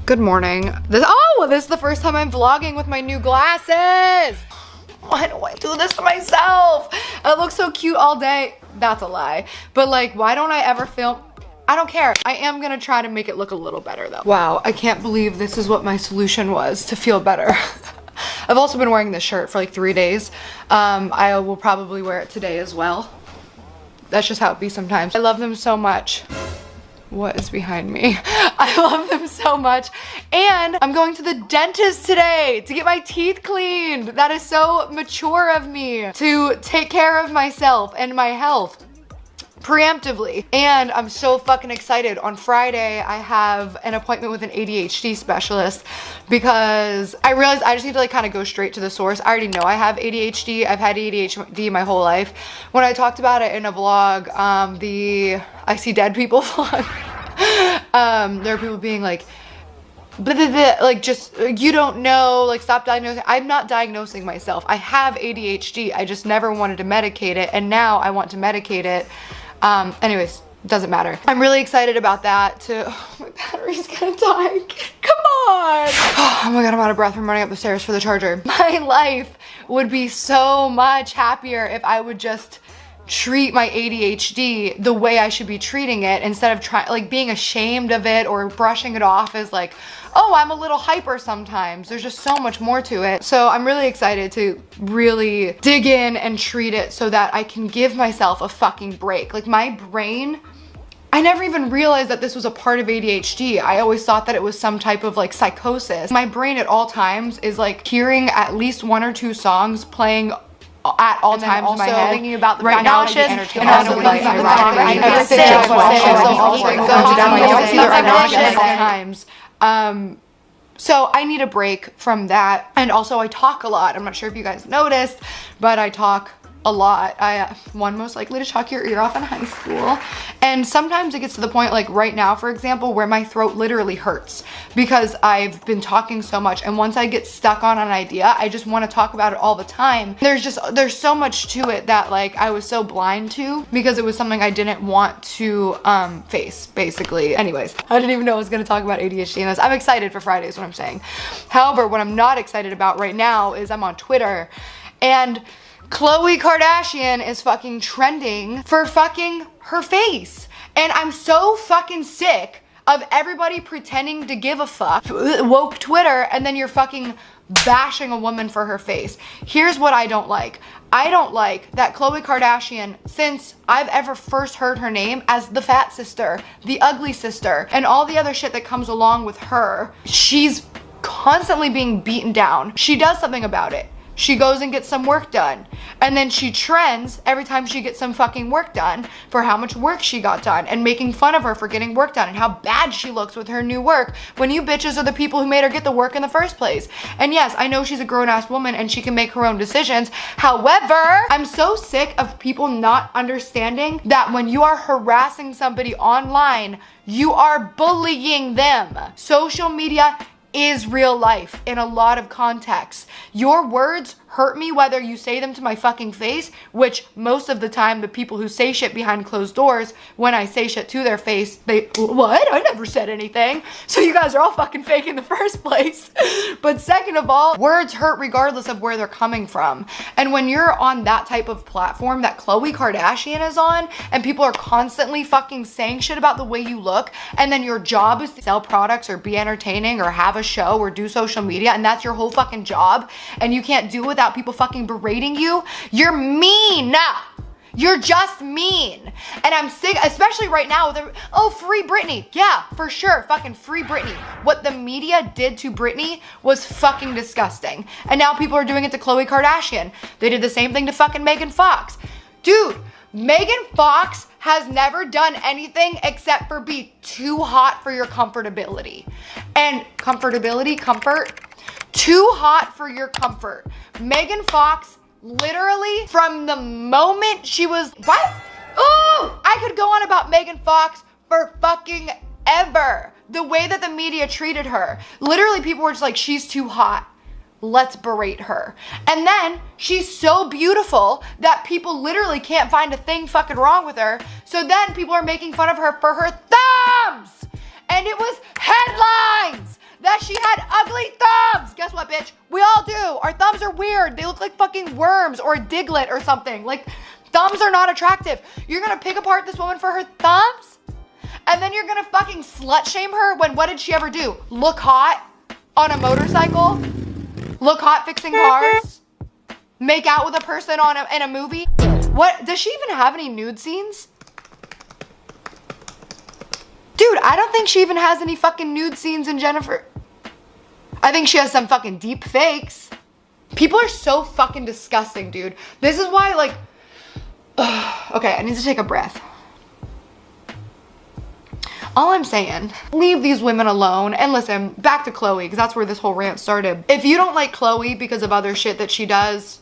Good morning. This is the first time I'm vlogging with my new glasses. Why do I do this to myself? I look so cute all day. That's a lie. But like, why don't I ever film? I don't care. I am gonna try to make it look a little better though. Wow, I can't believe this is what my solution was to feel better. I've also been wearing this shirt for like 3 days. I will probably wear it today as well. That's just how it be sometimes. I love them so much. What is behind me? I love them so much. And I'm going to the dentist today to get my teeth cleaned. That is so mature of me to take care of myself and my health preemptively. And I'm so fucking excited. On Friday, I have an appointment with an ADHD specialist because I realized I just need to like kind of go straight to the source. I already know I have ADHD. I've had ADHD my whole life. When I talked about it in a vlog, the I See Dead People vlog, there are people being like, like just, you don't know, like stop diagnosing. I'm not diagnosing myself. I have ADHD. I just never wanted to medicate it. And now I want to medicate it. Anyways, doesn't matter. I'm really excited about that too. Oh, my battery's gonna die. Come on. Oh my God, I'm out of breath from running up the stairs for the charger. My life would be so much happier if I would just treat my ADHD the way I should be treating it instead of like being ashamed of it or brushing it off as like, oh, I'm a little hyper sometimes. There's just so much more to it. So I'm really excited to really dig in and treat it so that I can give myself a fucking break. Like my brain, I never even realized that this was a part of ADHD. I always thought that it was some type of like psychosis. My brain at all times is like hearing at least 1 or 2 songs playing at all times in my head. Thinking about the right now, and also like times. So I need a break from that. And also I talk a lot. I'm not sure if you guys noticed, but I talk a lot. I won most likely to talk your ear off in high school. And sometimes it gets to the point, like right now, for example, where my throat literally hurts because I've been talking so much. And once I get stuck on an idea, I just want to talk about it all the time. There's so much to it that like I was so blind to because it was something I didn't want to face, basically. Anyways, I didn't even know I was going to talk about ADHD in this. I'm excited for Friday is what I'm saying. However, what I'm not excited about right now is I'm on Twitter and Khloe Kardashian is fucking trending for fucking her face. And I'm so fucking sick of everybody pretending to give a fuck, woke Twitter, and then you're fucking bashing a woman for her face. Here's what I don't like. I don't like that Khloe Kardashian, since I've ever first heard her name as the fat sister, the ugly sister, and all the other shit that comes along with her, she's constantly being beaten down. She does something about it. She goes and gets some work done. And then she trends every time she gets some fucking work done for how much work she got done and making fun of her for getting work done and how bad she looks with her new work when you bitches are the people who made her get the work in the first place. And yes, I know she's a grown-ass woman and she can make her own decisions. However, I'm so sick of people not understanding that when you are harassing somebody online, you are bullying them. Social media is real life in a lot of contexts. Your words hurt me whether you say them to my fucking face, which most of the time the people who say shit behind closed doors, when I say shit to their face, they, what? I never said anything. So you guys are all fucking fake in the first place. But second of all, words hurt regardless of where they're coming from. And when you're on that type of platform that Khloe Kardashian is on, and people are constantly fucking saying shit about the way you look, and then your job is to sell products or be entertaining or have a show or do social media, and that's your whole fucking job, and you can't do it without people fucking berating you, you're mean. You're just mean. And I'm sick, especially right now with oh, free Britney. Yeah, for sure, fucking free Britney. What the media did to Britney was fucking disgusting. And now people are doing it to Khloe Kardashian. They did the same thing to fucking Megan Fox. Dude, Megan Fox has never done anything except for be too hot for your comfortability. And comfortability, comfort, too hot for your comfort. Megan Fox, literally from the moment she was, what? Oh, I could go on about Megan Fox for fucking ever. The way that the media treated her. Literally people were just like, she's too hot. Let's berate her. And then she's so beautiful that people literally can't find a thing fucking wrong with her. So then people are making fun of her for her thumbs. And it was headlines because she had ugly thumbs. Guess what, bitch? We all do. Our thumbs are weird. They look like fucking worms or a diglet or something. Like, thumbs are not attractive. You're gonna pick apart this woman for her thumbs? And then you're gonna fucking slut shame her when what did she ever do? Look hot on a motorcycle? Look hot fixing cars? Make out with a person in a movie? What, does she even have any nude scenes? Dude, I don't think she even has any fucking nude scenes in Jennifer. I think she has some fucking deep fakes. People are so fucking disgusting, dude. This is why, like, okay, I need to take a breath. All I'm saying, leave these women alone. And listen, back to Chloe, because that's where this whole rant started. If you don't like Chloe because of other shit that she does,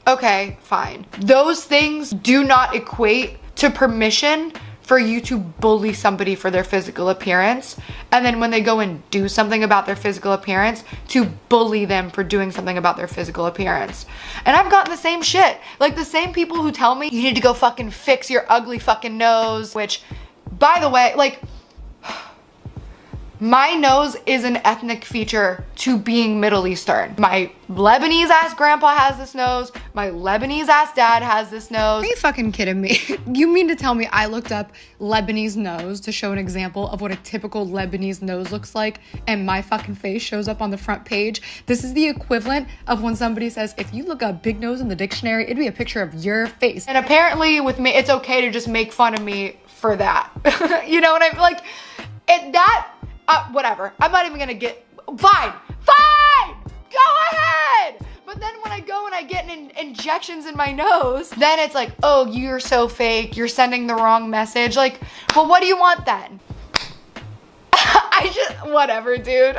okay, fine. Those things do not equate to permission for you to bully somebody for their physical appearance, and then when they go and do something about their physical appearance, to bully them for doing something about their physical appearance. And I've gotten the same shit. Like the same people who tell me, you need to go fucking fix your ugly fucking nose, which, by the way, like, my nose is an ethnic feature to being Middle Eastern. My Lebanese ass grandpa has this nose. My Lebanese ass dad has this nose. Are you fucking kidding me? You mean to tell me I looked up Lebanese nose to show an example of what a typical Lebanese nose looks like, and my fucking face shows up on the front page? This is the equivalent of when somebody says, if you look up big nose in the dictionary, it'd be a picture of your face. And apparently with me, it's okay to just make fun of me for that. You know what I'm like? Whatever. I'm not even gonna get, fine, go ahead. But then when I go and I get injections in my nose, then it's like, oh, you're so fake. You're sending the wrong message. Like, well, what do you want then? Whatever, dude.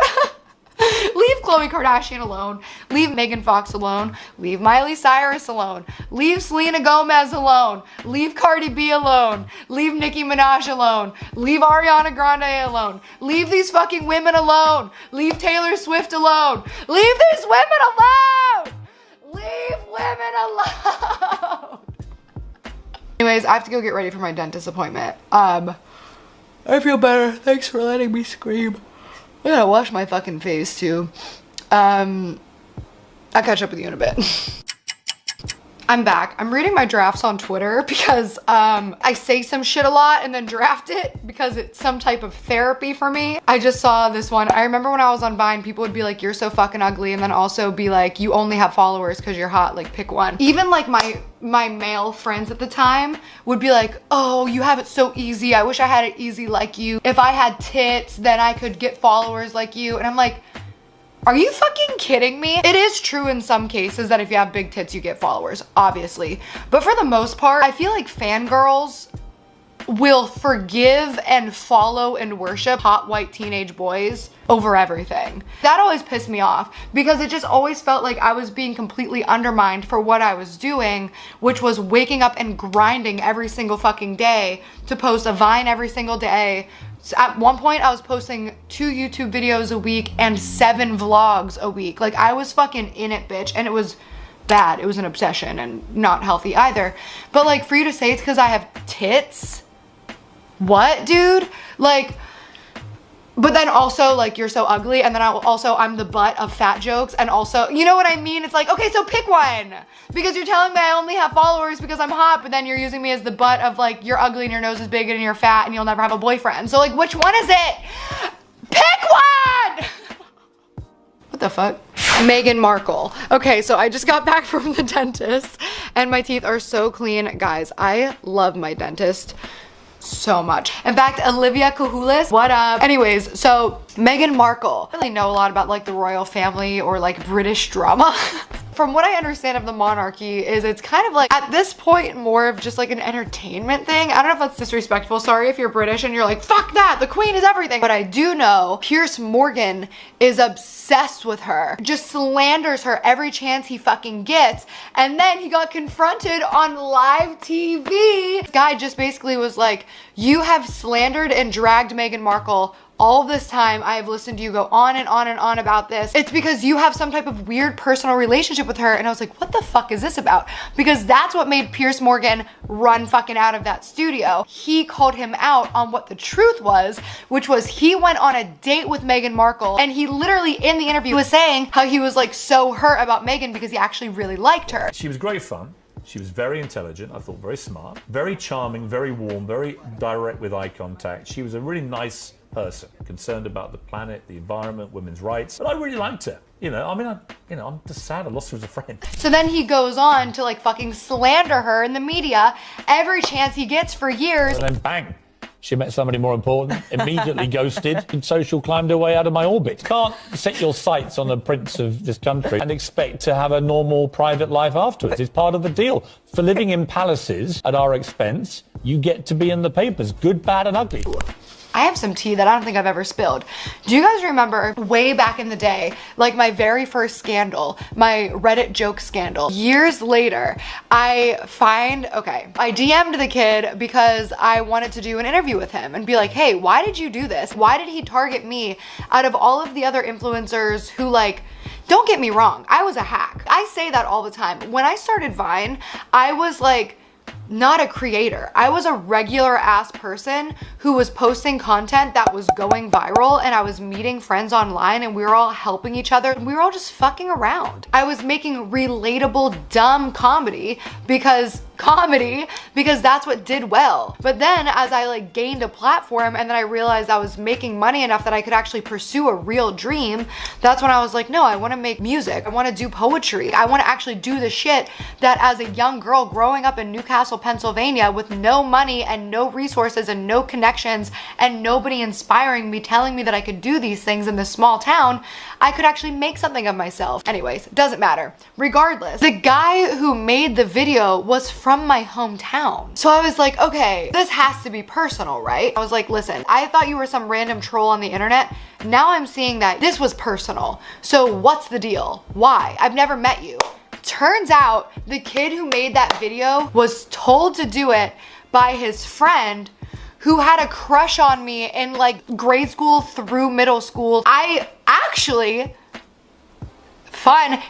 Leave Khloe Kardashian alone. Leave Megan Fox alone. Leave Miley Cyrus alone. Leave Selena Gomez alone. Leave Cardi B alone. Leave Nicki Minaj alone. Leave Ariana Grande alone. Leave these fucking women alone. Leave Taylor Swift alone. Leave these women alone. Leave women alone. Anyways, I have to go get ready for my dentist appointment. I feel better. Thanks for letting me scream. I gotta wash my fucking face too. I'll catch up with you in a bit. I'm back. I'm reading my drafts on Twitter because I say some shit a lot and then draft it because it's some type of therapy for me. I just saw this one. I remember when I was on Vine, people would be like, you're so fucking ugly, and then also be like, you only have followers because you're hot, like pick one. Even like my male friends at the time would be like, oh, you have it so easy. I wish I had it easy like you. If I had tits, then I could get followers like you. And I'm like, are you fucking kidding me? It is true in some cases that if you have big tits, you get followers, obviously. But for the most part, I feel like fangirls will forgive and follow and worship hot white teenage boys over everything. That always pissed me off because it just always felt like I was being completely undermined for what I was doing, which was waking up and grinding every single fucking day to post a Vine every single day. So at one point I was posting 2 YouTube videos a week and 7 vlogs a week. Like I was fucking in it, bitch, and it was bad. It was an obsession and not healthy either. But like for you to say it's because I have tits, what, dude? Like, but then also like you're so ugly, and then I'm the butt of fat jokes, and also, you know what I mean? It's like, okay, so pick one, because you're telling me I only have followers because I'm hot, but then you're using me as the butt of like, you're ugly and your nose is big and you're fat and you'll never have a boyfriend. So like, which one is it? Pick one! What the fuck? Meghan Markle. Okay, so I just got back from the dentist and my teeth are so clean. Guys, I love my dentist so much. In fact, Olivia Kahulis, what up? Anyways, so Meghan Markle. I don't really know a lot about like the royal family or like British drama. From what I understand of the monarchy is it's kind of like at this point more of just like an entertainment thing. I don't know if that's disrespectful. Sorry if you're British and you're like, fuck that, the queen is everything. But I do know Piers Morgan is obsessed with her. Just slanders her every chance he fucking gets. And then he got confronted on live TV. This guy just basically was like, you have slandered and dragged Meghan Markle all this time I have listened to you go on and on and on about this. It's because you have some type of weird personal relationship with her. And I was like, what the fuck is this about? Because that's what made Piers Morgan run fucking out of that studio. He called him out on what the truth was, which was he went on a date with Meghan Markle, and he literally in the interview was saying how he was like so hurt about Meghan because he actually really liked her. She was great fun. She was very intelligent, I thought very smart, very charming, very warm, very direct with eye contact. She was a really nice person, concerned about the planet, the environment, women's rights, and I really liked her. You know, I mean, I'm just sad I lost her as a friend. So then he goes on to like fucking slander her in the media every chance he gets for years. And then bang, she met somebody more important, immediately ghosted, and social climbed her way out of my orbit. Can't set your sights on the prince of this country and expect to have a normal private life afterwards. It's part of the deal. For living in palaces at our expense, you get to be in the papers, good, bad, and ugly. I have some tea that I don't think I've ever spilled. Do you guys remember way back in the day, like my very first scandal, my Reddit joke scandal? Years later, I DM'd the kid because I wanted to do an interview with him and be like, hey, why did you do this? Why did he target me out of all of the other influencers who like, don't get me wrong, I was a hack. I say that all the time. When I started Vine, I was like, not a creator. I was a regular ass person who was posting content that was going viral, and I was meeting friends online, and we were all helping each other, and we were all just fucking around. I was making relatable dumb comedy because that's what did well. But then as I like gained a platform and then I realized I was making money enough that I could actually pursue a real dream, that's when I was like, no, I want to make music. I want to do poetry. I want to actually do the shit that as a young girl growing up in Newcastle, Pennsylvania with no money and no resources and no connections and nobody inspiring me, telling me that I could do these things in this small town, I could actually make something of myself. Anyways, doesn't matter. Regardless, the guy who made the video was from my hometown. So I was like, okay, this has to be personal, right? I was like, listen, I thought you were some random troll on the internet. Now I'm seeing that this was personal. So what's the deal? Why? I've never met you. Turns out the kid who made that video was told to do it by his friend who had a crush on me in like grade school through middle school. I actually,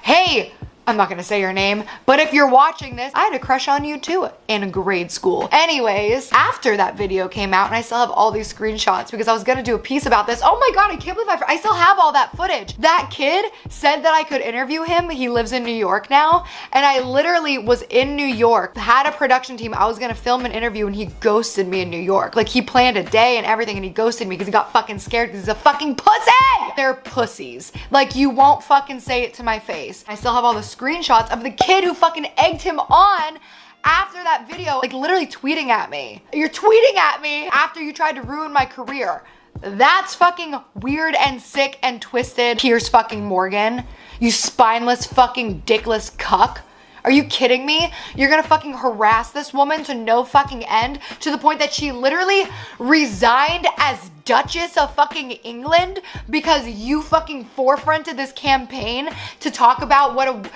hey, I'm not gonna say your name, but if you're watching this, I had a crush on you too in grade school. Anyways, after that video came out, and I still have all these screenshots because I was gonna do a piece about this. Oh my God, I can't believe I still have all that footage. That kid said that I could interview him. He lives in New York now. And I literally was in New York, had a production team. I was gonna film an interview and he ghosted me in New York. Like he planned a day and everything and he ghosted me because he got fucking scared because he's a fucking pussy. They're pussies. Like you won't fucking say it to my face. I still have all the screenshots of the kid who fucking egged him on after that video, like literally tweeting at me. You're tweeting at me after you tried to ruin my career. That's fucking weird and sick and twisted. Piers fucking Morgan, you spineless fucking dickless cuck. Are you kidding me? You're gonna fucking harass this woman to no fucking end, to the point that she literally resigned as Duchess of fucking England because you fucking forefronted this campaign to talk about what a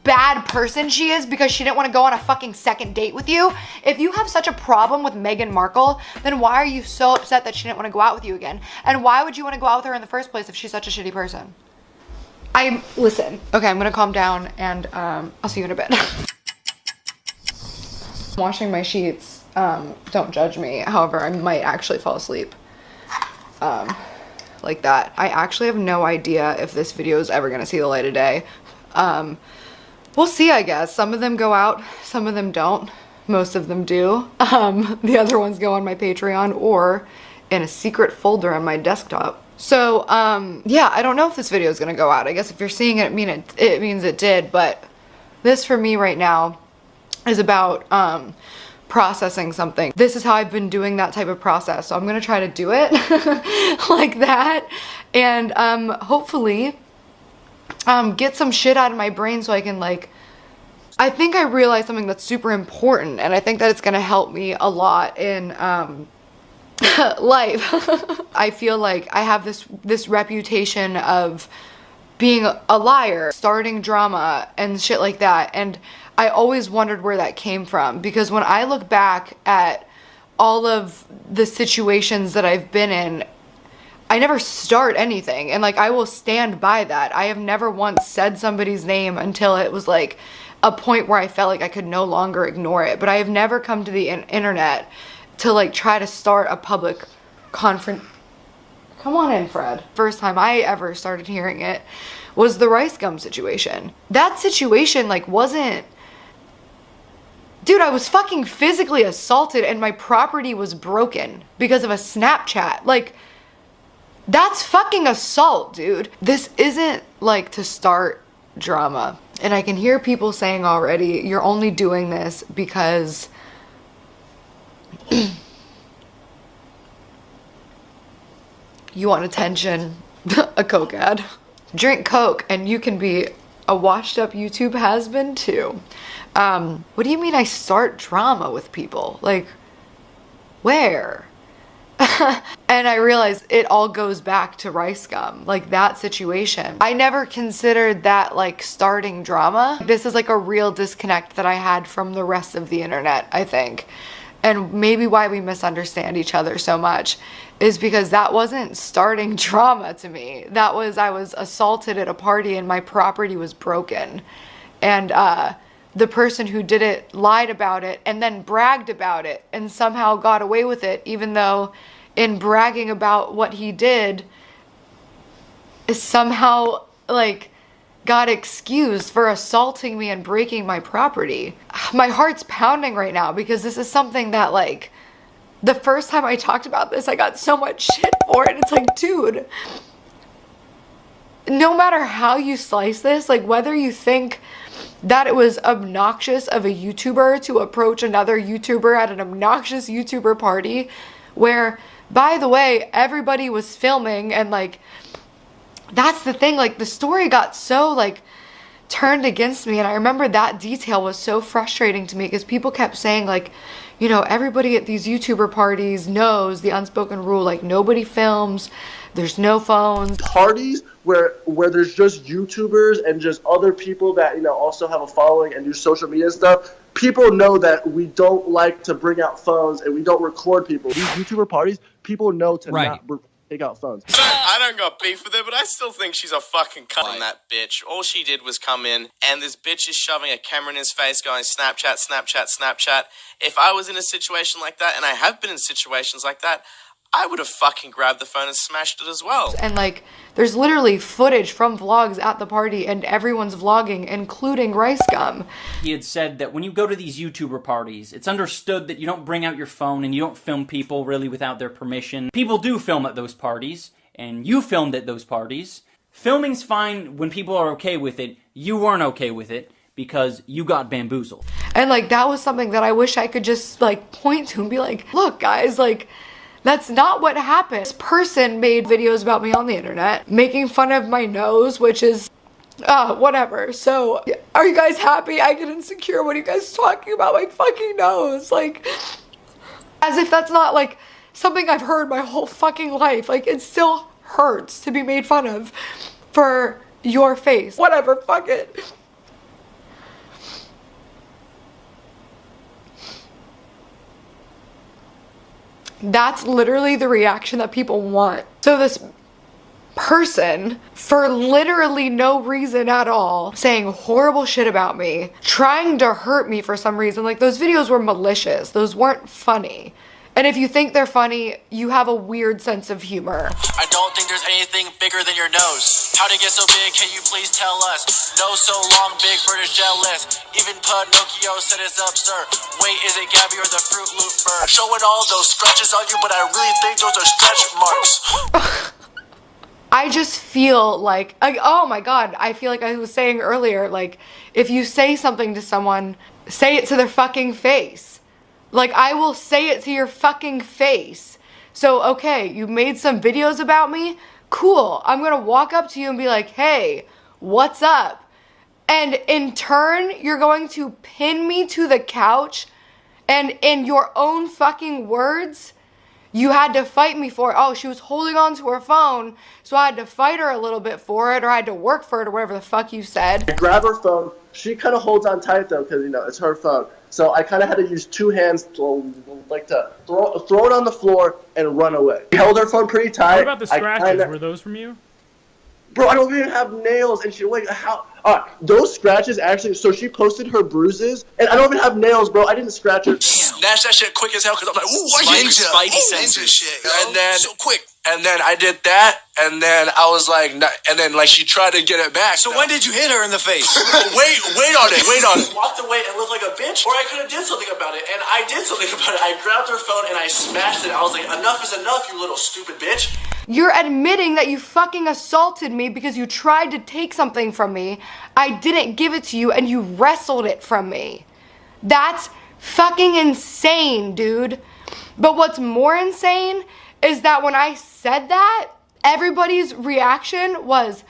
bad person she is because she didn't want to go on a fucking second date with you. If you have such a problem with Meghan Markle, then why are you so upset that she didn't want to go out with you again? And why would you want to go out with her in the first place if she's such a shitty person? Listen, okay, I'm gonna calm down and I'll see you in a bit. Washing my sheets, don't judge me. However, I might actually fall asleep. Like that. I actually have no idea if this video is ever gonna see the light of day. We'll see, I guess. Some of them go out, some of them don't. Most of them do. The other ones go on my Patreon or in a secret folder on my desktop. So, yeah, I don't know if this video is gonna go out. I guess if you're seeing it, it means it did, but this for me right now is about, processing something. This is how I've been doing that type of process. So I'm gonna try to do it like that and, hopefully, get some shit out of my brain so I can like, I think I realized something that's super important, and I think that it's gonna help me a lot in, life. I feel like I have this reputation of being a liar, starting drama and shit like that, and I always wondered where that came from, because when I look back at all of the situations that I've been in, I never start anything, and like I will stand by that. I have never once said somebody's name until it was like a point where I felt like I could no longer ignore it. But I have never come to the internet to like try to start a public conference. Come on in, Fred. First time I ever started hearing it was the Ricegum situation. That situation like wasn't, dude, I was fucking physically assaulted and my property was broken because of a Snapchat. Like, that's fucking assault, dude. This isn't like to start drama. And I can hear people saying already, you're only doing this because you want attention. A Coke ad. Drink Coke and you can be a washed up YouTube has-been too. What do you mean I start drama with people? Like, where? And I realized it all goes back to Ricegum, like that situation. I never considered that like starting drama. This is like a real disconnect that I had from the rest of the internet, I think. And maybe why we misunderstand each other so much is because that wasn't starting drama to me. That was, I was assaulted at a party and my property was broken. And the person who did it lied about it and then bragged about it and somehow got away with it, even though in bragging about what he did is somehow like got excused for assaulting me and breaking my property. My heart's pounding right now because this is something that like the first time I talked about this, I got so much shit for it. It's like, dude, no matter how you slice this, like whether you think that it was obnoxious of a YouTuber to approach another YouTuber at an obnoxious YouTuber party where, by the way, everybody was filming and like, that's the thing, like the story got so like turned against me. And I remember that detail was so frustrating to me because people kept saying like, you know, everybody at these YouTuber parties knows the unspoken rule, like nobody films, there's no phones. Parties where there's just YouTubers and just other people that, you know, also have a following and do social media stuff, people know that we don't like to bring out phones and we don't record people. These YouTuber parties, people know to not take out phones. I don't got beef with her, but I still think she's a fucking cunt on that bitch. All she did was come in, and this bitch is shoving a camera in his face going, Snapchat, Snapchat, Snapchat. If I was in a situation like that, and I have been in situations like that, I would have fucking grabbed the phone and smashed it as well. And like, there's literally footage from vlogs at the party and everyone's vlogging, including Ricegum. He had said that when you go to these YouTuber parties, it's understood that you don't bring out your phone and you don't film people really without their permission. People do film at those parties, and you filmed at those parties. Filming's fine when people are okay with it. You weren't okay with it because you got bamboozled. And like, that was something that I wish I could just like point to and be like, look guys, like, that's not what happened. This person made videos about me on the internet, making fun of my nose, which is, whatever. So, are you guys happy? I get insecure. What are you guys talking about? My fucking nose. Like, as if that's not, like, something I've heard my whole fucking life. Like, it still hurts to be made fun of for your face. Whatever, fuck it. That's literally the reaction that people want. So this person, for literally no reason at all, saying horrible shit about me, trying to hurt me for some reason. Like, those videos were malicious. Those weren't funny. And if you think they're funny, you have a weird sense of humor. I don't think there's anything bigger than your nose. How to get so big, can you please tell us? Nose so long, big bird is jealous. Even Pinocchio said it's absurd. Wait, is it Gabbie or the Fruit Loop bird? Showing all those scratches on you, but I really think those are stretch marks. I just feel like, oh my God, I feel like I was saying earlier, like, if you say something to someone, say it to their fucking face. Like, I will say it to your fucking face. So, okay, you made some videos about me? Cool. I'm gonna walk up to you and be like, hey, what's up? And in turn, you're going to pin me to the couch and in your own fucking words, you had to fight me for it. Oh, she was holding on to her phone, so I had to fight her a little bit for it, or I had to work for it, or whatever the fuck you said. I grab her phone. She kind of holds on tight, though, because, you know, it's her phone. So I kind of had to use 2 hands to throw it on the floor and run away. She held her phone pretty tight. What about the scratches? Were those from you? Bro, I don't even have nails, and she like how? Those scratches actually. So she posted her bruises, and I don't even have nails, bro. I didn't scratch her. Snatch that shit quick as hell because I'm like, ooh, Spidey senses shit, and then so quick. And then I did that, and then I was like, and then like she tried to get it back. So when did you hit her in the face? wait on it. Walked away and looked like a bitch, or I could have did something about it, and I did something about it. I grabbed her phone and I smashed it. I was like, enough is enough, you little stupid bitch. You're admitting that you fucking assaulted me because you tried to take something from me. I didn't give it to you and you wrestled it from me. That's fucking insane, dude. But what's more insane is that when I said that, everybody's reaction was,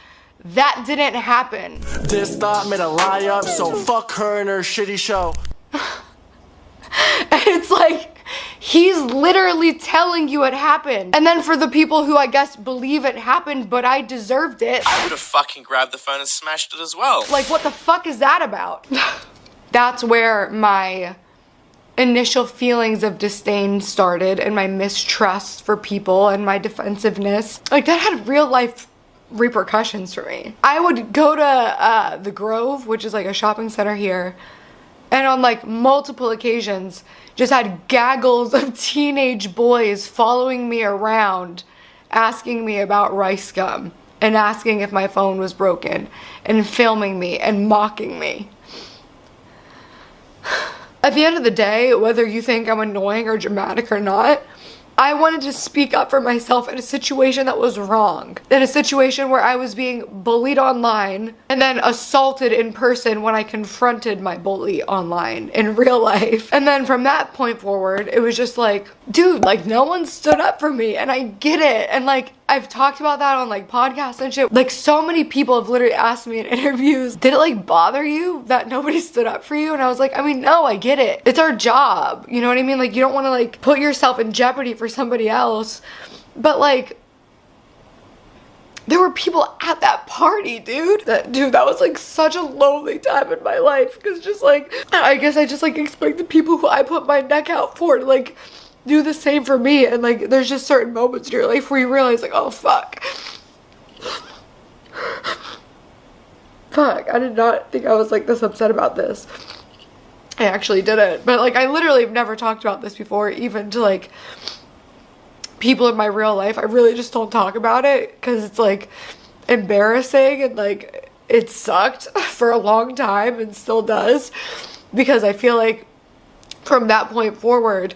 that didn't happen. This thought made a lie up, so fuck her and her shitty show. And it's like, he's literally telling you it happened. And then for the people who I guess believe it happened, but I deserved it, I would have fucking grabbed the phone and smashed it as well. like, what the fuck is that about? That's where my initial feelings of disdain started, and my mistrust for people and my defensiveness. Like, that had real life repercussions for me. I would go to the Grove, which is like a shopping center here, and on like multiple occasions just had gaggles of teenage boys following me around, asking me about Ricegum and asking if my phone was broken and filming me and mocking me. At the end of the day, whether you think I'm annoying or dramatic or not, I wanted to speak up for myself in a situation that was wrong. In a situation where I was being bullied online and then assaulted in person when I confronted my bully online in real life. And then from that point forward, it was just like, dude, like, no one stood up for me, and I get it. And like, I've talked about that on like podcasts and shit. Like, so many people have literally asked me in interviews, did it like bother you that nobody stood up for you? And I was like, I mean, no, I get it. It's our job. You know what I mean? Like, you don't want to like put yourself in jeopardy for somebody else. But like, there were people at that party, dude. That was like such a lonely time in my life. Cause just like, I guess I just like expect the people who I put my neck out for to like do the same for me. And like, there's just certain moments in your life where you realize like, oh fuck. Fuck, I did not think I was like this upset about this. I actually didn't. But like, I literally have never talked about this before, even to like people in my real life. I really just don't talk about it because it's like embarrassing, and like it sucked for a long time and still does, because I feel like from that point forward,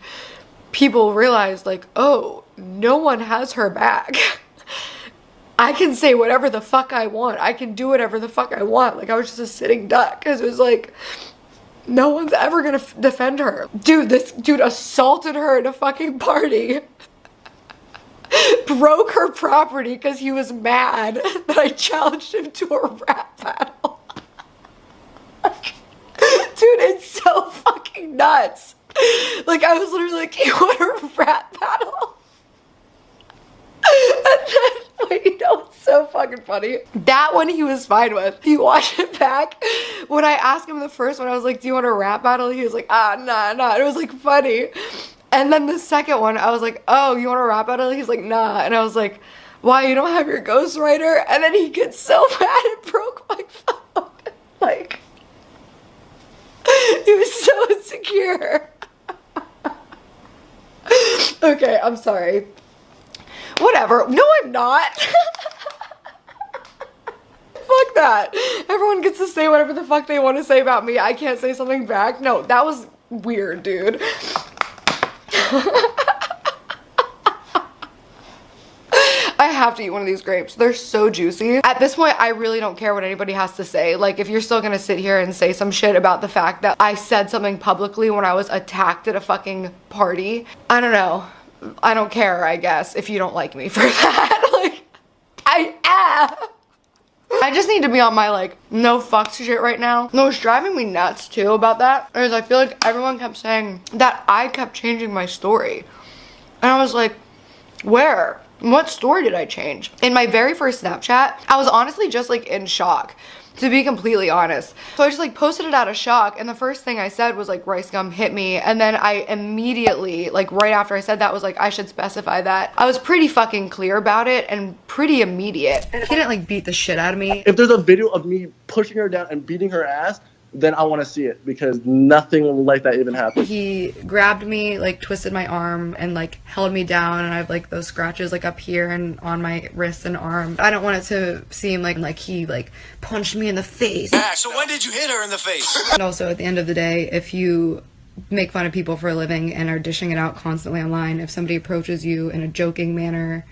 people realized like, oh, no one has her back. I can say whatever the fuck I want. I can do whatever the fuck I want. Like, I was just a sitting duck because it was like, no one's ever gonna defend her. Dude, this dude assaulted her at a fucking party. Broke her property because he was mad that I challenged him to a rap battle. Dude, it's so fucking nuts. Like, I was literally like, you want a rap battle? And then, wait, you know what's so fucking funny? That one he was fine with. If you watch it back, when I asked him the first one, I was like, do you want a rap battle? He was like, nah. It was like funny. And then the second one, I was like, oh, you want a rap battle? He's like, nah. And I was like, why, you don't have your ghostwriter? And then he gets so mad and broke my phone. Like, he was so insecure. Okay, I'm sorry. Whatever. No, I'm not. Fuck that. Everyone gets to say whatever the fuck they want to say about me. I can't say something back. No, that was weird, dude. I have to eat one of these grapes. They're so juicy. At this point, I really don't care what anybody has to say. Like, if you're still gonna sit here and say some shit about the fact that I said something publicly when I was attacked at a fucking party, I don't know. I don't care, I guess, if you don't like me for that. Like, I just need to be on my, like, no fucks shit right now. No, what's driving me nuts, too, about that is I feel like everyone kept saying that I kept changing my story. And I was like, where? What story did I change? In my very first Snapchat, I was honestly just like in shock, to be completely honest. So I just like posted it out of shock, and the first thing I said was like Ricegum hit me, and then I immediately, like right after I said that, was like I should specify that. I was pretty fucking clear about it and pretty immediate. He didn't like beat the shit out of me. If there's a video of me pushing her down and beating her ass, then I want to see it, because nothing like that even happened. He grabbed me, like twisted my arm and like held me down, and I have like those scratches like up here and on my wrist and arm. I don't want it to seem like he like punched me in the face. So when did you hit her in the face? And also at the end of the day, if you make fun of people for a living and are dishing it out constantly online, if somebody approaches you in a joking manner,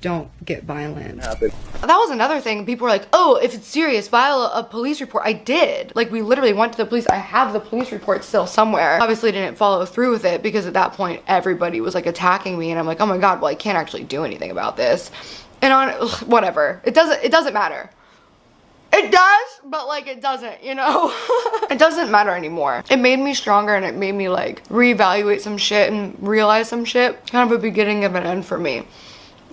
don't get violent. That was another thing. People were like, oh, if it's serious, file a police report. I did. Like, we literally went to the police. I have the police report still somewhere. Obviously didn't follow through with it, because at that point everybody was like attacking me, and I'm like, oh my god, well I can't actually do anything about this. And whatever. It doesn't matter. It does, but like it doesn't, you know? It doesn't matter anymore. It made me stronger, and it made me like reevaluate some shit and realize some shit. Kind of a beginning of an end for me,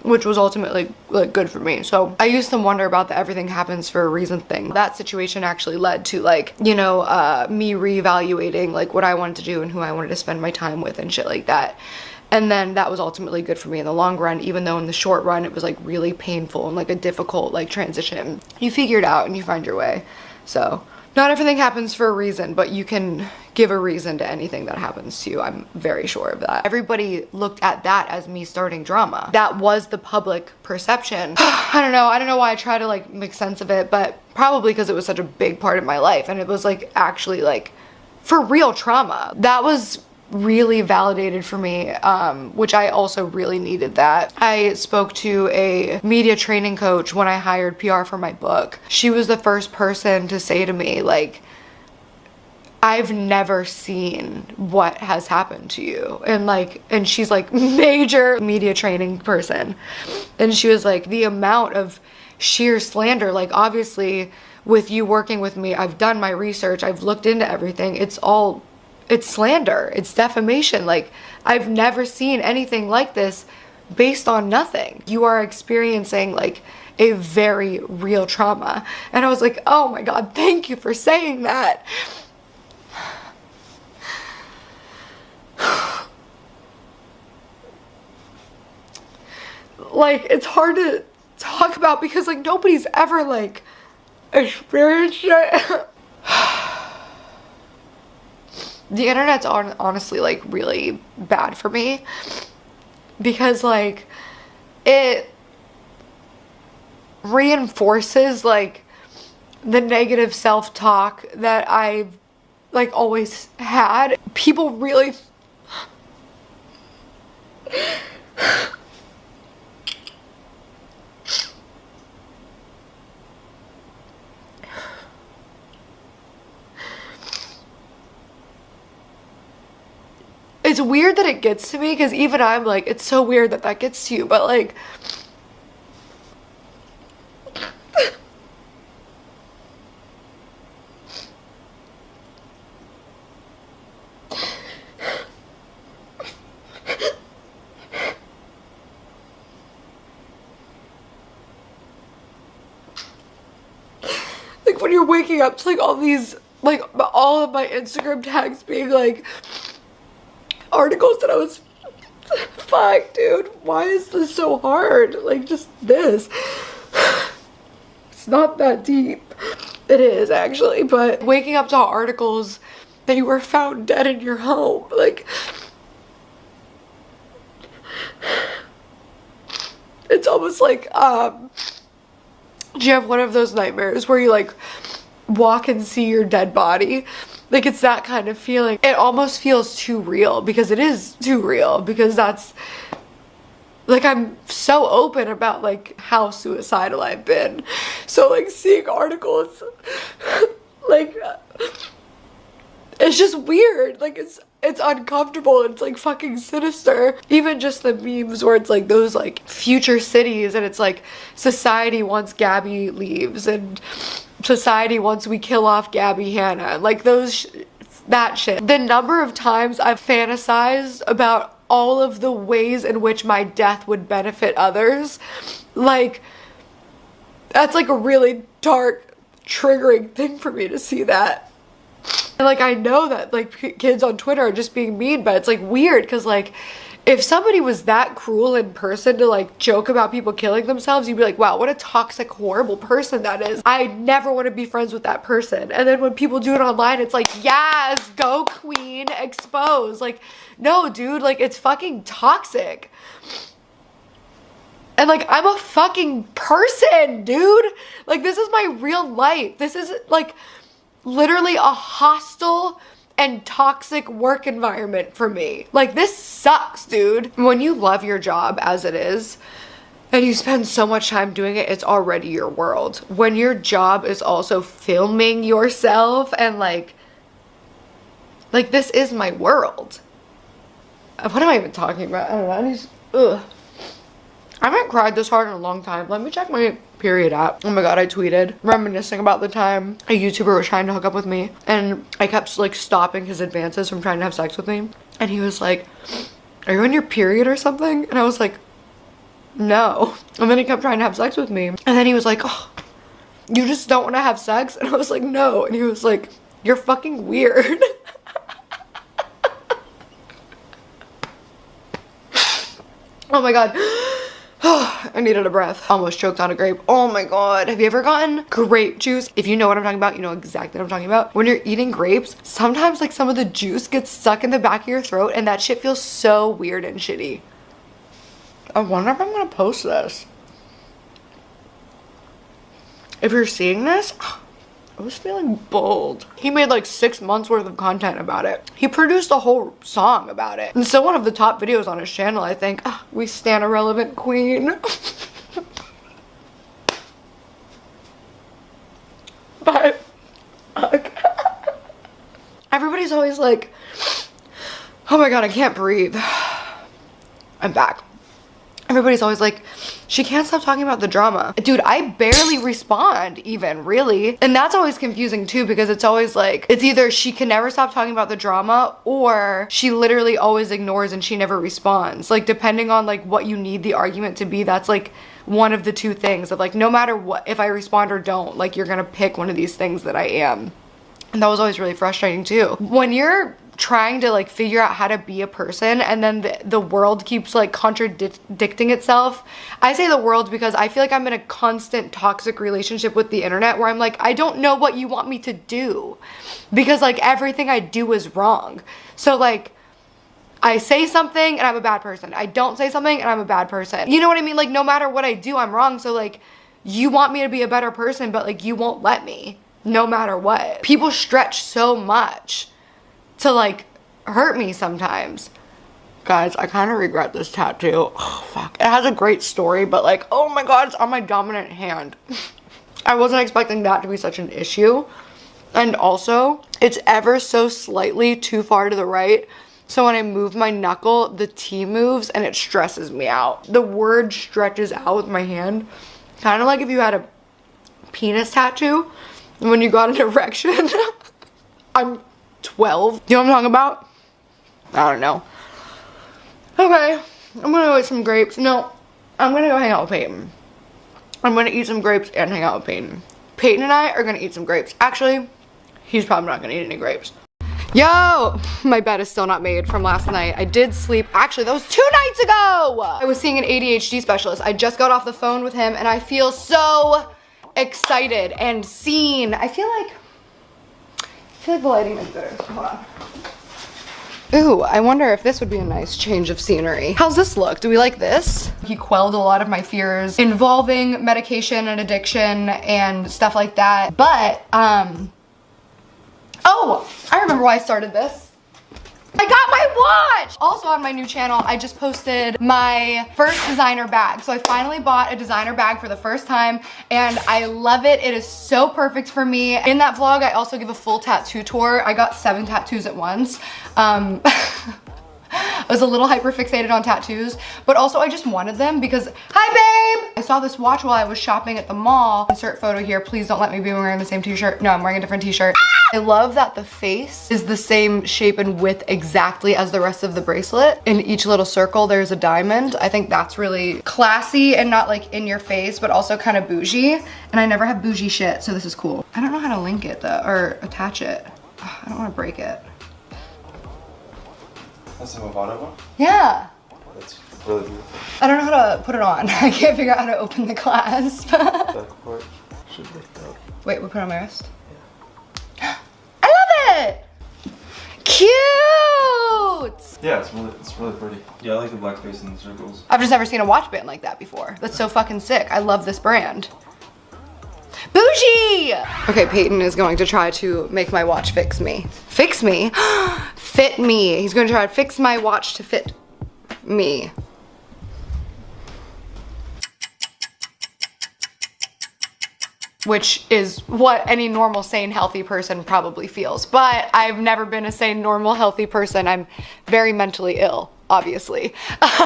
which was ultimately like good for me. So I used to wonder about the everything happens for a reason thing. That situation actually led to like, you know, me reevaluating like what I wanted to do and who I wanted to spend my time with and shit like that. And then that was ultimately good for me in the long run, even though in the short run it was like really painful and like a difficult like transition. You figure it out and you find your way. So not everything happens for a reason, but you can give a reason to anything that happens to you. I'm very sure of that. Everybody looked at that as me starting drama. That was the public perception. I don't know why I try to like make sense of it, but probably because it was such a big part of my life, and it was like actually like for real trauma. That was really validated for me, which I also really needed that. I spoke to a media training coach when I hired PR for my book. She was the first person to say to me like, I've never seen what has happened to you. And she's like major media training person. And she was like, the amount of sheer slander, like obviously with you working with me, I've done my research, I've looked into everything. It's slander, it's defamation. Like I've never seen anything like this based on nothing. You are experiencing like a very real trauma. And I was like, oh my God, thank you for saying that. Like, it's hard to talk about because like nobody's ever like experienced it. The internet's honestly like really bad for me, because like it reinforces like the negative self-talk that I've like always had. People really it's weird that it gets to me, because even I'm like, it's so weird that that gets to you, but like when you're waking up to like all these, like all of my Instagram tags being like articles that I was, fuck dude, why is this so hard? Like just this. It's not that deep. It is actually, but waking up to articles that you were found dead in your home, like it's almost like do you have one of those nightmares where you like walk and see your dead body? Like it's that kind of feeling. It almost feels too real, because it is too real, because that's like, I'm so open about like how suicidal I've been. So like seeing articles like it's just weird. Like it's uncomfortable. It's like fucking sinister. Even just the memes where it's like those like future cities, and it's like society once Gabbie leaves, and society once we kill off Gabbie Hanna, and like those that shit. The number of times I've fantasized about all of the ways in which my death would benefit others. Like, that's like a really dark, triggering thing for me to see that. And like, I know that like kids on Twitter are just being mean, but it's like weird because like, if somebody was that cruel in person to like joke about people killing themselves, you'd be like, wow, what a toxic, horrible person that is. I never want to be friends with that person. And then when people do it online, it's like, yes, go queen, expose. Like, no, dude, like it's fucking toxic. And like, I'm a fucking person, dude. Like, this is my real life. This is like literally a hostile and toxic work environment for me. Like, this sucks, dude. When you love your job as it is and you spend so much time doing it, it's already your world. When your job is also filming yourself and like this is my world. What am I even talking about? I don't know. I need to, I haven't cried this hard in a long time. Let me check my period app. Oh my god, I tweeted reminiscing about the time a YouTuber was trying to hook up with me and I kept like stopping his advances from trying to have sex with me. And he was like, are you on your period or something? And I was like, no. And then he kept trying to have sex with me. And then he was like, oh, you just don't want to have sex? And I was like, no. And he was like, you're fucking weird. Oh my god. I needed a breath. Almost choked on a grape. Oh my god. Have you ever gotten grape juice? If you know what I'm talking about, you know exactly what I'm talking about. When you're eating grapes, sometimes like some of the juice gets stuck in the back of your throat and that shit feels so weird and shitty. I wonder if I'm gonna post this. If you're seeing this, I was feeling bold. He made like 6 months worth of content about it. He produced a whole song about it. And still one of the top videos on his channel, I think. We stan a relevant queen. But everybody's always like, oh my god, I can't breathe. I'm back. Everybody's always like, she can't stop talking about the drama. Dude, I barely respond even, really. And that's always confusing too, because it's always like, it's either she can never stop talking about the drama or she literally always ignores and she never responds. Like, depending on like what you need the argument to be, that's like one of the two things of like, no matter what, if I respond or don't, like you're gonna pick one of these things that I am. And that was always really frustrating too. When you're trying to like figure out how to be a person and then the world keeps like contradicting itself. I say the world because I feel like I'm in a constant toxic relationship with the internet where I'm like, I don't know what you want me to do because like everything I do is wrong. So like I say something and I'm a bad person. I don't say something and I'm a bad person. You know what I mean? Like no matter what I do, I'm wrong. So like you want me to be a better person, but like you won't let me no matter what. People stretch so much to like hurt me sometimes. Guys, I kind of regret this tattoo. Oh, fuck. It has a great story, but like, oh my god, it's on my dominant hand. I wasn't expecting that to be such an issue. And also, it's ever so slightly too far to the right. So when I move my knuckle, the T moves and it stresses me out. The word stretches out with my hand. Kind of like if you had a penis tattoo and when you got an erection. I'm 12. You know what I'm talking about? I don't know. Okay, I'm gonna go eat some grapes. No, I'm gonna go hang out with Peyton. I'm gonna eat some grapes and hang out with Peyton. Peyton and I are gonna eat some grapes. Actually, he's probably not gonna eat any grapes. Yo, my bed is still not made from last night. I did sleep, actually that was 2 nights ago. I was seeing an ADHD specialist. I just got off the phone with him and I feel so excited and seen. I feel like the lighting is better. Hold on. Ooh, I wonder if this would be a nice change of scenery. How's this look? Do we like this? He quelled a lot of my fears involving medication and addiction and stuff like that. But, oh, I remember why I started this. I got my watch! Also on my new channel, I just posted my first designer bag. So I finally bought a designer bag for the first time and I love it. It is so perfect for me. In that vlog, I also give a full tattoo tour. I got 7 tattoos at once. I was a little hyper fixated on tattoos, but also I just wanted them because, hi babe! I saw this watch while I was shopping at the mall. Insert photo here, please don't let me be wearing the same t-shirt. No, I'm wearing a different t-shirt. I love that the face is the same shape and width exactly as the rest of the bracelet. In each little circle, there's a diamond. I think that's really classy and not like in your face, but also kind of bougie. And I never have bougie shit, so this is cool. I don't know how to link it though, or attach it. I don't want to break it. That's the Movado one? Yeah. That's really beautiful. I don't know how to put it on. I can't figure out how to open the clasp. That part should lift up. Wait, we put it on my wrist? Yeah. I love it! Cute! Yeah, it's really pretty. Yeah, I like the black face and the circles. I've just never seen a watch band like that before. That's so fucking sick. I love this brand. Bougie! Okay, Peyton is going to try to make my watch fix me. Fix me? Fit me. He's going to try to fix my watch to fit me. Which is what any normal, sane, healthy person probably feels. But I've never been a sane, normal, healthy person. I'm very mentally ill, obviously.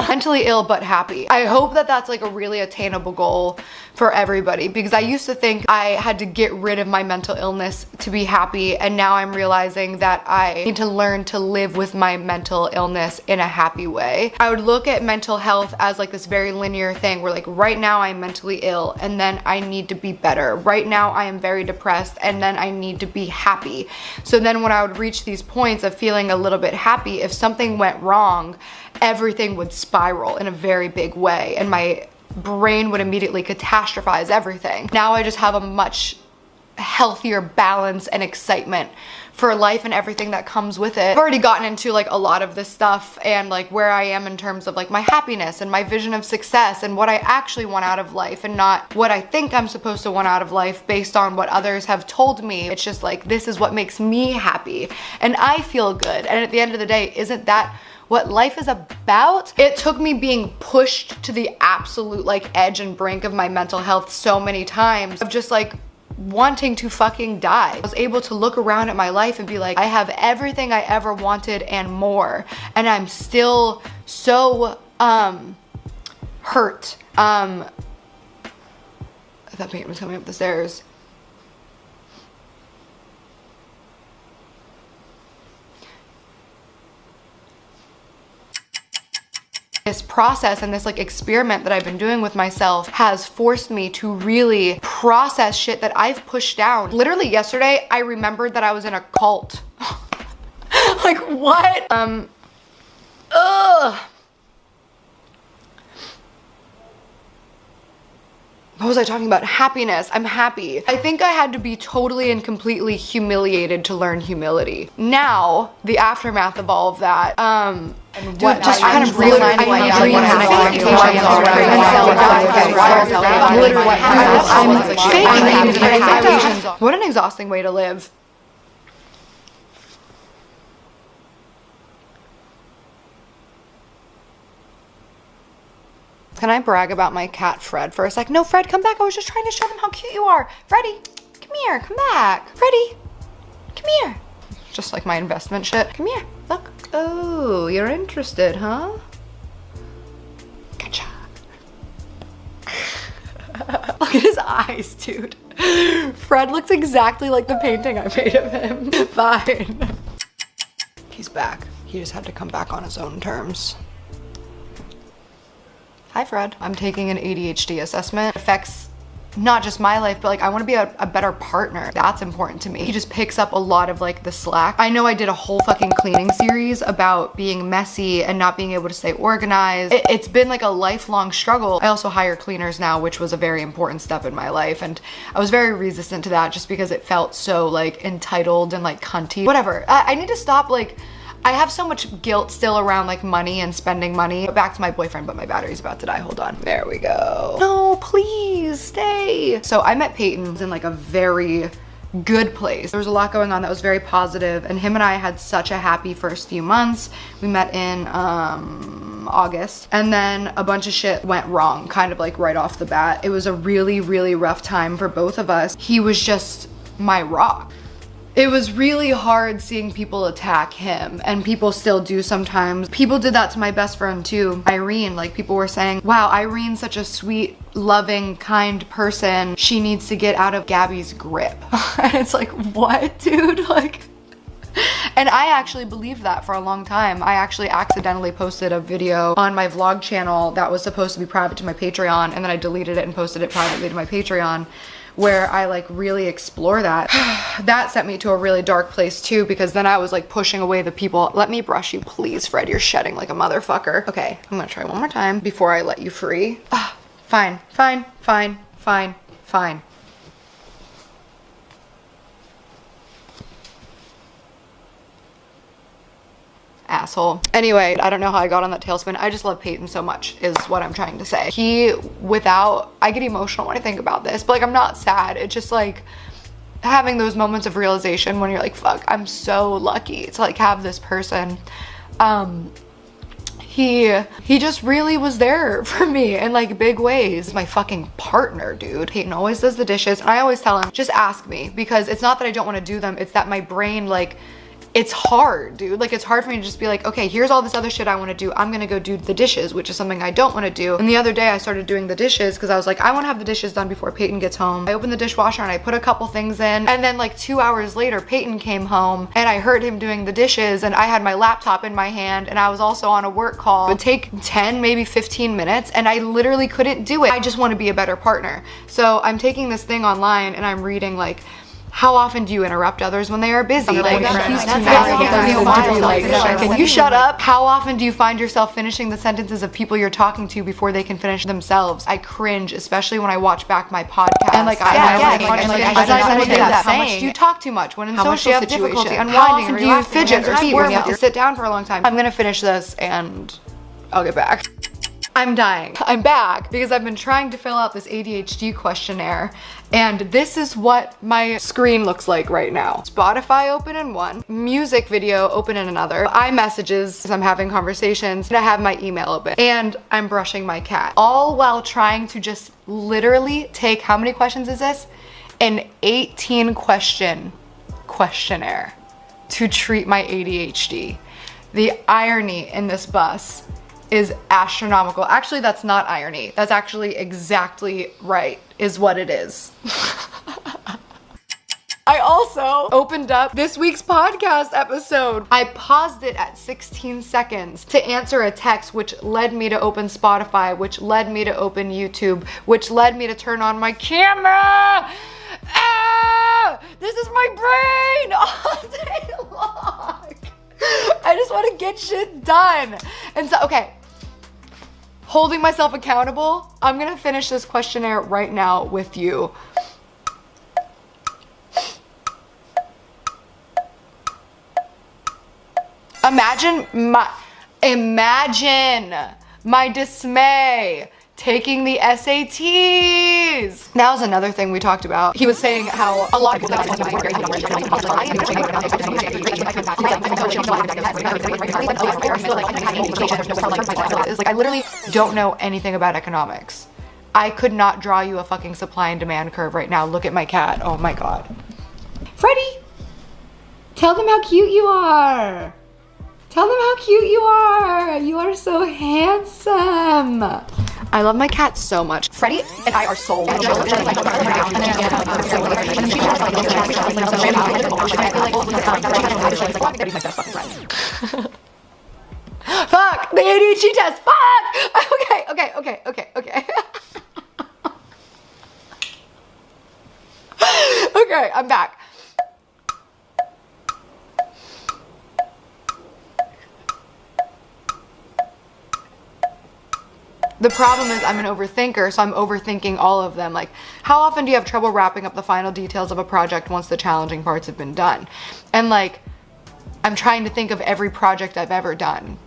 Mentally ill, but happy. I hope that that's like a really attainable goal for everybody, because I used to think I had to get rid of my mental illness to be happy, and now I'm realizing that I need to learn to live with my mental illness in a happy way. I would look at mental health as like this very linear thing where like right now I'm mentally ill and then I need to be better. Right now I am very depressed and then I need to be happy. So then when I would reach these points of feeling a little bit happy, if something went wrong, everything would spiral in a very big way and my brain would immediately catastrophize everything. Now I just have a much healthier balance and excitement for life and everything that comes with it. I've already gotten into like a lot of this stuff and like where I am in terms of like my happiness and my vision of success and what I actually want out of life and not what I think I'm supposed to want out of life based on what others have told me. It's just like, this is what makes me happy and I feel good. And at the end of the day, isn't that what life is about? It took me being pushed to the absolute like edge and brink of my mental health so many times of just like wanting to fucking die. I was able to look around at my life and be like, I have everything I ever wanted and more, and I'm still so hurt. I thought Peyton was coming up the stairs. This process and this like experiment that I've been doing with myself has forced me to really process shit that I've pushed down. Literally yesterday, I remembered that I was in a cult. Like what? What was I talking about? Happiness. I'm happy. I think I had to be totally and completely humiliated to learn humility. Now, the aftermath of all of that, and what just kind of realizing what an exhausting way to live. Can I brag about my cat Fred for a sec? No, Fred, come back. I was just trying to show them how cute you are. Freddie, come here, come back. Freddie, come here. Just like my investment shit. Come here, look. Oh, you're interested, huh? Good job. Look at his eyes, dude. Fred looks exactly like the painting I made of him. Fine. He's back. He just had to come back on his own terms. Hi, Fred. I'm taking an ADHD assessment. It affects not just my life, but like I want to be a better partner. That's important to me. He just picks up a lot of like the slack. I know I did a whole fucking cleaning series about being messy and not being able to stay organized. It's been like a lifelong struggle. I also hire cleaners now, which was a very important step in my life. And I was very resistant to that just because it felt so like entitled and like cunty. Whatever. I need to stop like, I have so much guilt still around like money and spending money. Back to my boyfriend, but my battery's about to die. Hold on. There we go. No, please stay. So I met Peyton in like a very good place. There was a lot going on that was very positive, and him and I had such a happy first few months. We met in August, and then a bunch of shit went wrong kind of like right off the bat. It was a really, really rough time for both of us. He was just my rock. it was really hard seeing people attack him, and people still do sometimes. People did that to my best friend too, Irene. Like, people were saying, wow, Irene's such a sweet, loving, kind person. She needs to get out of Gabbie's grip. And it's like, what, dude? Like, and I actually believed that for a long time. I actually accidentally posted a video on my vlog channel that was supposed to be private to my Patreon, and then I deleted it and posted it privately to my Patreon, where I like really explore that. That sent me to a really dark place too, because then I was like pushing away the people. Let me brush you, please, Fred. You're shedding like a motherfucker. Okay, I'm gonna try one more time before I let you free. Fine, fine, fine, fine, fine. Asshole. Anyway, I don't know how I got on that tailspin. I just love Payton so much is what I'm trying to say. I get emotional when I think about this, but like, I'm not sad. It's just like having those moments of realization when you're like, fuck, I'm so lucky to like have this person. He just really was there for me in like big ways. My fucking partner, dude. Payton always does the dishes, and I always tell him, just ask me, because it's not that I don't want to do them, it's that my brain, like, it's hard, dude. Like, it's hard for me to just be like, okay, here's all this other shit I want to do. I'm gonna go do the dishes, which is something I don't want to do. And the other day I started doing the dishes because I was like, I want to have the dishes done before Payton gets home. I opened the dishwasher and I put a couple things in, and then like 2 hours later, Payton came home and I heard him doing the dishes, and I had my laptop in my hand and I was also on a work call. It would take 10, maybe 15 minutes, and I literally couldn't do it. I just want to be a better partner. So I'm taking this thing online and I'm reading like, how often do you interrupt others when they are busy? Like, can you shut up? How often do you find yourself finishing the sentences of people you're talking to before they can finish themselves? I cringe, especially when I watch back my podcast. And like, how much do you talk too much when in social situations? How often do you fidget or repeat when you have to sit down for a long time? I'm gonna finish this and I'll get back. I'm dying. I'm back because I've been trying to fill out this ADHD questionnaire, and this is what my screen looks like right now. Spotify open in one, music video open in another, iMessages, I'm having conversations, and I have my email open, and I'm brushing my cat. All while trying to just literally take, how many questions is this? An 18 question questionnaire to treat my ADHD. The irony in this bus is astronomical. Actually, that's not irony. That's actually exactly right, is what it is. I also opened up this week's podcast episode. I paused it at 16 seconds to answer a text, which led me to open Spotify, which led me to open YouTube, which led me to turn on my camera. Ah! This is my brain all day long. I just want to get shit done. And so, okay, holding myself accountable, I'm gonna finish this questionnaire right now with you. Imagine my dismay taking the SATs. That was another thing we talked about. He was saying how a lot of people I literally don't know anything about economics. I could not draw you a fucking supply and demand curve right now. Look at my cat. Oh my God. Freddie, tell them how cute you are. Tell them how cute you are. You are so handsome. I love my cat so much. Freddie and I are soul. Fuck, the ADHD test. Fuck. Okay. Okay, I'm back. The problem is I'm an overthinker, so I'm overthinking all of them. Like, how often do you have trouble wrapping up the final details of a project once the challenging parts have been done? And like, I'm trying to think of every project I've ever done.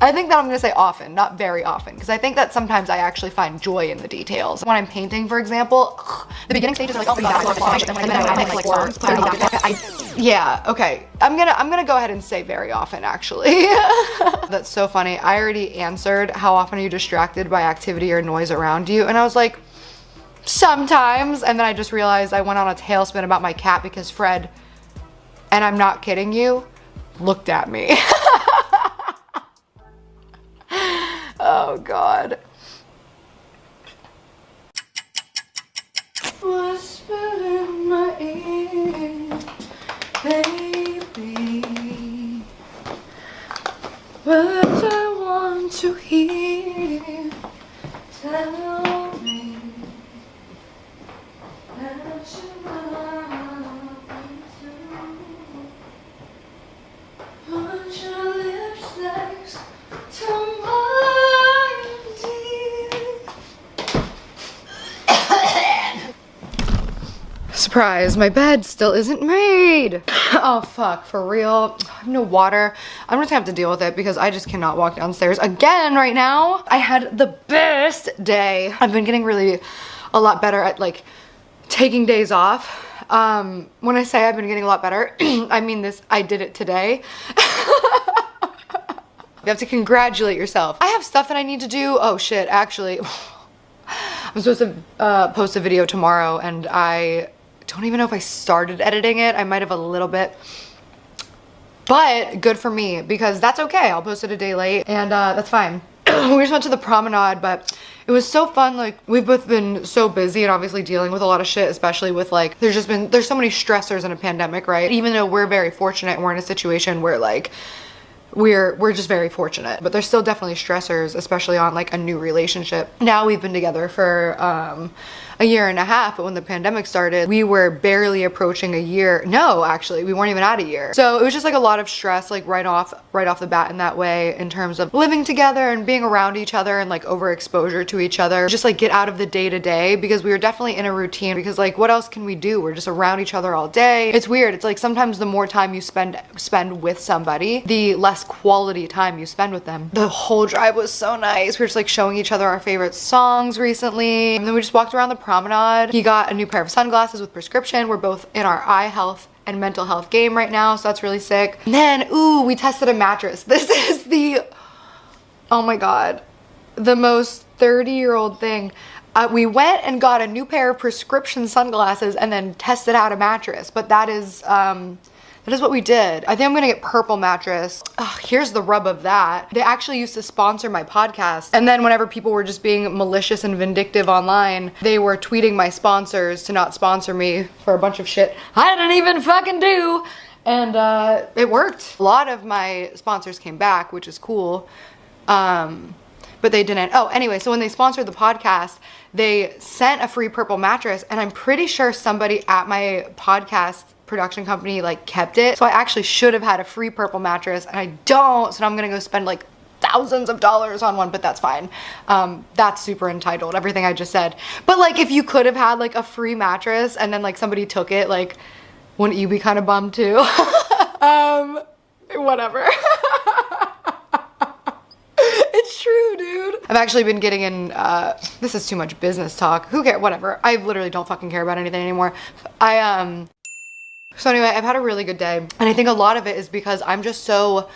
I think that I'm gonna say often, not very often, because I think that sometimes I actually find joy in the details. When I'm painting, for example, the beginning stages are like, oh my God, and then I like words. Yeah, okay. I'm gonna go ahead and say very often, actually. That's so funny. I already answered, how often are you distracted by activity or noise around you? And I was like, sometimes. And then I just realized I went on a tailspin about my cat because Fred, and I'm not kidding you, looked at me. Oh God. Whisper in my ear, baby, words I want to hear. Tell me that you love me too. Put your lips next to mine, dear. Surprise, my bed still isn't made. Oh fuck, for real. I have no water. I'm just gonna have to deal with it because I just cannot walk downstairs again right now. I had the best day. I've been getting really a lot better at like taking days off. When I say I've been getting a lot better, I mean this, I did it today. You have to congratulate yourself. I have stuff that I need to do. Oh shit, actually. I'm supposed to post a video tomorrow and I don't even know if I started editing it. I might have a little bit. But good for me because that's okay. I'll post it a day late and that's fine. We just went to the promenade, but it was so fun. Like, we've both been so busy and obviously dealing with a lot of shit, especially with like, there's so many stressors in a pandemic, right? Even though we're very fortunate and we're in a situation where like, we're just very fortunate, but there's still definitely stressors, especially on like a new relationship. Now we've been together for a year and a half, but when the pandemic started, we were barely approaching a year. No, actually, we weren't even at a year. So it was just like a lot of stress, like right off the bat in that way, in terms of living together and being around each other and like overexposure to each other. Just like get out of the day to day because we were definitely in a routine because like what else can we do? We're just around each other all day. It's weird. It's like sometimes the more time you spend with somebody, the less quality time you spend with them. The whole drive was so nice. We were just like showing each other our favorite songs recently. And then we just walked around the promenade. He got a new pair of sunglasses with prescription. We're both in our eye health and mental health game right now, so that's really sick. And then, ooh, we tested a mattress. This is the, oh my God, the most 30-year-old thing. We went and got a new pair of prescription sunglasses and then tested out a mattress, but that is what we did. I think I'm gonna get purple mattress. Ugh, here's the rub of that. They actually used to sponsor my podcast. And then whenever people were just being malicious and vindictive online, they were tweeting my sponsors to not sponsor me for a bunch of shit I didn't even fucking do. And it worked. A lot of my sponsors came back, which is cool. But they didn't. Oh, anyway, so when they sponsored the podcast, they sent a free purple mattress, and I'm pretty sure somebody at my podcast production company like kept it. So I actually should have had a free purple mattress and I don't, so now I'm gonna go spend like thousands of dollars on one, but that's fine. That's super entitled, everything I just said. But like if you could have had like a free mattress and then like somebody took it, like wouldn't you be kind of bummed too? Whatever. It's true, dude. I've actually been getting in, this is too much business talk. Who cares? Whatever. I literally don't fucking care about anything anymore. So anyway, I've had a really good day. And I think a lot of it is because I'm just so,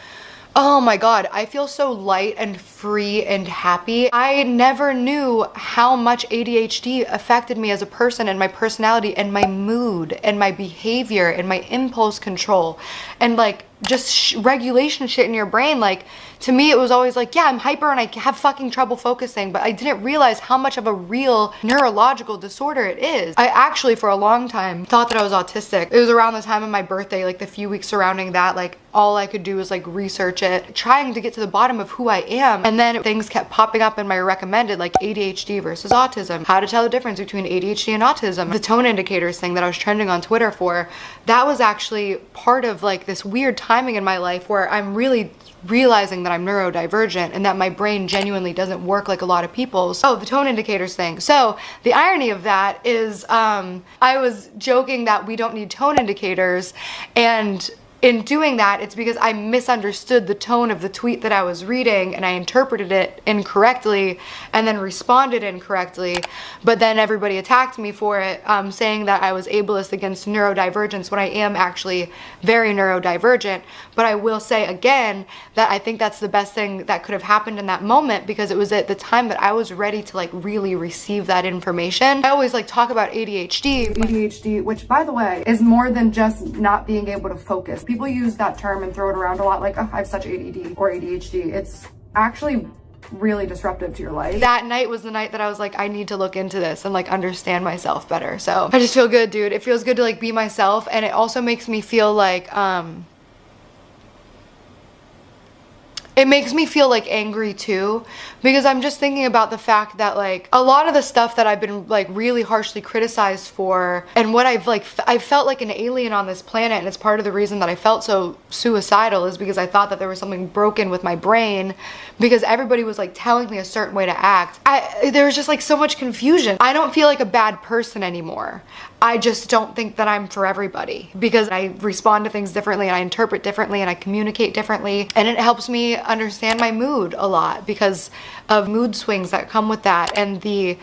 oh my God, I feel so light and free and happy. I never knew how much ADHD affected me as a person and my personality and my mood and my behavior and my impulse control and like just regulation shit in your brain. Like, to me, it was always like, yeah, I'm hyper and I have fucking trouble focusing, but I didn't realize how much of a real neurological disorder it is. I actually, for a long time, thought that I was autistic. It was around the time of my birthday, like the few weeks surrounding that, like all I could do was like research it, trying to get to the bottom of who I am. And then things kept popping up in my recommended, like ADHD versus autism, how to tell the difference between ADHD and autism, the tone indicators thing that I was trending on Twitter for. That was actually part of like this weird timing in my life where I'm really realizing that I'm neurodivergent and that my brain genuinely doesn't work like a lot of people's. Oh, the tone indicators thing. So the irony of that is I was joking that we don't need tone indicators, and in doing that, it's because I misunderstood the tone of the tweet that I was reading and I interpreted it incorrectly and then responded incorrectly. But then everybody attacked me for it, saying that I was ableist against neurodivergence when I am actually very neurodivergent. But I will say again that I think that's the best thing that could have happened in that moment, because it was at the time that I was ready to like really receive that information. I always like talk about ADHD, which by the way is more than just not being able to focus. People use that term and throw it around a lot, like, oh, I have such ADD or ADHD. It's actually really disruptive to your life. That night was the night that I was like, I need to look into this and like understand myself better. So I just feel good, dude. It feels good to like be myself, and it also makes me feel like it makes me feel like angry too, because I'm just thinking about the fact that like a lot of the stuff that I've been like really harshly criticized for, and what I've felt like an alien on this planet, and it's part of the reason that I felt so suicidal, is because I thought that there was something broken with my brain, because everybody was like telling me a certain way to act. There was just like so much confusion. I don't feel like a bad person anymore. I just don't think that I'm for everybody, because I respond to things differently and I interpret differently and I communicate differently, and it helps me understand my mood a lot because of mood swings that come with that and the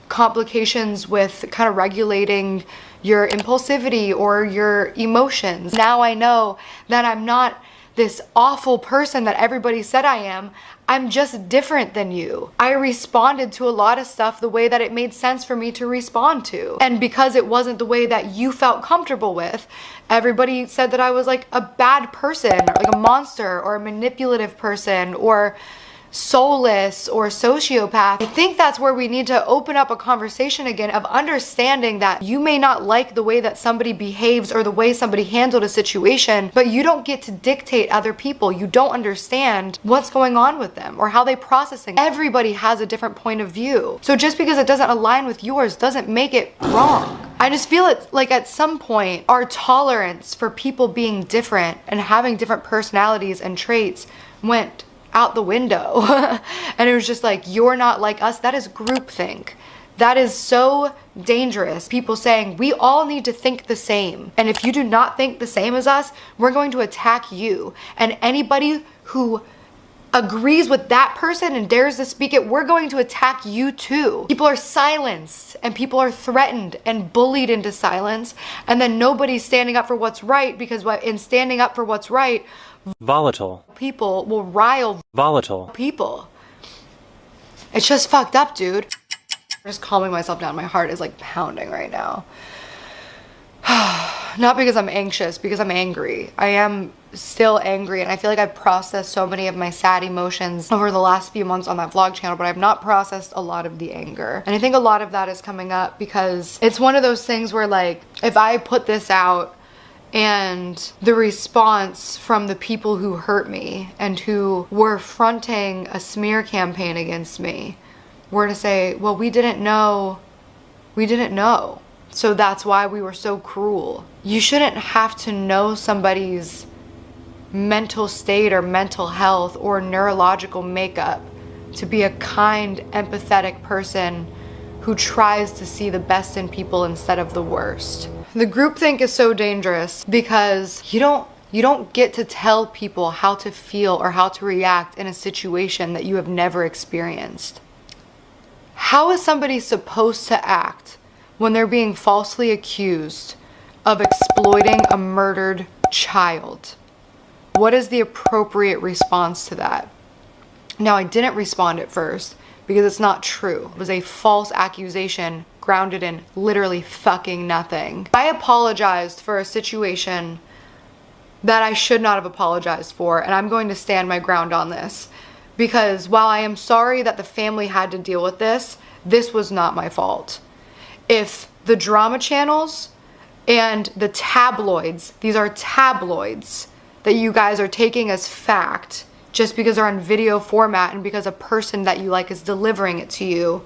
complications with kind of regulating your impulsivity or your emotions. Now I know that I'm not this awful person that everybody said I am. I'm just different than you. I responded to a lot of stuff the way that it made sense for me to respond to. And because it wasn't the way that you felt comfortable with, everybody said that I was like a bad person, or like a monster, or a manipulative person, or soulless, or sociopath. I think that's where we need to open up a conversation again of understanding that you may not like the way that somebody behaves or the way somebody handled a situation, but you don't get to dictate other people. You don't understand what's going on with them or how they process things. Everybody has a different point of view. So just because it doesn't align with yours doesn't make it wrong. I just feel it like at some point our tolerance for people being different and having different personalities and traits went out the window. And it was just like, you're not like us. That is groupthink. That is so dangerous. People saying we all need to think the same, and if you do not think the same as us, we're going to attack you, and anybody who agrees with that person and dares to speak it, we're going to attack you too. People are silenced and people are threatened and bullied into silence, and then nobody's standing up for what's right, because in standing up for what's right, volatile people will rile volatile people. It's just fucked up, dude. I'm just calming myself down. My heart is like pounding right now. Not because I'm anxious, because I'm angry. I am still angry, and I feel like I've processed so many of my sad emotions over the last few months on that vlog channel, but I've not processed a lot of the anger. And I think a lot of that is coming up because it's one of those things where like, if I put this out and the response from the people who hurt me and who were fronting a smear campaign against me were to say, well, we didn't know, so that's why we were so cruel. You shouldn't have to know somebody's mental state or mental health or neurological makeup to be a kind, empathetic person who tries to see the best in people instead of the worst. The groupthink is so dangerous because you don't get to tell people how to feel or how to react in a situation that you have never experienced. How is somebody supposed to act when they're being falsely accused of exploiting a murdered child? What is the appropriate response to that? Now, I didn't respond at first because it's not true. It was a false accusation grounded in literally fucking nothing. I apologized for a situation that I should not have apologized for, and I'm going to stand my ground on this, because while I am sorry that the family had to deal with this, this was not my fault. If the drama channels and the tabloids, these are tabloids that you guys are taking as fact just because they're on video format and because a person that you like is delivering it to you,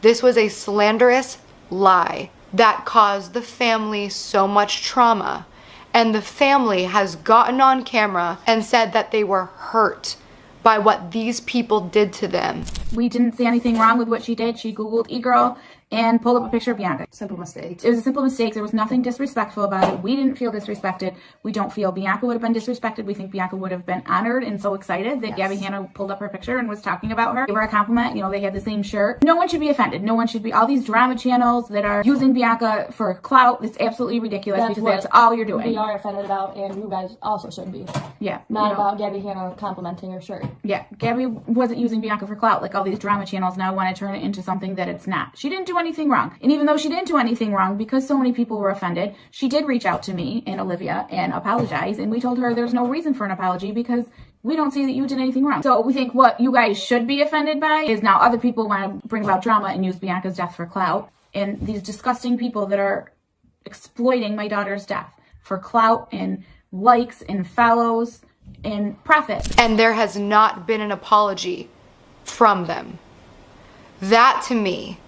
this was a slanderous lie that caused the family so much trauma. And the family has gotten on camera and said that they were hurt by what these people did to them. We didn't see anything wrong with what she did. She Googled e-girl and pulled up a picture of Bianca. Simple mistake. It was a simple mistake. There was nothing disrespectful about it. We didn't feel disrespected. We don't feel Bianca would have been disrespected. We think Bianca would have been honored and so excited that Gabbie Hanna pulled up her picture and was talking about her. Gave her a compliment. You know, they had the same shirt. No one should be offended. No one should be. All these drama channels that are using Bianca for clout, it's absolutely ridiculous because that's all you're doing. We are offended about, and you guys also should be. Yeah. Not about Gabbie Hanna complimenting her shirt. Yeah. Gabbie wasn't using Bianca for clout like all these drama channels now want to turn it into something that it's not. She didn't do anything wrong. And even though she didn't do anything wrong, because so many people were offended, she did reach out to me and Olivia and apologize. And we told her there's no reason for an apology because we don't see that you did anything wrong. So we think what you guys should be offended by is now other people want to bring about drama and use Bianca's death for clout. And these disgusting people that are exploiting my daughter's death for clout and likes and follows and profit. And there has not been an apology from them. That to me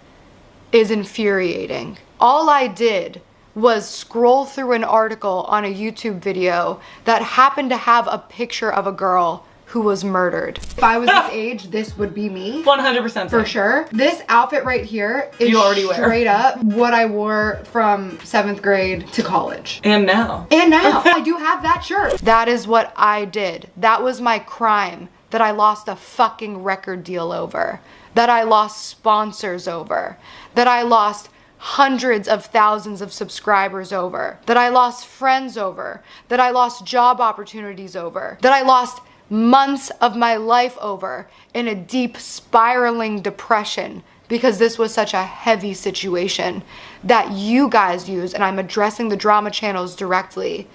is infuriating. All I did was scroll through an article on a YouTube video that happened to have a picture of a girl who was murdered. If I was this age, this would be me. 100%. For sure. This outfit right here is straight up what I wore from 7th grade to college. And now. And now. I do have that shirt. That is what I did. That was my crime that I lost a fucking record deal over. That I lost sponsors over. That I lost hundreds of thousands of subscribers over. That I lost friends over. That I lost job opportunities over. That I lost months of my life over in a deep spiraling depression because this was such a heavy situation that you guys used, and I'm addressing the drama channels directly.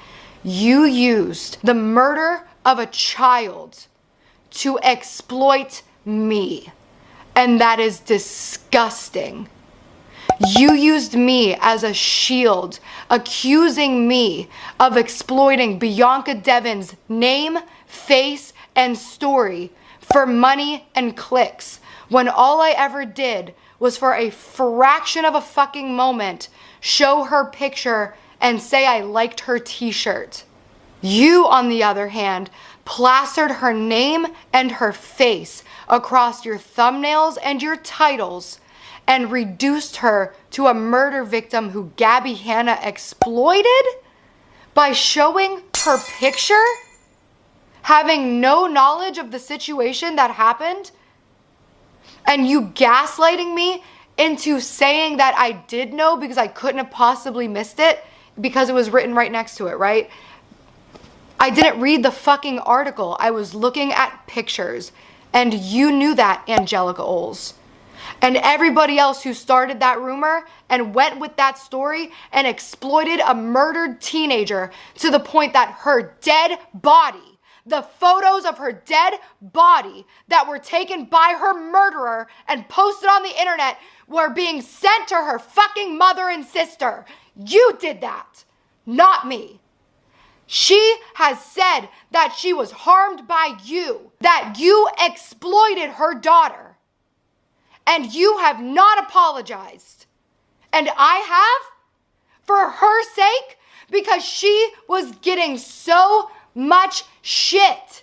You used the murder of a child to exploit me, and that is disgusting. You used me as a shield, accusing me of exploiting Bianca Devon's name, face, and story for money and clicks, when all I ever did was for a fraction of a fucking moment show her picture and say I liked her t-shirt. You, on the other hand, plastered her name and her face across your thumbnails and your titles and reduced her to a murder victim who Gabbie Hanna exploited by showing her picture, having no knowledge of the situation that happened, and you gaslighting me into saying that I did know because I couldn't have possibly missed it because it was written right next to it, right? I didn't read the fucking article. I was looking at pictures, and you knew that, Angelica Oles. And everybody else who started that rumor and went with that story and exploited a murdered teenager to the point that her dead body, the photos of her dead body that were taken by her murderer and posted on the internet were being sent to her fucking mother and sister. You did that, not me. She has said that she was harmed by you, that you exploited her daughter. And you have not apologized. And I have, for her sake, because she was getting so much shit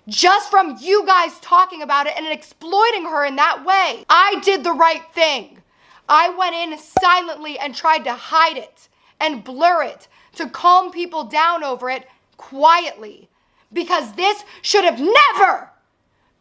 just from you guys talking about it and exploiting her in that way. I did the right thing. I went in silently and tried to hide it and blur it to calm people down over it quietly, because this should have never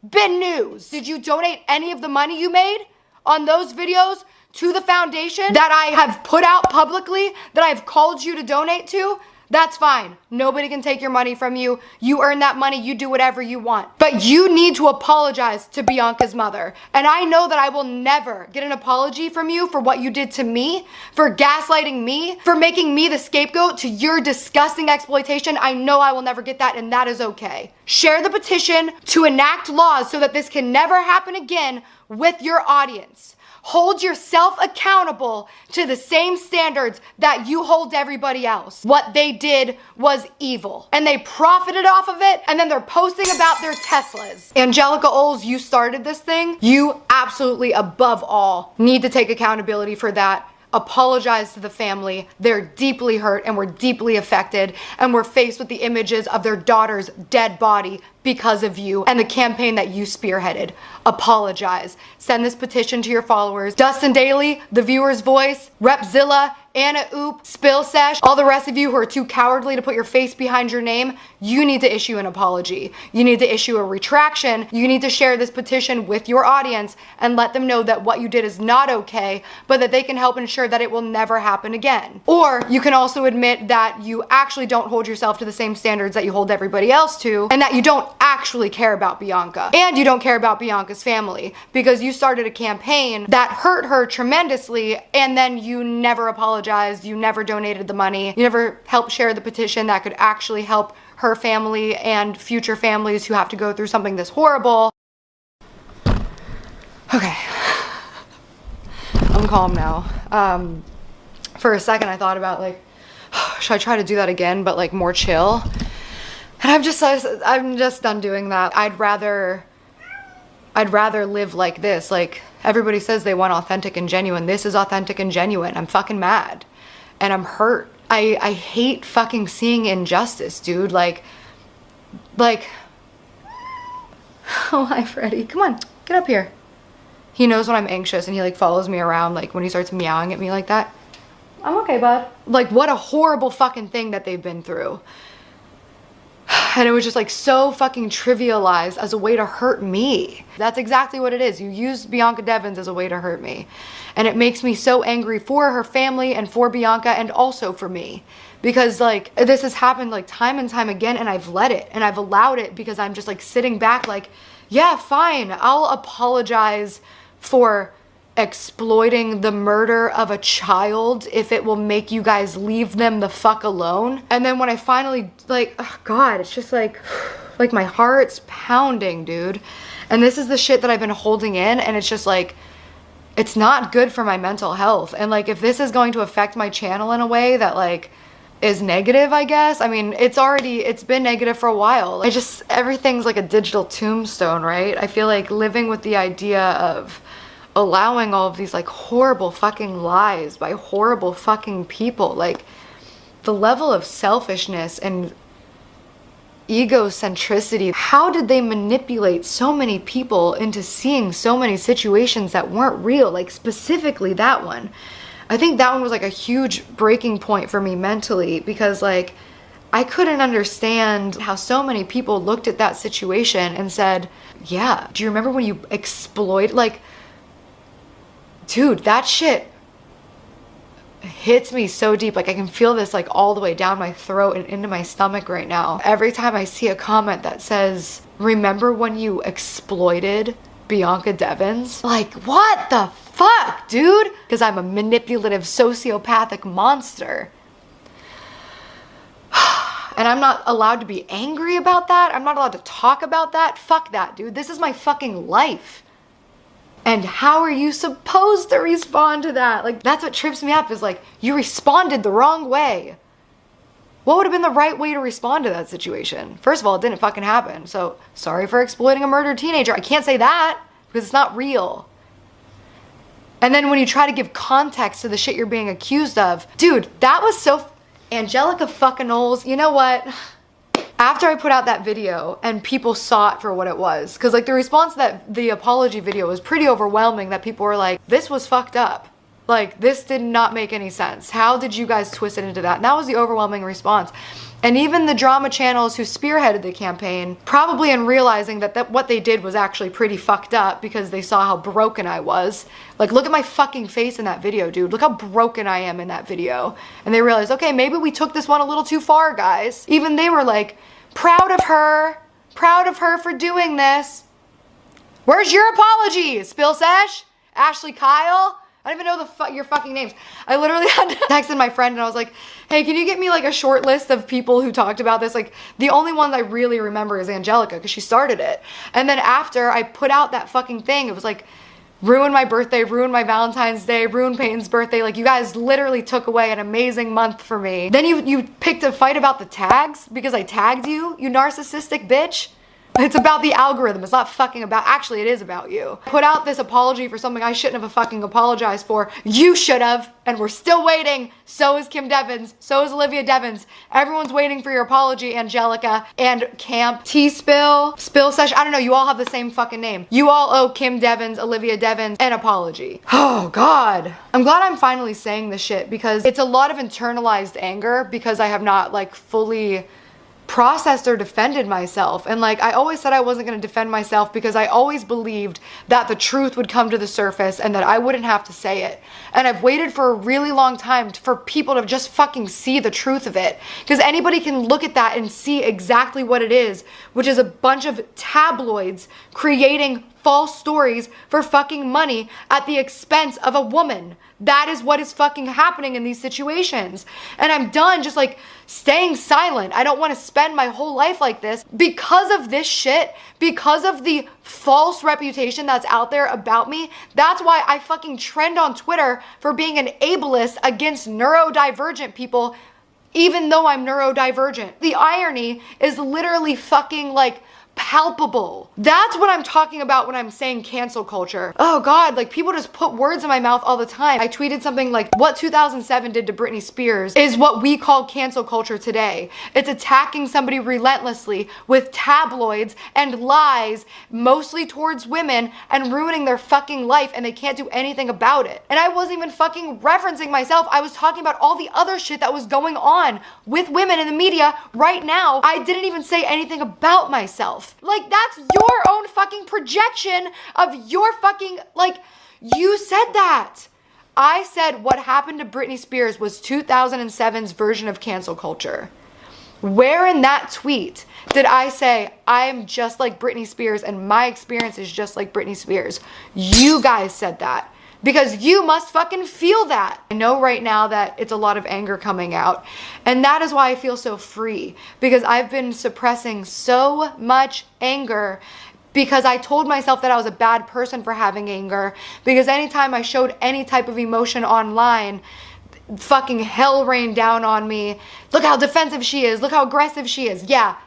been news. Did you donate any of the money you made on those videos to the foundation that I have put out publicly, that I've called you to donate to? That's fine. Nobody can take your money from you. You earn that money. You do whatever you want. But you need to apologize to Bianca's mother. And I know that I will never get an apology from you for what you did to me, for gaslighting me, for making me the scapegoat to your disgusting exploitation. I know I will never get that, and that is okay. Share the petition to enact laws so that this can never happen again with your audience. Hold yourself accountable to the same standards that you hold everybody else. What they did was evil, and they profited off of it, and then they're posting about their Teslas. Angelica Oles, you started this thing. You absolutely, above all, need to take accountability for that. Apologize to the family. They're deeply hurt and we're deeply affected, and we're faced with the images of their daughter's dead body because of you and the campaign that you spearheaded. Apologize. Send this petition to your followers. Dustin Daly, The Viewer's Voice, Repzilla, Anna Oop, Spill Sesh, all the rest of you who are too cowardly to put your face behind your name, you need to issue an apology. You need to issue a retraction. You need to share this petition with your audience and let them know that what you did is not okay, but that they can help ensure that it will never happen again. Or you can also admit that you actually don't hold yourself to the same standards that you hold everybody else to, and that you don't actually care about Bianca. And you don't care about Bianca's family because you started a campaign that hurt her tremendously, and then you never apologized, you never donated the money, you never helped share the petition that could actually help her family and future families who have to go through something this horrible. Okay. I'm calm now. For a second I thought about like, should I try to do that again, but like more chill? And I'm just done doing that. I'd rather live like this. Like, everybody says they want authentic and genuine. This is authentic and genuine. I'm fucking mad. And I'm hurt. I hate fucking seeing injustice, dude. Like, oh, hi, Freddy. Come on, get up here. He knows when I'm anxious and he like follows me around, like when he starts meowing at me like that. I'm okay, bud. Like, what a horrible fucking thing that they've been through. And it was just like so fucking trivialized as a way to hurt me. That's exactly what it is. You used Bianca Devins as a way to hurt me. And it makes me so angry for her family and for Bianca and also for me. Because like this has happened like time and time again, and I've let it and I've allowed it because I'm just like sitting back like, yeah, fine. I'll apologize for exploiting the murder of a child if it will make you guys leave them the fuck alone. And then when I finally like, oh God, it's just like my heart's pounding, dude. And this is the shit that I've been holding in, and it's just like, it's not good for my mental health. And like, if this is going to affect my channel in a way that like is negative, I guess. I mean, it's been negative for a while. Everything's like a digital tombstone, right? I feel like living with the idea of allowing all of these like horrible fucking lies by horrible fucking people, like the level of selfishness and egocentricity. How did they manipulate so many people into seeing so many situations that weren't real? Like specifically that one. I think that one was like a huge breaking point for me mentally, because like I couldn't understand how so many people looked at that situation and said, yeah, do you remember when you exploit, like, dude, that shit hits me so deep. Like I can feel this like all the way down my throat and into my stomach right now. Every time I see a comment that says, remember when you exploited Bianca Devins? Like, what the fuck, dude? Because I'm a manipulative, sociopathic monster. And I'm not allowed to be angry about that. I'm not allowed to talk about that. Fuck that, dude. This is my fucking life. And how are you supposed to respond to that? Like, that's what trips me up, is like, you responded the wrong way. What would have been the right way to respond to that situation? First of all, it didn't fucking happen. So, sorry for exploiting a murdered teenager. I can't say that because it's not real. And then when you try to give context to the shit you're being accused of, dude, that was so... Angelica fucking Knowles, you know what? After I put out that video and people saw it for what it was, because like the response to that, the apology video was pretty overwhelming, that people were like, this was fucked up. Like, this did not make any sense. How did you guys twist it into that? And that was the overwhelming response. And even the drama channels who spearheaded the campaign, probably in realizing that what they did was actually pretty fucked up because they saw how broken I was. Like, look at my fucking face in that video, dude. Look how broken I am in that video. And they realized, okay, maybe we took this one a little too far, guys. Even they were like, proud of her for doing this. Where's your apology, Spill Sesh? Ashley Kyle? I don't even know your fucking names. I literally had to text my friend and I was like, hey, can you get me like a short list of people who talked about this? Like, the only ones I really remember is Angelica because she started it. And then after I put out that fucking thing, it was like, ruined my birthday, ruined my Valentine's Day, ruined Peyton's birthday. Like, you guys literally took away an amazing month for me. Then you picked a fight about the tags because I tagged you, you narcissistic bitch. It's about the algorithm. It's not fucking about, actually it is about you. Put out this apology for something I shouldn't have fucking apologized for. You should have, and we're still waiting. So is Kim Devins, so is Olivia Devins. Everyone's waiting for your apology, Angelica and Camp Spill Session. I don't know, you all have the same fucking name. You all owe Kim Devins, Olivia Devins an apology. Oh God. I'm glad I'm finally saying this shit because it's a lot of internalized anger because I have not like fully processed or defended myself. And like I always said I wasn't going to defend myself because I always believed that the truth would come to the surface and that I wouldn't have to say it. And I've waited for a really long time for people to just fucking see the truth of it, because anybody can look at that and see exactly what it is, which is a bunch of tabloids creating false stories for fucking money at the expense of a woman. That is what is fucking happening in these situations. And I'm done just like staying silent. I don't want to spend my whole life like this because of this shit, because of the false reputation that's out there about me. That's why I fucking trend on Twitter for being an ableist against neurodivergent people, even though I'm neurodivergent. The irony is literally fucking like palpable. That's what I'm talking about when I'm saying cancel culture. Oh God, like people just put words in my mouth all the time. I tweeted something like, what 2007 did to Britney Spears is what we call cancel culture today. It's attacking somebody relentlessly with tabloids and lies, mostly towards women, and ruining their fucking life, and they can't do anything about it. And I wasn't even fucking referencing myself. I was talking about all the other shit that was going on with women in the media right now. I didn't even say anything about myself. Like, that's your own fucking projection of your fucking, like, you said that. I said what happened to Britney Spears was 2007's version of cancel culture. Where in that tweet did I say I'm just like Britney Spears and my experience is just like Britney Spears? You guys said that. Because you must fucking feel that. I know right now that it's a lot of anger coming out. And that is why I feel so free. Because I've been suppressing so much anger because I told myself that I was a bad person for having anger. Because anytime I showed any type of emotion online, fucking hell rained down on me. Look how defensive she is. Look how aggressive she is. Yeah.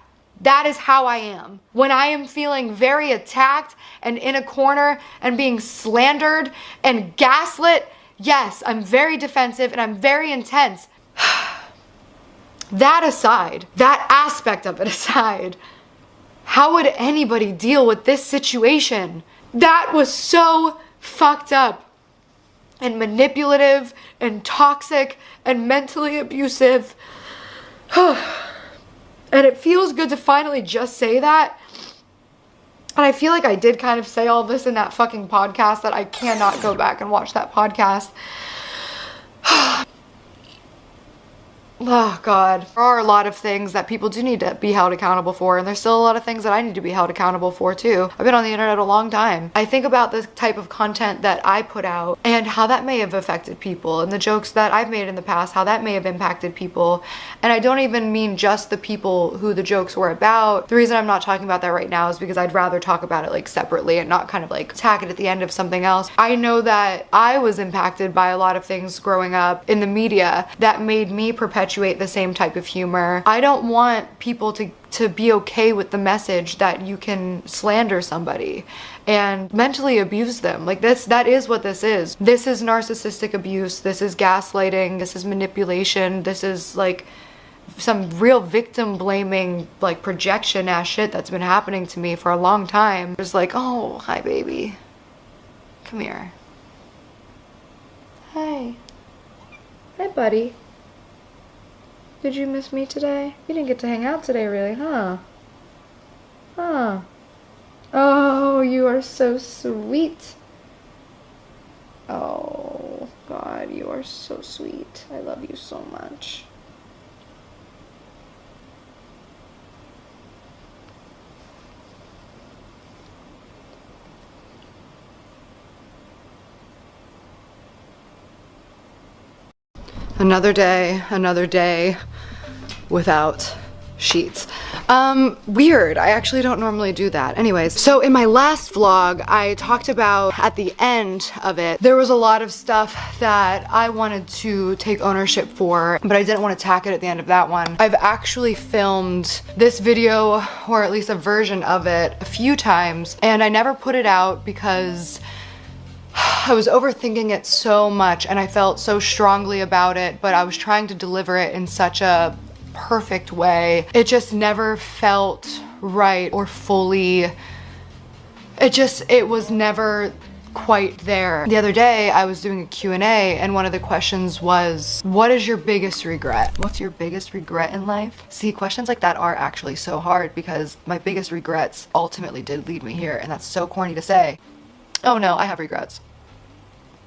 That is how I am. When I am feeling very attacked and in a corner and being slandered and gaslit, yes, I'm very defensive and I'm very intense. That aside, that aspect of it aside, how would anybody deal with this situation? That was so fucked up and manipulative and toxic and mentally abusive. And it feels good to finally just say that. And I feel like I did kind of say all this in that fucking podcast that I cannot go back and watch that podcast. Oh God. There are a lot of things that people do need to be held accountable for, and there's still a lot of things that I need to be held accountable for too. I've been on the internet a long time. I think about the type of content that I put out and how that may have affected people, and the jokes that I've made in the past, how that may have impacted people. And I don't even mean just the people who the jokes were about. The reason I'm not talking about that right now is because I'd rather talk about it like separately and not kind of like tack it at the end of something else. I know that I was impacted by a lot of things growing up in the media that made me perpetuate the same type of humor. I don't want people to be okay with the message that you can slander somebody and mentally abuse them. Like that is what this is. This is narcissistic abuse. This is gaslighting. This is manipulation. This is like some real victim blaming, like projection ass shit that's been happening to me for a long time. It's like, oh, hi baby. Come here. Hi. Hi buddy. Did you miss me today? You didn't get to hang out today really, huh? Huh. Oh, you are so sweet. Oh, God, you are so sweet. I love you so much. Another day without sheets. Weird. I actually don't normally do that. Anyways, so in my last vlog, I talked about at the end of it, there was a lot of stuff that I wanted to take ownership for, but I didn't want to tack it at the end of that one. I've actually filmed this video, or at least a version of it, a few times, and I never put it out because I was overthinking it so much and I felt so strongly about it, but I was trying to deliver it in such a perfect way. It just never felt right or fully, it was never quite there. The other day I was doing a Q&A and one of the questions was, what is your biggest regret? What's your biggest regret in life? See, questions like that are actually so hard because my biggest regrets ultimately did lead me here, and that's so corny to say. Oh no, I have regrets.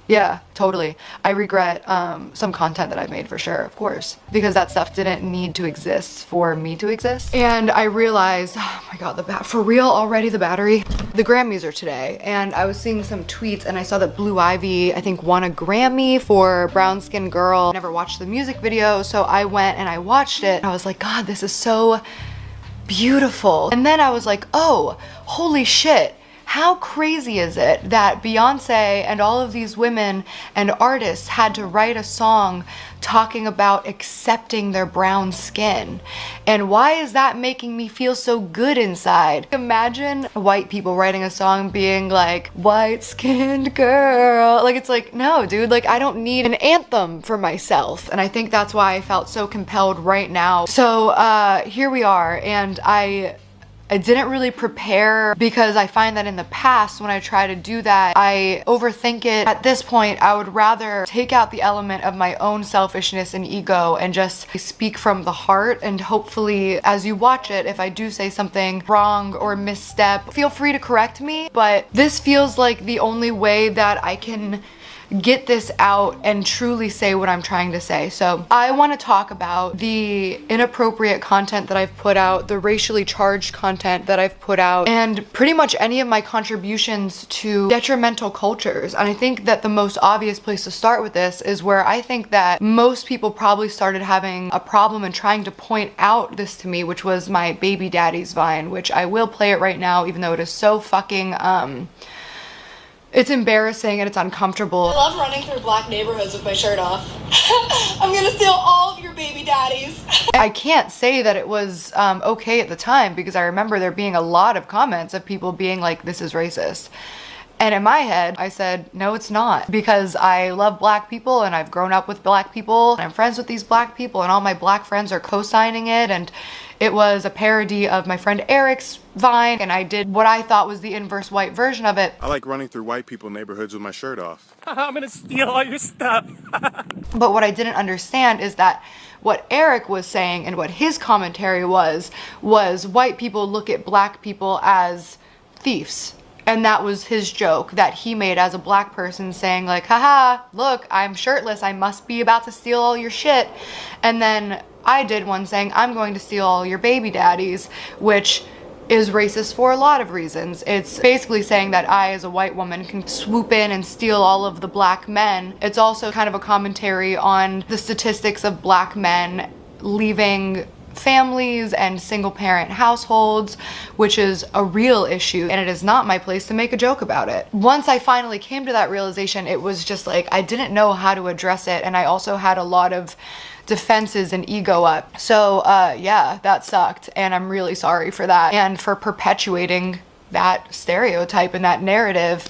Yeah, totally. I regret some content that I've made for sure, of course, because that stuff didn't need to exist for me to exist. And I realized, oh my god, for real already, the battery? The Grammys are today, and I was seeing some tweets and I saw that Blue Ivy, I think, won a Grammy for Brown Skin Girl. I never watched the music video, so I went and I watched it. I was like, God, this is so beautiful. And then I was like, oh, holy shit. How crazy is it that Beyonce and all of these women and artists had to write a song talking about accepting their brown skin? And why is that making me feel so good inside? Imagine white people writing a song being like, white skinned girl. Like, it's like, no, dude, like, I don't need an anthem for myself. And I think that's why I felt so compelled right now. So here we are, and I didn't really prepare because I find that in the past when I try to do that, I overthink it. At this point, I would rather take out the element of my own selfishness and ego and just speak from the heart, and hopefully as you watch it, if I do say something wrong or misstep, feel free to correct me. But this feels like the only way that I can get this out and truly say what I'm trying to say. So I want to talk about the inappropriate content that I've put out, the racially charged content that I've put out, and pretty much any of my contributions to detrimental cultures. And I think that the most obvious place to start with this is where I think that most people probably started having a problem and trying to point out this to me, which was my baby daddy's Vine, which I will play it right now, even though it is so fucking it's embarrassing and it's uncomfortable. I love running through black neighborhoods with my shirt off. I'm gonna steal all of your baby daddies. I can't say that it was okay at the time, because I remember there being a lot of comments of people being like, this is racist. And in my head, I said, no, it's not, because I love black people and I've grown up with black people and I'm friends with these black people and all my black friends are co-signing it, and it was a parody of my friend Eric's Vine, and I did what I thought was the inverse white version of it. I like running through white people neighborhoods with my shirt off. I'm gonna steal all your stuff. But what I didn't understand is that what Eric was saying and what his commentary was white people look at black people as thieves. And that was his joke that he made as a black person, saying like, haha, look, I'm shirtless, I must be about to steal all your shit. And then I did one saying, I'm going to steal all your baby daddies, which is racist for a lot of reasons. It's basically saying that I, as a white woman, can swoop in and steal all of the black men. It's also kind of a commentary on the statistics of black men leaving families and single parent households, which is a real issue, and it is not my place to make a joke about it. Once I finally came to that realization, it was just like I didn't know how to address it, and I also had a lot of defenses and ego up. So yeah, that sucked, and I'm really sorry for that and for perpetuating that stereotype and that narrative,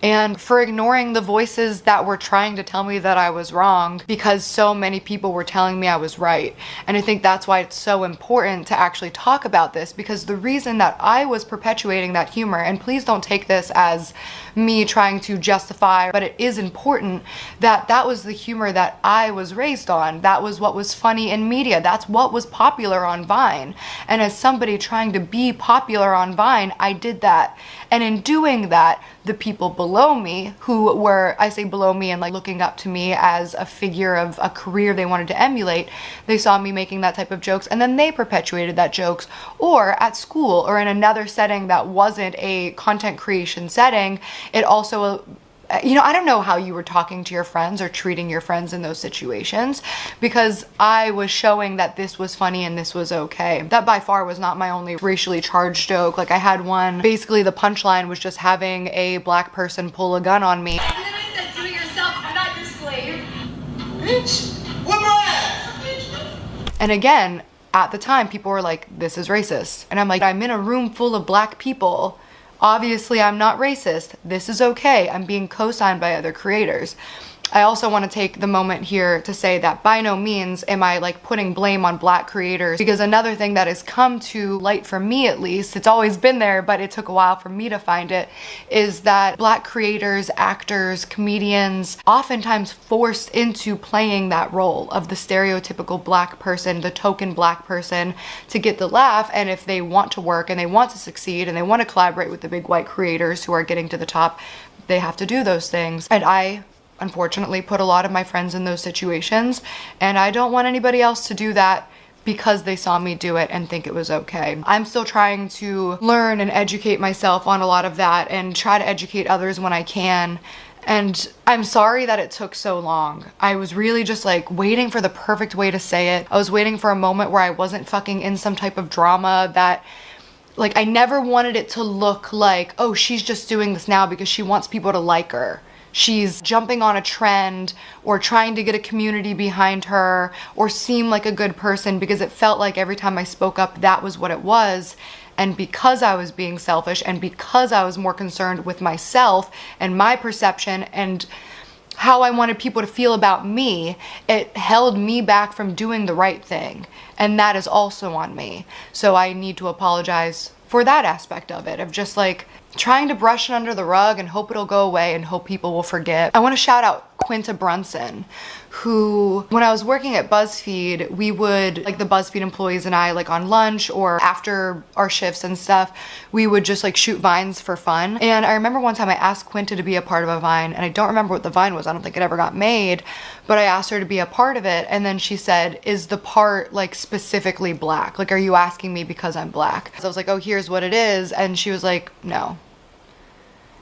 and for ignoring the voices that were trying to tell me that I was wrong, because so many people were telling me I was right. And I think that's why it's so important to actually talk about this, because the reason that I was perpetuating that humor, and please don't take this as me trying to justify, but it is important that that was the humor that I was raised on. That was what was funny in media. That's what was popular on Vine. And as somebody trying to be popular on Vine, I did that. And in doing that, the people below me, who were, I say below me and like looking up to me as a figure of a career they wanted to emulate, they saw me making that type of jokes, and then they perpetuated that jokes. Or at school or in another setting that wasn't a content creation setting, it also you know, I don't know how you were talking to your friends or treating your friends in those situations, because I was showing that this was funny and this was okay. That by far was not my only racially charged joke. Like I had one, basically the punchline was just having a black person pull a gun on me. And then I said, do it yourself, I'm not your slave. Bitch, whip my ass. And again, at the time, people were like, this is racist. And I'm like, I'm in a room full of black people. Obviously, I'm not racist. This is okay. I'm being co-signed by other creators. I also want to take the moment here to say that by no means am I like putting blame on black creators, because another thing that has come to light for me, at least, it's always been there, but it took a while for me to find it, is that black creators, actors, comedians, oftentimes forced into playing that role of the stereotypical black person, the token black person, to get the laugh. And if they want to work and they want to succeed and they want to collaborate with the big white creators who are getting to the top, they have to do those things. And I unfortunately put a lot of my friends in those situations, and I don't want anybody else to do that because they saw me do it and think it was okay. I'm still trying to learn and educate myself on a lot of that and try to educate others when I can. And I'm sorry that it took so long. I was really just like waiting for the perfect way to say it. I was waiting for a moment where I wasn't fucking in some type of drama that, like, I never wanted it to look like, oh, she's just doing this now because she wants people to like her. She's jumping on a trend or trying to get a community behind her or seem like a good person, because it felt like every time I spoke up, that was what it was. And because I was being selfish and because I was more concerned with myself and my perception and how I wanted people to feel about me, it held me back from doing the right thing. And that is also on me. So I need to apologize for that aspect of it, of just like trying to brush it under the rug and hope it'll go away and hope people will forget. I want to shout out Quinta Brunson, who, when I was working at BuzzFeed, we would, like the BuzzFeed employees and I, like on lunch or after our shifts and stuff, we would just like shoot vines for fun. And I remember one time I asked Quinta to be a part of a vine, and I don't remember what the vine was. I don't think it ever got made, but I asked her to be a part of it. And then she said, is the part like specifically black? Like, are you asking me because I'm black? So I was like, oh, here's what it is. And she was like, no.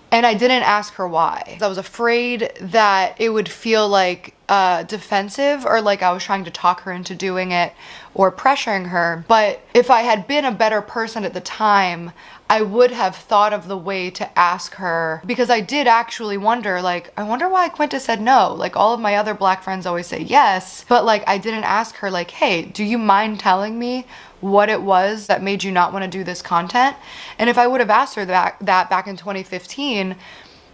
And I didn't ask her why. I was afraid that it would feel like defensive, or like I was trying to talk her into doing it or pressuring her. But if I had been a better person at the time, I would have thought of the way to ask her, because I did actually wonder, like, I wonder why Quinta said no. Like, all of my other black friends always say yes, but like I didn't ask her like, hey, do you mind telling me what it was that made you not want to do this content? And if I would have asked her that back in 2015,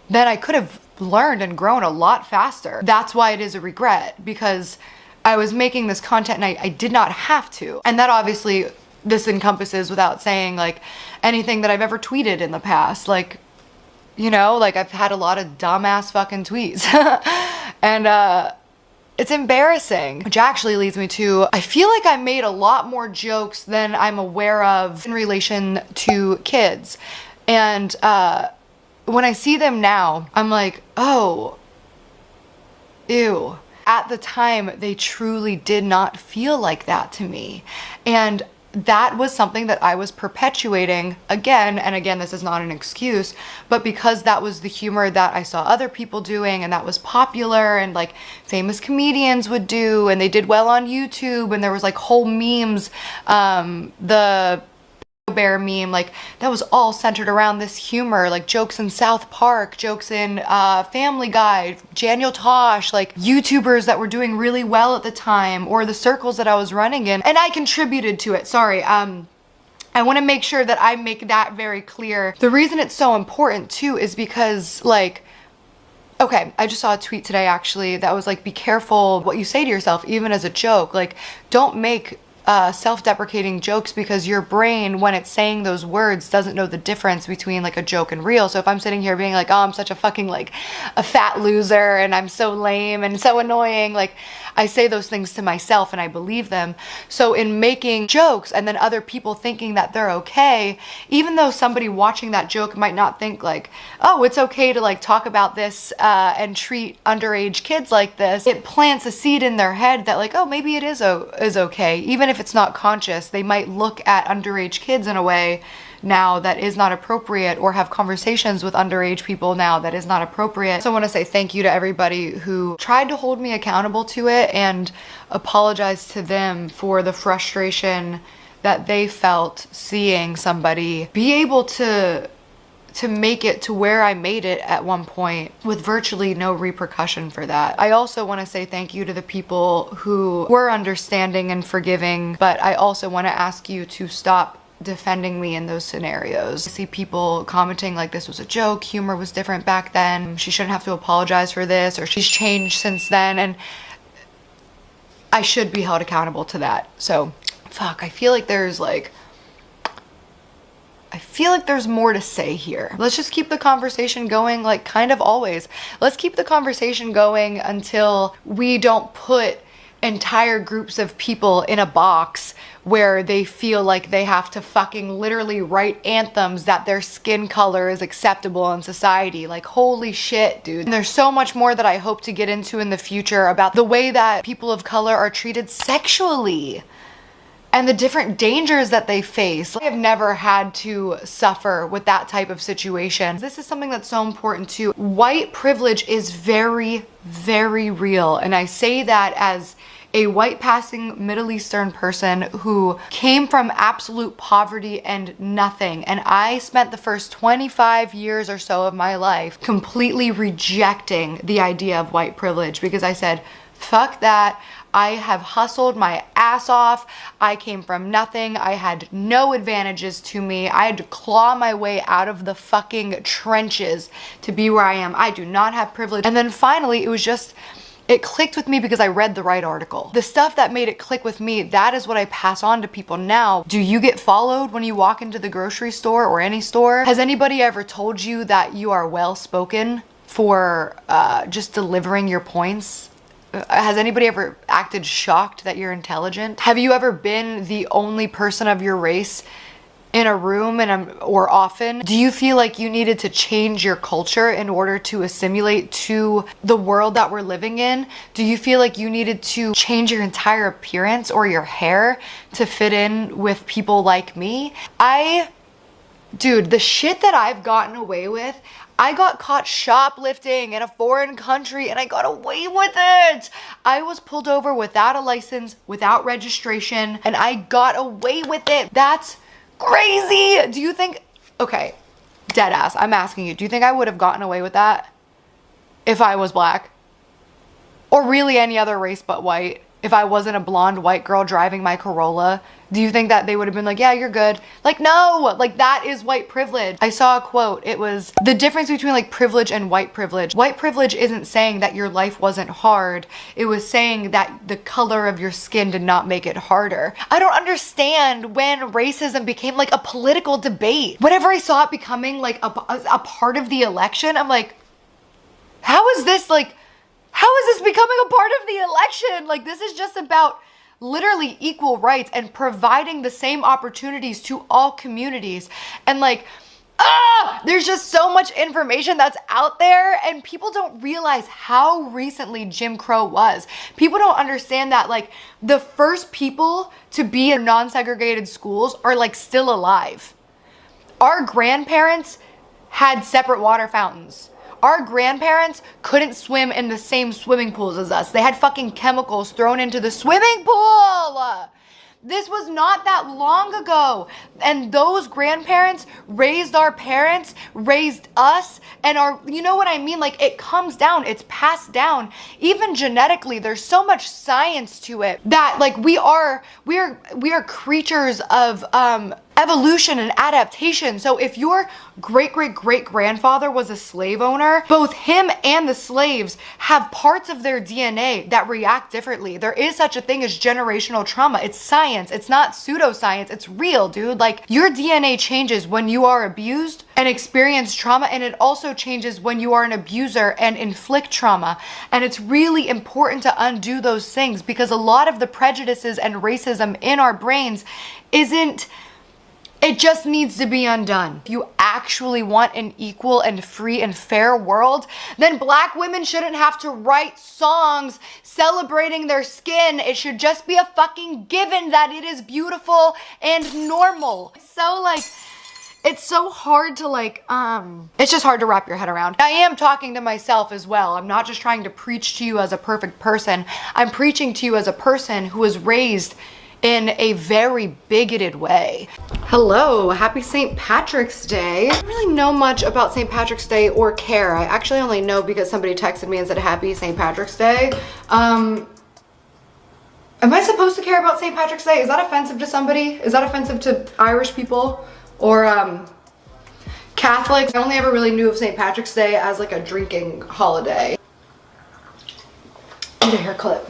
then I could have learned and grown a lot faster. That's why it is a regret, because I was making this content and I did not have to. And that obviously, this encompasses, without saying, like anything that I've ever tweeted in the past. Like, you know, like I've had a lot of dumbass fucking tweets. And it's embarrassing, which actually leads me to, I feel like I made a lot more jokes than I'm aware of in relation to kids. And when I see them now, I'm like, oh, ew. At the time, they truly did not feel like that to me. And that was something that I was perpetuating again and again. This is not an excuse, but because that was the humor that I saw other people doing, and that was popular, and like famous comedians would do, and they did well on YouTube, and there was like whole memes, the bear meme, like that was all centered around this humor, like jokes in South Park, jokes in Family Guy, Daniel Tosh, like YouTubers that were doing really well at the time, or the circles that I was running in, and I contributed to it. Sorry, I want to make sure that I make that very clear. The reason it's so important too is because, like, okay, I just saw a tweet today actually that was like, be careful what you say to yourself, even as a joke. Like, don't make self-deprecating jokes, because your brain, when it's saying those words, doesn't know the difference between like a joke and real. So if I'm sitting here being like, oh, I'm such a fucking like a fat loser and I'm so lame and so annoying, like I say those things to myself and I believe them. So in making jokes and then other people thinking that they're okay, even though somebody watching that joke might not think like, oh, it's okay to like talk about this and treat underage kids like this, it plants a seed in their head that like, oh, maybe it is okay. Even if it's not conscious, they might look at underage kids in a way now that is not appropriate, or have conversations with underage people now that is not appropriate. So I want to say thank you to everybody who tried to hold me accountable to it, and apologize to them for the frustration that they felt seeing somebody be able to make it to where I made it at one point with virtually no repercussion for that. I also want to say thank you to the people who were understanding and forgiving, but I also want to ask you to stop defending me in those scenarios. I see people commenting like this was a joke, humor was different back then, she shouldn't have to apologize for this, or she's changed since then, and I should be held accountable to that. So, fuck, I feel like there's more to say here. Let's just keep the conversation going, like kind of always. Let's keep the conversation going until we don't put entire groups of people in a box where they feel like they have to fucking literally write anthems that their skin color is acceptable in society. Like, holy shit, dude. And there's so much more that I hope to get into in the future about the way that people of color are treated sexually and the different dangers that they face. I have never had to suffer with that type of situation. This is something that's so important too. White privilege is very, very real. And I say that as a white passing Middle Eastern person who came from absolute poverty and nothing. And I spent the first 25 years or so of my life completely rejecting the idea of white privilege, because I said, fuck that. I have hustled my ass off. I came from nothing. I had no advantages to me. I had to claw my way out of the fucking trenches to be where I am. I do not have privilege. And then finally, it clicked with me because I read the right article. The stuff that made it click with me, that is what I pass on to people now. Do you get followed when you walk into the grocery store or any store? Has anybody ever told you that you are well spoken for just delivering your points? Has anybody ever acted shocked that you're intelligent? Have you ever been the only person of your race in a room or often? Do you feel like you needed to change your culture in order to assimilate to the world that we're living in? Do you feel like you needed to change your entire appearance or your hair to fit in with people like me? Dude, the shit that I've gotten away with, I got caught shoplifting in a foreign country and I got away with it. I was pulled over without a license, without registration, and I got away with it. That's crazy. Do you think, okay, dead ass, I'm asking you, do you think I would have gotten away with that if I was black? Or really any other race but white? If I wasn't a blonde white girl driving my Corolla, do you think that they would have been like, yeah, you're good? Like, no, like that is white privilege. I saw a quote. It was the difference between like privilege and white privilege. White privilege isn't saying that your life wasn't hard. It was saying that the color of your skin did not make it harder. I don't understand when racism became like a political debate. Whenever I saw it becoming like a part of the election, I'm like, how is this becoming a part of the election? Like, this is just about literally equal rights and providing the same opportunities to all communities. And like, there's just so much information that's out there, and people don't realize how recently Jim Crow was. People don't understand that like the first people to be in non-segregated schools are like still alive. Our grandparents had separate water fountains. Our grandparents couldn't swim in the same swimming pools as us. They had fucking chemicals thrown into the swimming pool. This was not that long ago. And those grandparents raised our parents, raised us, and you know what I mean? Like, it comes down, it's passed down. Even genetically, there's so much science to it that like we are creatures of evolution and adaptation. So if your great-great-great-grandfather was a slave owner, both him and the slaves have parts of their DNA that react differently. There is such a thing as generational trauma. It's science. It's not pseudoscience. It's real, dude. Like, your DNA changes when you are abused and experience trauma, and it also changes when you are an abuser and inflict trauma. And it's really important to undo those things, because a lot of the prejudices and racism in our brains it just needs to be undone. If you actually want an equal and free and fair world, then black women shouldn't have to write songs celebrating their skin. It should just be a fucking given that it is beautiful and normal. So like, It's so hard to like, it's just hard to wrap your head around. I am talking to myself as well. I'm not just trying to preach to you as a perfect person. I'm preaching to you as a person who was raised in a very bigoted way. Hello, happy St. Patrick's Day. I don't really know much about St. Patrick's Day or care. I actually only know because somebody texted me and said happy St. Patrick's Day. Am I supposed to care about St. Patrick's Day? Is that offensive to somebody? Is that offensive to Irish people or Catholics? I only ever really knew of St. Patrick's Day as like a drinking holiday. I need a hair clip.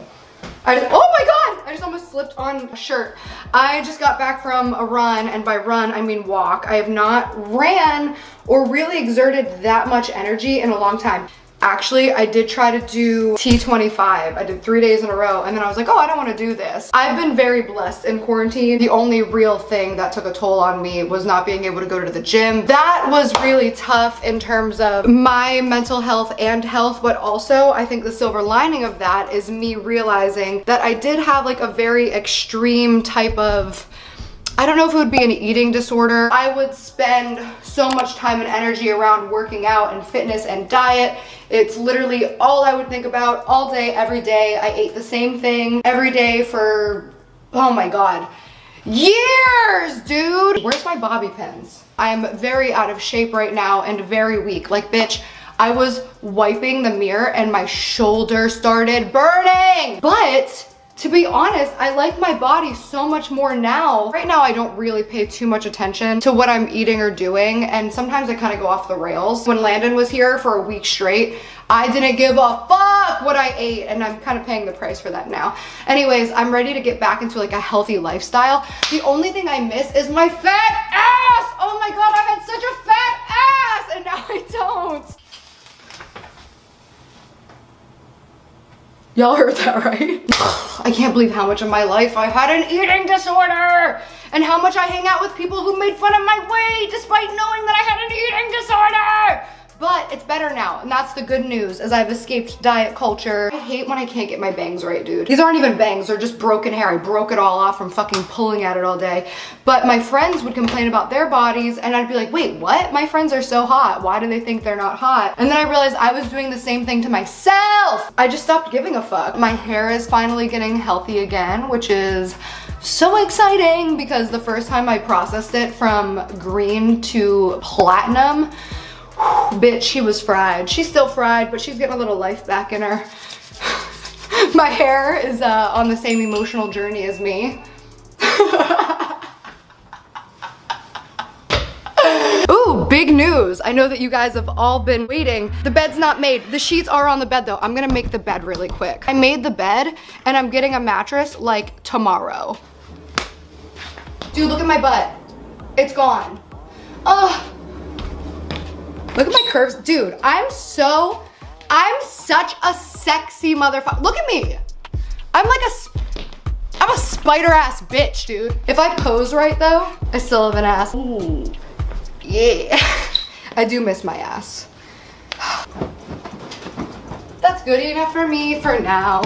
Oh my god! I just almost slipped on a shirt. I just got back from a run, and by run I mean walk. I have not ran or really exerted that much energy in a long time. Actually, I did try to do T25. I did 3 days in a row, and then I was like, oh, I don't want to do this. I've been very blessed in quarantine. The only real thing that took a toll on me was not being able to go to the gym. That was really tough in terms of my mental health and health, but also I think the silver lining of that is me realizing that I did have like a very extreme type of, I don't know if it would be an eating disorder. I would spend so much time and energy around working out and fitness and diet. It's literally all I would think about all day, every day. I ate the same thing every day for, oh my God, years, dude. Where's my bobby pins? I am very out of shape right now and very weak. Like, bitch, I was wiping the mirror and my shoulder started burning. But to be honest, I like my body so much more now. Right now, I don't really pay too much attention to what I'm eating or doing, and sometimes I kind of go off the rails. When Landon was here for a week straight, I didn't give a fuck what I ate, and I'm kind of paying the price for that now. Anyways, I'm ready to get back into like a healthy lifestyle. The only thing I miss is my fat ass! Oh my God, I had such a fat ass, and now I don't. Y'all heard that, right? I can't believe how much of my life I've had an eating disorder and how much I hang out with people who made fun of my weight despite knowing that I had an eating disorder. But it's better now, and that's the good news, as I've escaped diet culture. I hate when I can't get my bangs right, dude. These aren't even bangs, they're just broken hair. I broke it all off from fucking pulling at it all day. But my friends would complain about their bodies, and I'd be like, wait, what? My friends are so hot. Why do they think they're not hot? And then I realized I was doing the same thing to myself. I just stopped giving a fuck. My hair is finally getting healthy again, which is so exciting because the first time I processed it from green to platinum, bitch, she was fried. She's still fried, but she's getting a little life back in her. My hair is on the same emotional journey as me. Ooh, big news. I know that you guys have all been waiting. The bed's not made. The sheets are on the bed though. I'm gonna make the bed really quick. I made the bed and I'm getting a mattress like tomorrow. Dude, look at my butt. It's gone. Ugh. Look at my curves. Dude, I'm such a sexy motherfucker. Look at me. I'm a spider ass bitch, dude. If I pose right though, I still have an ass. Ooh, yeah. I do miss my ass. That's good enough for me for now.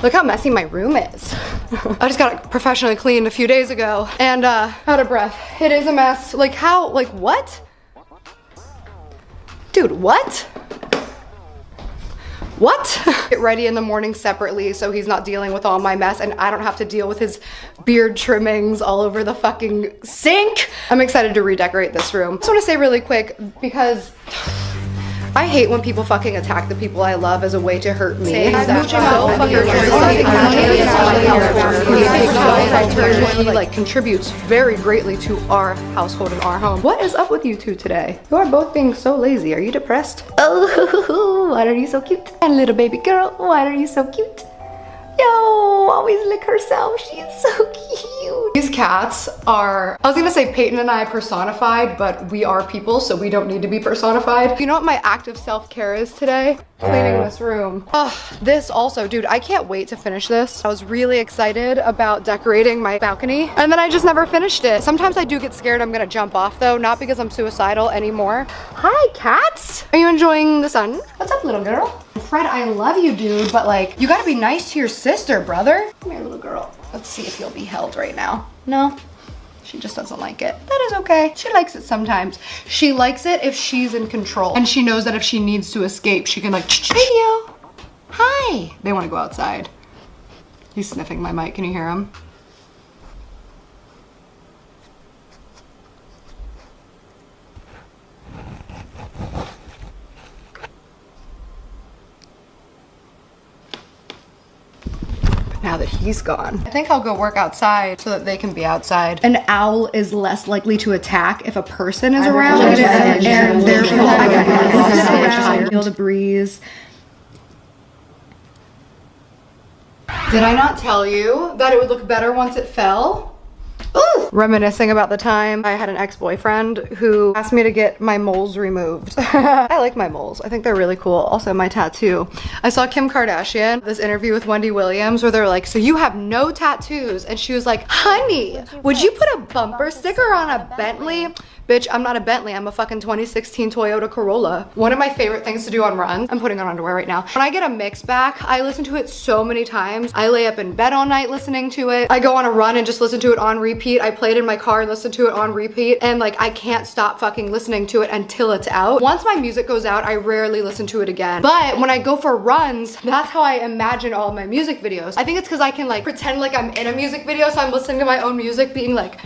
Look how messy my room is. I just got it professionally cleaned a few days ago and out of breath. It is a mess. Like how, like what? Dude, what? What? Get ready in the morning separately so he's not dealing with all my mess and I don't have to deal with his beard trimmings all over the fucking sink. I'm excited to redecorate this room. I just want to say really quick because I hate when people fucking attack the people I love as a way to hurt me. Like contributes very greatly to our household and our home. What is up with you two today? You are both being so lazy. Are you depressed? Oh, why are you so cute? And little baby girl, why are you so cute? Yo, always lick herself. She's so cute. These cats are, I was gonna say Peyton and I personified, but we are people, so we don't need to be personified. You know what my act of self-care is today? Cleaning this room. This also, dude, I can't wait to finish this. I was really excited about decorating my balcony, and then I just never finished it. Sometimes I do get scared I'm gonna jump off though, not because I'm suicidal anymore. Hi, cats. Are you enjoying the sun? What's up, little girl? Fred, I love you, dude, but like, you gotta be nice to your sister, brother. Come here, little girl. Let's see if you'll be held right now. No? She just doesn't like it. That is okay. She likes it sometimes. She likes it if she's in control. And she knows that if she needs to escape, she can like, radio. Hi. They want to go outside. He's sniffing my mic. Can you hear him? Now that he's gone, I think I'll go work outside so that they can be outside. An owl is less likely to attack if a person is around and therefore I can feel the breeze. Did I not tell you that it would look better once it fell? Ooh. Reminiscing about the time I had an ex-boyfriend who asked me to get my moles removed. I like my moles. I think they're really cool. Also my tattoo. I saw Kim Kardashian, this interview with Wendy Williams, where they're like, so you have no tattoos? And she was like, honey, would you put a bumper sticker on a Bentley? Bitch, I'm not a Bentley, I'm a fucking 2016 Toyota Corolla. One of my favorite things to do on runs, I'm putting on underwear right now. When I get a mix back, I listen to it so many times. I lay up in bed all night listening to it. I go on a run and just listen to it on repeat. I play it in my car and listen to it on repeat. And like, I can't stop fucking listening to it until it's out. Once my music goes out, I rarely listen to it again. But when I go for runs, that's how I imagine all of my music videos. I think it's because I can like pretend like I'm in a music video, so I'm listening to my own music being like,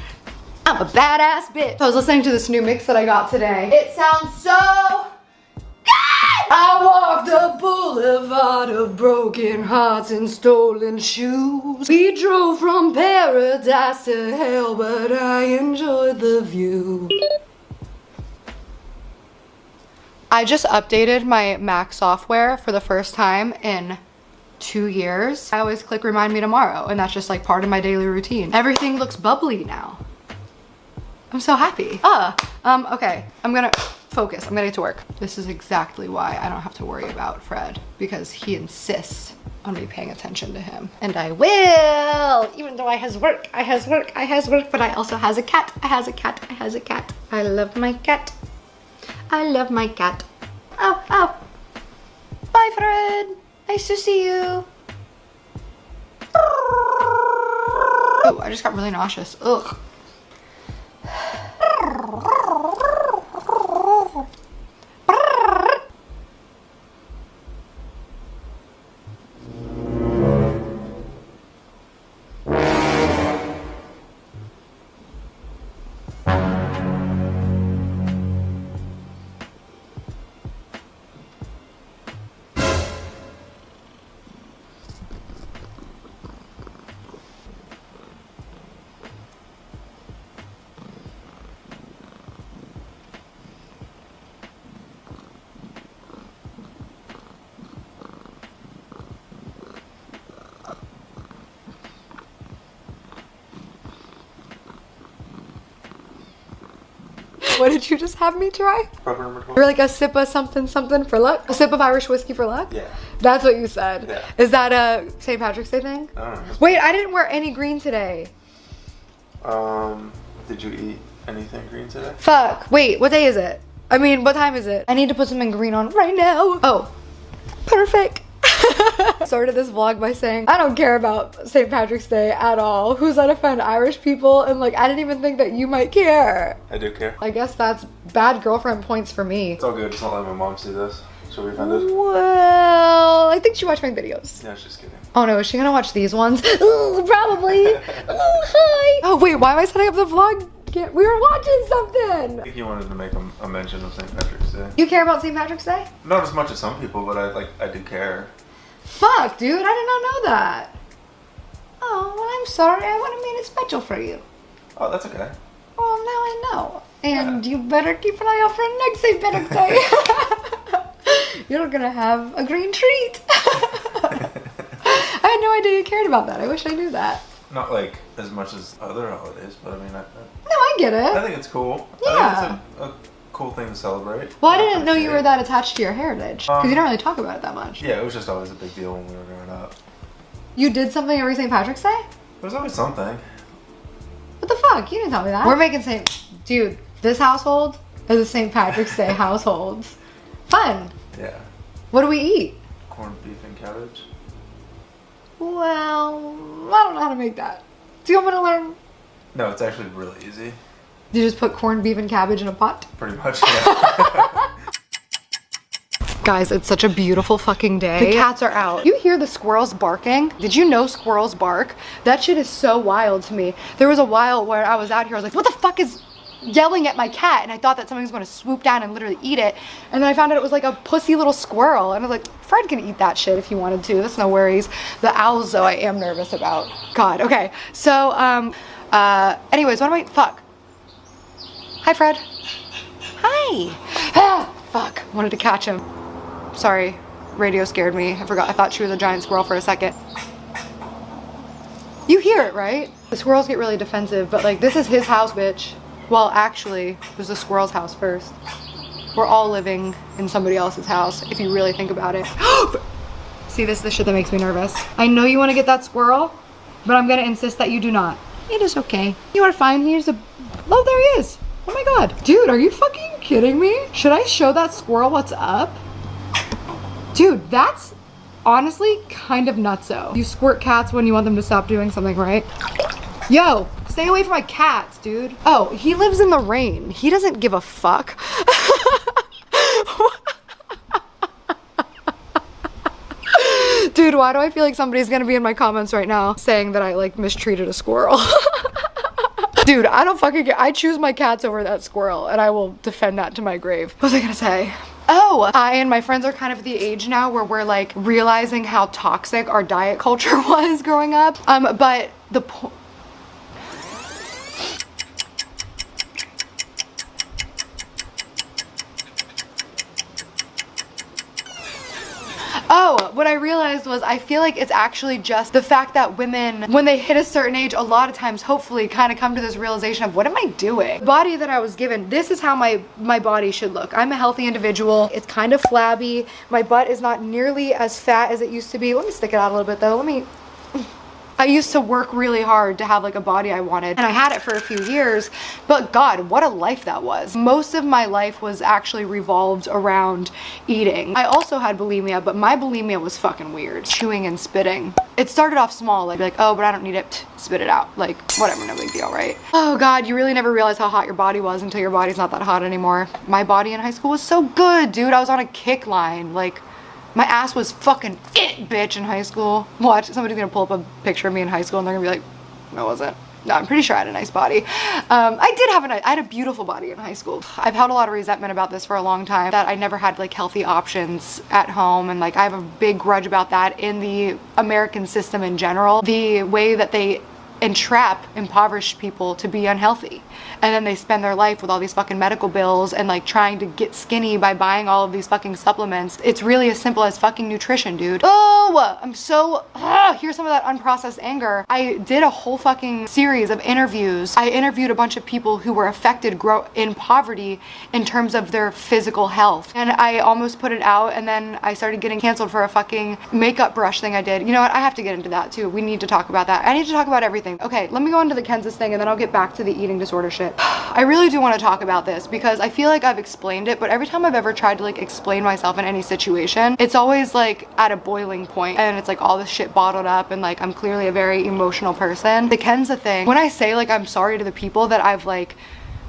I'm a badass bitch. I was listening to this new mix that I got today. It sounds so good! I walked the boulevard of broken hearts and stolen shoes. We drove from paradise to hell, but I enjoyed the view. I just updated my Mac software for the first time in 2 years. I always click remind me tomorrow, and that's just like part of my daily routine. Everything looks bubbly now. I'm so happy. Okay, I'm gonna focus. I'm gonna get to work. This is exactly why I don't have to worry about Fred, because he insists on me paying attention to him. And I will, even though I has work, but I also has a cat. I has a cat. I love my cat. I love my cat. Ow, ow. Bye, Fred. Nice to see you. Oh, I just got really nauseous. Ugh. What did you just have me try? You're like a sip of something for luck? A sip of Irish whiskey for luck? Yeah. That's what you said. Yeah. Is that a St. Patrick's Day thing? I don't know. Wait, I didn't wear any green today. Did you eat anything green today? Fuck. Wait, what day is it? I mean, what time is it? I need to put something green on right now. Oh, perfect. Started this vlog by saying I don't care about St. Patrick's Day at all. Who's that offend Irish people? And like, I didn't even think that you might care. I do care. I guess that's bad girlfriend points for me. It's all good. Just don't let my mom see this. She'll be offended. Well, I think she watched my videos. Yeah, she's kidding. Oh no, is she gonna watch these ones? Ooh, probably. Ooh, hi. Oh wait, why am I setting up the vlog? We were watching something. I think you wanted to make a mention of St. Patrick's Day. You care about St. Patrick's Day? Not as much as some people, but I do care. Fuck, dude, I did not know that. Oh, well, I'm sorry. I would have made it special for you. Oh, that's okay. Well, now I know. And you better keep an eye out for next St. Patrick's Day. You're gonna have a green treat. I had no idea you cared about that. I wish I knew that. Not like as much as other holidays, but I mean, no, I get it. I think it's cool. Yeah. I think it's a cool thing to celebrate. Well, I didn't know you were that attached to your heritage, because you don't really talk about it that much. Yeah, it was just always a big deal when we were growing up. You did something every St. Patrick's Day? There's always something. What the fuck? You didn't tell me that. We're making Dude, this household is a St. Patrick's Day household. Fun. Yeah. What do we eat? Corned beef and cabbage. Well, I don't know how to make that. Do you want me to learn? No, it's actually really easy. You just put corned beef and cabbage in a pot? Pretty much, yeah. Guys, it's such a beautiful fucking day. The cats are out. You hear the squirrels barking? Did you know squirrels bark? That shit is so wild to me. There was a while where I was out here, I was like, what the fuck is yelling at my cat? And I thought that something was gonna swoop down and literally eat it. And then I found out it was like a pussy little squirrel. And I was like, Fred can eat that shit if he wanted to. That's no worries. The owls, though, I am nervous about. God, okay. So, anyways, what am I, fuck. Hi, Fred. Hi. Ah, fuck, wanted to catch him. Sorry, radio scared me. I forgot, I thought she was a giant squirrel for a second. You hear it, right? The squirrels get really defensive, but like, this is his house, bitch. Well, actually, it was the squirrel's house first. We're all living in somebody else's house, if you really think about it. See, this is the shit that makes me nervous. I know you want to get that squirrel, but I'm gonna insist that you do not. It is okay. You are fine, here's a, oh, there he is. Oh my God. Dude, are you fucking kidding me? Should I show that squirrel what's up? Dude, that's honestly kind of nutso. You squirt cats when you want them to stop doing something, right? Yo, stay away from my cats, dude. Oh, he lives in the rain. He doesn't give a fuck. Dude, why do I feel like somebody's gonna be in my comments right now saying that I like mistreated a squirrel? Dude, I don't fucking get, I choose my cats over that squirrel and I will defend that to my grave. What was I gonna say? Oh, I and my friends are kind of at the age now where we're like realizing how toxic our diet culture was growing up. But the point. Oh, what I realized was I feel like it's actually just the fact that women, when they hit a certain age, a lot of times, hopefully, kind of come to this realization of what am I doing? The body that I was given, this is how my body should look. I'm a healthy individual. It's kind of flabby. My butt is not nearly as fat as it used to be. Let me stick it out a little bit though. I used to work really hard to have like a body I wanted, and I had it for a few years, but God, what a life that was. Most of my life was actually revolved around eating. I also had bulimia, but my bulimia was fucking weird. Chewing and spitting. It started off small, like oh, but I don't need it, spit it out. Like, whatever, no big deal, right? Oh God, you really never realize how hot your body was until your body's not that hot anymore. My body in high school was so good, dude. I was on a kick line, like, my ass was fucking it, bitch, in high school. Watch, somebody's gonna pull up a picture of me in high school and they're gonna be like, no, it wasn't. No, I'm pretty sure I had a nice body. I had a beautiful body in high school. I've held a lot of resentment about this for a long time, that I never had like healthy options at home, and like I have a big grudge about that in the American system in general. The way that they entrap impoverished people to be unhealthy, and then they spend their life with all these fucking medical bills and like trying to get skinny by buying all of these fucking supplements. It's really as simple as fucking nutrition, dude. Oh, I'm so, here's some of that unprocessed anger. I did a whole fucking series of interviews. I interviewed a bunch of people who were affected in poverty in terms of their physical health, and I almost put it out, and then I started getting canceled for a fucking makeup brush thing I did. You know what, I have to get into that too. We need to talk about that. I need to talk about everything. Okay, let me go into the Kansas thing and then I'll get back to the eating disorder shit. I really do want to talk about this because I feel like I've explained it, but every time I've ever tried to like explain myself in any situation, it's always like at a boiling point and it's like all this shit bottled up, and like I'm clearly a very emotional person. The Kenza thing, when I say like I'm sorry to the people that I've like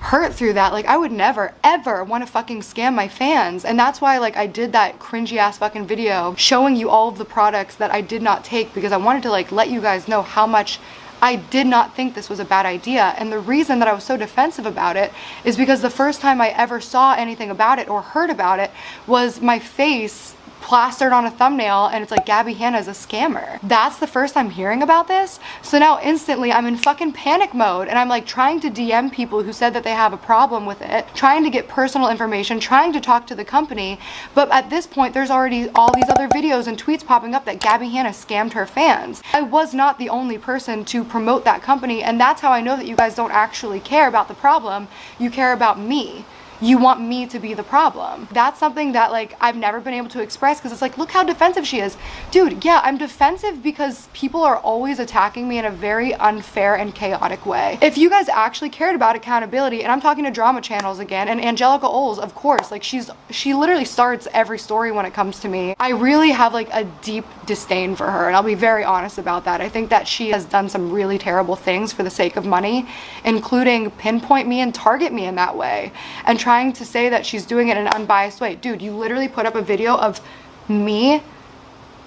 hurt through that, like I would never ever want to fucking scam my fans, and that's why like I did that cringy ass fucking video showing you all of the products that I did not take, because I wanted to like let you guys know how much I did not think this was a bad idea. And the reason that I was so defensive about it is because the first time I ever saw anything about it or heard about it was my face plastered on a thumbnail and it's like Gabbie Hanna is a scammer. That's the first time hearing about this. So now instantly I'm in fucking panic mode and I'm like trying to DM people who said that they have a problem with it, trying to get personal information, trying to talk to the company. But at this point there's already all these other videos and tweets popping up that Gabbie Hanna scammed her fans. I was not the only person to promote that company, and that's how I know that you guys don't actually care about the problem. You care about me. you want me to be the problem. That's something that like I've never been able to express, because it's like, look how defensive she is. Dude, yeah, I'm defensive because people are always attacking me in a very unfair and chaotic way. If you guys actually cared about accountability, and I'm talking to drama channels again, and Angelica Oles, of course, like she literally starts every story when it comes to me. I really have like a deep disdain for her, and I'll be very honest about that. I think that she has done some really terrible things for the sake of money, including pinpoint me and target me in that way, and trying to say that she's doing it in an unbiased way. Dude, you literally put up a video of me.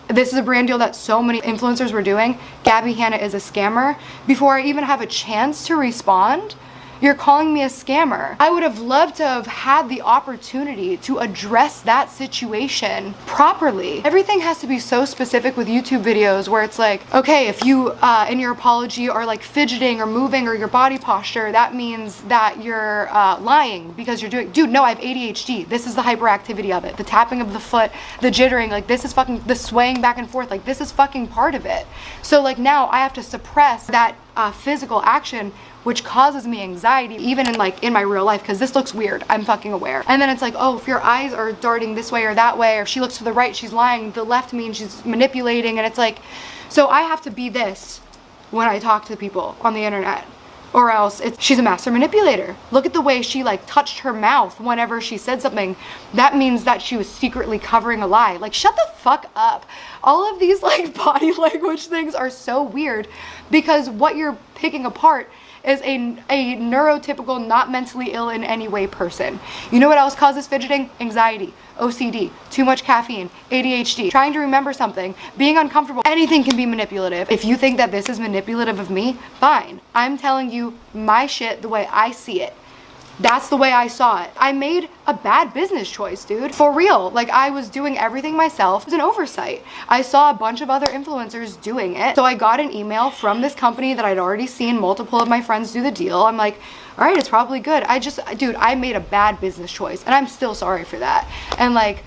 This is a brand deal that so many influencers were doing. Gabbie Hanna is a scammer. Before I even have a chance to respond, you're calling me a scammer. I would have loved to have had the opportunity to address that situation properly. Everything has to be so specific with YouTube videos where it's like, okay, if you in your apology are like fidgeting or moving or your body posture, that means that you're lying because you're doing, dude, no, I have ADHD. This is the hyperactivity of it. The tapping of the foot, the jittering, like this is fucking, the swaying back and forth, like this is fucking part of it. So like now I have to suppress that physical action, which causes me anxiety even in my real life, because this looks weird, I'm fucking aware. And then it's like, oh, if your eyes are darting this way or that way, or if she looks to the right, she's lying, the left means she's manipulating. And it's like, so I have to be this when I talk to people on the internet, or else she's a master manipulator. Look at the way she like touched her mouth whenever she said something. That means that she was secretly covering a lie. Like, shut the fuck up. All of these like body language things are so weird, because what you're picking apart is a neurotypical, not mentally ill in any way person. You know what else causes fidgeting? Anxiety, OCD, too much caffeine, ADHD, trying to remember something, being uncomfortable. Anything can be manipulative. If you think that this is manipulative of me, fine. I'm telling you my shit the way I see it. That's the way I saw it. I made a bad business choice, dude. For real. Like, I was doing everything myself. It was an oversight. I saw a bunch of other influencers doing it. So I got an email from this company that I'd already seen multiple of my friends do the deal. I'm like, all right, it's probably good. Dude, I made a bad business choice, and I'm still sorry for that. And like,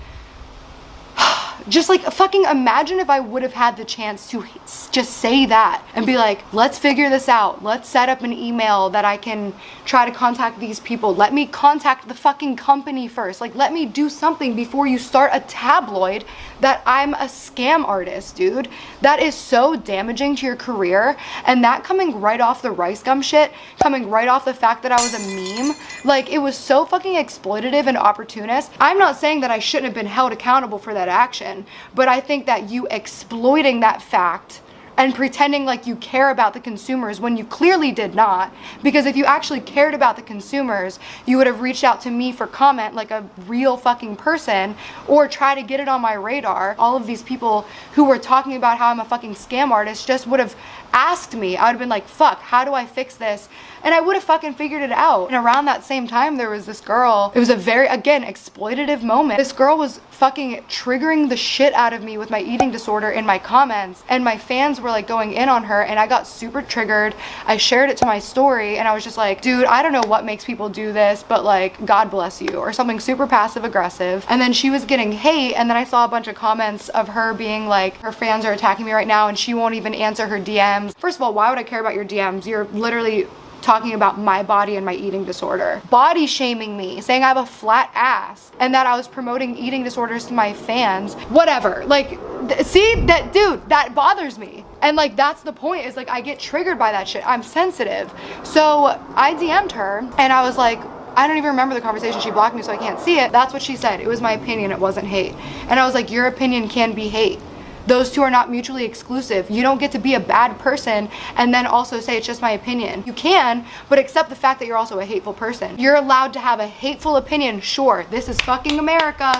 just like fucking imagine if I would have had the chance to just say that and be like, let's figure this out. Let's set up an email that I can try to contact these people. Let me contact the fucking company first. Like, let me do something before you start a tabloid that I'm a scam artist, dude. That is so damaging to your career. And that coming right off the Ricegum shit, coming right off the fact that I was a meme, like, it was so fucking exploitative and opportunist. I'm not saying that I shouldn't have been held accountable for that action, but I think that you exploiting that fact and pretending like you care about the consumers when you clearly did not, because if you actually cared about the consumers, you would have reached out to me for comment like a real fucking person, or try to get it on my radar. All of these people who were talking about how I'm a fucking scam artist just would have asked me. I would have been like, fuck, how do I fix this? And I would have fucking figured it out. And around that same time, there was this girl. It was a very, again, exploitative moment. This girl was fucking triggering the shit out of me with my eating disorder in my comments. And my fans were like going in on her, and I got super triggered. I shared it to my story, and I was just like, dude, I don't know what makes people do this, but like, God bless you, or something super passive aggressive. And then she was getting hate, and then I saw a bunch of comments of her being like, her fans are attacking me right now, and she won't even answer her DMs. First of all, why would I care about your DMs? You're literally talking about my body and my eating disorder. Body shaming me, saying I have a flat ass, and that I was promoting eating disorders to my fans. Whatever. Like, see, that, dude, that bothers me. And like, that's the point, is like, I get triggered by that shit. I'm sensitive. So I DM'd her, and I was like, I don't even remember the conversation. She blocked me, so I can't see it. That's what she said. It was my opinion, it wasn't hate. And I was like, your opinion can be hate. Those two are not mutually exclusive. You don't get to be a bad person and then also say it's just my opinion. You can, but accept the fact that you're also a hateful person. You're allowed to have a hateful opinion, sure. This is fucking America.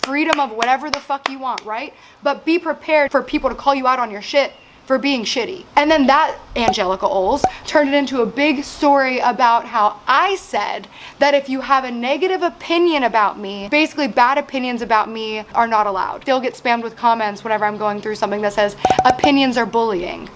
Freedom of whatever the fuck you want, right? But be prepared for people to call you out on your shit for being shitty. And then that Angelica Oles turned it into a big story about how I said that if you have a negative opinion about me, basically bad opinions about me are not allowed. Still get spammed with comments whenever I'm going through something that says opinions are bullying.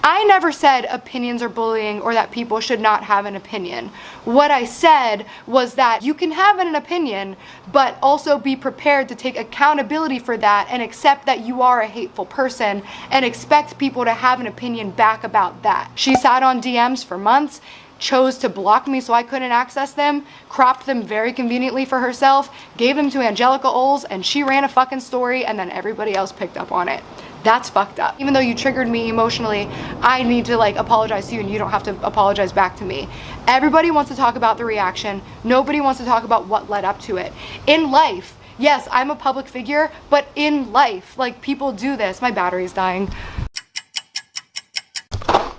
I never said opinions are bullying or that people should not have an opinion. What I said was that you can have an opinion, but also be prepared to take accountability for that and accept that you are a hateful person and expect people to have an opinion back about that. She sat on DMs for months, chose to block me so I couldn't access them, cropped them very conveniently for herself, gave them to Angelica Oles, and she ran a fucking story, and then everybody else picked up on it. That's fucked up. Even though you triggered me emotionally, I need to like apologize to you, and you don't have to apologize back to me. Everybody wants to talk about the reaction. Nobody wants to talk about what led up to it. In life, yes, I'm a public figure, but in life, like, people do this. My battery's dying.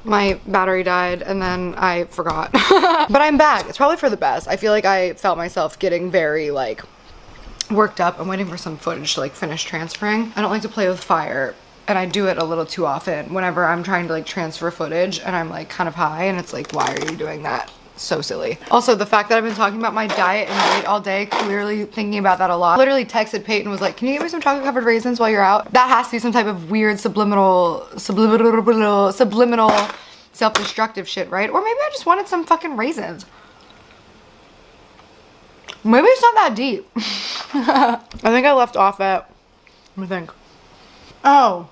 My battery died and then I forgot. But I'm back. It's probably for the best. I feel like I felt myself getting very like worked up. I'm waiting for some footage to like finish transferring. I don't like to play with fire, and I do it a little too often whenever I'm trying to like transfer footage and I'm like kind of high, and it's like, why are you doing that? So silly. Also, the fact that I've been talking about my diet and weight all day, clearly thinking about that a lot. Literally texted Peyton, was like, can you get me some chocolate covered raisins while you're out? That has to be some type of weird subliminal self-destructive shit, right? Or maybe I just wanted some fucking raisins. Maybe it's not that deep. I think I left off at, let me think. Oh.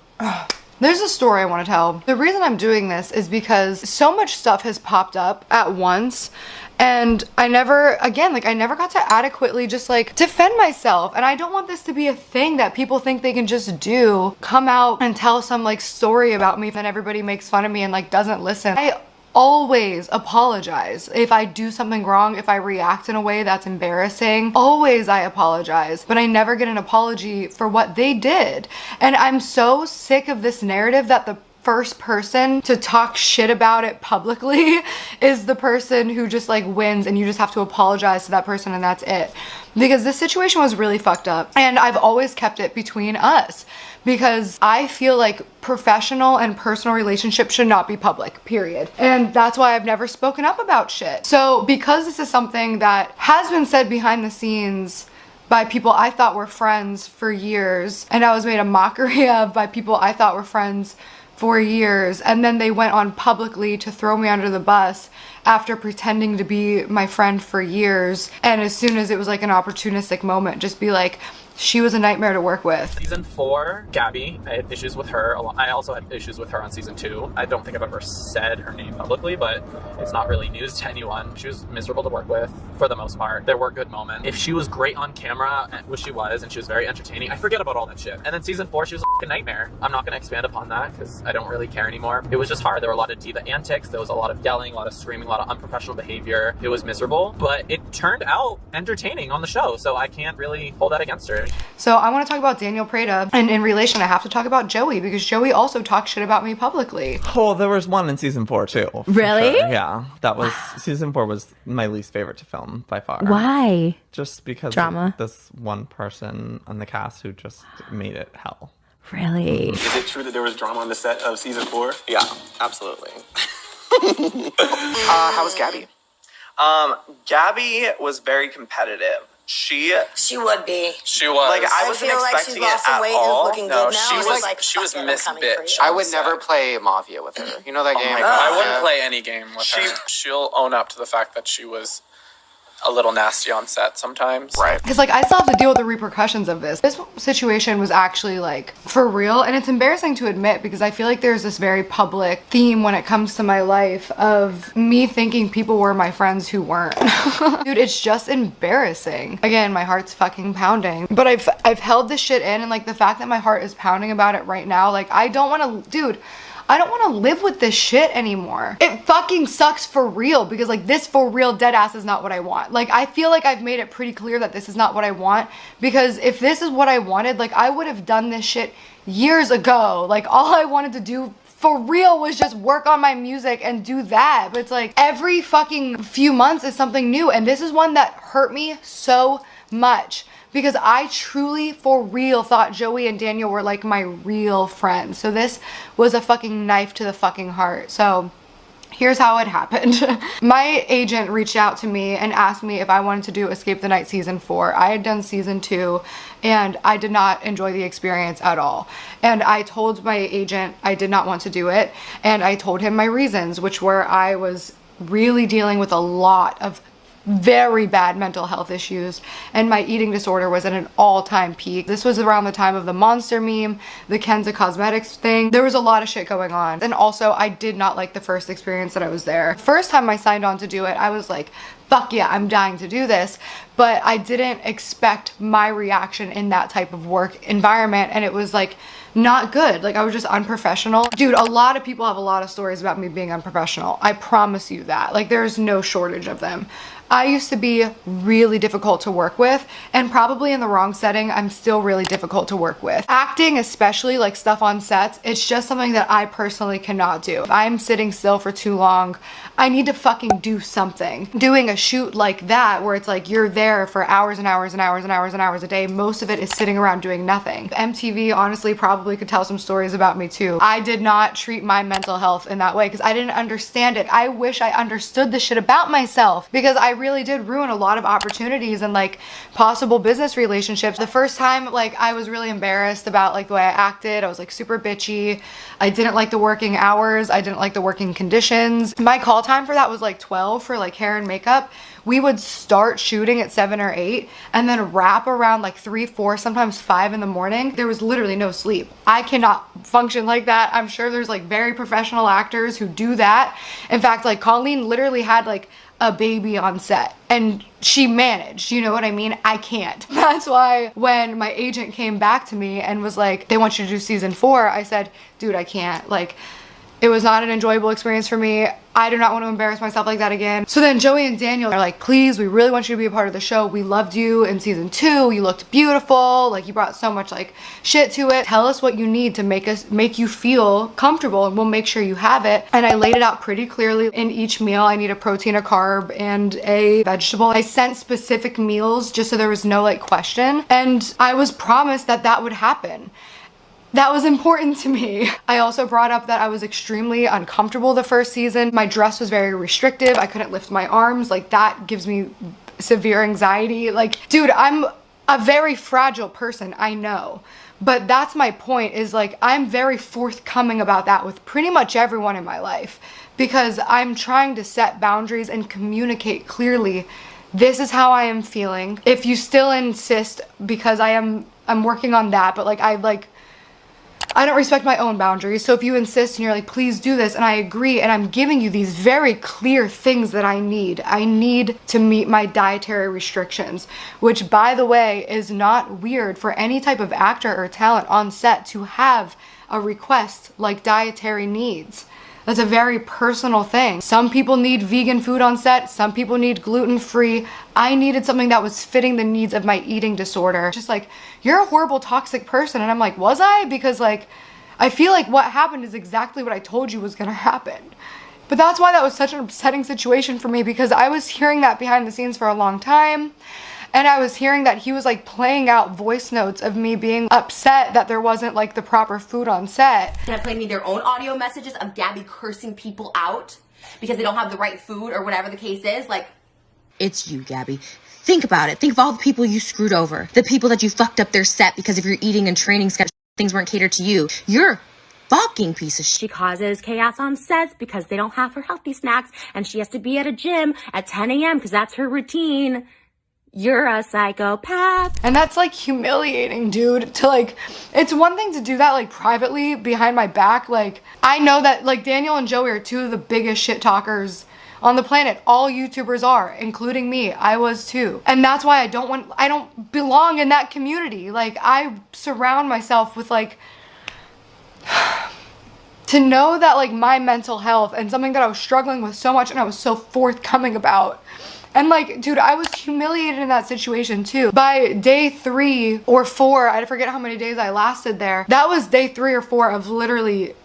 There's a story I want to tell. The reason I'm doing this is because so much stuff has popped up at once, and I never got to adequately just like defend myself. And I don't want this to be a thing that people think they can just do, come out and tell some like story about me, then everybody makes fun of me and like doesn't listen. I always apologize if I do something wrong, if I react in a way that's embarrassing. Always I apologize, but I never get an apology for what they did. And I'm so sick of this narrative that the first person to talk shit about it publicly is the person who just like wins, and you just have to apologize to that person and that's it. Because this situation was really fucked up, and I've always kept it between us because I feel like professional and personal relationships should not be public, period. And that's why I've never spoken up about shit. So because this is something that has been said behind the scenes by people I thought were friends for years, and I was made a mockery of by people I thought were friends for years, and then they went on publicly to throw me under the bus after pretending to be my friend for years, and as soon as it was like an opportunistic moment, just be like, she was a nightmare to work with. Season 4, Gabbie, I had issues with her. I also had issues with her on season 2. I don't think I've ever said her name publicly, but it's not really news to anyone. She was miserable to work with for the most part. There were good moments. If she was great on camera, which she was, and she was very entertaining, I forget about all that shit. And then season 4, she was a nightmare. I'm not going to expand upon that because I don't really care anymore. It was just hard. There were a lot of diva antics. There was a lot of yelling, a lot of screaming, a lot of unprofessional behavior. It was miserable, but it turned out entertaining on the show, so I can't really hold that against her. So I want to talk about Daniel Paytas, and in relation I have to talk about Joey, because Joey also talked shit about me publicly. Oh, there was one in season 4 too. Really? Sure. Yeah, that was season 4 was my least favorite to film by far. Why? Just because drama. Of this one person on the cast who just made it hell. Really? Is it true that there was drama on the set of season 4? Yeah, absolutely. How was Gabbie? Gabbie was very competitive. She would be. She was. Like, I wasn't expecting it at all. Looking good now. She was Miss Bitch. I would never play Mafia with her. You know that game? My God. I wouldn't play any game with her. She'll own up to the fact that she was a little nasty on set sometimes. Right. Because like I still have to deal with the repercussions of this. This situation was actually like for real, and it's embarrassing to admit because I feel like there's this very public theme when it comes to my life of me thinking people were my friends who weren't. Dude, it's just embarrassing. Again, my heart's fucking pounding. But I've held this shit in, and like the fact that my heart is pounding about it right now, like I don't want to, dude, I don't want to live with this shit anymore. It fucking sucks for real, because like this for real dead ass is not what I want. Like I feel like I've made it pretty clear that this is not what I want, because if this is what I wanted, like I would have done this shit years ago. Like all I wanted to do for real was just work on my music and do that. But it's like every fucking few months is something new, and this is one that hurt me so much. Because I truly, for real, thought Joey and Daniel were like my real friends. So this was a fucking knife to the fucking heart. So here's how it happened. My agent reached out to me and asked me if I wanted to do Escape the Night season 4. I had done season 2 and I did not enjoy the experience at all. And I told my agent I did not want to do it. And I told him my reasons, which were I was really dealing with a lot of very bad mental health issues, and my eating disorder was at an all-time peak. This was around the time of the Monster meme, the Kenza Cosmetics thing. There was a lot of shit going on. And also, I did not like the first experience that I was there. First time I signed on to do it, I was like, fuck yeah, I'm dying to do this. But I didn't expect my reaction in that type of work environment, and it was like not good. Like, I was just unprofessional. Dude, a lot of people have a lot of stories about me being unprofessional. I promise you that. Like, there's no shortage of them. I used to be really difficult to work with, and probably in the wrong setting, I'm still really difficult to work with. Acting, especially like stuff on sets, it's just something that I personally cannot do. If I'm sitting still for too long, I need to fucking do something. Doing a shoot like that, where it's like you're there for hours and hours and hours and hours and hours a day, most of it is sitting around doing nothing. MTV honestly probably could tell some stories about me too. I did not treat my mental health in that way because I didn't understand it. I wish I understood this shit about myself, because I really did ruin a lot of opportunities and like possible business relationships. The first time, like, I was really embarrassed about like the way I acted. I was like super bitchy. I didn't like the working hours. I didn't like the working conditions. My call time for that was like 12 for like hair and makeup. We would start shooting at 7 or 8 and then wrap around like 3, 4, sometimes 5 in the morning. There was literally no sleep. I cannot function like that. I'm sure there's like very professional actors who do that. In fact, like Colleen literally had like a baby on set and she managed, you know what I mean? I can't. That's why when my agent came back to me and was like, they want you to do season 4, I said, dude, I can't. Like, it was not an enjoyable experience for me. I do not want to embarrass myself like that again. So then Joey and Daniel are like, please, we really want you to be a part of the show. We loved you in season 2. You looked beautiful. Like, you brought so much like shit to it. Tell us what you need to make you feel comfortable, and we'll make sure you have it. And I laid it out pretty clearly. In each meal, I need a protein, a carb, and a vegetable. I sent specific meals just so there was no like question. And I was promised that that would happen. That was important to me. I also brought up that I was extremely uncomfortable the first season. My dress was very restrictive. I couldn't lift my arms. Like, that gives me severe anxiety. Like, dude, I'm a very fragile person, I know. But that's my point, is like, I'm very forthcoming about that with pretty much everyone in my life, because I'm trying to set boundaries and communicate clearly. This is how I am feeling. If you still insist, because I'm working on that, but like, I don't respect my own boundaries. So if you insist and you're like, please do this, and I agree, and I'm giving you these very clear things that I need to meet my dietary restrictions, which, by the way, is not weird for any type of actor or talent on set to have a request like dietary needs. That's a very personal thing. Some people need vegan food on set. Some people need gluten-free. I needed something that was fitting the needs of my eating disorder. Just like, you're a horrible, toxic person. And I'm like, was I? Because like, I feel like what happened is exactly what I told you was gonna happen. But that's why that was such an upsetting situation for me, because I was hearing that behind the scenes for a long time. And I was hearing that he was like playing out voice notes of me being upset that there wasn't like the proper food on set. And playing me their own audio messages of Gabbie cursing people out because they don't have the right food or whatever the case is. Like, it's you, Gabbie. Think about it. Think of all the people you screwed over. The people that you fucked up their set because of your eating and training schedule. Things weren't catered to you. You're a fucking piece of shit. She causes chaos on sets because they don't have her healthy snacks, and she has to be at a gym at 10 a.m. because that's her routine. You're a psychopath. And that's like humiliating, dude. To like, it's one thing to do that like privately behind my back. Like, I know that like Daniel and Joey are two of the biggest shit talkers on the planet. All YouTubers are, including me. I was too. And that's why I don't belong in that community. Like, I surround myself with like, to know that like my mental health and something that I was struggling with so much and I was so forthcoming about. And like, dude, I was humiliated in that situation too. By day 3 or 4, I forget how many days I lasted there. That was day 3 or 4 of literally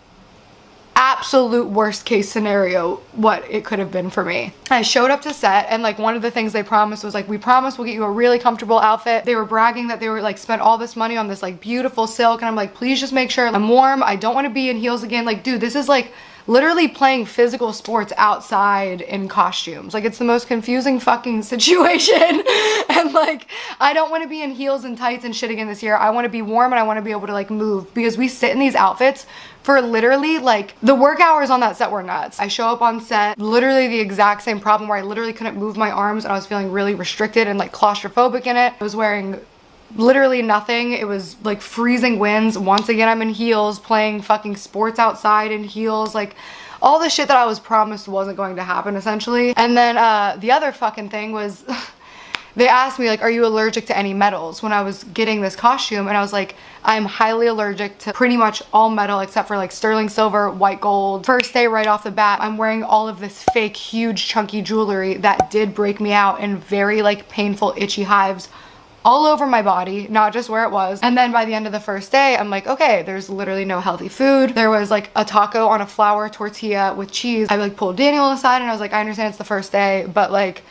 absolute worst case scenario what it could have been for me. I showed up to set, and like one of the things they promised was like, we promise we'll get you a really comfortable outfit. They were bragging that they were like spent all this money on this like beautiful silk, and I'm like, please just make sure I'm warm. I don't want to be in heels again. Like, dude, this is like literally playing physical sports outside in costumes. Like, it's the most confusing fucking situation. And like, I don't want to be in heels and tights and shit again this year. I want to be warm and I want to be able to like move, because we sit in these outfits for literally like, the work hours on that set were nuts. I show up on set, literally the exact same problem where I literally couldn't move my arms and I was feeling really restricted and like claustrophobic in it. I was wearing literally nothing. It was like freezing winds. Once again, I'm in heels playing fucking sports outside in heels, like all the shit that I was promised wasn't going to happen essentially. And then the other fucking thing was they asked me like, are you allergic to any metals when I was getting this costume? And I was like, I'm highly allergic to pretty much all metal except for like sterling silver, white gold. First day right off the bat, I'm wearing all of this fake huge chunky jewelry that did break me out in very like painful itchy hives all over my body, not just where it was. And then by the end of the first day, I'm like, okay, there's literally no healthy food. There was like a taco on a flour tortilla with cheese. I like pulled Daniel aside and I was like, I understand it's the first day, but like,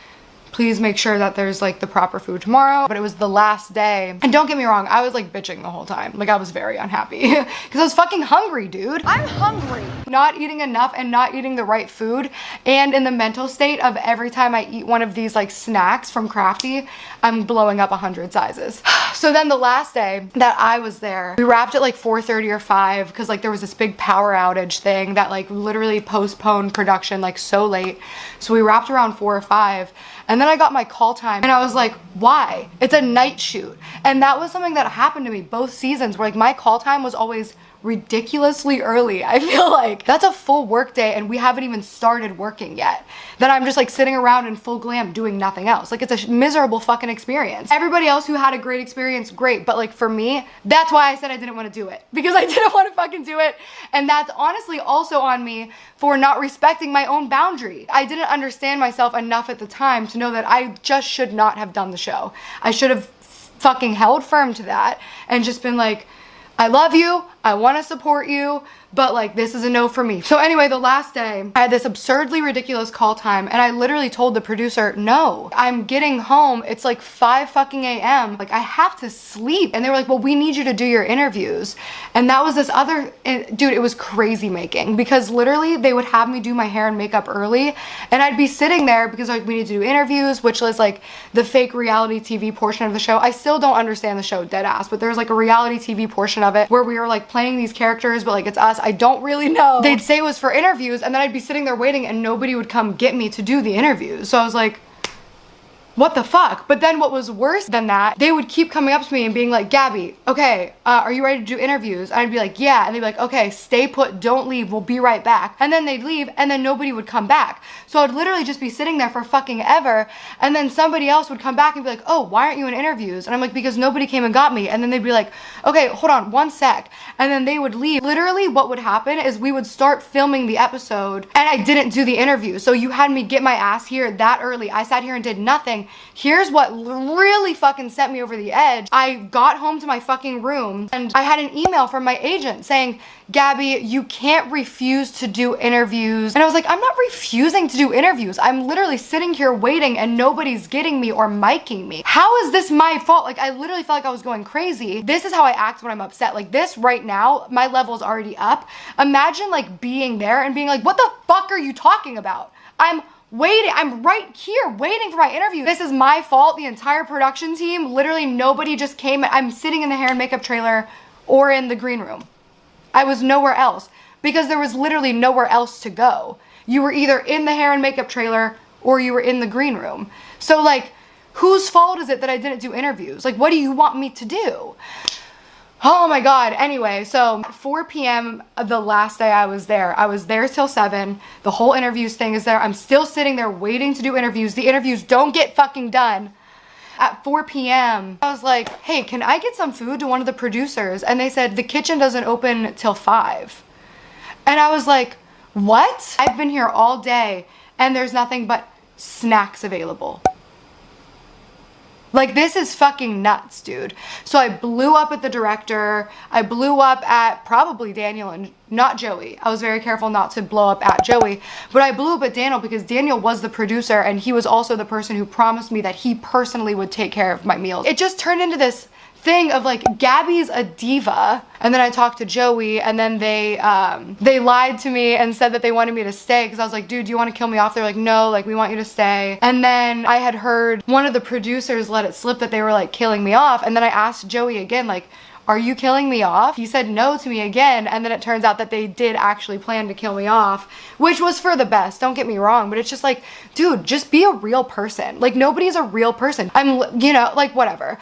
please make sure that there's like the proper food tomorrow. But it was the last day. And don't get me wrong, I was like bitching the whole time. Like I was very unhappy because I was fucking hungry, dude. I'm hungry. Not eating enough and not eating the right food. And in the mental state of every time I eat one of these like snacks from Crafty, I'm blowing up 100 sizes. So then the last day that I was there, we wrapped at like 4:30 or 5 because like there was this big power outage thing that like literally postponed production like so late. So we wrapped around 4 or 5. And then I got my call time and I was like, why? It's a night shoot. And that was something that happened to me both seasons where like my call time was always ridiculously early. I feel like that's a full work day and we haven't even started working yet. Then I'm just like sitting around in full glam doing nothing else. Like it's a miserable fucking experience. Everybody else who had a great experience, great. But like for me, that's why I said I didn't want to do it, because I didn't want to fucking do it. And that's honestly also on me for not respecting my own boundary. I didn't understand myself enough at the time to know that I just should not have done the show. I should have fucking held firm to that and just been like, I love you, I want to support you, but like this is a no for me. So anyway, the last day I had this absurdly ridiculous call time and I literally told the producer, no, I'm getting home. It's like 5 fucking a.m. Like I have to sleep. And they were like, well, we need you to do your interviews. And that was this other, dude, it was crazy making because literally they would have me do my hair and makeup early and I'd be sitting there because like we need to do interviews, which was like the fake reality TV portion of the show. I still don't understand the show dead ass, but there's like a reality TV portion of it where we were like playing these characters, but like it's us. I don't really know. They'd say it was for interviews and then I'd be sitting there waiting and nobody would come get me to do the interviews. So I was like, what the fuck? But then what was worse than that, they would keep coming up to me and being like, Gabbie, okay, are you ready to do interviews? And I'd be like, yeah. And they'd be like, okay, stay put, don't leave, we'll be right back. And then they'd leave and then nobody would come back. So I'd literally just be sitting there for fucking ever. And then somebody else would come back and be like, oh, why aren't you in interviews? And I'm like, because nobody came and got me. And then they'd be like, okay, hold on 1 sec. And then they would leave. Literally what would happen is we would start filming the episode and I didn't do the interview. So you had me get my ass here that early. I sat here and did nothing. Here's what really fucking sent me over the edge. I got home to my fucking room and I had an email from my agent saying, Gabbie, you can't refuse to do interviews. And I was like, I'm not refusing to do interviews. I'm literally sitting here waiting and nobody's getting me or miking me. How is this my fault? Like I literally felt like I was going crazy. This is how I act when I'm upset. Like this right now, my level's already up. Imagine like being there and being like, what the fuck are you talking about? I'm waiting, I'm right here waiting for my interview. This is my fault. The entire production team, literally nobody just came. I'm sitting in the hair and makeup trailer or in the green room. I was nowhere else because there was literally nowhere else to go. You were either in the hair and makeup trailer or you were in the green room. So like, whose fault is it that I didn't do interviews? Like, what do you want me to do? Oh my God. Anyway, so 4 p.m. the last day I was there till 7. The whole interviews thing is there. I'm still sitting there waiting to do interviews. The interviews don't get fucking done. At 4 p.m. I was like, hey, can I get some food to one of the producers? And they said, the kitchen doesn't open till 5. And I was like, what? I've been here all day and there's nothing but snacks available. Like, this is fucking nuts, dude. So I blew up at the director. I blew up at probably Daniel and not Joey. I was very careful not to blow up at Joey, but I blew up at Daniel because Daniel was the producer and he was also the person who promised me that he personally would take care of my meals. It just turned into this thing of like, Gabbie's a diva. And then I talked to Joey and then they lied to me and said that they wanted me to stay because I was like, dude, do you want to kill me off? They're like, no, like we want you to stay. And then I had heard one of the producers let it slip that they were like killing me off. And then I asked Joey again, like, are you killing me off? He said no to me again, and then it turns out that they did actually plan to kill me off, which was for the best, don't get me wrong, but it's just like, dude, just be a real person. Like, nobody's a real person. I'm, you know, like, whatever.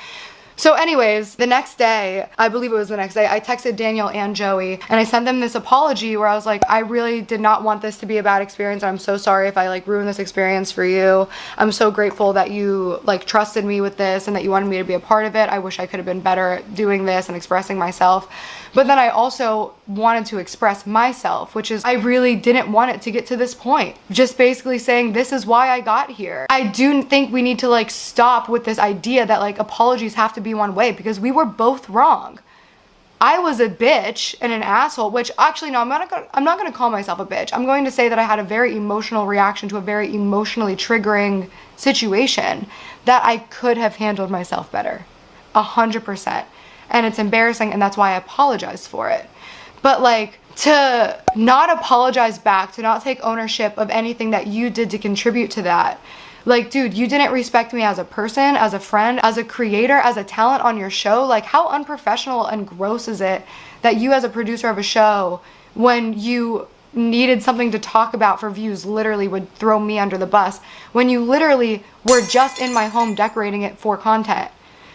So anyways, the next day, I believe it was the next day, I texted Daniel and Joey and I sent them this apology where I was like, I really did not want this to be a bad experience. I'm so sorry if I like ruined this experience for you. I'm so grateful that you like trusted me with this and that you wanted me to be a part of it. I wish I could have been better at doing this and expressing myself. But then I also wanted to express myself, which is I really didn't want it to get to this point. Just basically saying this is why I got here. I do think we need to like stop with this idea that like apologies have to be one way, because we were both wrong. I was a bitch and an asshole, which actually no, I'm not gonna call myself a bitch. I'm going to say that I had a very emotional reaction to a very emotionally triggering situation that I could have handled myself better. 100%. And it's embarrassing, and that's why I apologized for it. But like, to not apologize back, to not take ownership of anything that you did to contribute to that. Like, dude, you didn't respect me as a person, as a friend, as a creator, as a talent on your show. Like, how unprofessional and gross is it that you as a producer of a show, when you needed something to talk about for views, literally would throw me under the bus, when you literally were just in my home decorating it for content.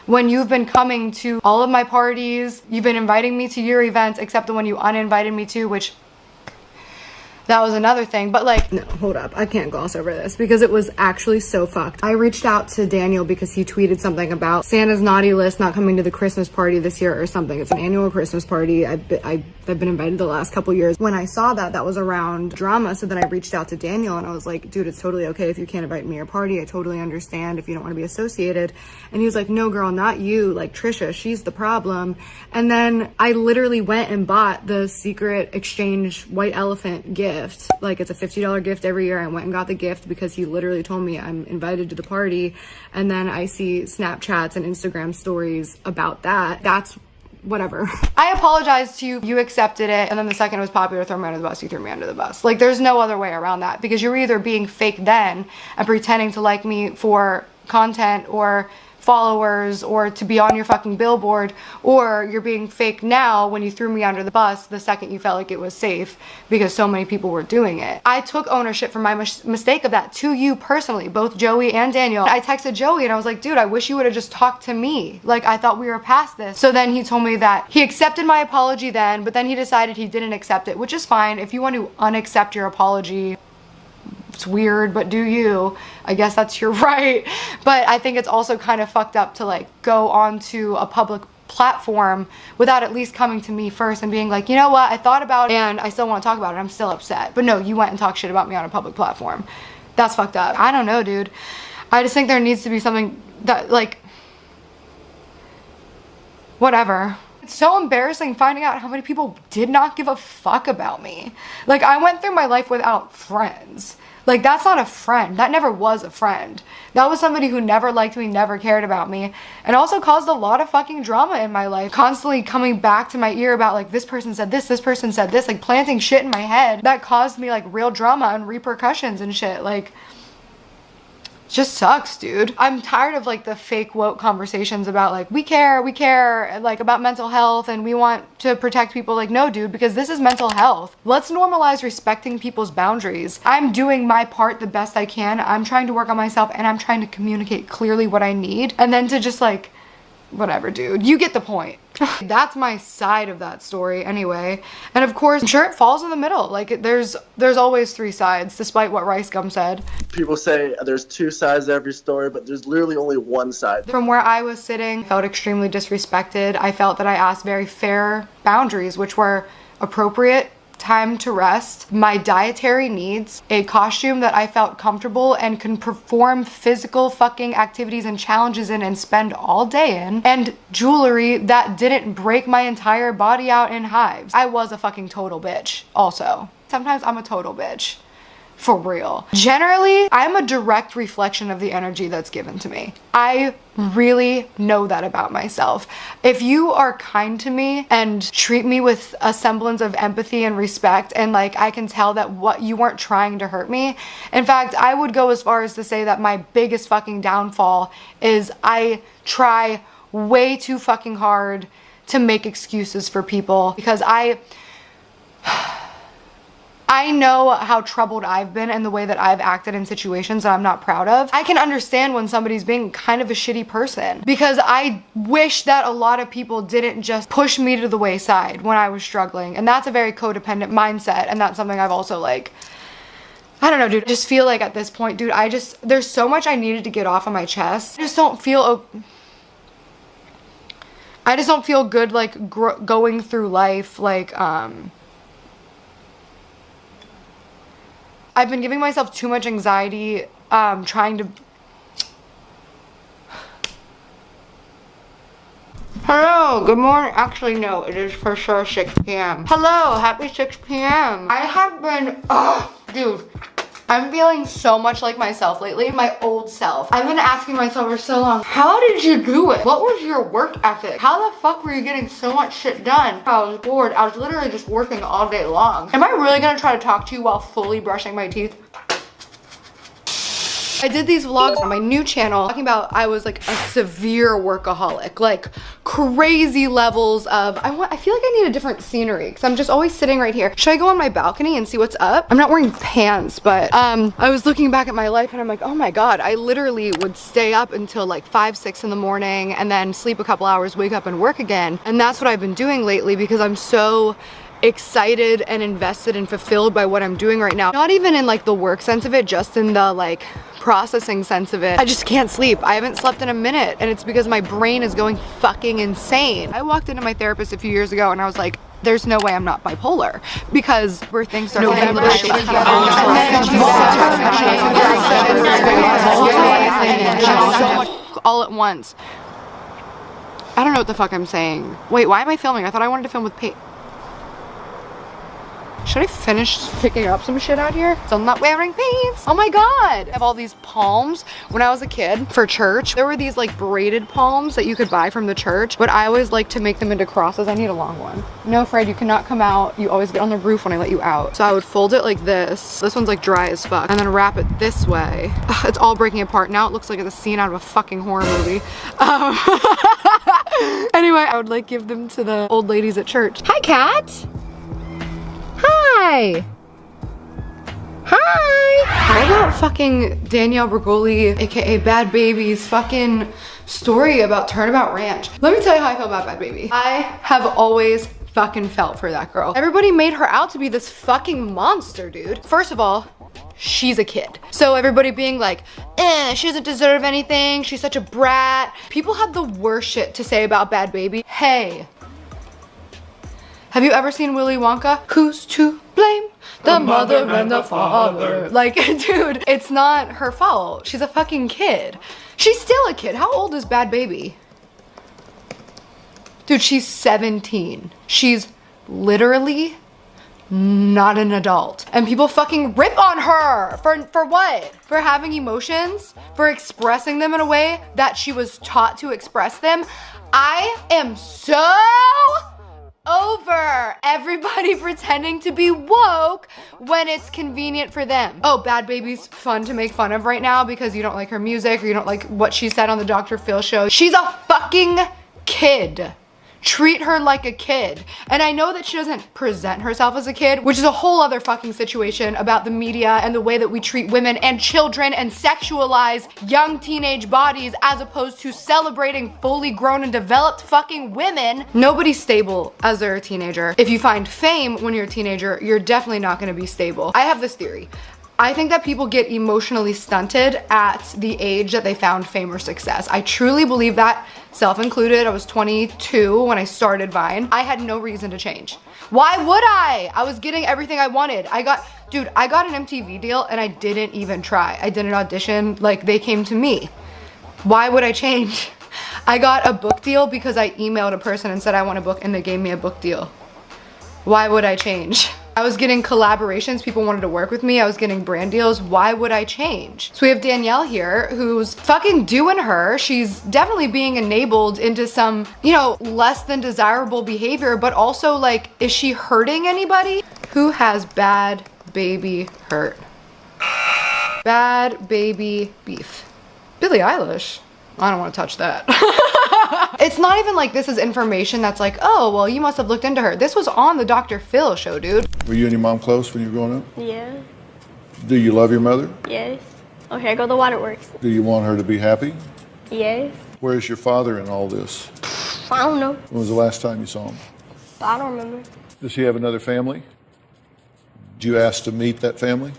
When you've been coming to all of my parties, you've been inviting me to your events, except the one you uninvited me to, which that was another thing. But like, no, hold up, I can't gloss over this because it was actually so fucked. I reached out to Daniel because he tweeted something about Santa's naughty list not coming to the Christmas party this year or something. It's an annual Christmas party. I've been invited the last couple years. When I saw that, that was around drama. So then I reached out to Daniel and I was like, dude, it's totally okay if you can't invite me to your party. I totally understand if you don't want to be associated. And he was like, no girl, not you, like Trisha, she's the problem. And then I literally went and bought the secret exchange white elephant gift. Like, it's a $50 gift every year. I went and got the gift because he literally told me I'm invited to the party. And then I see Snapchats and Instagram stories about that. That's whatever. I apologized to you, you accepted it, and then the second it was popular to throw me under the bus, you threw me under the bus. Like, there's no other way around that, because you're either being fake then and pretending to like me for content or followers or to be on your fucking billboard, or you're being fake now when you threw me under the bus the second you felt like it was safe because so many people were doing it. I took ownership for my mistake of that to you personally, both Joey and Daniel. I texted Joey and I was like, dude, I wish you would have just talked to me. Like, I thought we were past this. So then he told me that he accepted my apology then, but then he decided he didn't accept it, which is fine. If you want to unaccept your apology, it's weird, but do you. I guess that's your right. But I think it's also kind of fucked up to like go onto a public platform without at least coming to me first and being like, you know what, I thought about it and I still want to talk about it. I'm still upset. But no, you went and talked shit about me on a public platform. That's fucked up. I don't know, dude. I just think there needs to be something that like, whatever. It's so embarrassing finding out how many people did not give a fuck about me. Like, I went through my life without friends. Like, that's not a friend. That never was a friend. That was somebody who never liked me, never cared about me, and also caused a lot of fucking drama in my life. Constantly coming back to my ear about, like, this person said this person said this, like, planting shit in my head that caused me, like, real drama and repercussions and shit. Like, just sucks, dude. I'm tired of like the fake woke conversations about like we care like about mental health and we want to protect people. Like, no, dude, because this is mental health. Let's normalize respecting people's boundaries. I'm doing my part the best I can. I'm trying to work on myself and I'm trying to communicate clearly what I need, and then to just like, whatever, dude, you get the point. That's my side of that story anyway. And of course, I'm sure it falls in the middle. Like, there's always three sides, despite what Ricegum said. People say there's two sides to every story, but there's literally only one side. From where I was sitting, I felt extremely disrespected. I felt that I asked very fair boundaries, which were appropriate, time to rest, my dietary needs, a costume that I felt comfortable and can perform physical fucking activities and challenges in and spend all day in, and jewelry that didn't break my entire body out in hives. I was a fucking total bitch also. Sometimes I'm a total bitch. For real. Generally, I'm a direct reflection of the energy that's given to me. I really know that about myself. If you are kind to me and treat me with a semblance of empathy and respect, and like I can tell that what you weren't trying to hurt me. In fact, I would go as far as to say that my biggest fucking downfall is I try way too fucking hard to make excuses for people, because I know how troubled I've been and the way that I've acted in situations that I'm not proud of. I can understand when somebody's being kind of a shitty person, because I wish that a lot of people didn't just push me to the wayside when I was struggling. And that's a very codependent mindset, and that's something I've also like, I don't know, dude. I just feel like at this point, dude, there's so much I needed to get off of my chest. I just don't feel good like going through life like I've been giving myself too much anxiety trying to... Hello, good morning. Actually, no, it is for sure 6 p.m. Hello, happy 6 p.m. I have been, dude, I'm feeling so much like myself lately, my old self. I've been asking myself for so long, how did you do it? What was your work ethic? How the fuck were you getting so much shit done? I was bored. I was literally just working all day long. Am I really gonna try to talk to you while fully brushing my teeth? I did these vlogs on my new channel talking about I was like a severe workaholic, like crazy levels of, I feel like I need a different scenery because I'm just always sitting right here. Should I go on my balcony and see what's up? I'm not wearing pants, but I was looking back at my life and I'm like, oh my God, I literally would stay up until like 5, 6 in the morning and then sleep a couple hours, wake up and work again. And that's what I've been doing lately because I'm so excited and invested and fulfilled by what I'm doing right now. Not even in like the work sense of it, just in the like processing sense of it. I just can't sleep. I haven't slept in a minute and it's because my brain is going fucking insane. I walked into my therapist a few years ago and I was like, there's no way I'm not bipolar, because where things start all at once. I don't know what the fuck I'm saying. Wait, why am I filming? I thought I wanted to film with Paytas. Should I finish picking up some shit out here? So I'm not wearing pants. Oh my God. I have all these palms. When I was a kid for church, there were these like braided palms that you could buy from the church, but I always like to make them into crosses. I need a long one. No, Fred, you cannot come out. You always get on the roof when I let you out. So I would fold it like this. This one's like dry as fuck. And then wrap it this way. Ugh, it's all breaking apart. Now it looks like it's a scene out of a fucking horror movie. Anyway, I would like give them to the old ladies at church. Hi, Kat. Hi! Hi! How about fucking Danielle Bergoli, aka Bad Baby's fucking story about Turnabout Ranch? Let me tell you how I feel about Bad Baby. I have always fucking felt for that girl. Everybody made her out to be this fucking monster, dude. First of all, she's a kid. So everybody being like, she doesn't deserve anything, she's such a brat. People had the worst shit to say about Bad Baby. Hey. Have you ever seen Willy Wonka? Who's to blame? The mother and the father. Like, dude, it's not her fault. She's a fucking kid. She's still a kid. How old is Bad Baby? Dude, she's 17. She's literally not an adult. And people fucking rip on her for what? For having emotions? For expressing them in a way that she was taught to express them? I am so over everybody pretending to be woke when it's convenient for them. Oh, Bad Baby's fun to make fun of right now because you don't like her music or you don't like what she said on the Dr. Phil show. She's a fucking kid. Treat her like a kid. And I know that she doesn't present herself as a kid, which is a whole other fucking situation about the media and the way that we treat women and children and sexualize young teenage bodies as opposed to celebrating fully grown and developed fucking women. Nobody's stable as they're a teenager. If you find fame when you're a teenager, you're definitely not gonna be stable. I have this theory. I think that people get emotionally stunted at the age that they found fame or success. I truly believe that, self included. I was 22 when I started Vine. I had no reason to change. Why would I? I was getting everything I wanted. I got an MTV deal and I didn't even try. I didn't audition, like they came to me. Why would I change? I got a book deal because I emailed a person and said I want a book and they gave me a book deal. Why would I change? I was getting collaborations, people wanted to work with me, I was getting brand deals, why would I change? So we have Danielle here who's fucking doing her. She's definitely being enabled into some, you know, less than desirable behavior, but also like, is she hurting anybody? Who has Bad Baby hurt? Bad Baby beef. Billie Eilish. I don't want to touch that. It's not even like this is information that's like, oh, well, you must have looked into her. This was on the Dr. Phil show, dude. Were you and your mom close when you were growing up? Yeah. Do you love your mother? Yes. Oh, here go the waterworks. Do you want her to be happy? Yes. Where's your father in all this? I don't know. When was the last time you saw him? I don't remember. Does he have another family? Did you ask to meet that family?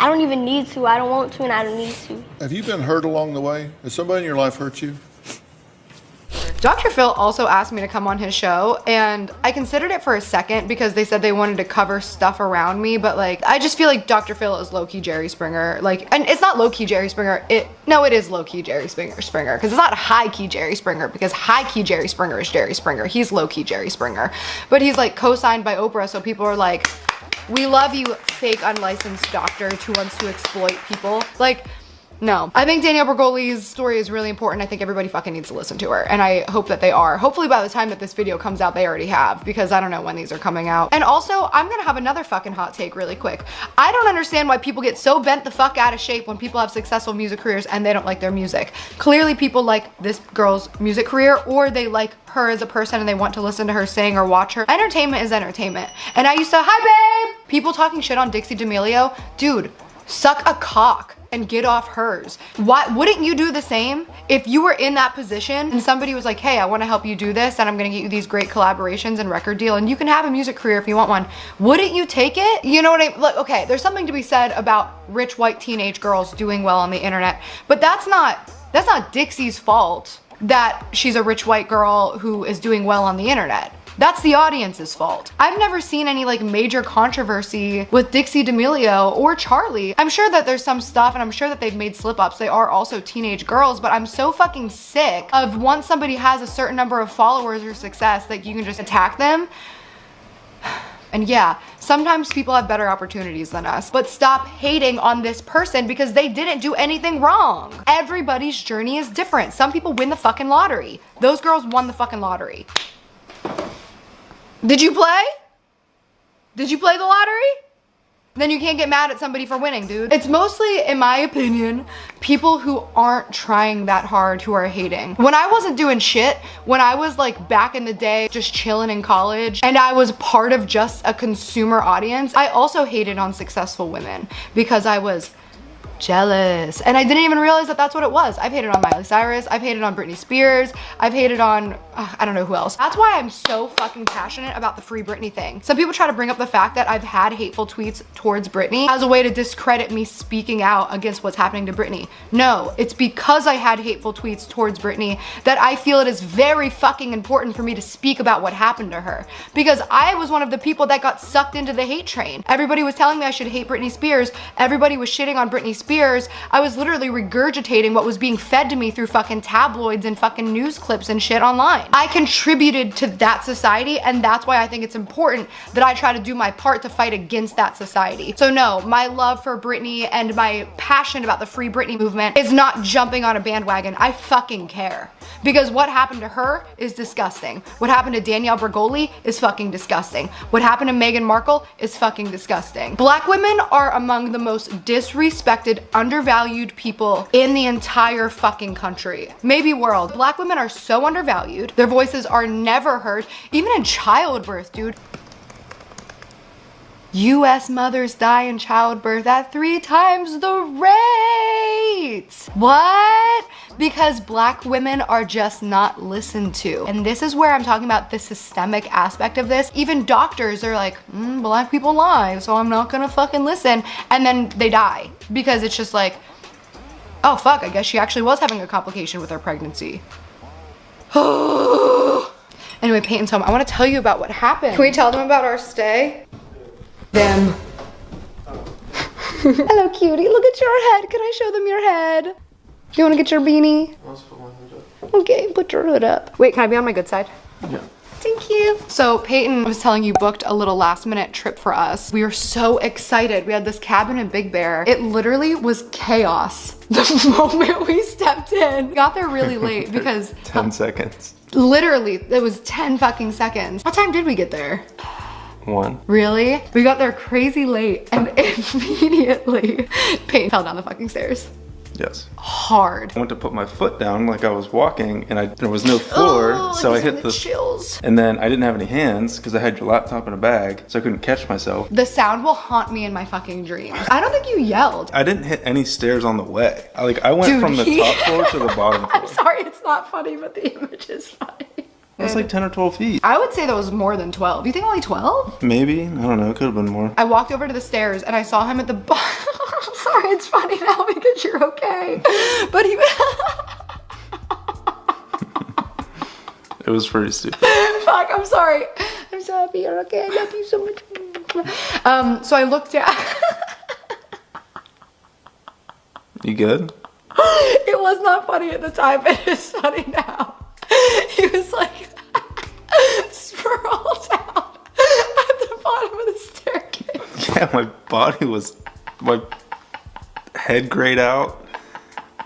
I don't even need to. I don't want to, and I don't need to. Have you been hurt along the way? Has somebody in your life hurt you? Dr. Phil also asked me to come on his show, and I considered it for a second because they said they wanted to cover stuff around me, but like, I just feel like Dr. Phil is low-key Jerry Springer. Like, and it's not low-key Jerry Springer. No, it is low-key Jerry Springer, because it's not high-key Jerry Springer, because high-key Jerry Springer is Jerry Springer. He's low-key Jerry Springer. But he's like co-signed by Oprah, so people are like, we love you, fake unlicensed doctor who wants to exploit people. Like, no. I think Danielle Bregoli's story is really important. I think everybody fucking needs to listen to her, and I hope that they are. Hopefully by the time that this video comes out, they already have, because I don't know when these are coming out. And also, I'm gonna have another fucking hot take really quick. I don't understand why people get so bent the fuck out of shape when people have successful music careers and they don't like their music. Clearly people like this girl's music career, or they like her as a person and they want to listen to her sing or watch her. Entertainment is entertainment. And I used to, hi babe! People talking shit on Dixie D'Amelio, dude, suck a cock and get off hers. Why wouldn't you do the same? If you were in that position and somebody was like, hey, I wanna help you do this and I'm gonna get you these great collaborations and record deal and you can have a music career if you want one, wouldn't you take it? You know what I mean? Look, okay, there's something to be said about rich white teenage girls doing well on the internet, but that's not Dixie's fault that she's a rich white girl who is doing well on the internet. That's the audience's fault. I've never seen any like major controversy with Dixie D'Amelio or Charlie. I'm sure that there's some stuff and I'm sure that they've made slip ups. They are also teenage girls, but I'm so fucking sick of once somebody has a certain number of followers or success that you can just attack them. And yeah, sometimes people have better opportunities than us, but stop hating on this person because they didn't do anything wrong. Everybody's journey is different. Some people win the fucking lottery. Those girls won the fucking lottery. Did you play? Did you play the lottery? Then you can't get mad at somebody for winning, dude. It's mostly, in my opinion, people who aren't trying that hard who are hating. When I wasn't doing shit, when I was like back in the day just chilling in college and I was part of just a consumer audience, I also hated on successful women because I was jealous. And I didn't even realize that that's what it was. I've hated on Miley Cyrus, I've hated on Britney Spears, I've hated on, I don't know who else. That's why I'm so fucking passionate about the Free Britney thing. Some people try to bring up the fact that I've had hateful tweets towards Britney as a way to discredit me speaking out against what's happening to Britney. No, it's because I had hateful tweets towards Britney that I feel it is very fucking important for me to speak about what happened to her. Because I was one of the people that got sucked into the hate train. Everybody was telling me I should hate Britney Spears. Everybody was shitting on Britney Spears. I was literally regurgitating what was being fed to me through fucking tabloids and fucking news clips and shit online. I contributed to that society, and that's why I think it's important that I try to do my part to fight against that society. So no, my love for Britney and my passion about the Free Britney movement is not jumping on a bandwagon. I fucking care. Because what happened to her is disgusting. What happened to Danielle Bregoli is fucking disgusting. What happened to Meghan Markle is fucking disgusting. Black women are among the most disrespected, undervalued people in the entire fucking country. Maybe world. Black women are so undervalued. Their voices are never heard, even in childbirth, dude. US mothers die in childbirth at 3 times the rate. What? Because black women are just not listened to. And this is where I'm talking about the systemic aspect of this. Even doctors are like, black people lie, so I'm not gonna fucking listen. And then they die because it's just like, oh fuck, I guess she actually was having a complication with her pregnancy. Anyway, Peyton's home. I wanna tell you about what happened. Can we tell them about our stay? Them. Hello, cutie. Look at your head. Can I show them your head? You want to get your beanie? Okay, put your hood up. Wait, can I be on my good side? Yeah. Thank you. So Peyton was telling you booked a little last minute trip for us. We were so excited. We had this cabin in Big Bear. It literally was chaos the moment we stepped in. We got there really late because 10 seconds. Literally, it was 10 fucking seconds. What time did we get there? 1. Really? We got there crazy late and immediately Peyton fell down the fucking stairs. Yes. Hard. I went to put my foot down like I was walking, and there was no floor, so I hit the chills. And then I didn't have any hands because I had your laptop in a bag, so I couldn't catch myself. The sound will haunt me in my fucking dreams. I don't think you yelled. I didn't hit any stairs on the way. I went from the top floor to the bottom floor. I'm sorry, it's not funny, but the image is funny. That's like 10 or 12 feet. I would say that was more than 12. Do you think only 12? Maybe. I don't know. It could have been more. I walked over to the stairs and I saw him at the bottom. I'm sorry, it's funny now because you're okay. But he... It was pretty stupid. Fuck, I'm sorry. I'm so happy you're okay. I love you so much. So I looked down. You good? It was not funny at the time, but it's funny now. He was like sprawled out at the bottom of the staircase. Yeah, my body was, my head grayed out.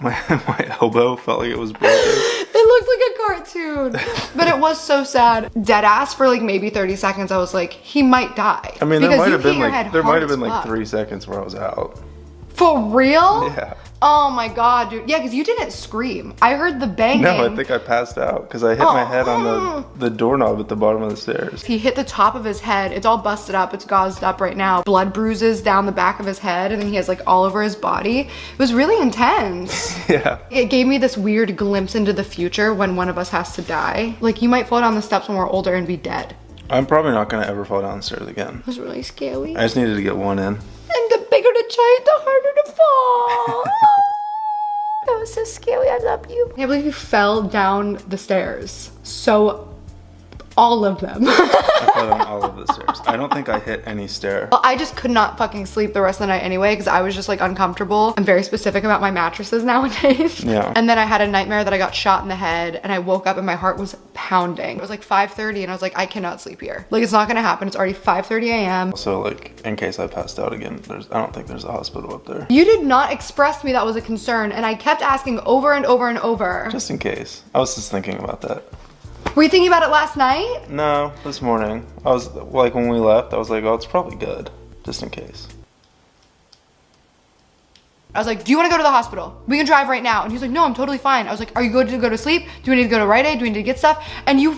My elbow felt like it was broken. It looked like a cartoon, but it was so sad. Dead ass for like maybe 30 seconds. I was like, he might die. I mean, there might have been like 3 seconds where I was out. For real? Yeah. Oh my god, dude. Yeah, because you didn't scream. I heard the banging. No, I think I passed out because I hit my head on the doorknob at the bottom of the stairs. He hit the top of his head. It's all busted up. It's gauzed up right now. Blood bruises down the back of his head, and then he has like all over his body. It was really intense. Yeah. It gave me this weird glimpse into the future when one of us has to die. Like, you might fall down the steps when we're older and be dead. I'm probably not going to ever fall down the stairs again. It was really scary. I just needed to get one in. And the bigger the giant, the harder to fall. That was so scary. I love you. I can't believe you fell down the stairs. So, all of them. I fell down all of the stairs. I don't think I hit any stair. Well, I just could not fucking sleep the rest of the night anyway because I was just like uncomfortable. I'm very specific about my mattresses nowadays. Yeah. And then I had a nightmare that I got shot in the head and I woke up and my heart was pounding. It was like 5:30 and I was like, I cannot sleep here. Like, it's not gonna happen. It's already 5:30 a.m. So like, in case I passed out again, I don't think there's a hospital up there. You did not express to me that was a concern and I kept asking over and over and over. Just in case. I was just thinking about that. Were you thinking about it last night? No, this morning. I was like, when we left, I was like, oh, it's probably good, just in case. I was like, do you want to go to the hospital? We can drive right now. And he was like, no, I'm totally fine. I was like, are you good to go to sleep? Do we need to go to Rite Aid? Do we need to get stuff? And you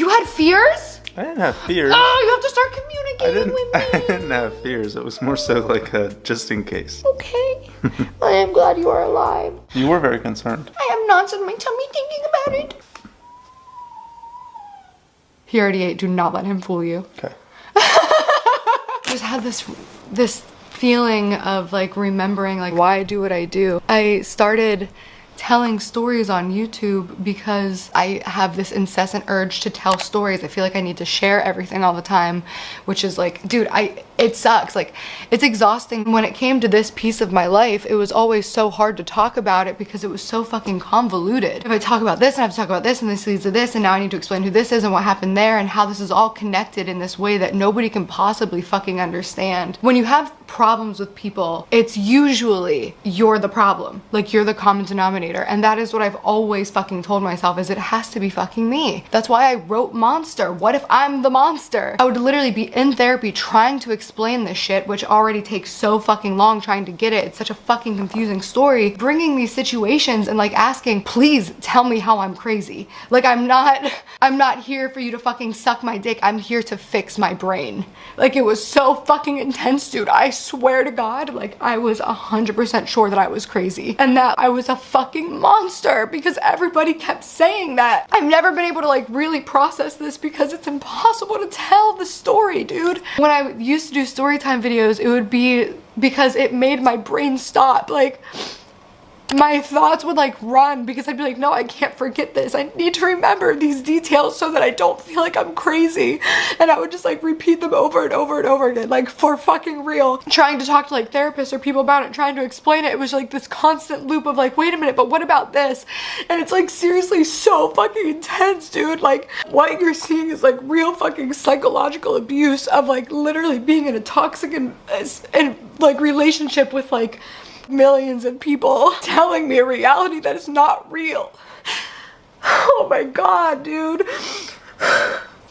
had fears? I didn't have fears. Oh, you have to start communicating with me. I didn't have fears. It was more so like a just in case. Okay. I am glad you are alive. You were very concerned. I have knots in my tummy thinking about it. He already ate. Do not let him fool you. Okay. I just had this feeling of like remembering like why I do what I do. I started telling stories on YouTube because I have this incessant urge to tell stories. I feel like I need to share everything all the time, which is like, dude, it sucks. Like, it's exhausting. When it came to this piece of my life, it was always so hard to talk about it because it was so fucking convoluted. If I talk about this and I have to talk about this and this leads to this and now I need to explain who this is and what happened there and how this is all connected in this way that nobody can possibly fucking understand. When you have problems with people, it's usually you're the problem. Like, you're the common denominator. And that is what I've always fucking told myself, is it has to be fucking me. That's why I wrote Monster. What if I'm the monster? I would literally be in therapy trying to explain this shit, which already takes so fucking long trying to get it. It's such a fucking confusing story. Bringing these situations and like asking, please tell me how I'm crazy. Like, I'm not here for you to fucking suck my dick. I'm here to fix my brain. Like, it was so fucking intense, dude. I swear to God, like, I was 100% sure that I was crazy and that I was a fucking monster because everybody kept saying that. I've never been able to like really process this because it's impossible to tell the story, dude. When I used to do story time videos, it would be because it made my brain stop. Like, my thoughts would like run because I'd be like, no, I can't forget this. I need to remember these details so that I don't feel like I'm crazy. And I would just like repeat them over and over and over again, like for fucking real. Trying to talk to like therapists or people about it, trying to explain it. It was like this constant loop of like, wait a minute, but what about this? And it's like seriously so fucking intense, dude. Like, what you're seeing is like real fucking psychological abuse of like literally being in a toxic and like relationship with like millions of people telling me a reality that is not real. Oh my God, dude.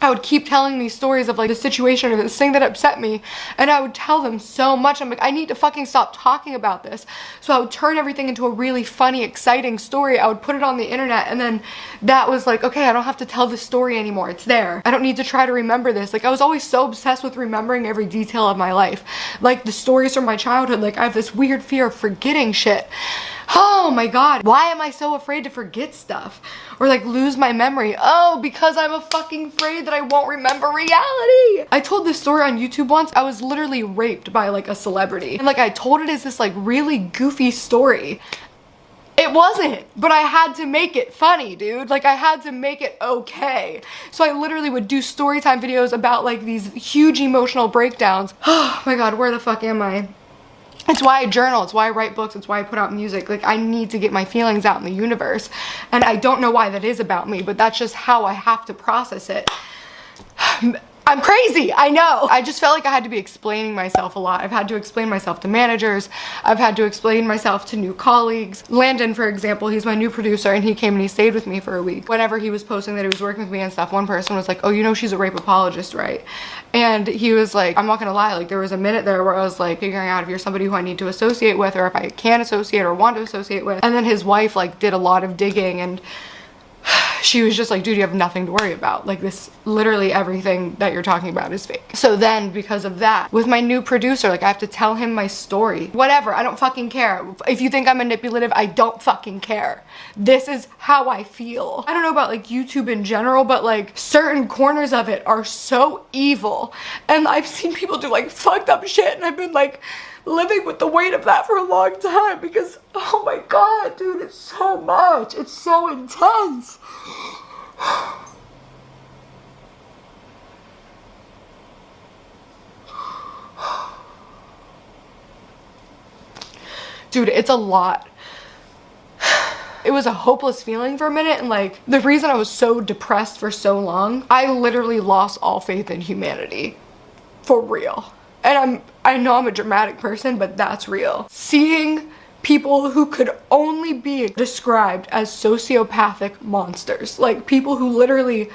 I would keep telling these stories of like the situation or this thing that upset me, and I would tell them so much. I'm like, I need to fucking stop talking about this. So I would turn everything into a really funny, exciting story. I would put it on the internet, and then that was like, okay, I don't have to tell this story anymore. It's there. I don't need to try to remember this. Like, I was always so obsessed with remembering every detail of my life. Like the stories from my childhood, like I have this weird fear of forgetting shit. Oh my god, why am I so afraid to forget stuff or like lose my memory? Oh, because I'm fucking afraid that I won't remember reality. I told this story on YouTube once. I was literally raped by like a celebrity, and like I told it as this like really goofy story. It wasn't, but I had to make it funny, dude. Like I had to make it okay. So I literally would do storytime videos about like these huge emotional breakdowns. Oh my god, where the fuck am I? It's why I journal, it's why I write books, it's why I put out music. Like, I need to get my feelings out in the universe. And I don't know why that is about me, but that's just how I have to process it. I'm crazy, I know. I just felt like I had to be explaining myself a lot. I've had to explain myself to managers. I've had to explain myself to new colleagues. Landon, for example, he's my new producer, and he came and he stayed with me for a week. Whenever he was posting that he was working with me and stuff, one person was like, oh, you know she's a rape apologist, right? And he was like, I'm not gonna lie, like there was a minute there where I was like figuring out if you're somebody who I need to associate with, or if I can associate or want to associate with. And then his wife like did a lot of digging, and she was just like, dude, you have nothing to worry about. Like this, literally everything that you're talking about is fake. So then because of that, with my new producer, like I have to tell him my story. Whatever, I don't fucking care. If you think I'm manipulative, I don't fucking care. This is how I feel. I don't know about like YouTube in general, but like certain corners of it are so evil. And I've seen people do like fucked up shit, and I've been like living with the weight of that for a long time because, oh my god, dude, it's so much. It's so intense. Dude, it's a lot. It was a hopeless feeling for a minute, and like the reason I was so depressed for so long, I literally lost all faith in humanity. For real. And I know I'm a dramatic person, but that's real. Seeing people who could only be described as sociopathic monsters, like people who literally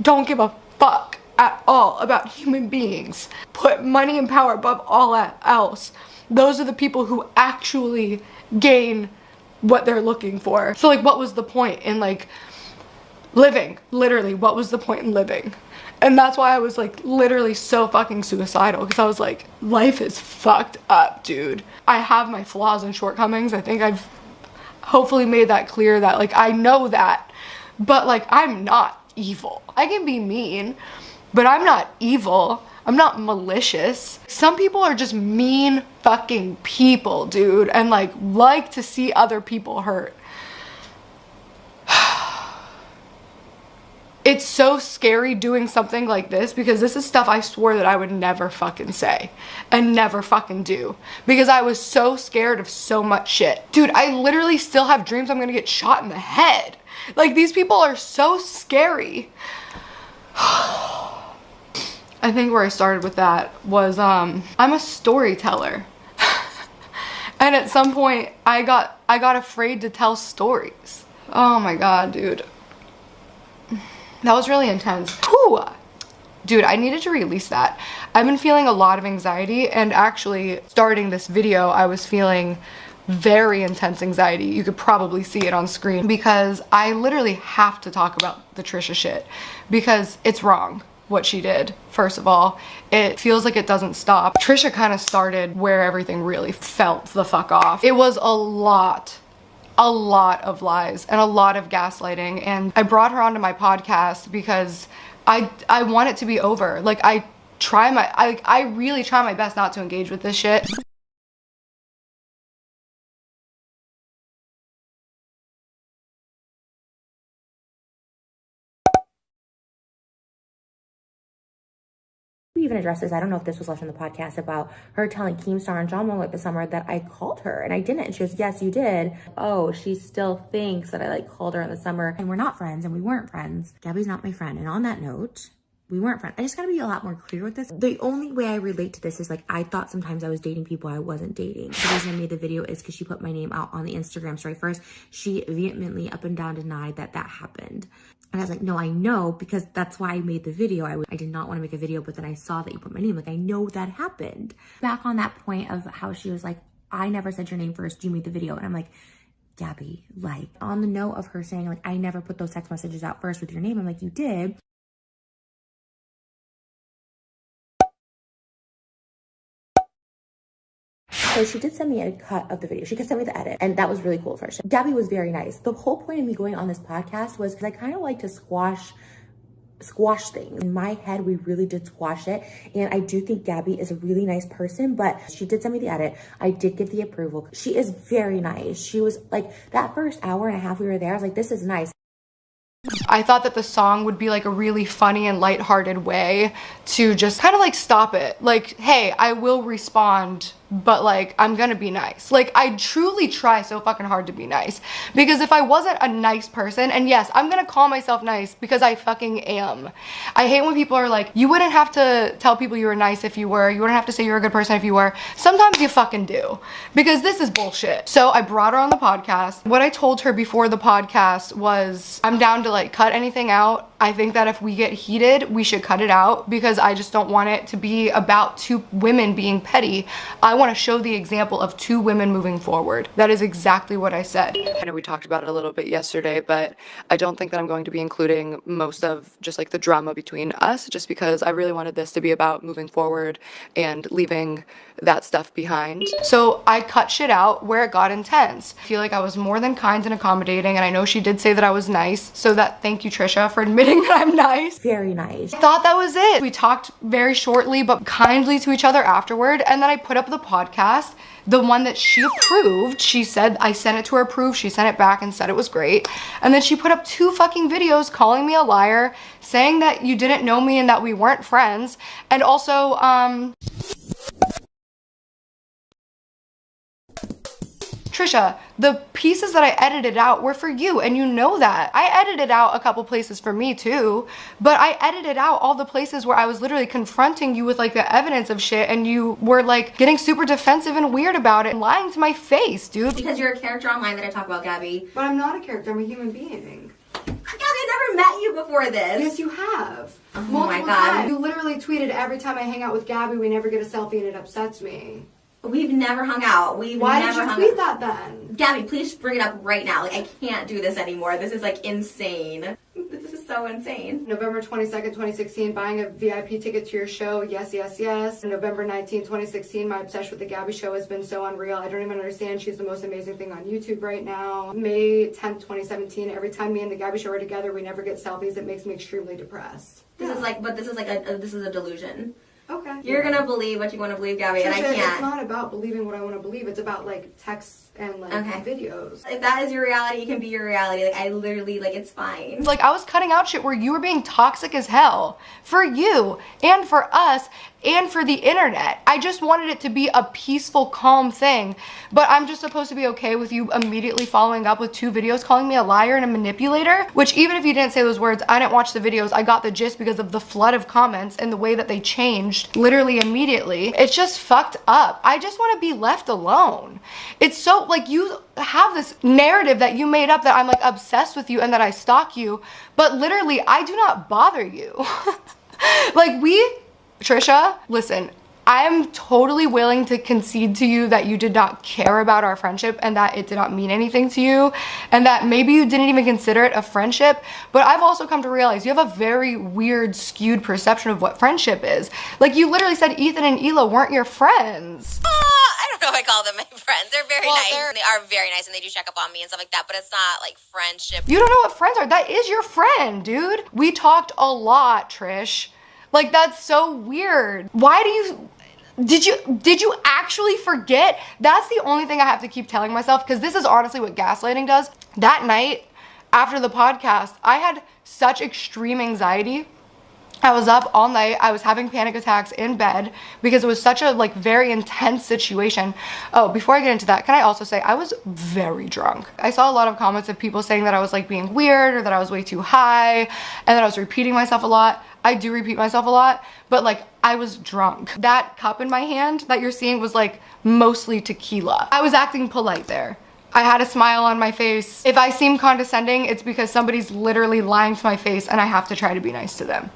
don't give a fuck at all about human beings, put money and power above all else. Those are the people who actually gain what they're looking for. So like, what was the point in like living? Literally, what was the point in living? And that's why I was like literally so fucking suicidal, because I was like, life is fucked up, dude. I have my flaws and shortcomings. I think I've hopefully made that clear, that like I know that, but like I'm not evil. I can be mean, but I'm not evil. I'm not malicious. Some people are just mean fucking people, dude, and like to see other people hurt. It's so scary doing something like this, because this is stuff I swore that I would never fucking say and never fucking do, because I was so scared of so much shit. Dude, I literally still have dreams I'm gonna get shot in the head. Like, these people are so scary. I think where I started with that was, I'm a storyteller. And at some point I got afraid to tell stories. Oh my god, dude. That was really intense. Whew. Dude, I needed to release that. I've been feeling a lot of anxiety, and actually starting this video, I was feeling very intense anxiety. You could probably see it on screen, because I literally have to talk about the Trisha shit, because it's wrong what she did. First of all, it feels like it doesn't stop. Trisha kind of started where everything really felt the fuck off. It was a lot of lies and a lot of gaslighting, and I brought her onto my podcast because I want it to be over. Like, I really try my best not to engage with this shit. We even addressed this, I don't know if this was left in the podcast, about her telling Keemstar and John like this summer that I called her, and I didn't. And she goes, yes, you did. Oh, she still thinks that I like called her in the summer, and we're not friends, and we weren't friends. Gabbie's not my friend. And on that note, we weren't friends. I just gotta be a lot more clear with this. The only way I relate to this is like, I thought sometimes I was dating people I wasn't dating. The reason I made the video is because she put my name out on the Instagram story first. She vehemently up and down denied that that happened. And I was like, no, I know, because that's why I made the video. I did not want to make a video, but then I saw that you put my name. Like, I know that happened. Back on that point of how she was like, I never said your name first, you made the video. And I'm like, Gabbie, like, on the note of her saying, like, I never put those text messages out first with your name. I'm like, you did. So she did send me a cut of the video. She could send me the edit, and that was really cool for her. Gabbie was very nice. The whole point of me going on this podcast was because I kind of like to squash things. In my head, we really did squash it, and I do think Gabbie is a really nice person, but she did send me the edit. I did give the approval. She is very nice. She was like, that first hour and a half we were there, I was like, this is nice. I thought that the song would be like a really funny and lighthearted way to just kind of like stop it. Like, hey, I will respond, but like, I'm gonna be nice. Like, I truly try so fucking hard to be nice, because if I wasn't a nice person, and yes, I'm gonna call myself nice because I fucking am. I hate when people are like, you wouldn't have to tell people you were nice if you were. You wouldn't have to say you're a good person if you were. Sometimes you fucking do, because this is bullshit. So I brought her on the podcast. What I told her before the podcast was, I'm down to like cut anything out. I think that if we get heated, we should cut it out, because I just don't want it to be about two women being petty. I want to show the example of two women moving forward. That is exactly what I said. I know we talked about it a little bit yesterday, but I don't think that I'm going to be including most of just like the drama between us, just because I really wanted this to be about moving forward and leaving that stuff behind. So I cut shit out where it got intense. I feel like I was more than kind and accommodating, and I know she did say that I was nice, so that thank you, Trisha, for admitting that I'm nice. Very nice. I thought that was it. We talked very shortly but kindly to each other afterward, and then I put up the podcast, the one that she approved. She said I sent it to her approved. She sent it back and said it was great. And then she put up 2 fucking videos calling me a liar, saying that you didn't know me and that we weren't friends, and also Trisha, the pieces that I edited out were for you, and you know that. I edited out a couple places for me too, but I edited out all the places where I was literally confronting you with like the evidence of shit, and you were like getting super defensive and weird about it and lying to my face, dude. Because you're a character online that I talk about, Gabbie. But I'm not a character, I'm a human being. Gabbie, I never met you before this. Yes, you have. Oh my God. You literally tweeted, every time I hang out with Gabbie, we never get a selfie and it upsets me. We've never hung out. Why did you tweet that then? Gabbie, please bring it up right now. Like, I can't do this anymore. This is like insane. This is so insane. November 22nd, 2016, buying a VIP ticket to your show. Yes, yes, yes. November 19th, 2016, my obsession with the Gabbie show has been so unreal. I don't even understand. She's the most amazing thing on YouTube right now. May 10th, 2017, every time me and the Gabbie show are together, we never get selfies. It makes me extremely depressed. This is like, but this is like this is a delusion. Okay. You're gonna believe what you want to believe, Gabbie, Trisha, and I can't. It's not about believing what I want to believe. It's about like texts and like videos. If that is your reality, it can be your reality. Like, I literally, like, it's fine. Like, I was cutting out shit where you were being toxic as hell for you and for us and for the internet. I just wanted it to be a peaceful, calm thing, but I'm just supposed to be okay with you immediately following up with 2 videos calling me a liar and a manipulator, which even if you didn't say those words, I didn't watch the videos. I got the gist because of the flood of comments and the way that they changed literally immediately. It's just fucked up. I just want to be left alone. It's so, like, you have this narrative that you made up that I'm like obsessed with you and that I stalk you, but literally I do not bother you. Like, Trisha, listen, I'm totally willing to concede to you that you did not care about our friendship and that it did not mean anything to you and that maybe you didn't even consider it a friendship, but I've also come to realize you have a very weird, skewed perception of what friendship is. Like, you literally said Ethan and Ela weren't your friends. I don't know if I call them my friends. They're very nice. They are very nice and they do check up on me and stuff like that, but it's not like friendship. You don't know what friends are. That is your friend, dude. We talked a lot, Trish. Like, that's so weird. Why do you... Did you actually forget? That's the only thing I have to keep telling myself, because this is honestly what gaslighting does. That night after the podcast, I had such extreme anxiety. I was up all night. I was having panic attacks in bed because it was such a like very intense situation. Oh, before I get into that, can I also say I was very drunk. I saw a lot of comments of people saying that I was like being weird or that I was way too high and that I was repeating myself a lot. I do repeat myself a lot, but like I was drunk. That cup in my hand that you're seeing was like mostly tequila. I was acting polite there. I had a smile on my face. If I seem condescending, it's because somebody's literally lying to my face and I have to try to be nice to them.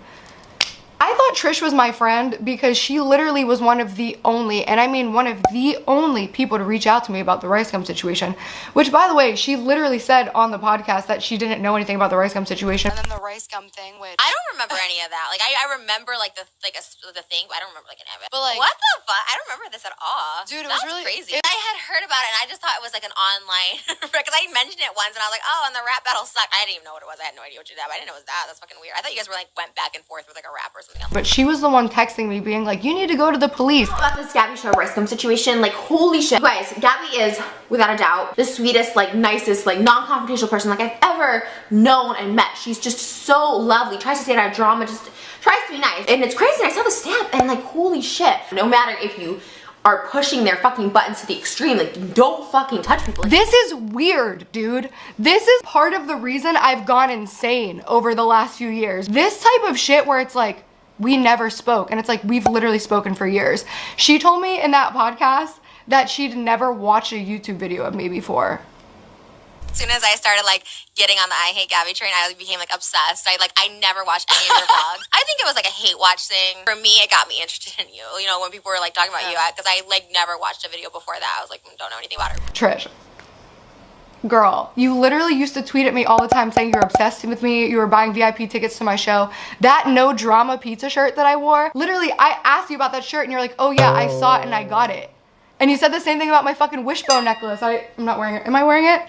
I thought Trish was my friend because she literally was one of the only, and I mean one of the only people to reach out to me about the Ricegum situation, which by the way, she literally said on the podcast that she didn't know anything about the Ricegum situation. And then the Ricegum thing, which I don't remember any of that. Like I remember like the thing, but I don't remember like any of it. But like, what the fuck? I don't remember this at all. Dude, it was really crazy. I had heard about it and I just thought it was like an online, because I mentioned it once and I was like, oh, and the rap battle sucked. I didn't even know what it was. I had no idea what you did, but I didn't know it was that. That's fucking weird. I thought you guys were like went back and forth with like a rap or something else. But she was the one texting me being like, you need to go to the police. About this Gabbie show Ricegum situation, like holy shit. You guys, Gabbie is without a doubt the sweetest, like nicest, like non-confrontational person like I've ever known and met. She's just so lovely, tries to stay out of drama, just tries to be nice. And it's crazy, I saw the snap and like holy shit. No matter if you are pushing their fucking buttons to the extreme, like don't fucking touch people. This is weird, dude. This is part of the reason I've gone insane over the last few years. This type of shit where it's like, we never spoke, and it's like we've literally spoken for years. She told me in that podcast that she'd never watched a YouTube video of me before. As soon as I started like getting on the I Hate Gabbie train, I became like obsessed. I never watched any of your vlogs. I think it was like a hate watch thing. For me, it got me interested in you. You know, when people were like talking about you, because I like never watched a video before that. I was like, don't know anything about her. Trish. Girl, you literally used to tweet at me all the time saying you're obsessed with me, you were buying VIP tickets to my show. That no drama pizza shirt that I wore, literally I asked you about that shirt and you're like, oh yeah, I saw it and I got it. And you said the same thing about my fucking wishbone necklace. I'm not wearing it. Am I wearing it?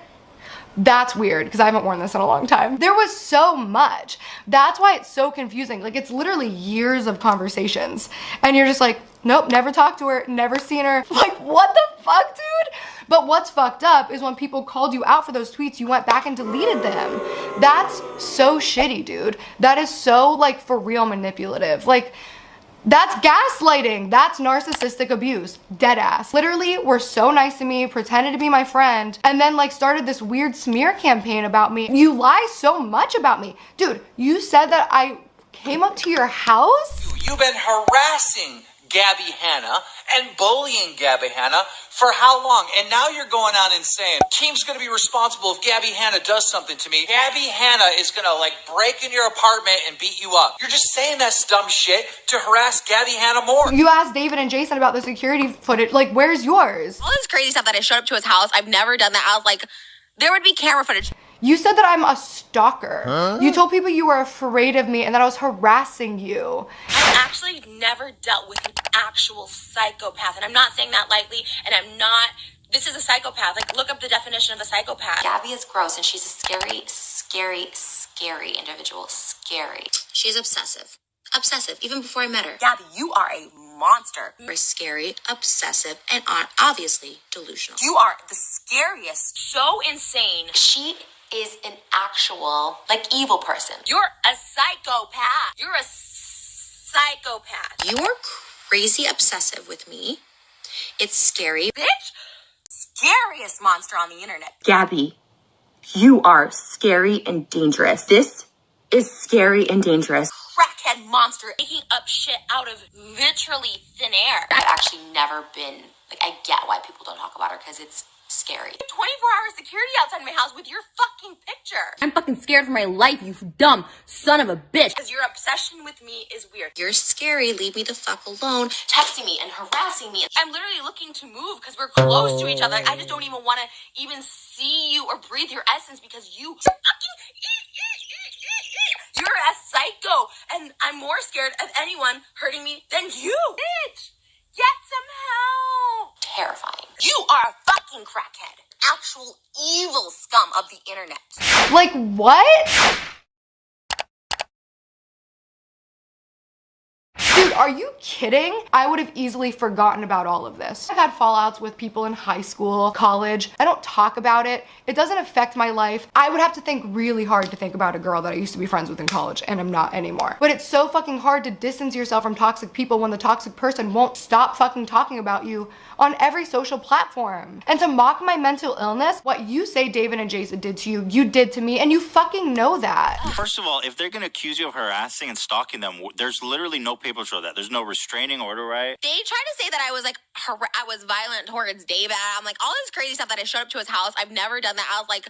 That's weird because I haven't worn this in a long time. There was so much. That's why it's so confusing. Like it's literally years of conversations and you're just like, nope, never talked to her, never seen her. Like what the fuck, dude? But what's fucked up is when people called you out for those tweets, you went back and deleted them. That's so shitty, dude. That is so like for real manipulative. Like that's gaslighting. That's narcissistic abuse. Deadass. Literally were so nice to me, pretended to be my friend, and then like started this weird smear campaign about me. You lie so much about me. Dude, you said that I came up to your house? You've been harassing Gabbie Hanna and bullying Gabbie Hanna for how long? And now you're going on and saying, Keem's gonna be responsible if Gabbie Hanna does something to me. Gabbie Hanna is gonna like break in your apartment and beat you up. You're just saying that dumb shit to harass Gabbie Hanna more. You asked David and Jason about the security footage. Like, where's yours? All this crazy stuff that I showed up to his house, I've never done that. I was like, there would be camera footage. You said that I'm a stalker. Huh? You told people you were afraid of me and that I was harassing you. I've actually never dealt with an actual psychopath. And I'm not saying that lightly, and I'm not, this is a psychopath. Like, look up the definition of a psychopath. Gabbie is gross and she's a scary, scary, scary individual. Scary. She's obsessive. Obsessive, even before I met her. Gabbie, you are a monster. You're scary, obsessive, and obviously delusional. You are the scariest. So insane. She is an actual, like, evil person. You're a psychopath. You're a psychopath. You're crazy obsessive with me. It's scary. Bitch, scariest monster on the internet. Gabbie, you are scary and dangerous. This is scary and dangerous. Crackhead monster making up shit out of literally thin air. I've actually never been, like, I get why people don't talk about her because it's scary. 24-hour security outside my house with your fucking picture. I'm fucking scared for my life, you dumb son of a bitch. Because your obsession with me is weird. You're scary, leave me the fuck alone. Texting me and harassing me. I'm literally looking to move because we're close to each other. I just don't even want to even see you or breathe your essence because you're a psycho. And I'm more scared of anyone hurting me than you. Bitch, get some help. Terrifying. You are a fucking crackhead. Actual evil scum of the internet. Like, what? Dude, are you kidding? I would have easily forgotten about all of this. I've had fallouts with people in high school, college. I don't talk about it. It doesn't affect my life. I would have to think really hard to think about a girl that I used to be friends with in college, and I'm not anymore. But it's so fucking hard to distance yourself from toxic people when the toxic person won't stop fucking talking about you on every social platform. And to mock my mental illness, what you say David and Jason did to you, you did to me, and you fucking know that. First of all, if they're gonna accuse you of harassing and stalking them, there's literally no paper trail of that. There's no restraining order, right? They tried to say that I was like, I was violent towards David. I'm like, all this crazy stuff that I showed up to his house. I've never done that. I was like,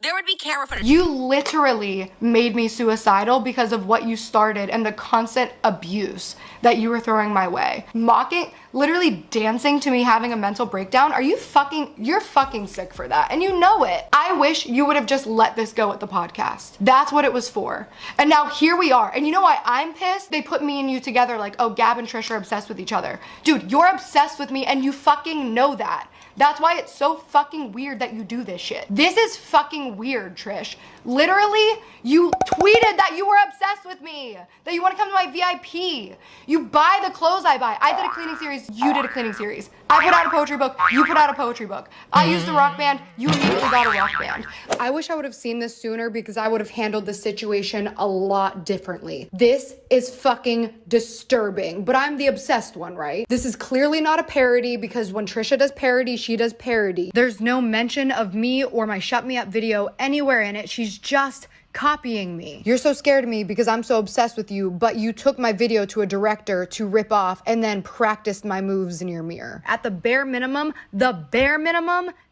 there would be camera footage. You literally made me suicidal because of what you started and the constant abuse that you were throwing my way. Mocking, literally dancing to me having a mental breakdown. You're fucking sick for that. And you know it. I wish you would have just let this go at the podcast. That's what it was for. And now here we are. And you know why I'm pissed? They put me and you together like, oh, Gab and Trisha are obsessed with each other. Dude, you're obsessed with me and you fucking know that. That's why it's so fucking weird that you do this shit. This is fucking weird, Trish. Literally, you tweeted that you were obsessed with me, that you want to come to my VIP. You buy the clothes I buy. I did a cleaning series, you did a cleaning series. I put out a poetry book, you put out a poetry book. I used the rock band, you immediately got a rock band. I wish I would have seen this sooner because I would have handled the situation a lot differently. This is fucking disturbing, but I'm the obsessed one, right? This is clearly not a parody because when Trisha does parody, she does parody. There's no mention of me or my Shut Me Up video anywhere in it. She's just copying me. You're so scared of me because I'm so obsessed with you, but you took my video to a director to rip off and then practiced my moves in your mirror. At the bare minimum,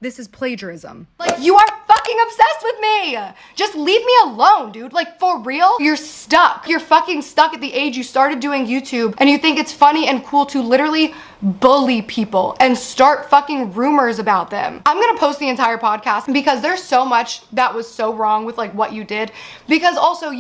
this is plagiarism. Like, you are fucking obsessed with me. Just leave me alone, dude. Like, for real, you're stuck. You're fucking stuck at the age you started doing YouTube and you think it's funny and cool to literally bully people and start fucking rumors about them. I'm gonna post the entire podcast because there's so much that was so wrong with like what you did, because also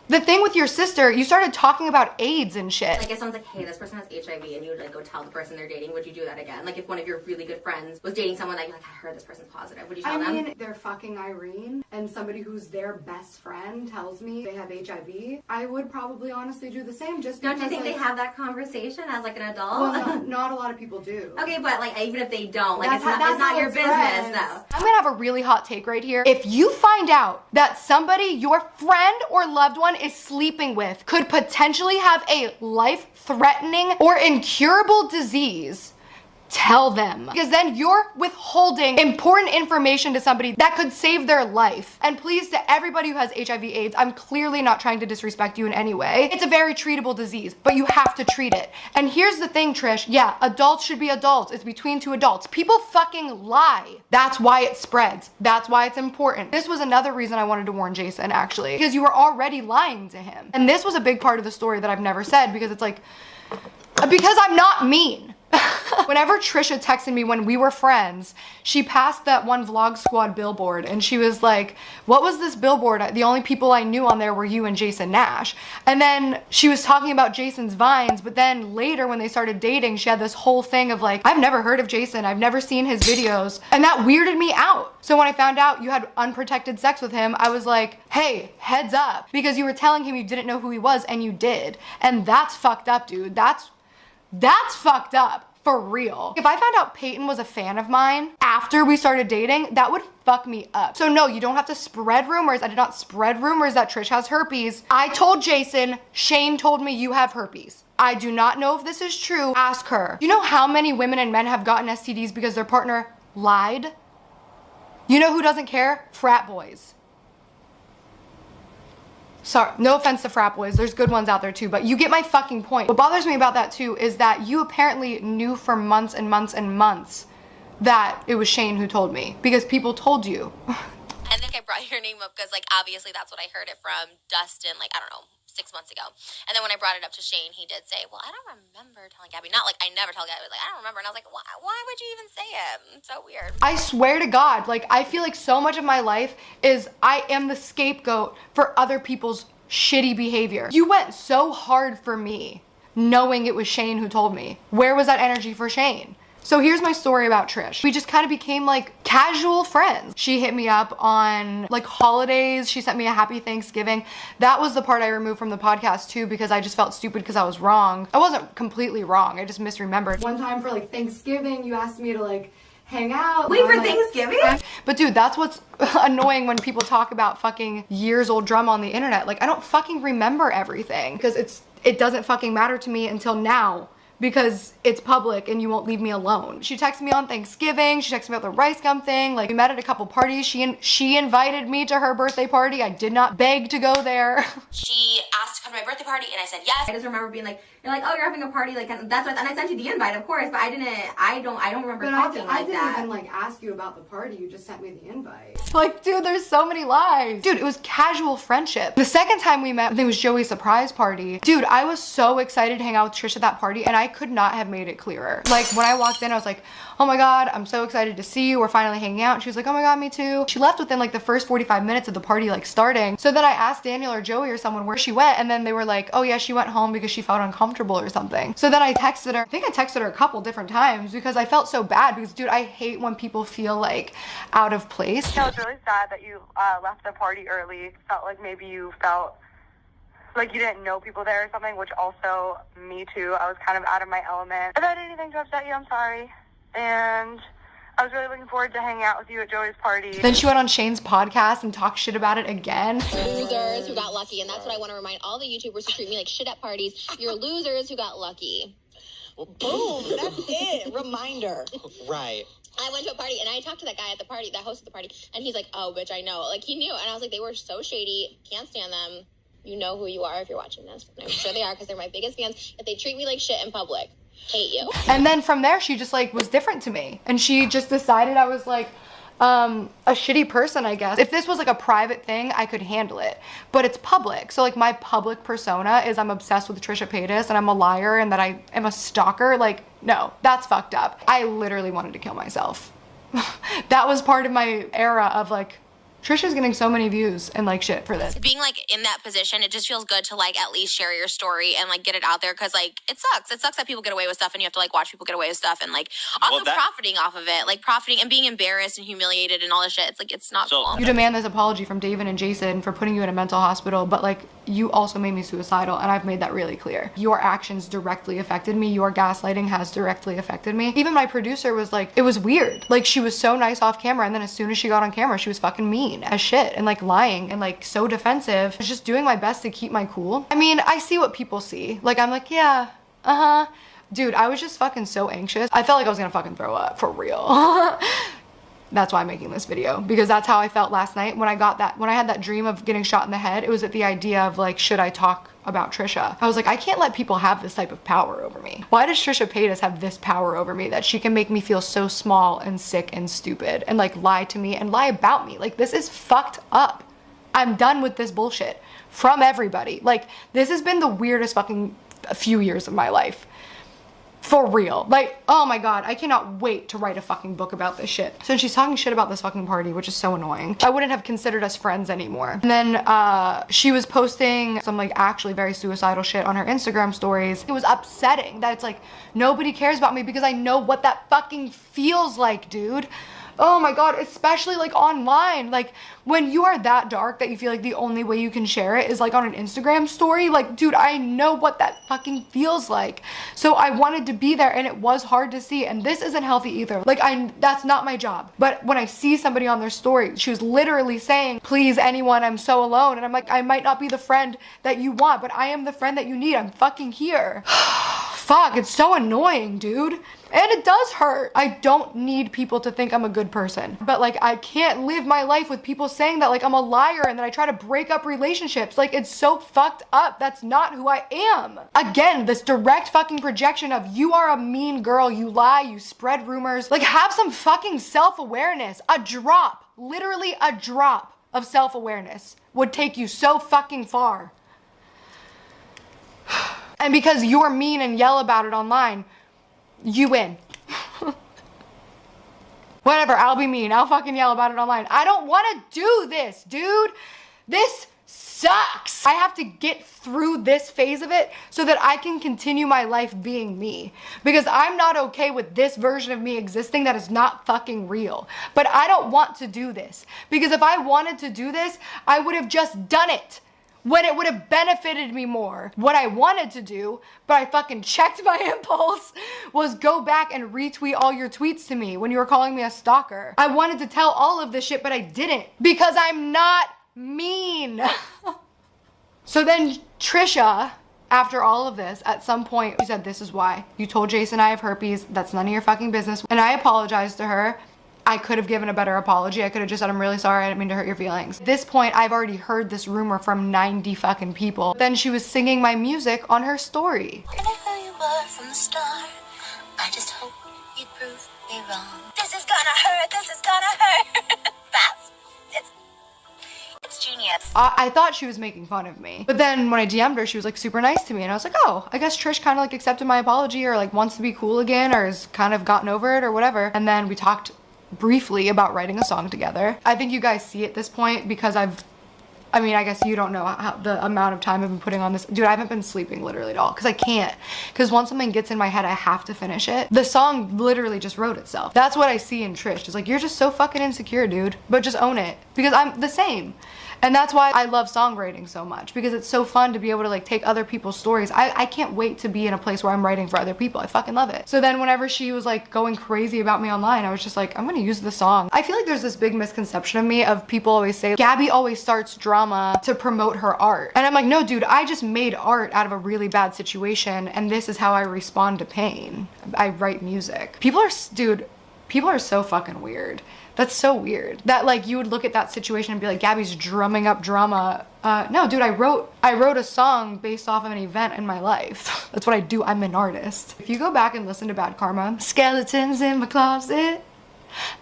the thing with your sister, you started talking about AIDS and shit. Like if someone's like, hey, this person has HIV, and you would like go tell the person they're dating, would you do that again? Like if one of your really good friends was dating someone that you're like, I heard this person's positive, would you tell them? I mean, they're fucking Irene, and somebody who's their best friend tells me they have HIV, I would probably honestly do the same just because. Don't you think they have that conversation as like an adult? Well, not a lot of people do. Okay, but like even if they don't, like it's not your business though. I'm gonna have a really hot take right here. If you find out that somebody, your friend or loved one, is sleeping with could potentially have a life-threatening or incurable disease, tell them, because then you're withholding important information to somebody that could save their life. And please, to everybody who has HIV/AIDS, I'm clearly not trying to disrespect you in any way. It's a very treatable disease, but you have to treat it. And here's the thing, Trish, yeah, adults should be adults. It's between two adults. People fucking lie. That's why it spreads. That's why it's important. This was another reason I wanted to warn Jason, actually, because you were already lying to him. And this was a big part of the story that I've never said, because it's like, because I'm not mean. Whenever Trisha texted me when we were friends, she passed that one Vlog Squad billboard and she was like, what was this billboard? The only people I knew on there were you and Jason Nash. And then she was talking about Jason's vines, but then later when they started dating, she had this whole thing of like, I've never heard of Jason, I've never seen his videos, and that weirded me out. So when I found out you had unprotected sex with him, I was like, hey, heads up, because you were telling him you didn't know who he was and you did. And that's fucked up, dude. That's fucked up. For real. If I found out Peyton was a fan of mine after we started dating, that would fuck me up. So no, you don't have to spread rumors. I did not spread rumors that Trish has herpes. I told Jason, Shane told me you have herpes. I do not know if this is true. Ask her. You know how many women and men have gotten STDs because their partner lied? You know who doesn't care? Frat boys. Sorry, no offense to frat boys, there's good ones out there too, but you get my fucking point. What bothers me about that too is that you apparently knew for months and months and months that it was Shane who told me, because people told you. I think I brought your name up because like obviously that's what I heard it from Dustin, like I don't know, 6 months ago. And then when I brought it up to Shane, he did say, well, I don't remember telling Gabbie. Not like I never tell Gabbie, like I don't remember. And I was like, why would you even say it? It's so weird. I swear to God, like I feel like so much of my life is I am the scapegoat for other people's shitty behavior. You went so hard for me knowing it was Shane who told me. Where was that energy for Shane? So here's my story about Trish. We just kind of became like casual friends. She hit me up on like holidays. She sent me a happy Thanksgiving. That was the part I removed from the podcast too, because I just felt stupid because I was wrong. I wasn't completely wrong. I just misremembered. One time for like Thanksgiving, you asked me to like hang out. Wait, for Thanksgiving? But dude, that's what's annoying when people talk about fucking years old drama on the internet. Like I don't fucking remember everything because it doesn't fucking matter to me until now. because it's public and you won't leave me alone. She texted me on Thanksgiving. She texted me about the Ricegum thing. Like, we met at a couple parties. She invited me to her birthday party. I did not beg to go there. She asked to come to my birthday party and I said yes. I just remember being like, you're like, oh, you're having a party, like, and that's what, and I sent you the invite, of course, but I don't remember talking like that. I didn't even like ask you about the party. You just sent me the invite. Like, dude, there's so many lies. Dude, it was casual friendship. The second time we met, I think it was Joey's surprise party. Dude, I was so excited to hang out with Trisha at that party, and I could not have made it clearer. Like, when I walked in, I was like, oh my God, I'm so excited to see you. We're finally hanging out. And she was like, oh my God, me too. She left within like the first 45 minutes of the party like starting. So then I asked Daniel or Joey or someone where she went, and then they were like, oh yeah, she went home because she felt uncomfortable or something. So then I texted her. I think I texted her a couple different times because I felt so bad because, dude, I hate when people feel like out of place. No, it's really sad that you left the party early. It felt like maybe you felt like you didn't know people there or something, which also me too. I was kind of out of my element. If I did anything to upset you, I'm sorry. And I was really looking forward to hanging out with you at Joey's party. Then she went on Shane's podcast and talked shit about it again. Losers who got lucky, and that's what I want to remind all the YouTubers who treat me like shit at parties. You're losers who got lucky. Well, boom, that's it. Reminder. Right. I went to a party and I talked to that guy at the party, that hosted the party, and he's like, oh, bitch, I know. Like, he knew. And I was like, they were so shady. Can't stand them. You know who you are if you're watching this. And I'm sure they are because they're my biggest fans. If they treat me like shit in public, hate you. And then from there, she just like was different to me. And she just decided I was like a shitty person, I guess. If this was like a private thing, I could handle it. But it's public. So like my public persona is I'm obsessed with Trisha Paytas and I'm a liar and that I am a stalker. Like, no, that's fucked up. I literally wanted to kill myself. That was part of my era of like, Trisha's getting so many views and like shit for this. Being like in that position, it just feels good to like at least share your story and like get it out there because like it sucks. It sucks that people get away with stuff and you have to like watch people get away with stuff and like also profiting off of it, like profiting and being embarrassed and humiliated and all this shit. It's like it's not cool. You demand this apology from David and Jason for putting you in a mental hospital, but like you also made me suicidal and I've made that really clear. Your actions directly affected me. Your gaslighting has directly affected me. Even my producer was like, it was weird. Like she was so nice off camera and then as soon as she got on camera, she was fucking mean as shit and like lying and like so defensive. I was just doing my best to keep my cool. I mean, I see what people see. Like I'm like, yeah, Dude, I was just fucking so anxious. I felt like I was gonna fucking throw up for real. That's why I'm making this video because that's how I felt last night when I had that dream of getting shot in the head. It was at the idea of like, should I talk about Trisha? I was like, I can't let people have this type of power over me. Why does Trisha Paytas have this power over me that she can make me feel so small and sick and stupid and like lie to me and lie about me? Like this is fucked up. I'm done with this bullshit from everybody. Like this has been the weirdest fucking few years of my life. For real. Like, oh my God, I cannot wait to write a fucking book about this shit. So she's talking shit about this fucking party, which is so annoying. I wouldn't have considered us friends anymore. And then she was posting some like actually very suicidal shit on her Instagram stories. It was upsetting that it's like, nobody cares about me because I know what that fucking feels like, dude. Oh my God, especially like online. Like when you are that dark that you feel like the only way you can share it is like on an Instagram story. Like, dude, I know what that fucking feels like. So I wanted to be there and it was hard to see. And this isn't healthy either. Like that's not my job. But when I see somebody on their story, she was literally saying, please anyone, I'm so alone. And I'm like, I might not be the friend that you want, but I am the friend that you need. I'm fucking here. Fuck, it's so annoying, dude. And it does hurt. I don't need people to think I'm a good person. But like, I can't live my life with people saying that like I'm a liar and that I try to break up relationships. Like, it's so fucked up. That's not who I am. Again, this direct fucking projection of you are a mean girl, you lie, you spread rumors. Like, have some fucking self-awareness. A drop, literally a drop of self-awareness would take you so fucking far. And because you're mean and yell about it online, you win. Whatever, I'll be mean. I'll fucking yell about it online. I don't want to do this, dude. This sucks. I have to get through this phase of it so that I can continue my life being me. Because I'm not okay with this version of me existing that is not fucking real. But I don't want to do this. Because if I wanted to do this, I would have just done it. When it would have benefited me more. What I wanted to do, but I fucking checked my impulse, was go back and retweet all your tweets to me when you were calling me a stalker. I wanted to tell all of this shit, but I didn't because I'm not mean. So then Trisha after all of this, at some point, she said, this is why. You told Jason I have herpes. That's none of your fucking business. And I apologized to her. I could have given a better apology. I could have just said, I'm really sorry. I didn't mean to hurt your feelings. At this point, I've already heard this rumor from 90 fucking people. Then she was singing my music on her story. I know who you were from the start. I just hope you prove me wrong. This is gonna hurt. This is gonna hurt. It's genius. I thought she was making fun of me. But then when I DM'd her, she was like super nice to me. And I was like, oh, I guess Trish kind of like accepted my apology or like wants to be cool again or has kind of gotten over it or whatever. And then we talked briefly about writing a song together. I think you guys see at this point because I mean, I guess you don't know how the amount of time I've been putting on this. Dude, I haven't been sleeping literally at all because I can't. Because once something gets in my head, I have to finish it. The song literally just wrote itself. That's what I see in Trish. It's like, you're just so fucking insecure, dude. But just own it. Because I'm the same. And that's why I love songwriting so much, because it's so fun to be able to like take other people's stories. I can't wait to be in a place where I'm writing for other people. I fucking love it. So then whenever she was like going crazy about me online, I was just like, I'm gonna use the song. I feel like there's this big misconception of me of people always say, Gabbie always starts drama to promote her art. And I'm like, no, dude, I just made art out of a really bad situation and this is how I respond to pain. I write music. People are so fucking weird. That's so weird that like you would look at that situation and be like, Gabbie's drumming up drama. No, dude, I wrote a song based off of an event in my life. That's what I do. I'm an artist. If you go back and listen to Bad Karma, skeletons in my closet,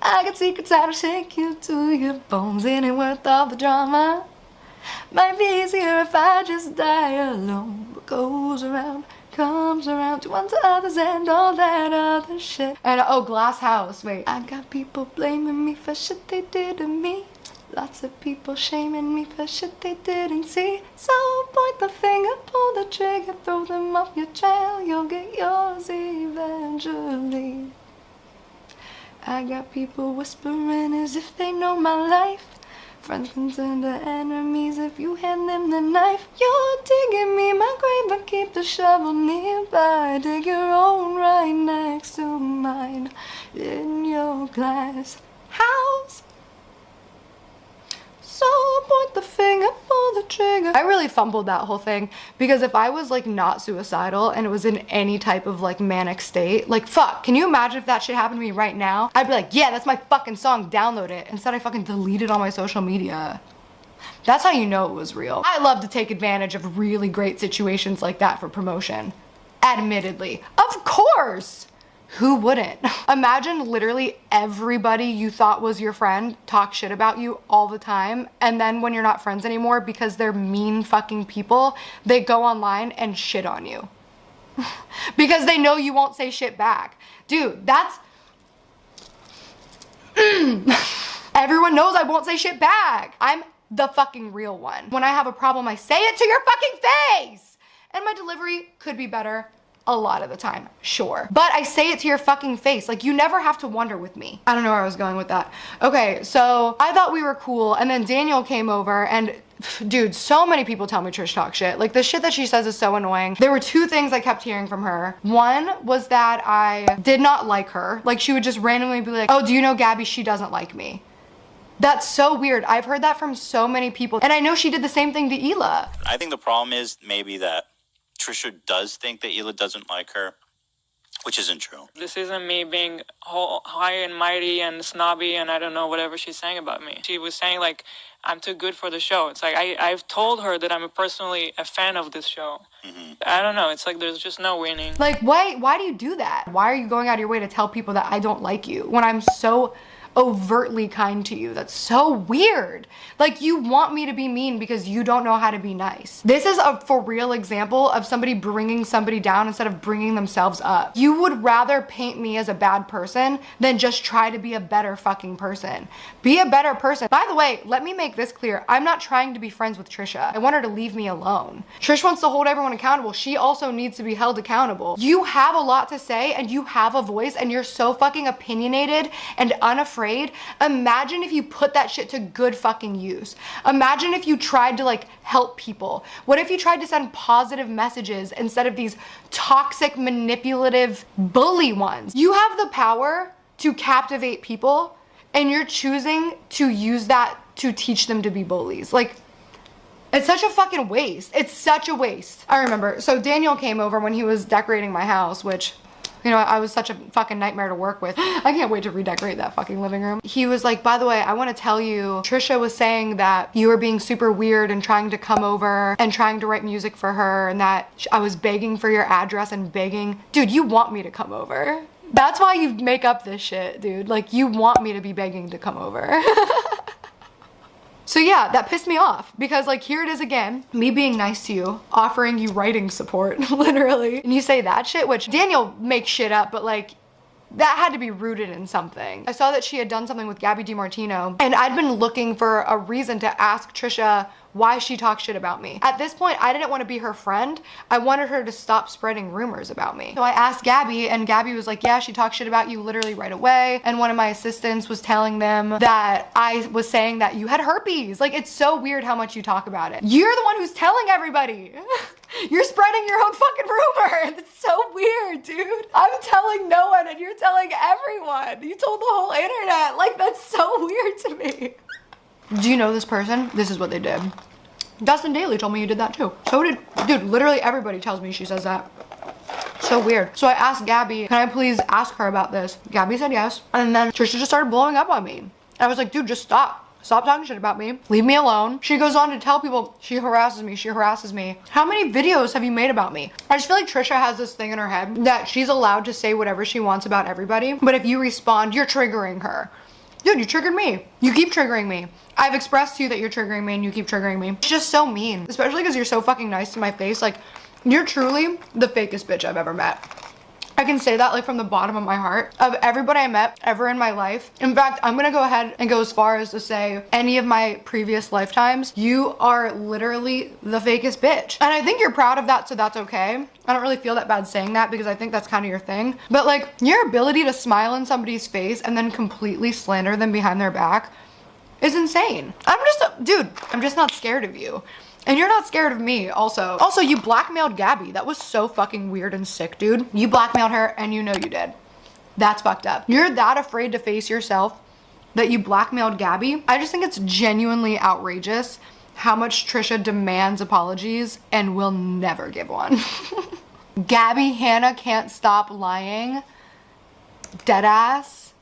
I got secrets that'll shake you to your bones. Ain't it worth all the drama? Might be easier if I just die alone. What goes around comes around to unto others and all that other shit. And oh, Glass House, wait. I got people blaming me for shit they did to me. Lots of people shaming me for shit they didn't see. So point the finger, pull the trigger, throw them off your trail. You'll get yours eventually. I got people whispering as if they know my life. Friends can turn to enemies if you hand them the knife. You're digging me my grave, but keep the shovel nearby. Dig your own right next to mine in your glass house. So point the finger, pull the trigger. I really fumbled that whole thing because if I was like not suicidal and it was in any type of like manic state, like fuck, can you imagine if that shit happened to me right now? I'd be like, yeah, that's my fucking song, download it. Instead I fucking deleted all my social media. That's how you know it was real. I love to take advantage of really great situations like that for promotion. Admittedly. Of course! Who wouldn't? Imagine literally everybody you thought was your friend talk shit about you all the time, and then when you're not friends anymore because they're mean fucking people, they go online and shit on you. Because they know you won't say shit back. Dude, that's... Everyone knows I won't say shit back. I'm the fucking real one. When I have a problem, I say it to your fucking face! And my delivery could be better. A lot of the time, sure. But I say it to your fucking face. Like, you never have to wonder with me. I don't know where I was going with that. Okay, so I thought we were cool, and then Daniel came over, and dude, so many people tell me Trish talk shit. Like, the shit that she says is so annoying. There were two things I kept hearing from her. One was that I did not like her. Like, she would just randomly be like, oh, do you know Gabbie? She doesn't like me. That's so weird. I've heard that from so many people. And I know she did the same thing to Ela. I think the problem is maybe that Trisha does think that Ela doesn't like her, which isn't true. This isn't me being high and mighty and snobby and I don't know, whatever she's saying about me. She was saying like, I'm too good for the show. It's like, I've told her that I'm personally a fan of this show. Mm-hmm. I don't know. It's like, there's just no winning. Like, why do you do that? Why are you going out of your way to tell people that I don't like you when I'm so overtly kind to you? That's so weird. Like, you want me to be mean because you don't know how to be nice. This is a for real example of somebody bringing somebody down instead of bringing themselves up. You would rather paint me as a bad person than just try to be a better fucking person. Be a better person. By the way, let me make this clear. I'm not trying to be friends with Trisha. I want her to leave me alone. Trish wants to hold everyone accountable. She also needs to be held accountable. You have a lot to say and you have a voice and you're so fucking opinionated and unafraid. Imagine if you put that shit to good fucking use. Imagine if you tried to like help people. What if you tried to send positive messages instead of these toxic, manipulative, bully ones? You have the power to captivate people and you're choosing to use that to teach them to be bullies. Like, It's such a fucking waste. It's such a waste. I remember, so Daniel came over when he was decorating my house, which, you know, I was such a fucking nightmare to work with. I can't wait to redecorate that fucking living room. He was like, by the way, I want to tell you, Trisha was saying that you were being super weird and trying to come over and trying to write music for her, and that I was begging for your address and begging. Dude, you want me to come over. That's why you make up this shit, dude. Like, you want me to be begging to come over. So yeah, that pissed me off because like here it is again, me being nice to you, offering you writing support, literally. And you say that shit, which Daniel makes shit up, but like that had to be rooted in something. I saw that she had done something with Gabbie DiMartino, and I'd been looking for a reason to ask Trisha why she talked shit about me. At this point, I didn't want to be her friend. I wanted her to stop spreading rumors about me. So I asked Gabbie, and Gabbie was like, yeah, she talked shit about you literally right away. And one of my assistants was telling them that I was saying that you had herpes. Like, it's so weird how much you talk about it. You're the one who's telling everybody. You're spreading your own fucking rumor. It's so weird, dude. I'm telling no one and you're telling everyone. You told the whole internet. Like, that's so weird to me. Do you know this person? This is what they did. Dustin Daly told me you did that too. So did, dude, literally everybody tells me she says that. So weird. So I asked Gabbie, can I please ask her about this? Gabbie said yes. And then Trisha just started blowing up on me. I was like, dude, just stop. Stop talking shit about me. Leave me alone. She goes on to tell people she harasses me. She harasses me. How many videos have you made about me? I just feel like Trisha has this thing in her head that she's allowed to say whatever she wants about everybody. But if you respond, you're triggering her. Dude, you triggered me. You keep triggering me. I've expressed to you that you're triggering me and you keep triggering me. It's just so mean. Especially because you're so fucking nice to my face. Like, you're truly the fakest bitch I've ever met. I can say that like from the bottom of my heart. Of everybody I met ever in my life. In fact, I'm gonna go ahead and go as far as to say any of my previous lifetimes, you are literally the fakest bitch. And I think you're proud of that, so that's okay. I don't really feel that bad saying that because I think that's kind of your thing. But like, your ability to smile in somebody's face and then completely slander them behind their back is insane. Dude, I'm just not scared of you. And you're not scared of me also. Also, you blackmailed Gabbie. That was so fucking weird and sick, dude. You blackmailed her and you know you did. That's fucked up. You're that afraid to face yourself that you blackmailed Gabbie. I just think it's genuinely outrageous how much Trisha demands apologies and will never give one. Gabbie Hanna can't stop lying. Dead ass.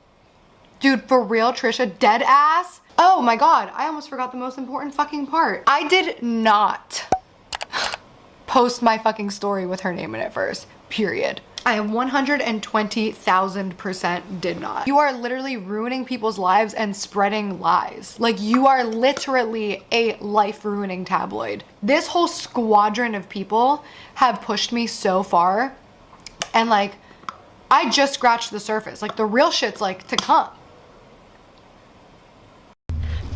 Dude, for real, Trisha, dead ass. Oh my God, I almost forgot the most important fucking part. I did not post my fucking story with her name in it first, period. I 120,000% did not. You are literally ruining people's lives and spreading lies. Like, you are literally a life-ruining tabloid. This whole squadron of people have pushed me so far, and like, I just scratched the surface. Like, the real shit's like to come.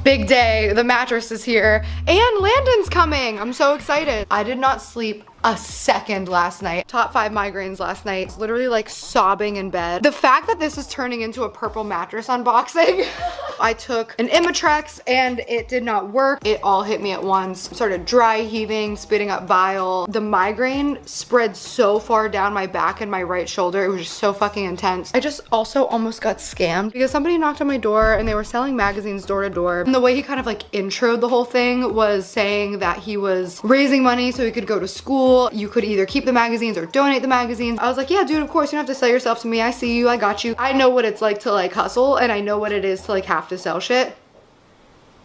Big day, the mattress is here, and Landon's coming. I'm so excited. I did not sleep a second last night. Top 5 migraines last night. I was literally like sobbing in bed. The fact that this is turning into a purple mattress unboxing. I took an Imitrex and it did not work. It all hit me at once. Started dry heaving, spitting up bile. The migraine spread so far down my back and my right shoulder. It was just so fucking intense. I just also almost got scammed because somebody knocked on my door and they were selling magazines door to door. And the way he kind of like introed the whole thing was saying that he was raising money so he could go to school. You could either keep the magazines or donate the magazines. I was like, yeah, dude, of course, you don't have to sell yourself to me. I see you, I got you. I know what it's like to like hustle, and I know what it is to like have to sell shit.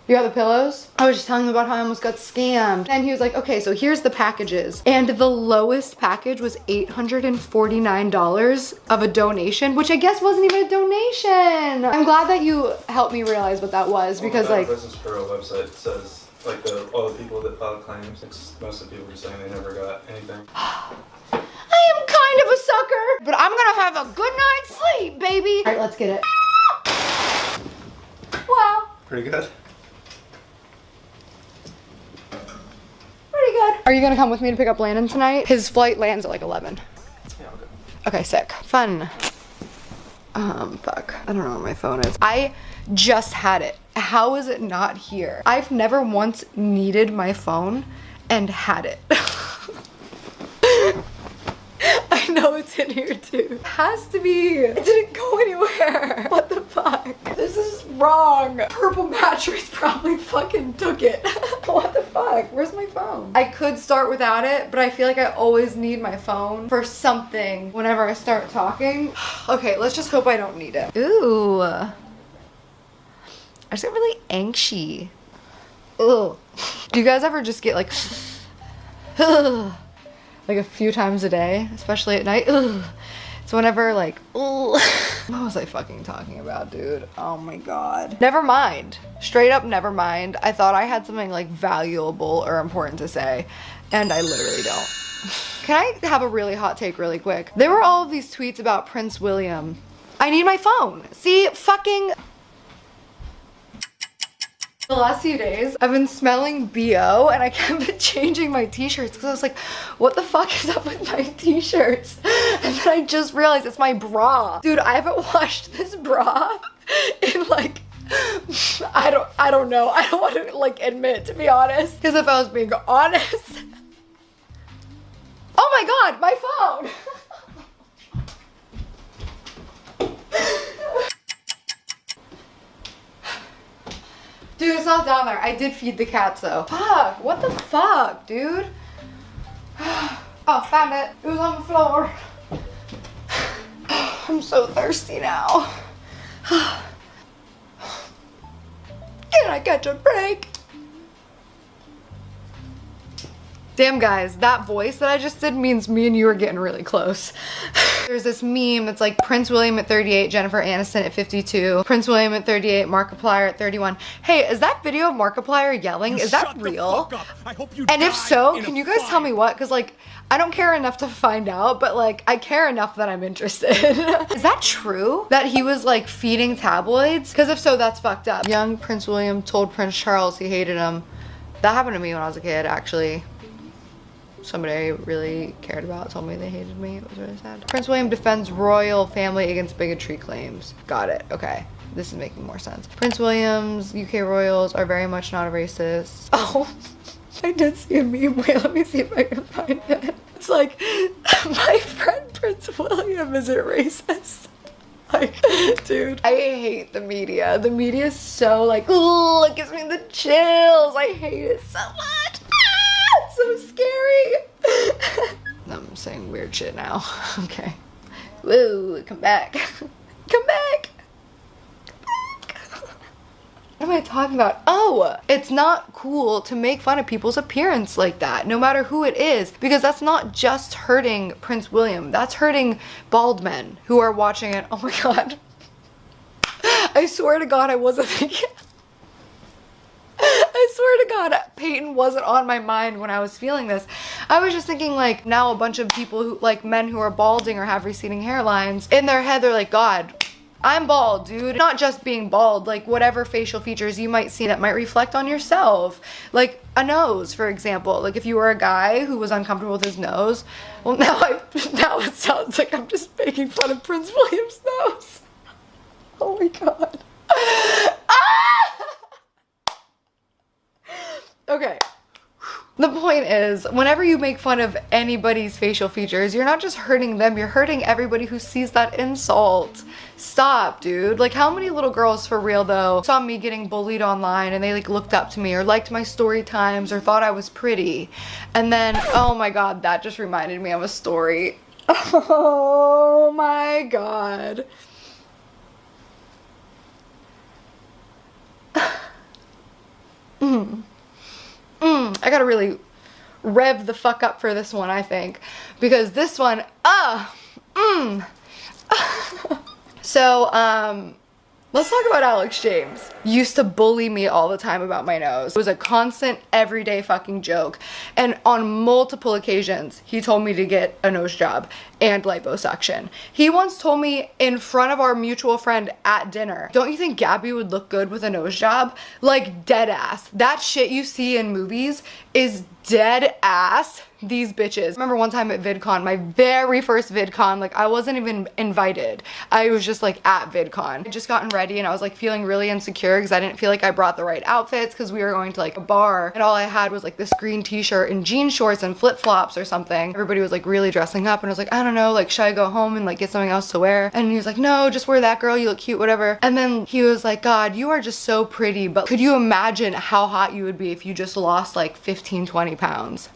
You got the pillows? I was just telling him about how I almost got scammed. And he was like, okay, so here's the packages. And the lowest package was $849 of a donation, which I guess wasn't even a donation. I'm glad that you helped me realize what that was, because like— Business Bureau website says like all the people that filed claims, most of the people are saying they never got anything. I am kind of a sucker, but I'm gonna have a good night's sleep, baby. All right, let's get it. Wow. Pretty good. Pretty good. Are you gonna come with me to pick up Landon tonight? His flight lands at like 11. Yeah, I'll go. Okay, sick. Fun. Fuck. I don't know where my phone is. I just had it. How is it not here? I've never once needed my phone and had it. I know it's in here too. It has to be. It didn't go anywhere. What the fuck? This is wrong. Purple mattress probably fucking took it. What the fuck? fuck? Where's my phone? I could start without it, but I feel like I always need my phone for something whenever I start talking. Okay, let's just hope I don't need it. Ooh. I just get really anxious. Ugh. Do you guys ever just get like like a few times a day, especially at night? Ugh. It's whenever like, ugh. What was I fucking talking about, dude? Oh my god. Never mind. Straight up never mind. I thought I had something like valuable or important to say, and I literally don't. Can I have a really hot take really quick? There were all of these tweets about Prince William. I need my phone. See, fucking... The last few days, I've been smelling BO and I kept changing my t-shirts because I was like, what the fuck is up with my t-shirts? And then I just realized it's my bra. Dude, I haven't washed this bra in like, I don't know. I don't want to like admit, to be honest. Because if I was being honest. Oh my god, my phone. Dude, it's not down there. I did feed the cats though. Fuck, what the fuck, dude? Oh, found it. It was on the floor. I'm so thirsty now. Can I catch a break? Damn guys, that voice that I just did means me and you are getting really close. There's this meme that's like Prince William at 38, Jennifer Aniston at 52, Prince William at 38, Markiplier at 31. Hey, is that video of Markiplier yelling? Is that real? And if so, can you guys tell me what? Because like, I don't care enough to find out, but like, I care enough that I'm interested. Is that true? That he was like feeding tabloids? Because if so, that's fucked up. Young Prince William told Prince Charles he hated him. That happened to me when I was a kid, actually. Somebody I really cared about told me they hated me. It was really sad. Prince William defends royal family against bigotry claims. Got it. Okay. This is making more sense. Prince William's UK royals are very much not a racist. Oh, I did see a meme. Wait, let me see if I can find it. It's like, my friend Prince William isn't racist. Like, dude, I hate the media. The media is so like, ooh, it gives me the chills. I hate it so much. It's so scary. I'm saying weird shit now. Okay. Whoa, come back. Come back. What am I talking about? Oh, it's not cool to make fun of people's appearance like that, no matter who it is, because that's not just hurting Prince William. That's hurting bald men who are watching it. Oh my god. I swear to god I wasn't thinking. I swear to god, Peyton wasn't on my mind when I was feeling this. I was just thinking like, now a bunch of people who, like men who are balding or have receding hairlines, in their head they're like, god, I'm bald, dude. Not just being bald, like whatever facial features you might see that might reflect on yourself. Like a nose, for example. Like if you were a guy who was uncomfortable with his nose, well now it sounds like I'm just making fun of Prince William's nose. Oh my god. Okay, the point is, whenever you make fun of anybody's facial features, you're not just hurting them, you're hurting everybody who sees that insult. Stop, dude. Like, how many little girls, for real though, saw me getting bullied online and they like looked up to me or liked my story times or thought I was pretty, and then, oh my god, that just reminded me of a story. Oh my god. I gotta really rev the fuck up for this one, I think, because this one, so, let's talk about Alex James. Used to bully me all the time about my nose. It was a constant, everyday fucking joke. And on multiple occasions, he told me to get a nose job and liposuction. He once told me in front of our mutual friend at dinner, don't you think Gabbie would look good with a nose job? Like, dead ass. That shit you see in movies is dead ass these bitches. Remember one time at VidCon, my very first VidCon, like I wasn't even invited. I was just like at VidCon. I just gotten ready and I was like feeling really insecure because I didn't feel like I brought the right outfits because we were going to like a bar and all I had was like this green t-shirt and jean shorts and flip-flops or something. Everybody was like really dressing up and I was like, I don't know, like should I go home and like get something else to wear? And he was like, no, just wear that, girl, you look cute, whatever. And then he was like, God, you are just so pretty, but could you imagine how hot you would be if you just lost like 15, 20 pounds?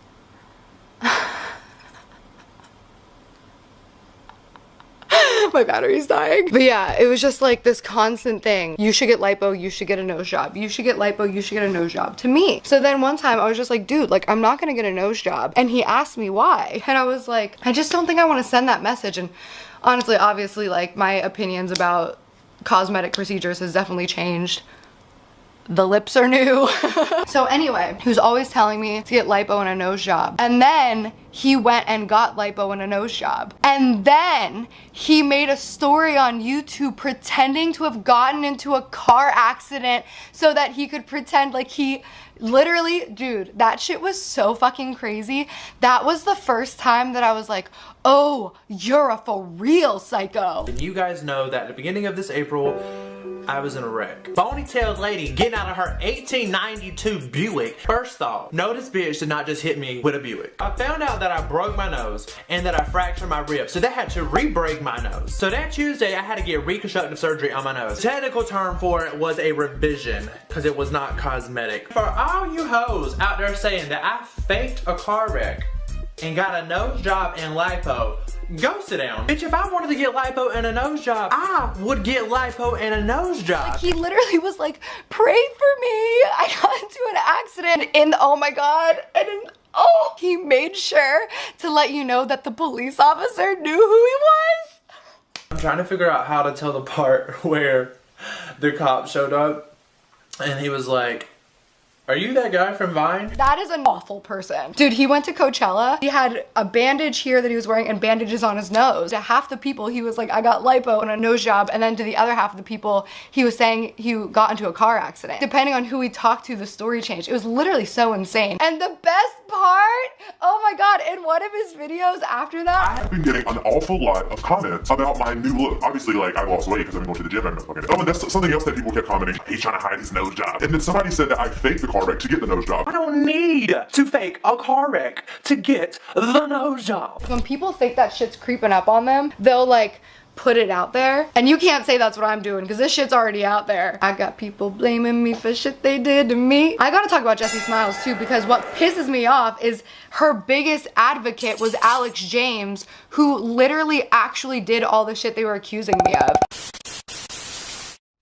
My battery's dying. But yeah, it was just like this constant thing. You should get lipo, you should get a nose job. You should get lipo, you should get a nose job to me. So then one time I was just like, dude, like I'm not gonna get a nose job. And he asked me why. And I was like, I just don't think I wanna send that message. And honestly, obviously, like my opinions about cosmetic procedures has definitely changed. The lips are new. So anyway, he was always telling me to get lipo and a nose job. And then he went and got lipo and a nose job. And then he made a story on YouTube pretending to have gotten into a car accident so that he could pretend like he literally, dude, that shit was so fucking crazy. That was the first time that I was like, oh, you're a for real psycho. And you guys know that at the beginning of this April, I was in a wreck. Bony-tailed lady getting out of her 1892 Buick. First off, no, this bitch did not just hit me with a Buick. I found out that I broke my nose and that I fractured my rib, so they had to re-break my nose. So that Tuesday, I had to get reconstructive surgery on my nose. The technical term for it was a revision, because it was not cosmetic. For all you hoes out there saying that I faked a car wreck and got a nose job and lipo, go sit down. Bitch, if I wanted to get lipo and a nose job, I would get lipo and a nose job. Like, he literally was like, pray for me. I got into an accident and oh my God. And then, oh, he made sure to let you know that the police officer knew who he was. I'm trying to figure out how to tell the part where the cop showed up and he was like, are you that guy from Vine? That is an awful person. Dude, he went to Coachella. He had a bandage here that he was wearing and bandages on his nose. To half the people, he was like, I got lipo and a nose job. And then to the other half of the people, he was saying he got into a car accident. Depending on who he talked to, the story changed. It was literally so insane. And the best part, oh my God, in one of his videos after that, I've been getting an awful lot of comments about my new look. Obviously, like, I lost weight because I've been going to the gym and fucking. Oh, and that's something else that people kept commenting. He's trying to hide his nose job. And then somebody said that I faked the car wreck to get the nose job. I don't need to fake a car wreck to get the nose job. When people think that shit's creeping up on them, they'll like put it out there. And you can't say that's what I'm doing because this shit's already out there. I got people blaming me for shit they did to me. I gotta talk about Jessi Smiles too, because what pisses me off is her biggest advocate was Alex James, who literally actually did all the shit they were accusing me of.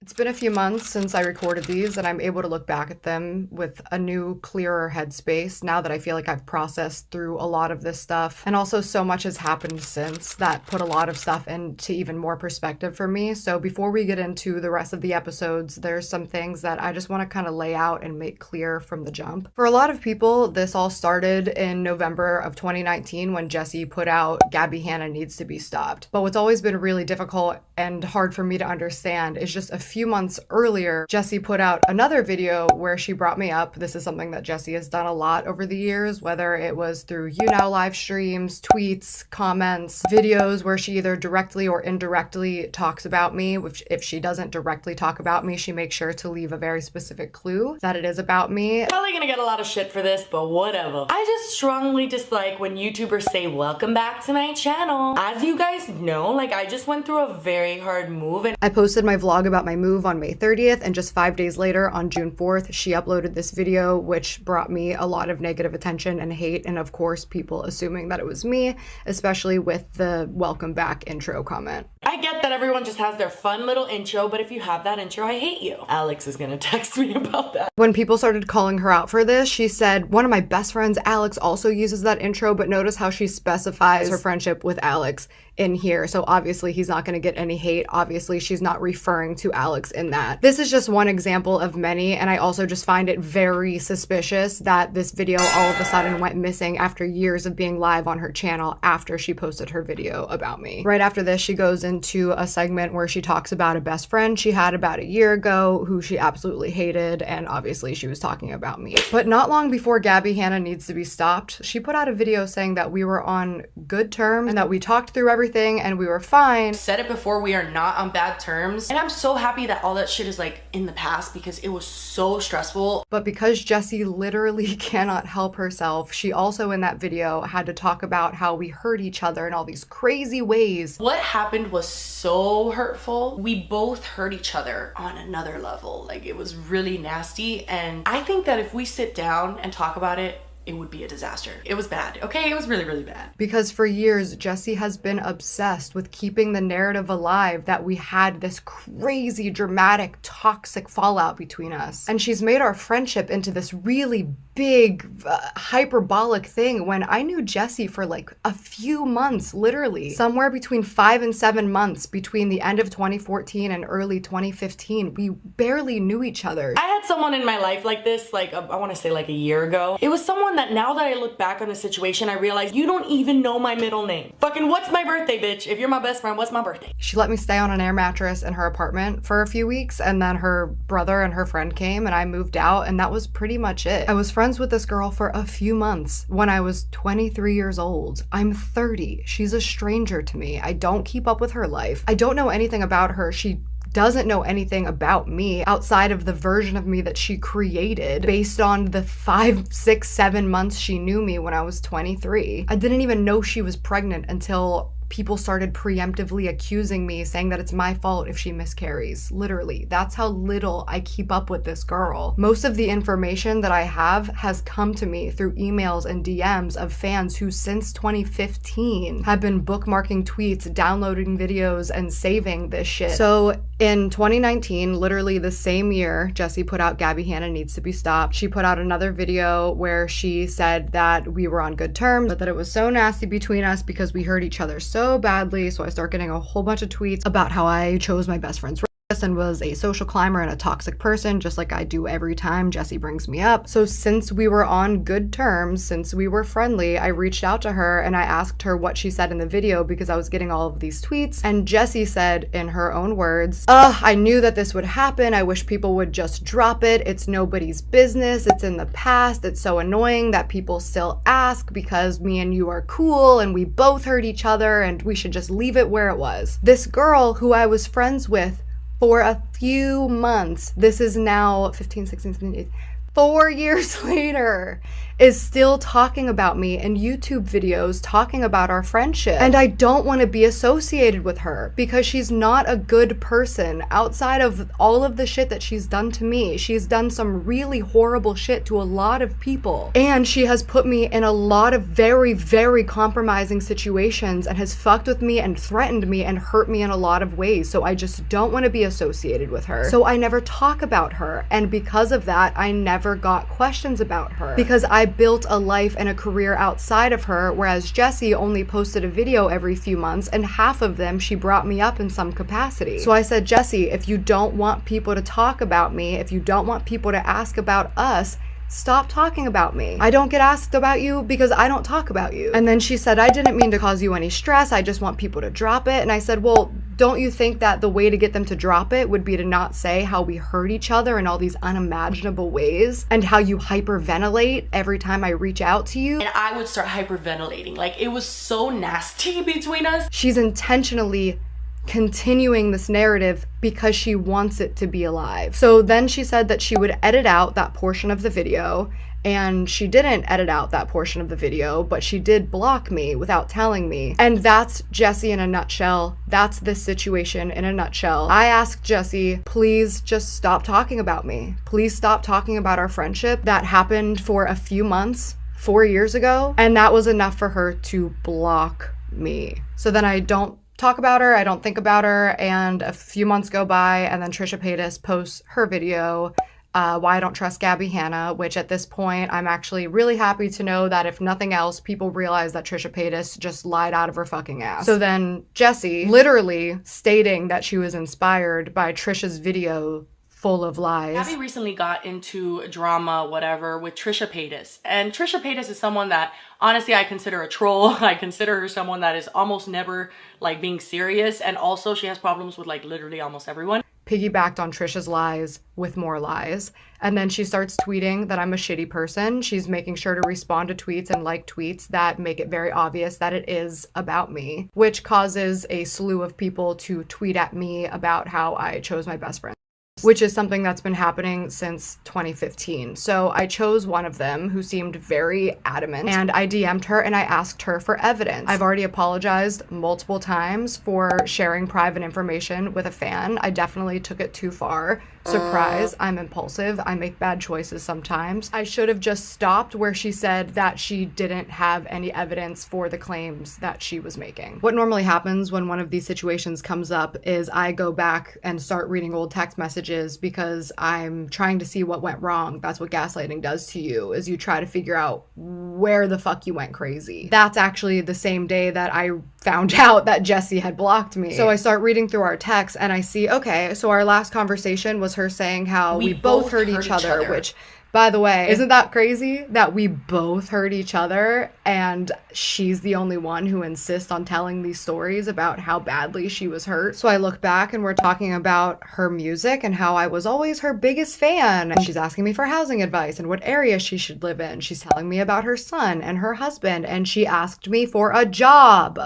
It's been a few months since I recorded these and I'm able to look back at them with a new, clearer headspace now that I feel like I've processed through a lot of this stuff. And also so much has happened since that put a lot of stuff into even more perspective for me. So before we get into the rest of the episodes, there's some things that I just want to kind of lay out and make clear from the jump. For a lot of people, this all started in November of 2019 when Jessi put out Gabbie Hanna Needs to Be Stopped. But what's always been really difficult and hard for me to understand is just a few months earlier, Jessi put out another video where she brought me up. This is something that Jessi has done a lot over the years, whether it was through YouNow live streams, tweets, comments, videos where she either directly or indirectly talks about me, which if she doesn't directly talk about me, she makes sure to leave a very specific clue that it is about me. Probably gonna get a lot of shit for this, but whatever. I just strongly dislike when YouTubers say, welcome back to my channel. As you guys know, like I just went through a very hard move and I posted my vlog about my move on May 30th, and just 5 days later on June 4th, she uploaded this video, which brought me a lot of negative attention and hate, and of course people assuming that it was me, especially with the welcome back intro comment. I get that everyone just has their fun little intro, but if you have that intro, I hate you. Alex is gonna text me about that. When people started calling her out for this, she said, one of my best friends, Alex, also uses that intro, but notice how she specifies her friendship with Alex in here, so obviously he's not going to get any hate. Obviously she's not referring to Alex in that. This is just one example of many, and I also just find it very suspicious that this video all of a sudden went missing after years of being live on her channel after she posted her video about me. Right after this, she goes into a segment where she talks about a best friend she had about a year ago who she absolutely hated, and obviously she was talking about me. But not long before Gabbie Hanna needs to be stopped, she put out a video saying that we were on good terms and that we talked through everything and we were fine. Said it before, we are not on bad terms, and I'm so happy that all that shit is like in the past because it was so stressful. But because Jessi literally cannot help herself, she also in that video had to talk about how we hurt each other in all these crazy ways. What happened was so hurtful. We both hurt each other on another level. Like, it was really nasty, and I think that if we sit down and talk about it, it would be a disaster. It was bad, okay? It was really, really bad. Because for years, Jessi has been obsessed with keeping the narrative alive that we had this crazy, dramatic, toxic fallout between us. And she's made our friendship into this really big, hyperbolic thing when I knew Jessi for like a few months, literally. Somewhere between 5 and 7 months between the end of 2014 and early 2015. We barely knew each other. I had someone in my life like this, like, I want to say like a year ago. It was someone that now that I look back on the situation, I realize you don't even know my middle name. Fucking what's my birthday, bitch? If you're my best friend, what's my birthday? She let me stay on an air mattress in her apartment for a few weeks, and then her brother and her friend came and I moved out, and that was pretty much it. I was friends with this girl for a few months when I was 23 years old. I'm 30. She's a stranger to me. I don't keep up with her life. I don't know anything about her. She doesn't know anything about me outside of the version of me that she created based on the 5, 6, 7 months she knew me when I was 23. I didn't even know she was pregnant until people started preemptively accusing me, saying that it's my fault if she miscarries. Literally, that's how little I keep up with this girl. Most of the information that I have has come to me through emails and DMs of fans who since 2015 have been bookmarking tweets, downloading videos, and saving this shit. So in 2019, literally the same year, Jessi put out Gabbie Hanna Needs to Be Stopped. She put out another video where she said that we were on good terms, but that it was so nasty between us because we hurt each other so badly. So I start getting a whole bunch of tweets about how I chose my best friend's and was a social climber and a toxic person, just like I do every time Jessi brings me up. So since we were on good terms, since we were friendly, I reached out to her and I asked her what she said in the video because I was getting all of these tweets, and Jessi said in her own words, I knew that this would happen. I wish people would just drop it. It's nobody's business. It's in the past. It's so annoying that people still ask because me and you are cool and we both hurt each other and we should just leave it where it was. This girl who I was friends with for a few months, this is now 15, 16, 17, 18, 4 years later, is still talking about me in YouTube videos, talking about our friendship. And I don't want to be associated with her because she's not a good person. Outside of all of the shit that she's done to me, she's done some really horrible shit to a lot of people. And she has put me in a lot of very, very compromising situations and has fucked with me and threatened me and hurt me in a lot of ways. So I just don't want to be associated with her. So I never talk about her. And because of that, I never got questions about her because I built a life and a career outside of her, whereas Jessi only posted a video every few months, and half of them she brought me up in some capacity. So I said, Jessi, if you don't want people to talk about me, if you don't want people to ask about us, stop talking about me. I don't get asked about you because I don't talk about you. And then she said, I didn't mean to cause you any stress. I just want people to drop it. And I said, well, don't you think that the way to get them to drop it would be to not say how we hurt each other in all these unimaginable ways and how you hyperventilate every time I reach out to you? And I would start hyperventilating. Like, it was so nasty between us. She's intentionally continuing this narrative because she wants it to be alive. So then she said that she would edit out that portion of the video, and she didn't edit out that portion of the video, but she did block me without telling me. And that's Jessi in a nutshell. That's this situation in a nutshell. I asked Jessi, please just stop talking about me. Please stop talking about our friendship that happened for a few months 4 years ago, and that was enough for her to block me. So then I don't talk about her, I don't think about her, and a few months go by, and then Trisha Paytas posts her video why I don't trust Gabbie Hanna, which at this point, I'm actually really happy to know that if nothing else, people realize that Trisha Paytas just lied out of her fucking ass. So then Jessi literally stating that she was inspired by Trisha's video full of lies. Gabbie recently got into drama, whatever, with Trisha Paytas. And Trisha Paytas is someone that, honestly, I consider a troll. I consider her someone that is almost never, like, being serious. And also, she has problems with, like, literally almost everyone. Piggybacked on Trisha's lies with more lies. And then she starts tweeting that I'm a shitty person. She's making sure to respond to tweets and like tweets that make it very obvious that it is about me, which causes a slew of people to tweet at me about how I chose my best friend, which is something that's been happening since 2015. So I chose one of them who seemed very adamant, and I DM'd her and I asked her for evidence. I've already apologized multiple times for sharing private information with a fan. I definitely took it too far. Surprise, I'm impulsive. I make bad choices sometimes. I should have just stopped where she said that she didn't have any evidence for the claims that she was making. What normally happens when one of these situations comes up is I go back and start reading old text messages because I'm trying to see what went wrong. That's what gaslighting does to you, is you try to figure out where the fuck you went crazy. That's actually the same day that I found out that Jessi had blocked me. So I start reading through our texts and I see, okay, so our last conversation was her saying how we both hurt each other, which, by the way, isn't that crazy that we both hurt each other and she's the only one who insists on telling these stories about how badly she was hurt? So I look back and we're talking about her music and how I was always her biggest fan. And she's asking me for housing advice and what area she should live in. She's telling me about her son and her husband, and she asked me for a job.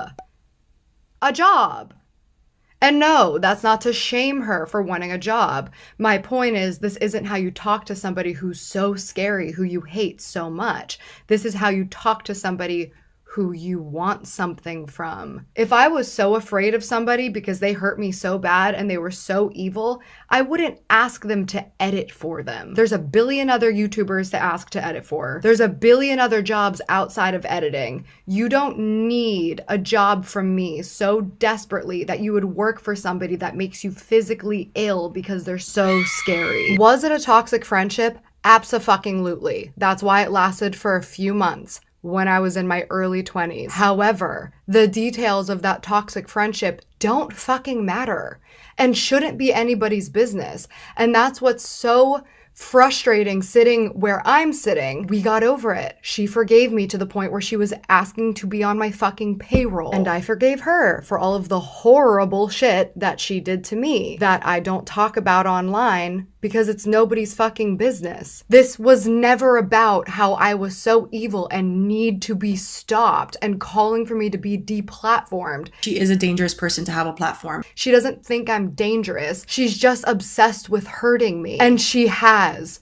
A job. And no, that's not to shame her for wanting a job. My point is, this isn't how you talk to somebody who's so scary, who you hate so much. This is how you talk to somebody who you want something from. If I was so afraid of somebody because they hurt me so bad and they were so evil, I wouldn't ask them to edit for them. There's a billion other YouTubers to ask to edit for. There's a billion other jobs outside of editing. You don't need a job from me so desperately that you would work for somebody that makes you physically ill because they're so scary. Was it a toxic friendship? Abso-fucking-lutely. That's why it lasted for a few months when I was in my early 20s. However, the details of that toxic friendship don't fucking matter and shouldn't be anybody's business. And that's what's so frustrating sitting where I'm sitting. We got over it. She forgave me to the point where she was asking to be on my fucking payroll. And I forgave her for all of the horrible shit that she did to me that I don't talk about online because it's nobody's fucking business. This was never about how I was so evil and need to be stopped and calling for me to be deplatformed. She is a dangerous person to have a platform. She doesn't think I'm dangerous. She's just obsessed with hurting me. And she has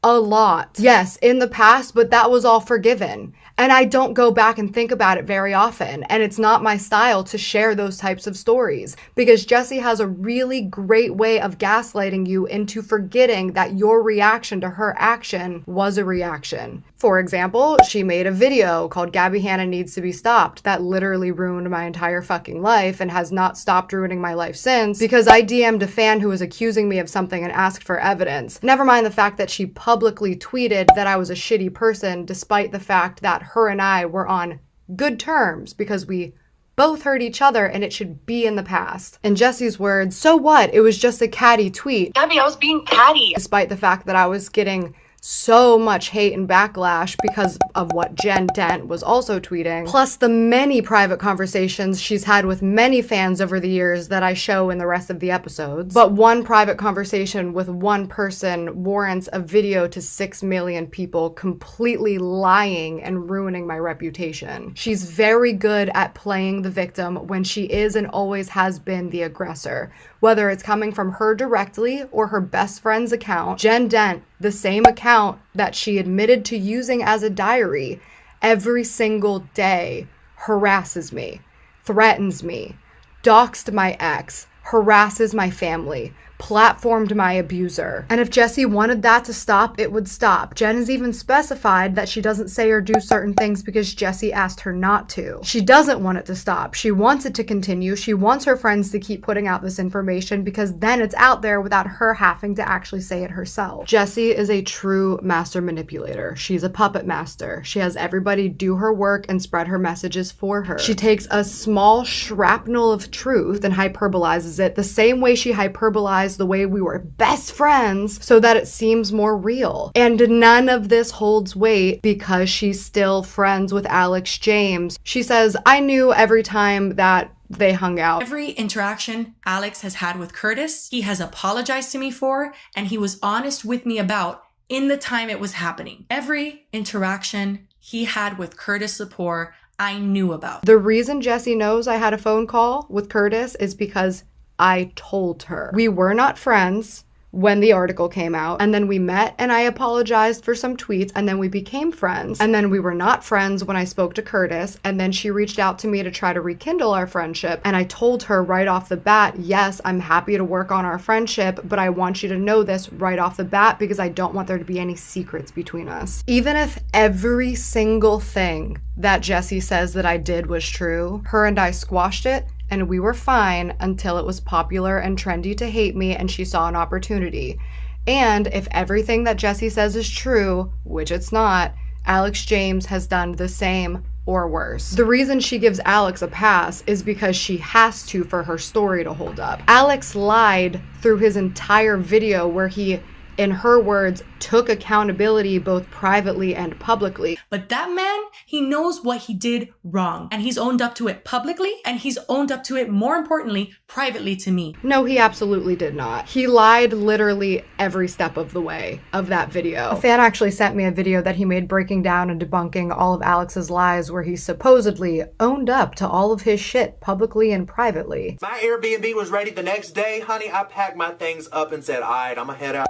a lot. Yes, in the past, but that was all forgiven. And I don't go back and think about it very often. And it's not my style to share those types of stories because Jessi has a really great way of gaslighting you into forgetting that your reaction to her action was a reaction. For example, she made a video called Gabbie Hanna Needs to Be Stopped that literally ruined my entire fucking life and has not stopped ruining my life since because I DM'd a fan who was accusing me of something and asked for evidence. Never mind the fact that she publicly tweeted that I was a shitty person despite the fact that her and I were on good terms because we both hurt each other and it should be in the past. In Jessi's words, so what? It was just a catty tweet. Gabbie, I was being catty. Despite the fact that I was getting so much hate and backlash because of what Jen Dent was also tweeting, plus the many private conversations she's had with many fans over the years that I show in the rest of the episodes. But one private conversation with one person warrants a video to 6 million people completely lying and ruining my reputation. She's very good at playing the victim when she is and always has been the aggressor, whether it's coming from her directly or her best friend's account. Jen Dent, the same account that she admitted to using as a diary, every single day harasses me, threatens me, doxed my ex, harasses my family, platformed my abuser. And if Jessi wanted that to stop, it would stop. Jen has even specified that she doesn't say or do certain things because Jessi asked her not to. She doesn't want it to stop. She wants it to continue. She wants her friends to keep putting out this information because then it's out there without her having to actually say it herself. Jessi is a true master manipulator. She's a puppet master. She has everybody do her work and spread her messages for her. She takes a small shrapnel of truth and hyperbolizes it the same way she hyperbolized the way we were best friends so that it seems more real. And none of this holds weight because she's still friends with Alex James. She says, I knew every time that they hung out. Every interaction Alex has had with Curtis, he has apologized to me for, and he was honest with me about in the time it was happening. Every interaction he had with Curtis Lepore, I knew about. The reason Jessi knows I had a phone call with Curtis is because I told her. We were not friends when the article came out, and then we met and I apologized for some tweets, and then we became friends, and then we were not friends when I spoke to Curtis, and then she reached out to me to try to rekindle our friendship, and I told her right off the bat, yes, I'm happy to work on our friendship, but I want you to know this right off the bat because I don't want there to be any secrets between us. Even if every single thing that Jessi says that I did was true, her and I squashed it, and we were fine until it was popular and trendy to hate me and she saw an opportunity. And if everything that Jessi says is true, which it's not, Alex James has done the same or worse. The reason she gives Alex a pass is because she has to for her story to hold up. Alex lied through his entire video where he, in her words, took accountability both privately and publicly. But that man, he knows what he did wrong, and he's owned up to it publicly, and he's owned up to it, more importantly, privately to me. No, he absolutely did not. He lied literally every step of the way of that video. A fan actually sent me a video that he made breaking down and debunking all of Alex's lies where he supposedly owned up to all of his shit publicly and privately. My Airbnb was ready the next day, honey. I packed my things up and said, all right, I'm gonna head out.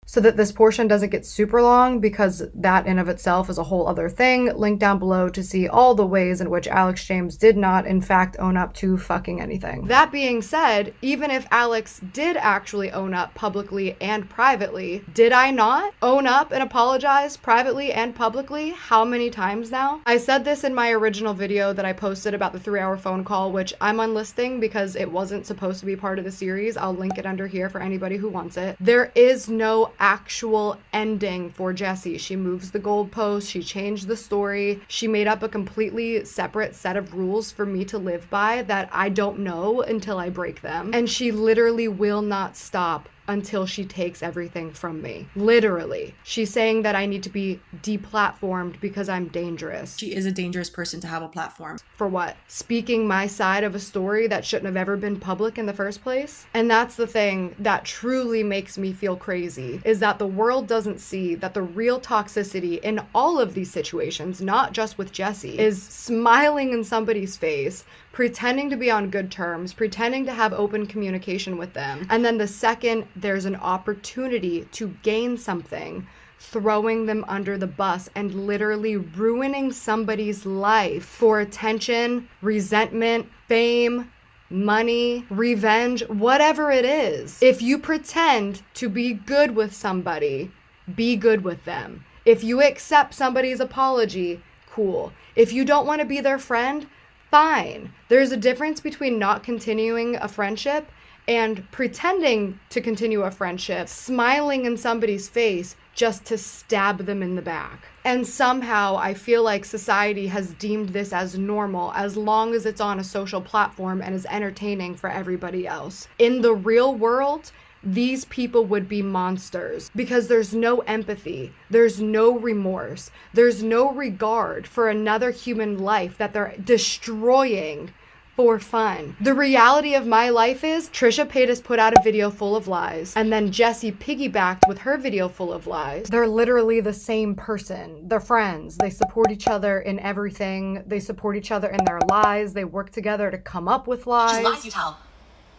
So that this portion doesn't get super long, because that in of itself is a whole other thing. Link down below to see all the ways in which Alex James did not, in fact, own up to fucking anything. That being said, even if Alex did actually own up publicly and privately, did I not own up and apologize privately and publicly? How many times now? I said this in my original video that I posted about the 3-hour phone call, which I'm unlisting because it wasn't supposed to be part of the series. I'll link it under here for anybody who wants it. There is no actual ending for Jessi. She moves the goalposts, she changed the story, she made up a completely separate set of rules for me to live by that I don't know until I break them. And she literally will not stop until she takes everything from me. Literally. She's saying that I need to be deplatformed because I'm dangerous. She is a dangerous person to have a platform. For what? Speaking my side of a story that shouldn't have ever been public in the first place? And that's the thing that truly makes me feel crazy, is that the world doesn't see that the real toxicity in all of these situations, not just with Jessi, is smiling in somebody's face, pretending to be on good terms, pretending to have open communication with them, and then the second there's an opportunity to gain something, throwing them under the bus and literally ruining somebody's life for attention, resentment, fame, money, revenge, whatever it is. If you pretend to be good with somebody, be good with them. If you accept somebody's apology, cool. If you don't want to be their friend, fine. There's a difference between not continuing a friendship and pretending to continue a friendship, smiling in somebody's face just to stab them in the back. And somehow I feel like society has deemed this as normal as long as it's on a social platform and is entertaining for everybody else. In the real world, these people would be monsters because there's no empathy, there's no remorse, there's no regard for another human life that they're destroying for fun. The reality of my life is Trisha Paytas put out a video full of lies, and then Jessi piggybacked with her video full of lies. They're literally the same person. They're friends. They support each other in everything. They support each other in their lies. They work together to come up with lies. Just lies you tell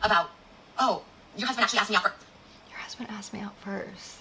about, oh, your husband actually asked me out first. Your husband asked me out first.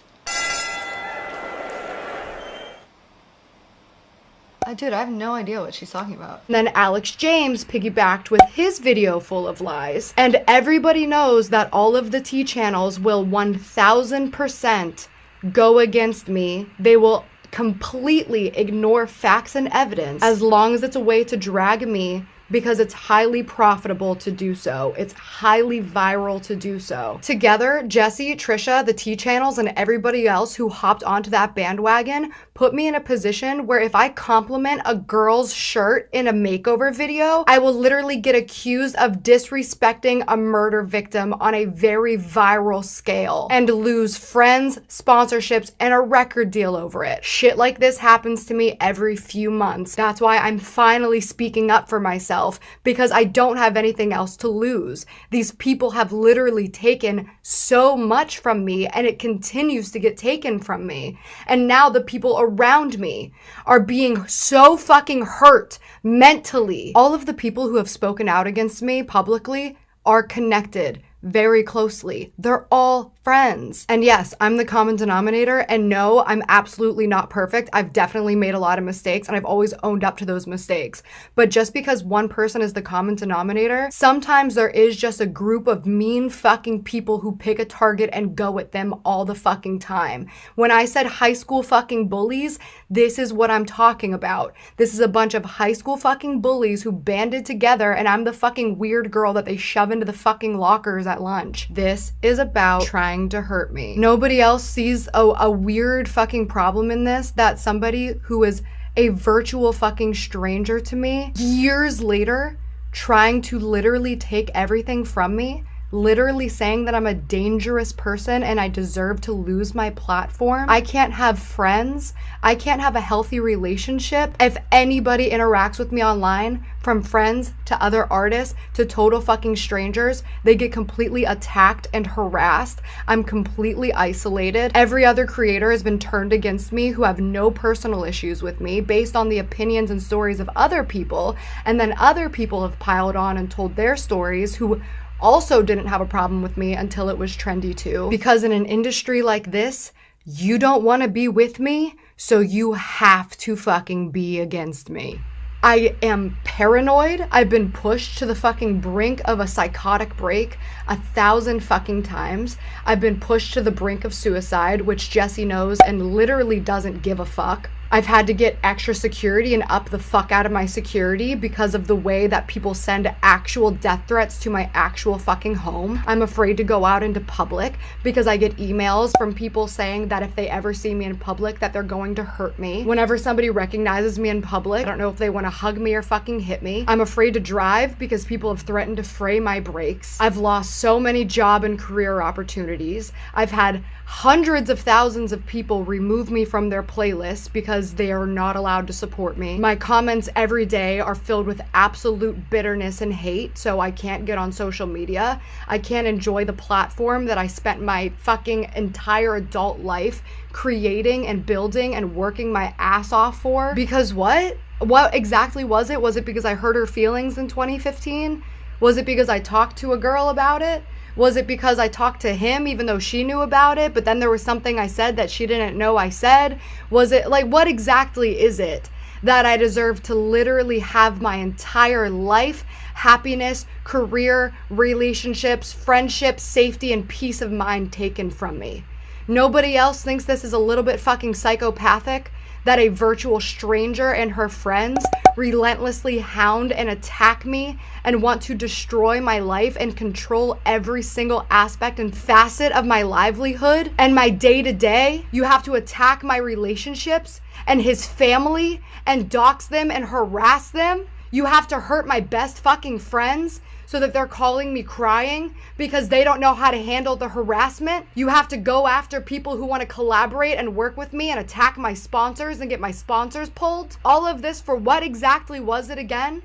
Dude, I have no idea what she's talking about. And then Alex James piggybacked with his video full of lies. And everybody knows that all of the T channels will 1000% go against me. They will completely ignore facts and evidence as long as it's a way to drag me, because it's highly profitable to do so. It's highly viral to do so. Together, Jessi, Trisha, the T channels, and everybody else who hopped onto that bandwagon put me in a position where if I compliment a girl's shirt in a makeover video, I will literally get accused of disrespecting a murder victim on a very viral scale and lose friends, sponsorships, and a record deal over it. Shit like this happens to me every few months. That's why I'm finally speaking up for myself, because I don't have anything else to lose. These people have literally taken so much from me, and it continues to get taken from me. And now the people around me are being so fucking hurt mentally. All of the people who have spoken out against me publicly are connected very closely. They're all friends. And yes, I'm the common denominator, and no, I'm absolutely not perfect. I've definitely made a lot of mistakes, and I've always owned up to those mistakes. But just because one person is the common denominator, sometimes there is just a group of mean fucking people who pick a target and go at them all the fucking time. When I said high school fucking bullies, this is what I'm talking about. This is a bunch of high school fucking bullies who banded together, and I'm the fucking weird girl that they shove into the fucking lockers at lunch. This is about trying to hurt me. Nobody else sees a weird fucking problem in this, that somebody who is a virtual fucking stranger to me years later trying to literally take everything from me, literally saying that I'm a dangerous person and I deserve to lose my platform. I can't have friends. I can't have a healthy relationship if anybody interacts with me online, from friends to other artists to total fucking strangers. They get completely attacked and harassed. I'm completely isolated. Every other creator has been turned against me who have no personal issues with me based on the opinions and stories of other people. And then other people have piled on and told their stories who also didn't have a problem with me until it was trendy too. Because in an industry like this, you don't want to be with me, so you have to fucking be against me. I am paranoid. I've been pushed to the fucking brink of a psychotic break 1,000 fucking times. I've been pushed to the brink of suicide, which Jessi knows and literally doesn't give a fuck. I've had to get extra security and up the fuck out of my security because of the way that people send actual death threats to my actual fucking home. I'm afraid to go out into public because I get emails from people saying that if they ever see me in public that they're going to hurt me. Whenever somebody recognizes me in public, I don't know if they want to hug me or fucking hit me. I'm afraid to drive because people have threatened to fray my brakes. I've lost so many job and career opportunities. I've had hundreds of thousands of people remove me from their playlists because they are not allowed to support me. My comments every day are filled with absolute bitterness and hate, so I can't get on social media. I can't enjoy the platform that I spent my fucking entire adult life creating and building and working my ass off for. Because what? What exactly was it? Was it because I hurt her feelings in 2015? Was it because I talked to a girl about it? Was it because I talked to him even though she knew about it, but then there was something I said that she didn't know I said? Was it, like, what exactly is it that I deserve to literally have my entire life, happiness, career, relationships, friendships, safety, and peace of mind taken from me? Nobody else thinks this is a little bit fucking psychopathic? That a virtual stranger and her friends relentlessly hound and attack me and want to destroy my life and control every single aspect and facet of my livelihood and my day-to-day? You have to attack my relationships and his family and dox them and harass them? You have to hurt my best fucking friends so that they're calling me crying because they don't know how to handle the harassment? You have to go after people who want to collaborate and work with me and attack my sponsors and get my sponsors pulled? All of this for what exactly was it again?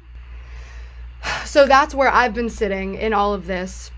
So that's where I've been sitting in all of this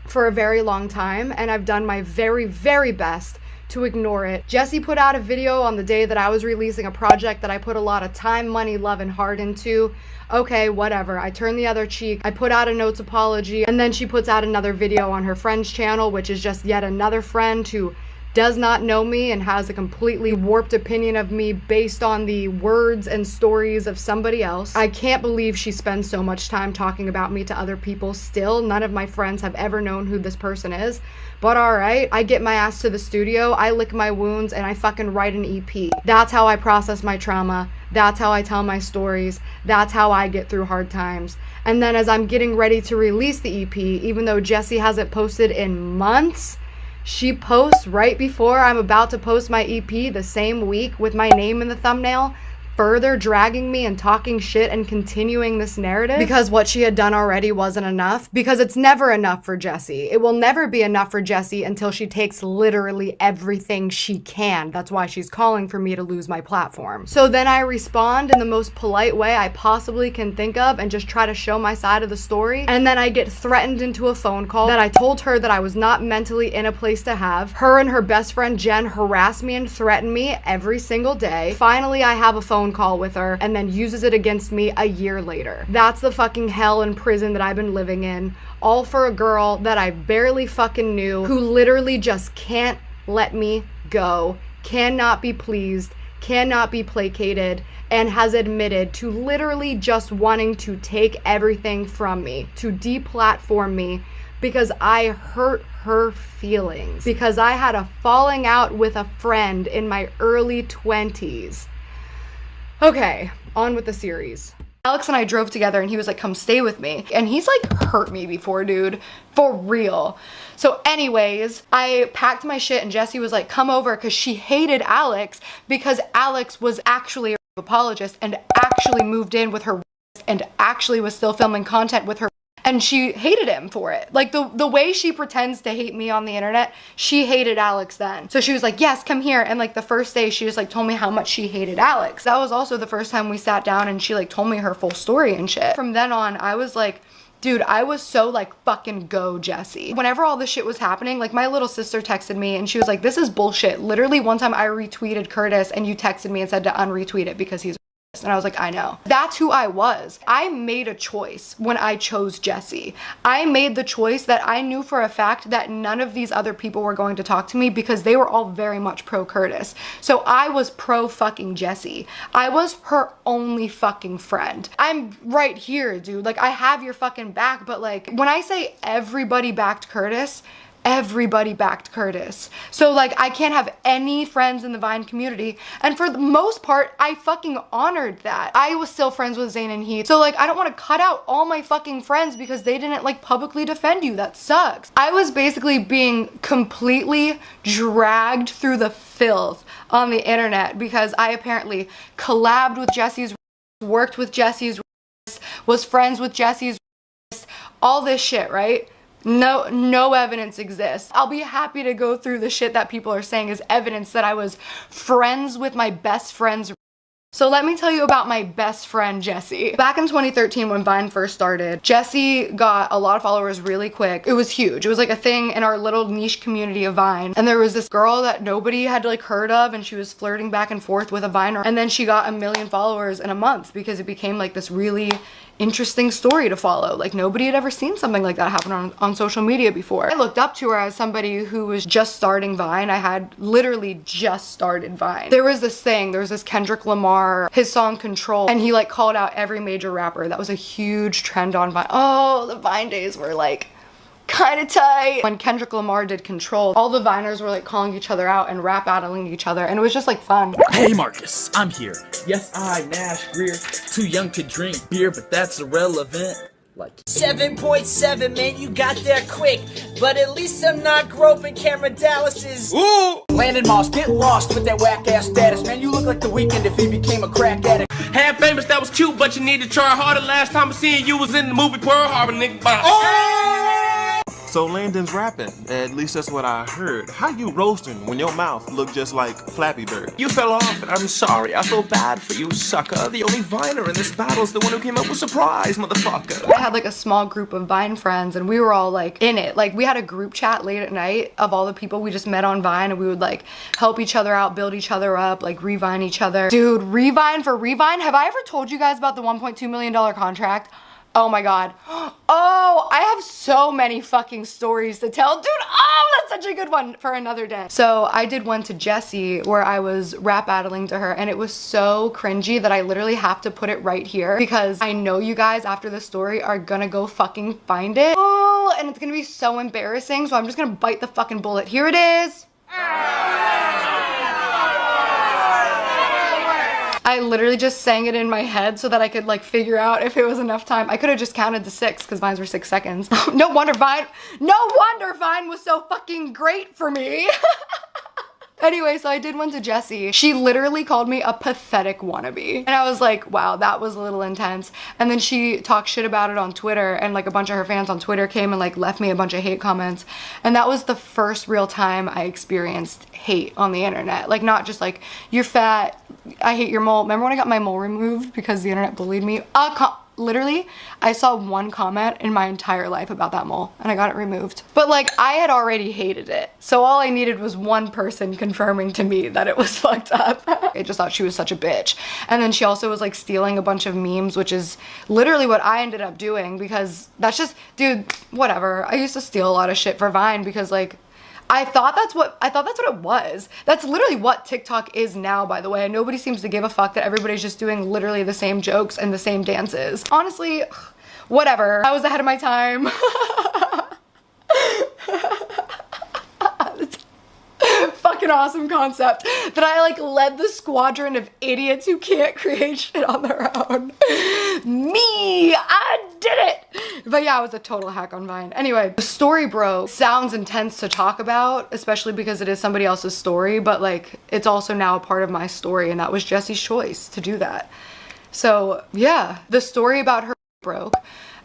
for a very long time, and I've done my very, very best to ignore it. Jessi put out a video on the day that I was releasing a project that I put a lot of time, money, love, and heart into. Okay, whatever. I turn the other cheek. I put out a notes apology, and then she puts out another video on her friend's channel, which is just yet another friend who does not know me and has a completely warped opinion of me based on the words and stories of somebody else. I can't believe she spends so much time talking about me to other people still. None of my friends have ever known who this person is. But alright, I get my ass to the studio, I lick my wounds, and I fucking write an EP. That's how I process my trauma. That's how I tell my stories. That's how I get through hard times. And then as I'm getting ready to release the EP, even though Jessi hasn't posted in months, she posts right before I'm about to post my EP the same week with my name in the thumbnail, further dragging me and talking shit and continuing this narrative because what she had done already wasn't enough. Because it's never enough for Jessi. It will never be enough for Jessi until she takes literally everything she can. That's why she's calling for me to lose my platform. So then I respond in the most polite way I possibly can think of and just try to show my side of the story. And then I get threatened into a phone call that I told her that I was not mentally in a place to have. Her and her best friend Jen harass me and threaten me every single day. Finally, I have a phone call with her and then uses it against me a year later. That's the fucking hell and prison that I've been living in, all for a girl that I barely fucking knew, who literally just can't let me go, cannot be pleased, cannot be placated, and has admitted to literally just wanting to take everything from me, to deplatform me because I hurt her feelings, because I had a falling out with a friend in my early 20s. Okay, on with the series. Alex and I drove together and he was like, come stay with me. And he's like hurt me before, dude, for real. So anyways, I packed my shit and Jessi was like, come over, because she hated Alex because Alex was actually a apologist and actually moved in with her and actually was still filming content with her. And she hated him for it. Like the way she pretends to hate me on the internet, she hated Alex then. So she was like, yes, come here. And like the first day she just like told me how much she hated Alex. That was also the first time we sat down and she like told me her full story and shit. From then on, I was like, dude, I was so like, fucking go, Jessi. Whenever all this shit was happening, like my little sister texted me and she was like, this is bullshit. Literally one time I retweeted Curtis and you texted me and said to unretweet it because he's and I was like, I know. That's who I was. I made a choice when I chose Jessi. I made the choice that I knew for a fact that none of these other people were going to talk to me because they were all very much pro Curtis. So I was pro fucking Jessi. I was her only fucking friend. I'm right here, dude. Like, I have your fucking back, but like, when I say everybody backed Curtis, everybody backed Curtis. So like, I can't have any friends in the Vine community, and for the most part I fucking honored that. I was still friends with Zayn and Heath, so like, I don't want to cut out all my fucking friends because they didn't like publicly defend you. That sucks. I was basically being completely dragged through the filth on the internet because I apparently collabed with Jessi's, worked with Jessi's, was friends with Jessi's, all this shit, right? No evidence exists. I'll be happy to go through the shit that people are saying is evidence that I was friends with my best friend's. So let me tell you about my best friend, Jessi. Back in 2013 when Vine first started, Jessi got a lot of followers really quick. It was huge. It was like a thing in our little niche community of Vine. And there was this girl that nobody had like heard of and she was flirting back and forth with a Viner. And then she got 1 million followers in a month because it became like this really interesting story to follow. Like, nobody had ever seen something like that happen on social media before. I looked up to her as somebody who was just starting Vine. I had literally just started Vine. There was this Kendrick Lamar, his song Control, and he like called out every major rapper. That was a huge trend on Vine. Oh, the Vine days were like kind of tight. When Kendrick Lamar did Control, all the Viners were like calling each other out and rap battling each other, and it was just like fun. Hey Marcus, I'm here. Yes, I, Nash Greer, too young to drink beer, but that's irrelevant. Like 7.7, man, you got there quick, but at least I'm not groping Cameron Dallas's. Ooh! Landon Moss, get lost with that whack ass status, man. You look like The Weeknd if he became a crack addict. Half famous, that was cute, but you need to try harder. Last time I seen you was in the movie Pearl Harbor, nigga. Bye. Oh! So Landon's rapping, at least that's what I heard. How you roasting when your mouth look just like Flappy Bird? You fell off, and I'm sorry. I feel bad for you, sucker. The only Viner in this battle's the one who came up with surprise, motherfucker. I had like a small group of Vine friends and we were all like in it. Like, we had a group chat late at night of all the people we just met on Vine, and we would like help each other out, build each other up, like revine each other. Dude, revine for revine. Have I ever told you guys about the $1.2 million contract? Oh my God. Oh, I have so many fucking stories to tell. Dude, oh, that's such a good one for another day. So I did one to Jessi where I was rap battling to her, and it was so cringy that I literally have to put it right here because I know you guys after this story are gonna go fucking find it. Oh, and it's gonna be so embarrassing, so I'm just gonna bite the fucking bullet. Here it is. I literally just sang it in my head so that I could like figure out if it was enough time. I could have just counted to 6 because mine were 6 seconds. No wonder Vine was so fucking great for me. Anyway, so I did one to Jessi. She literally called me a pathetic wannabe. And I was like, wow, that was a little intense. And then she talked shit about it on Twitter, and like a bunch of her fans on Twitter came and like left me a bunch of hate comments. And that was the first real time I experienced hate on the internet. Like not just like, you're fat, I hate your mole. Remember when I got my mole removed because the internet bullied me? Literally, I saw one comment in my entire life about that mole and I got it removed. But like, I had already hated it. So all I needed was one person confirming to me that it was fucked up. I just thought she was such a bitch. And then she also was like stealing a bunch of memes, which is literally what I ended up doing because that's just, dude, whatever. I used to steal a lot of shit for Vine because like, I thought that's what it was. That's literally what TikTok is now, by the way. Nobody seems to give a fuck that everybody's just doing literally the same jokes and the same dances. Honestly, whatever. I was ahead of my time. Fucking awesome concept that I like led the squadron of idiots who can't create shit on their own. Me, I did it. But yeah, I was a total hack on Vine. Anyway, the story bro sounds intense to talk about, especially because it is somebody else's story, but like it's also now a part of my story, and that was Jessi's choice to do that. So yeah, the story about her broke.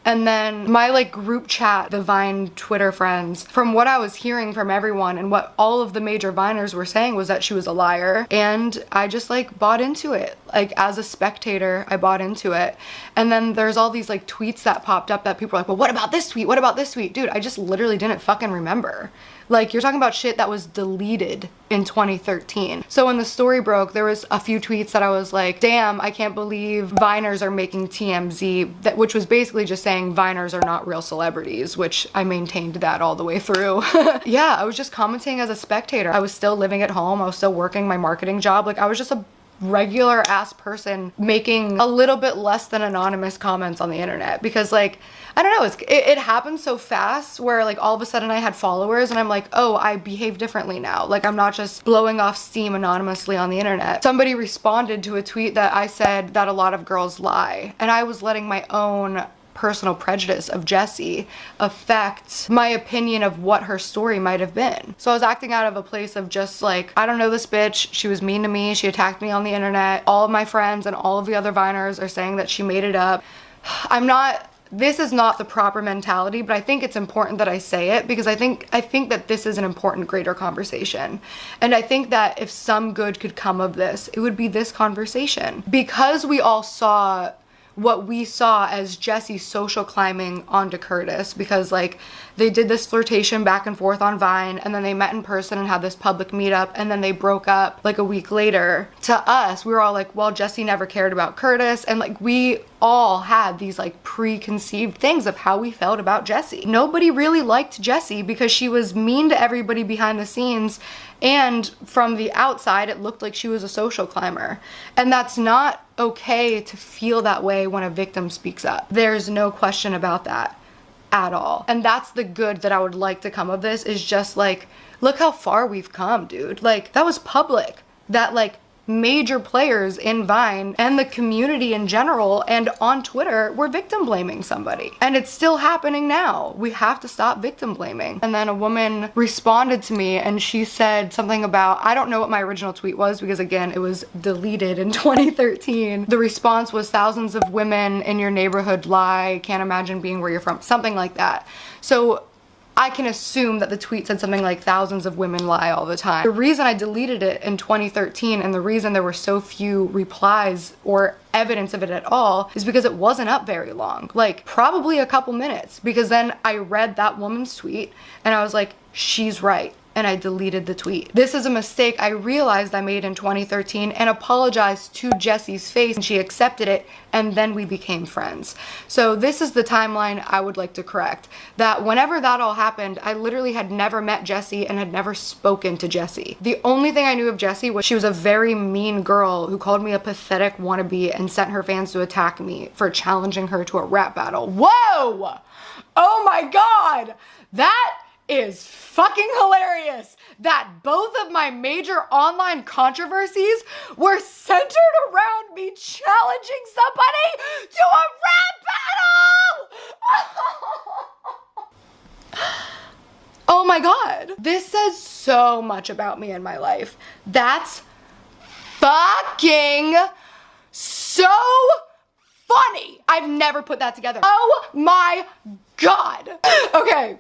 And then my like group chat, the Vine Twitter friends, from what I was hearing from everyone and what all of the major Viners were saying was that she was a liar. And I just like bought into it. Like as a spectator, I bought into it. And then there's all these like tweets that popped up that people are like, well, what about this tweet? What about this tweet? Dude, I just literally didn't fucking remember. Like you're talking about shit that was deleted in 2013. So when the story broke, there was a few tweets that I was like, damn, I can't believe Viners are making TMZ, which was basically just saying Viners are not real celebrities, which I maintained that all the way through. Yeah, I was just commenting as a spectator. I was still living at home. I was still working my marketing job. Like I was just a regular ass person making a little bit less than anonymous comments on the internet because like, I don't know, it happened so fast where like all of a sudden I had followers and I'm like, oh, I behave differently now. Like I'm not just blowing off steam anonymously on the internet. Somebody responded to a tweet that I said that a lot of girls lie, and I was letting my own personal prejudice of Jessi affect my opinion of what her story might have been. So I was acting out of a place of just like, I don't know this bitch, she was mean to me, she attacked me on the internet, all of my friends and all of the other Viners are saying that she made it up. This is not the proper mentality, but I think it's important that I say it because I think that this is an important greater conversation. And I think that if some good could come of this, it would be this conversation. Because we all saw what we saw as Jessi social climbing onto Curtis, because like they did this flirtation back and forth on Vine and then they met in person and had this public meetup and then they broke up like a week later. To us, we were all like, well, Jessi never cared about Curtis, and like we all had these like preconceived things of how we felt about Jessi. Nobody really liked Jessi because she was mean to everybody behind the scenes, and from the outside it looked like she was a social climber. And that's not okay to feel that way when a victim speaks up. There's no question about that at all. And that's the good that I would like to come of this, is just like, look how far we've come, dude. Like that was public, that like major players in Vine and the community in general and on Twitter were victim blaming somebody. And it's still happening now. We have to stop victim blaming. And then a woman responded to me and she said something about, I don't know what my original tweet was because again, it was deleted in 2013. The response was, thousands of women in your neighborhood lie, can't imagine being where you're from, something like that. So I can assume that the tweet said something like thousands of women lie all the time. The reason I deleted it in 2013 and the reason there were so few replies or evidence of it at all is because it wasn't up very long, like probably a couple minutes, because then I read that woman's tweet and I was like, she's right. and I deleted the tweet. This is a mistake I realized I made in 2013 and apologized to Jessi's face, and she accepted it, and then we became friends. So this is the timeline I would like to correct. That whenever that all happened, I literally had never met Jessi and had never spoken to Jessi. The only thing I knew of Jessi was she was a very mean girl who called me a pathetic wannabe and sent her fans to attack me for challenging her to a rap battle. Whoa! Oh my God! That is fucking hilarious that both of my major online controversies were centered around me challenging somebody to a rap battle! Oh my God. This says so much about me and my life. That's fucking so funny. I've never put that together. Oh my God. Okay.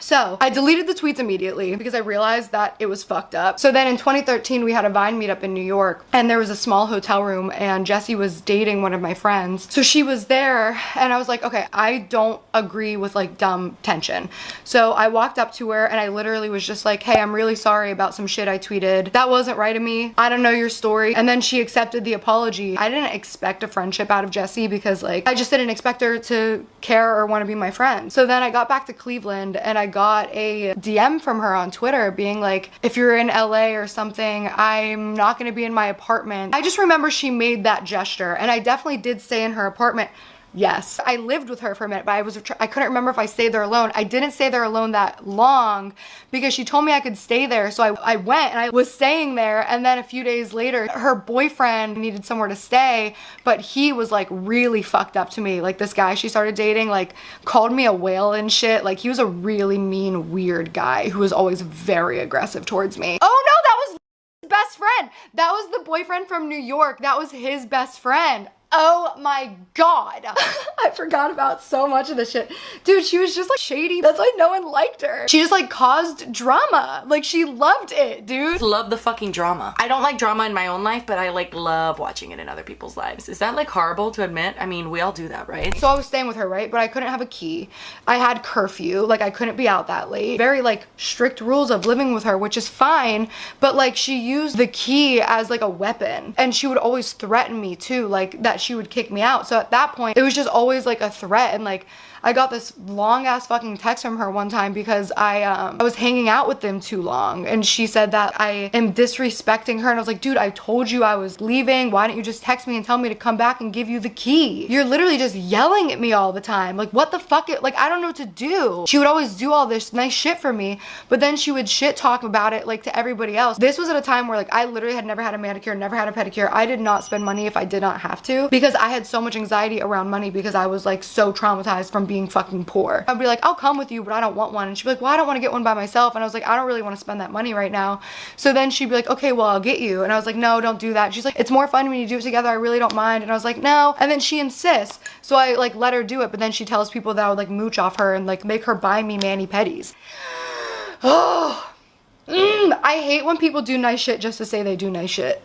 So I deleted the tweets immediately because I realized that it was fucked up. So then in 2013, we had a Vine meetup in New York, and there was a small hotel room, and Jessi was dating one of my friends. So she was there, and I was like, okay, I don't agree with like dumb tension. So I walked up to her and I literally was just like, hey, I'm really sorry about some shit I tweeted. That wasn't right of me. I don't know your story. And then she accepted the apology. I didn't expect a friendship out of Jessi because like, I just didn't expect her to care or want to be my friend. So then I got back to Cleveland and I got a DM from her on Twitter being like, if you're in LA or something, I'm not gonna be in my apartment. I just remember she made that gesture, and I definitely did stay in her apartment. Yes, I lived with her for a minute, but I couldn't remember if I stayed there alone. I didn't stay there alone that long because she told me I could stay there. So I went and I was staying there, and then a few days later, her boyfriend needed somewhere to stay, but he was like really fucked up to me. Like this guy she started dating, like called me a whale and shit. Like he was a really mean, weird guy who was always very aggressive towards me. Oh no, that was his best friend. That was the boyfriend from New York. That was his best friend. Oh my God. I forgot about so much of this shit. Dude, she was just like shady. That's why no one liked her. She just like caused drama. Like she loved it, dude. Love the fucking drama. I don't like drama in my own life, but I like love watching it in other people's lives. Is that like horrible to admit? I mean, we all do that, right? So I was staying with her, right? But I couldn't have a key. I had curfew. Like I couldn't be out that late. Very like strict rules of living with her, which is fine. But like she used the key as like a weapon. And she would always threaten me too. Like that she would kick me out. So at that point, it was just always like a threat. And like I got this long ass fucking text from her one time because I was hanging out with them too long, and she said that I am disrespecting her, and I was like, dude, I told you I was leaving. Why didn't you just text me and tell me to come back and give you the key? You're literally just yelling at me all the time. Like what the fuck? Like I don't know what to do. She would always do all this nice shit for me, but then she would shit talk about it like to everybody else. This was at a time where like I literally had never had a manicure, never had a pedicure. I did not spend money if I did not have to because I had so much anxiety around money because I was like so traumatized from being fucking poor. I'd be like, I'll come with you, but I don't want one. And she'd be like, well, I don't want to get one by myself. And I was like, I don't really want to spend that money right now. So then she'd be like, okay, well, I'll get you. And I was like, no, don't do that. She's like, it's more fun when you do it together. I really don't mind. And I was like, no. And then she insists. So I like let her do it. But then she tells people that I would like mooch off her and like make her buy me mani-pedis. Oh. I hate when people do nice shit just to say they do nice shit.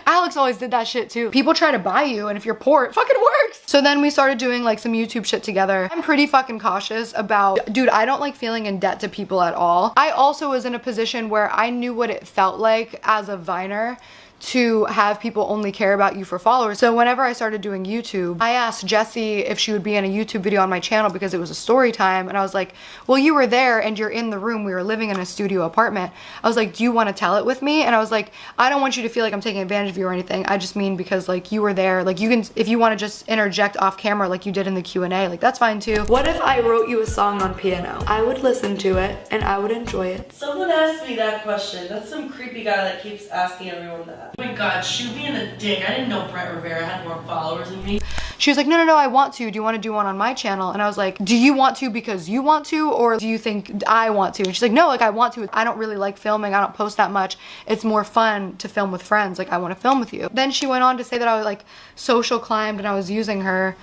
Alex always did that shit too. People try to buy you, and if you're poor, it fucking works. So then we started doing like some YouTube shit together. I'm pretty fucking cautious about, dude, I don't like feeling in debt to people at all. I also was in a position where I knew what it felt like as a Viner to have people only care about you for followers. So whenever I started doing YouTube, I asked Jessi if she would be in a YouTube video on my channel because it was a story time, and I was like, well, you were there and you're in the room. We were living in a studio apartment. I was like, do you want to tell it with me? And I was like, I don't want you to feel like I'm taking advantage of you or anything. I just mean because like you were there. Like you can, if you want to just interject off camera like you did in the Q&A, like that's fine too. What if I wrote you a song on piano? I would listen to it and I would enjoy it. Someone asked me that question. That's some creepy guy that keeps asking everyone that. Oh my God, shoot me in the dick. I didn't know Brett Rivera had more followers than me. She was like, no, I want to. Do you want to do one on my channel? And I was like, do you want to because you want to, or do you think I want to? And she's like, no, like I want to. I don't really like filming. I don't post that much. It's more fun to film with friends. Like I want to film with you. Then she went on to say that I was like social climbed and I was using her.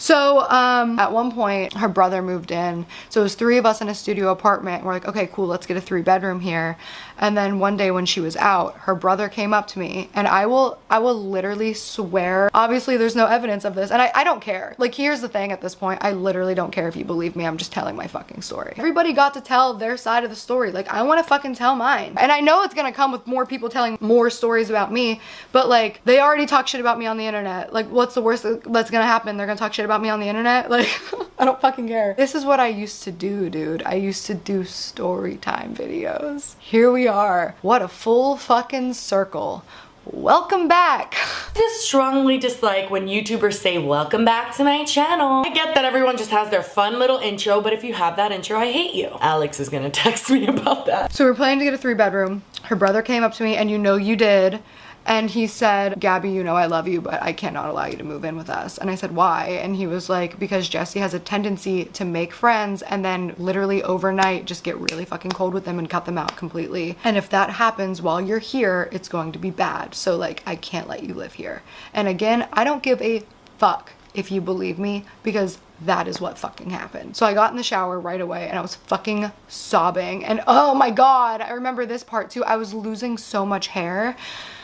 So at one point her brother moved in, so it was 3 of us in a studio apartment. We're like, okay, cool, let's get a 3-bedroom here. And then one day when she was out, her brother came up to me, and I will literally swear, obviously there's no evidence of this, and I don't care. Like, here's the thing at this point, I literally don't care if you believe me, I'm just telling my fucking story. Everybody got to tell their side of the story. Like, I want to fucking tell mine. And I know it's gonna come with more people telling more stories about me, but like, they already talk shit about me on the internet. Like, what's the worst that's gonna happen? They're gonna talk shit about me on the internet? Like, I don't fucking care. This is what I used to do, dude. I used to do story time videos. Here we are. What a full fucking circle. Welcome back. I just strongly dislike when YouTubers say welcome back to my channel. I get that everyone just has their fun little intro, but if you have that intro, I hate you. Alex is gonna text me about that. So we're planning to get a 3-bedroom. Her brother came up to me, and you know you did. And he said, Gabby, you know I love you, but I cannot allow you to move in with us. And I said, why? And he was like, because Jessi has a tendency to make friends and then literally overnight just get really fucking cold with them and cut them out completely. And if that happens while you're here, it's going to be bad. So like, I can't let you live here. And again, I don't give a fuck if you believe me, because that is what fucking happened. So I got in the shower right away and I was fucking sobbing. And oh my God, I remember this part too. I was losing so much hair.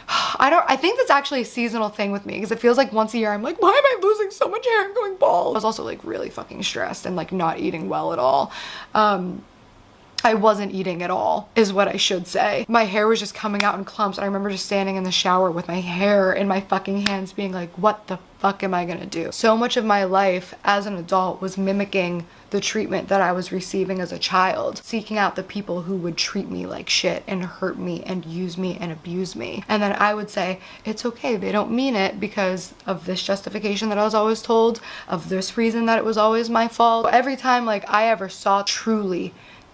I think that's actually a seasonal thing with me, because it feels like once a year I'm like, why am I losing so much hair? I'm going bald. I was also like really fucking stressed and like not eating well at all. I wasn't eating at all, is what I should say. My hair was just coming out in clumps. I remember just standing in the shower with my hair in my fucking hands being like, what the fuck am I gonna do? So much of my life as an adult was mimicking the treatment that I was receiving as a child, seeking out the people who would treat me like shit and hurt me and use me and abuse me. And then I would say, it's okay, they don't mean it, because of this justification that I was always told, of this reason that it was always my fault. Every time like I ever saw truly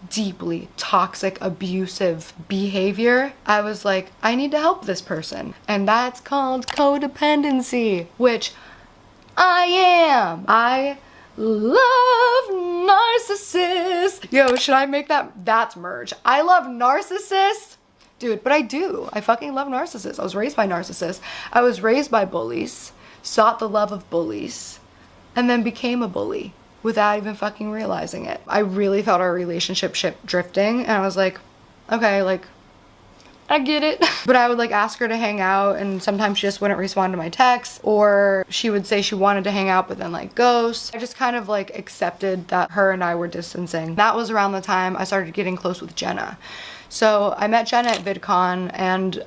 deeply toxic, abusive behavior, I was like, I need to help this person. And that's called codependency, which I am. I love narcissists. Yo, should I make that's merch? I love narcissists. Dude, but I do. I fucking love narcissists. I was raised by narcissists. I was raised by bullies, sought the love of bullies, and then became a bully without even fucking realizing it. I really felt our relationship ship drifting, and I was like, okay, like, I get it. But I would like ask her to hang out, and sometimes she just wouldn't respond to my texts, or she would say she wanted to hang out but then like ghost. I just kind of like accepted that her and I were distancing. That was around the time I started getting close with Jenna. So I met Jenna at VidCon, and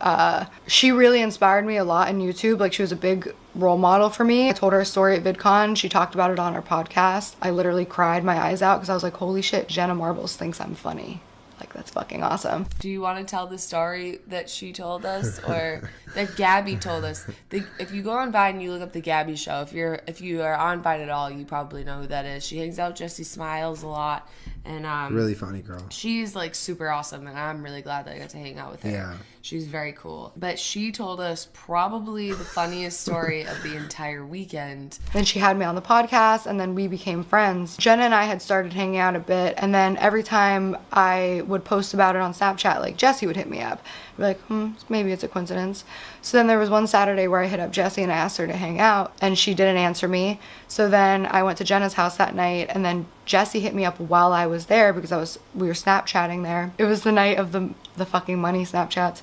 she really inspired me a lot in YouTube. Like, she was a big role model for me. I told her a story at VidCon. She talked about it on her podcast. I literally cried my eyes out because I was like, holy shit, Jenna Marbles thinks I'm funny. Like, that's fucking awesome. Do you want to tell the story that she told us, or that Gabby told us? If you go on Vine and you look up the Gabby Show, if you are on Vine at all, you probably know who that is. She hangs out with Jessi Smiles a lot, and really funny girl. She's like super awesome, and I'm really glad that I got to hang out with her. Yeah. She's very cool. But she told us probably the funniest story of the entire weekend. Then she had me on the podcast, and then we became friends. Jenna and I had started hanging out a bit, and then every time I would post about it on Snapchat, like, Jessi would hit me up. I'd be like, maybe it's a coincidence. So then there was one Saturday where I hit up Jessi and I asked her to hang out, and she didn't answer me. So then I went to Jenna's house that night, and then Jessi hit me up while I was there because we were Snapchatting there. It was the night of the fucking money Snapchats.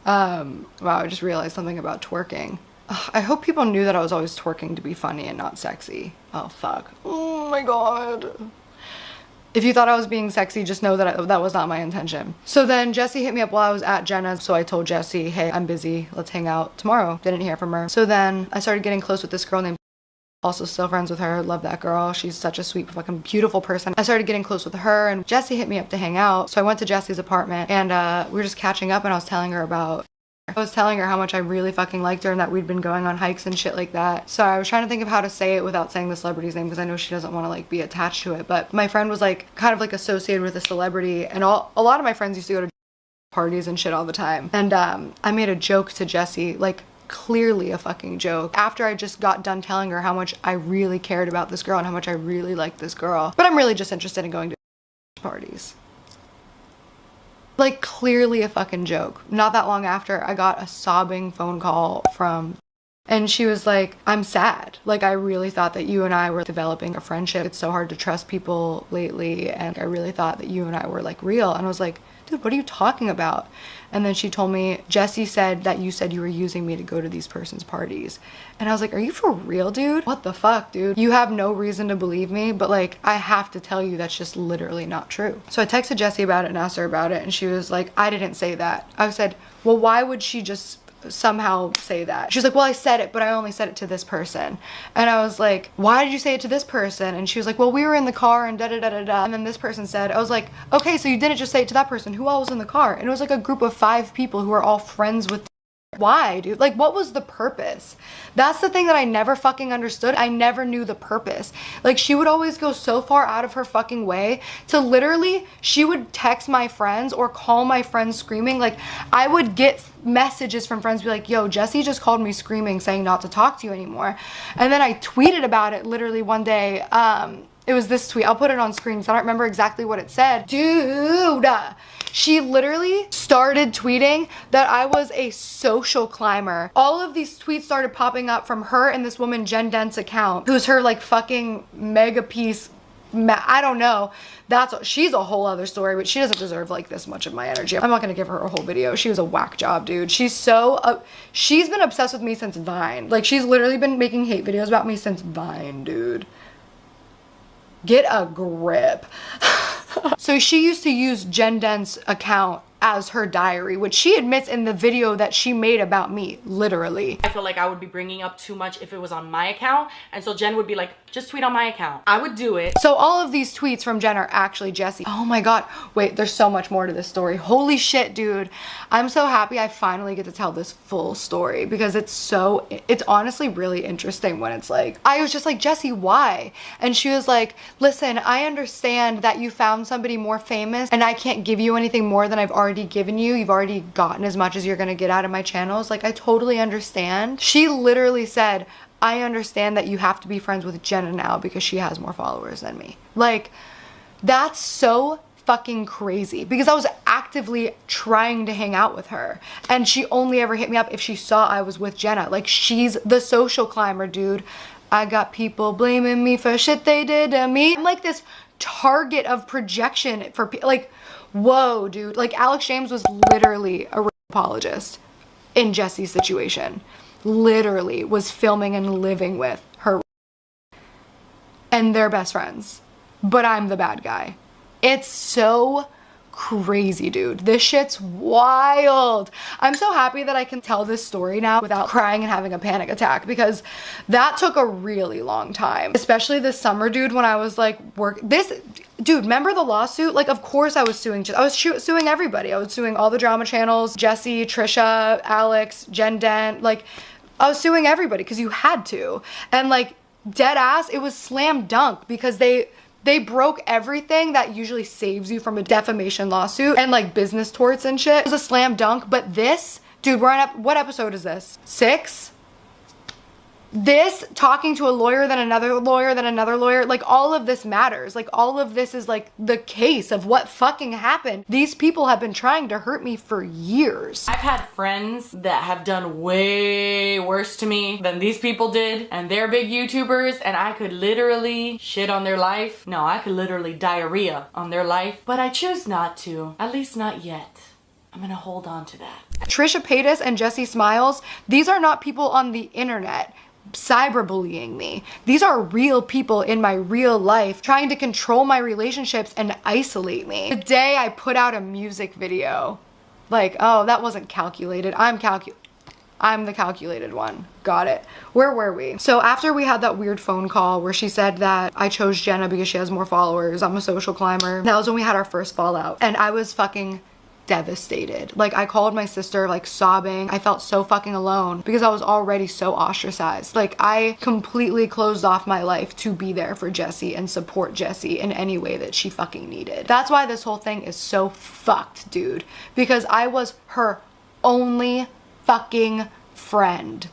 Wow, I just realized something about twerking. Ugh, I hope people knew that I was always twerking to be funny and not sexy. Oh fuck. Oh my god. If you thought I was being sexy, just know that that was not my intention. So then Jessi hit me up while I was at Jenna's. So I told Jessi, hey, I'm busy. Let's hang out tomorrow. Didn't hear from her. So then I started getting close with this girl named, also still friends with her. Love that girl. She's such a sweet, fucking beautiful person. I started getting close with her, and Jessi hit me up to hang out. So I went to Jessi's apartment, and we were just catching up, and I was telling her how much I really fucking liked her and that we'd been going on hikes and shit like that. So I was trying to think of how to say it without saying the celebrity's name, because I know she doesn't want to like be attached to it. But my friend was like kind of like associated with a celebrity, and a lot of my friends used to go to parties and shit all the time. And I made a joke to Jessi, like clearly a fucking joke, after I just got done telling her how much I really cared about this girl and how much I really liked this girl. But I'm really just interested in going to parties. Like, clearly a fucking joke. Not that long after, I got a sobbing phone call from And she was like, I'm sad. Like, I really thought that you and I were developing a friendship. It's so hard to trust people lately. And I really thought that you and I were like real. And I was like, dude, what are you talking about? And then she told me, Jessi said that you said you were using me to go to these person's parties. And I was like, are you for real, dude? What the fuck, dude? You have no reason to believe me, but like, I have to tell you that's just literally not true. So I texted Jessi about it and asked her about it. And she was like, I didn't say that. I said, well, why would she just somehow say that? She's like, well, I said it, but I only said it to this person. And I was like, why did you say it to this person? And she was like, well, we were in the car and da da da da da. And then this person said, I was like, okay, so you didn't just say it to that person. Who else was in the car? And it was like a group of 5 people who are all friends with. Why, dude? Like, what was the purpose? That's the thing that I never fucking understood. I never knew the purpose. Like, she would always go so far out of her fucking way to literally, she would text my friends or call my friends screaming. Like, I would get messages from friends be like, yo, Jessi just called me screaming saying not to talk to you anymore. And then I tweeted about it literally one day. It was this tweet. I'll put it on screen because I don't remember exactly what it said. Dude, she literally started tweeting that I was a social climber. All of these tweets started popping up from her and this woman Jen Dent's account, who's her like fucking mega piece. I don't know. She's a whole other story, but she doesn't deserve like this much of my energy. I'm not gonna give her a whole video. She was a whack job, dude. She's so, she's been obsessed with me since Vine. Like, she's literally been making hate videos about me since Vine, dude. Get a grip. So she used to use Jen Dent's account as her diary, which she admits in the video that she made about me, literally. I feel like I would be bringing up too much if it was on my account. And so Jen would be like, just tweet on my account. I would do it. So all of these tweets from Jen are actually Jessi. Oh my God. Wait, there's so much more to this story. Holy shit, dude. I'm so happy I finally get to tell this full story because it's honestly really interesting when it's like, I was just like, Jessi, why? And she was like, listen, I understand that you found somebody more famous and I can't give you anything more than I've already given you. You've already gotten as much as you're gonna get out of my channels. Like, I totally understand. She literally said, I understand that you have to be friends with Jenna now because she has more followers than me. Like, that's so fucking crazy because I was actively trying to hang out with her and she only ever hit me up if she saw I was with Jenna. Like, she's the social climber, dude. I got people blaming me for shit they did to me. I'm like this target of projection for people. Like, whoa, dude. Like, Alex James was literally a rape apologist in Jessi's situation. Literally was filming and living with her and they're best friends, but I'm the bad guy. It's so crazy, dude. This shit's wild. I'm so happy that I can tell this story now without crying and having a panic attack because that took a really long time, especially this summer, dude, when I was like, dude, remember the lawsuit? Like, of course I was suing. I was suing everybody. I was suing all the drama channels, Jessi, Trisha, Alex, Jen Dent. Like, I was suing everybody because you had to. And like, dead ass, it was slam dunk because they broke everything that usually saves you from a defamation lawsuit and like business torts and shit. It was a slam dunk, but this, dude, we're on, what episode is this? 6? This, talking to a lawyer, then another lawyer, then another lawyer, like all of this matters. Like all of this is like the case of what fucking happened. These people have been trying to hurt me for years. I've had friends that have done way worse to me than these people did, and they're big YouTubers, and I could literally shit on their life. No, I could literally diarrhea on their life, but I choose not to, at least not yet. I'm gonna hold on to that. Trisha Paytas and Jessi Smiles, these are not people on the internet cyberbullying me. These are real people in my real life trying to control my relationships and isolate me. The day I put out a music video, like, oh, that wasn't calculated. I'm the calculated one. Got it. Where were we? So after we had that weird phone call where she said that I chose Jenna because she has more followers, I'm a social climber, that was when we had our first fallout. And I was fucking devastated. Like, I called my sister like sobbing. I felt so fucking alone because I was already so ostracized. Like, I completely closed off my life to be there for Jessi and support Jessi in any way that she fucking needed. That's why this whole thing is so fucked, dude, because I was her only fucking friend.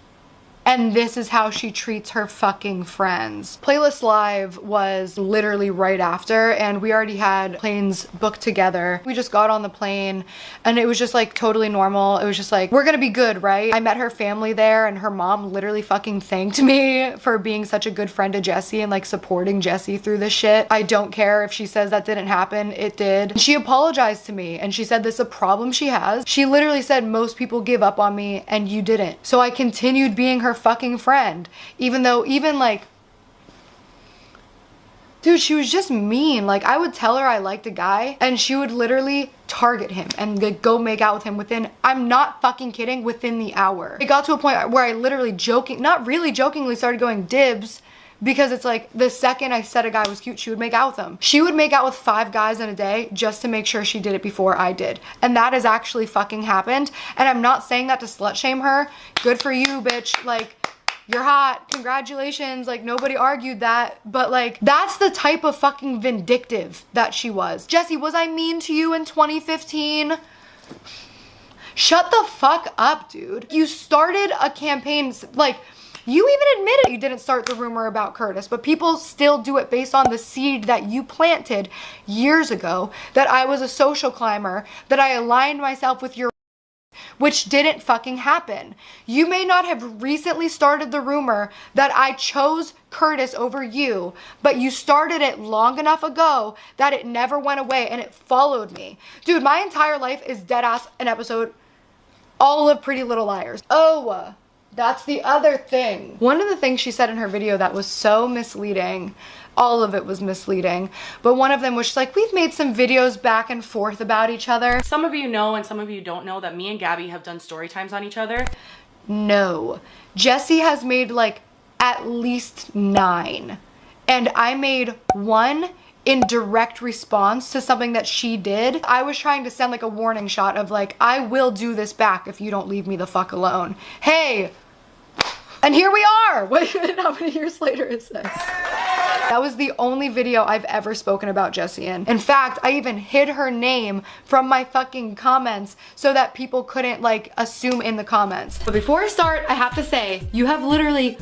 and this is how she treats her fucking friends. Playlist Live was literally right after, and we already had planes booked together. We just got on the plane and it was just like totally normal. It was just like, we're gonna be good, right? I met her family there and her mom literally fucking thanked me for being such a good friend to Jessi and like supporting Jessi through this shit. I don't care if she says that didn't happen, it did. She apologized to me and she said this is a problem she has. She literally said most people give up on me and you didn't. So I continued being her fucking friend, even though like, dude, she was just mean. Like, I would tell her I liked a guy and she would literally target him and like, go make out with him within, I'm not fucking kidding, within the hour. It got to a point where I literally not really jokingly started going dibs, because it's like the second I said a guy was cute, she would make out with him. She would make out with 5 guys in a day just to make sure she did it before I did. And that has actually fucking happened. And I'm not saying that to slut shame her. Good for you, bitch. Like, you're hot, congratulations, like nobody argued that, but like that's the type of fucking vindictive that she was. Jessi, was I mean to you in 2015? Shut the fuck up, dude. You started a campaign, like, you even admitted you didn't start the rumor about Curtis, but people still do it based on the seed that you planted years ago, that I was a social climber, that I aligned myself with your, which didn't fucking happen. You may not have recently started the rumor that I chose Curtis over you, but you started it long enough ago that it never went away and it followed me. Dude, my entire life is dead ass an episode, all of Pretty Little Liars. Oh, that's the other thing. One of the things she said in her video that was so misleading, all of it was misleading, but one of them was just like, we've made some videos back and forth about each other. Some of you know and some of you don't know that me and Gabbie have done story times on each other. No. Jessi has made like at least 9. And I made 1 in direct response to something that she did. I was trying to send like a warning shot of like, I will do this back if you don't leave me the fuck alone. Hey, and here we are. Wait, how many years later is this? That was the only video I've ever spoken about Jessi in. In fact, I even hid her name from my fucking comments so that people couldn't like assume in the comments. But before I start, I have to say, you have literally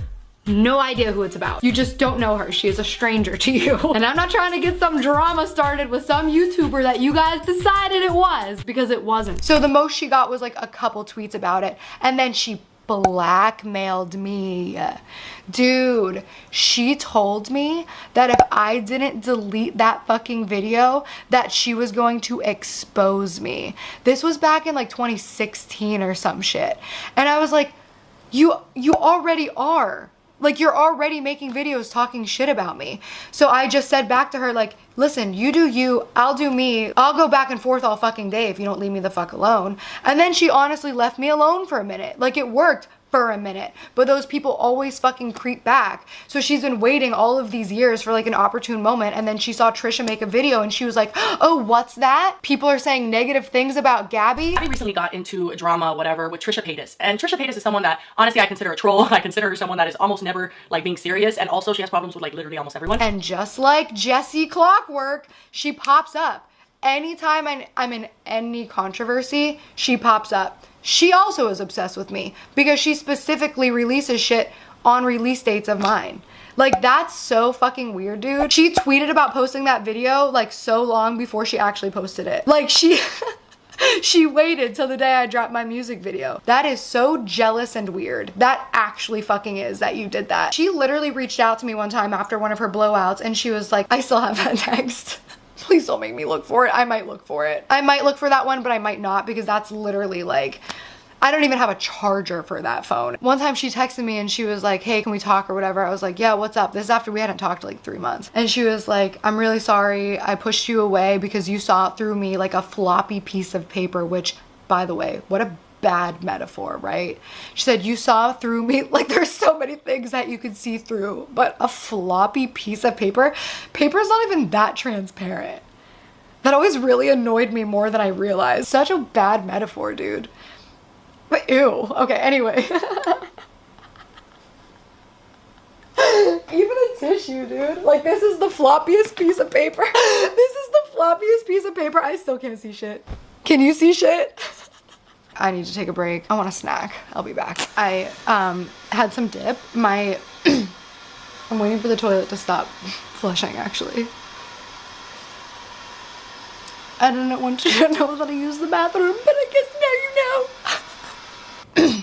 no idea who it's about. You just don't know her. She is a stranger to you. And I'm not trying to get some drama started with some YouTuber that you guys decided it was, because it wasn't. So the most she got was like a couple tweets about it, and then she blackmailed me. Dude, she told me that if I didn't delete that fucking video, that she was going to expose me. This was back in like 2016 or some shit. And I was like, you already are. Like, you're already making videos talking shit about me. So I just said back to her, like, listen, you do you, I'll do me. I'll go back and forth all fucking day if you don't leave me the fuck alone. And then she honestly left me alone for a minute. Like, it worked for a minute, but those people always fucking creep back. So she's been waiting all of these years for like an opportune moment, and then she saw Trisha make a video and she was like, oh, what's that? People are saying negative things about Gabbie. I recently got into a drama, whatever, with Trisha Paytas. And Trisha Paytas is someone that, honestly, I consider a troll. I consider her someone that is almost never like being serious, and also she has problems with like literally almost everyone. And just like Jessi Clockwork, she pops up. Anytime I'm in any controversy, she pops up. She also is obsessed with me because she specifically releases shit on release dates of mine. Like, that's so fucking weird, dude. She tweeted about posting that video like so long before she actually posted it. Like, she waited till the day I dropped my music video. That is so jealous and weird. That actually fucking is that you did that. She literally reached out to me one time after one of her blowouts and she was like, I still have that text. Please don't make me look for it. I might look for it. I might look for that one, but I might not, because that's literally like, I don't even have a charger for that phone. One time she texted me and she was like, hey, can we talk or whatever? I was like, yeah, what's up? This is after we hadn't talked like 3 months. And she was like, I'm really sorry. I pushed you away because you saw through me like a floppy piece of paper, which, by the way, what a bad metaphor, right? She said, you saw through me. Like, there's so many things that you could see through, but a floppy piece of paper? Paper is not even that transparent. That always really annoyed me more than I realized. Such a bad metaphor, dude. But ew. Okay, anyway. Even a tissue, dude. Like, this is the floppiest piece of paper. This is the floppiest piece of paper. I still can't see shit. Can you see shit? I need to take a break. I want a snack. I'll be back. I had some dip. I'm waiting for the toilet to stop flushing, actually. I don't want you to know that I use the bathroom, but I guess now you know.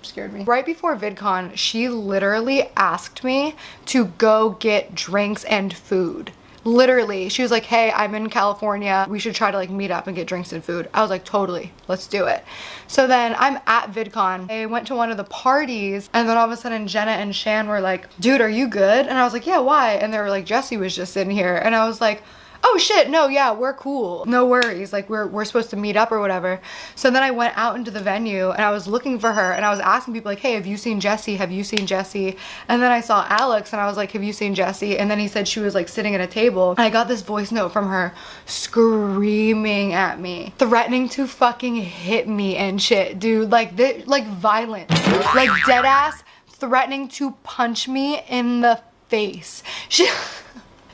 Scared me. Right before VidCon, she literally asked me to go get drinks and food. Literally, she was like, hey, I'm in California. We should try to like meet up and get drinks and food. I was like, totally, let's do it. So then I'm at VidCon. I went to one of the parties and then all of a sudden Jenna and Shan were like, dude, are you good? And I was like, yeah, why? And they were like, Jessi was just in here. And I was like, oh shit, no, yeah, we're cool. No worries, like we're supposed to meet up or whatever. So then I went out into the venue and I was looking for her and I was asking people like, hey, have you seen Jessi? Have you seen Jessi? And then I saw Alex and I was like, have you seen Jessi? And then he said she was like sitting at a table. And I got this voice note from her screaming at me, threatening to fucking hit me and shit, dude. Like violence, like dead ass threatening to punch me in the face.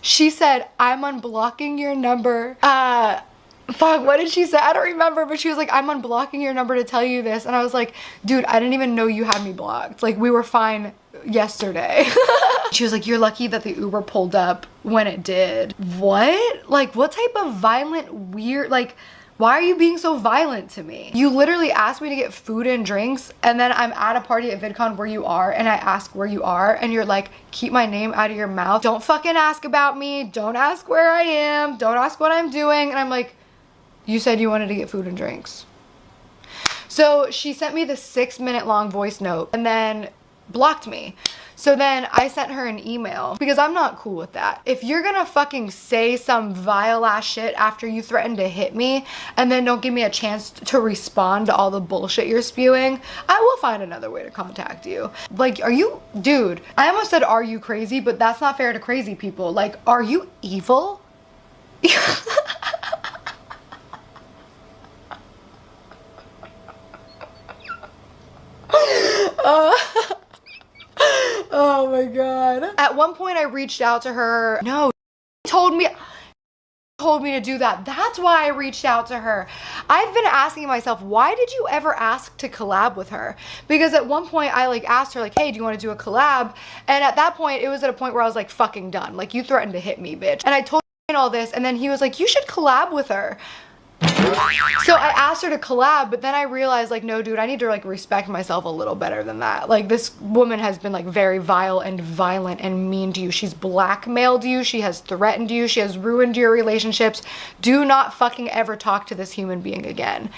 She said, I'm unblocking your number. Fuck, what did she say? I don't remember, but she was like, I'm unblocking your number to tell you this. And I was like, dude, I didn't even know you had me blocked. Like, we were fine yesterday. She was like, you're lucky that the Uber pulled up when it did. What? Like, what type of violent, weird, like, why are you being so violent to me? You literally asked me to get food and drinks and then I'm at a party at VidCon where you are and I ask where you are and you're like, keep my name out of your mouth. Don't fucking ask about me. Don't ask where I am. Don't ask what I'm doing. And I'm like, you said you wanted to get food and drinks. So she sent me the 6-minute long voice note and then blocked me. So then I sent her an email because I'm not cool with that. If you're gonna fucking say some vile ass shit after you threaten to hit me and then don't give me a chance to respond to all the bullshit you're spewing, I will find another way to contact you. Like, are you, dude, I almost said, are you crazy? But that's not fair to crazy people. Like, are you evil? Oh my god. At one point I reached out to her. No, told me to do that. That's why I reached out to her. I've been asking myself, why did you ever ask to collab with her? Because at one point I like asked her like, hey, do you want to do a collab? And at that point it was at a point where I was like, fucking done. Like, you threatened to hit me, bitch. And I told him all this and then he was like, you should collab with her. So I asked her to collab, but then I realized like, no dude, I need to like respect myself a little better than that. Like, this woman has been like very vile and violent and mean to you. She's blackmailed you. She has threatened you. She has ruined your relationships. Do not fucking ever talk to this human being again.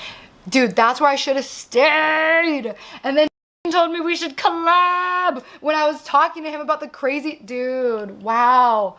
Dude, that's where I should have stayed. And then told me we should collab when I was talking to him about the crazy, dude, wow.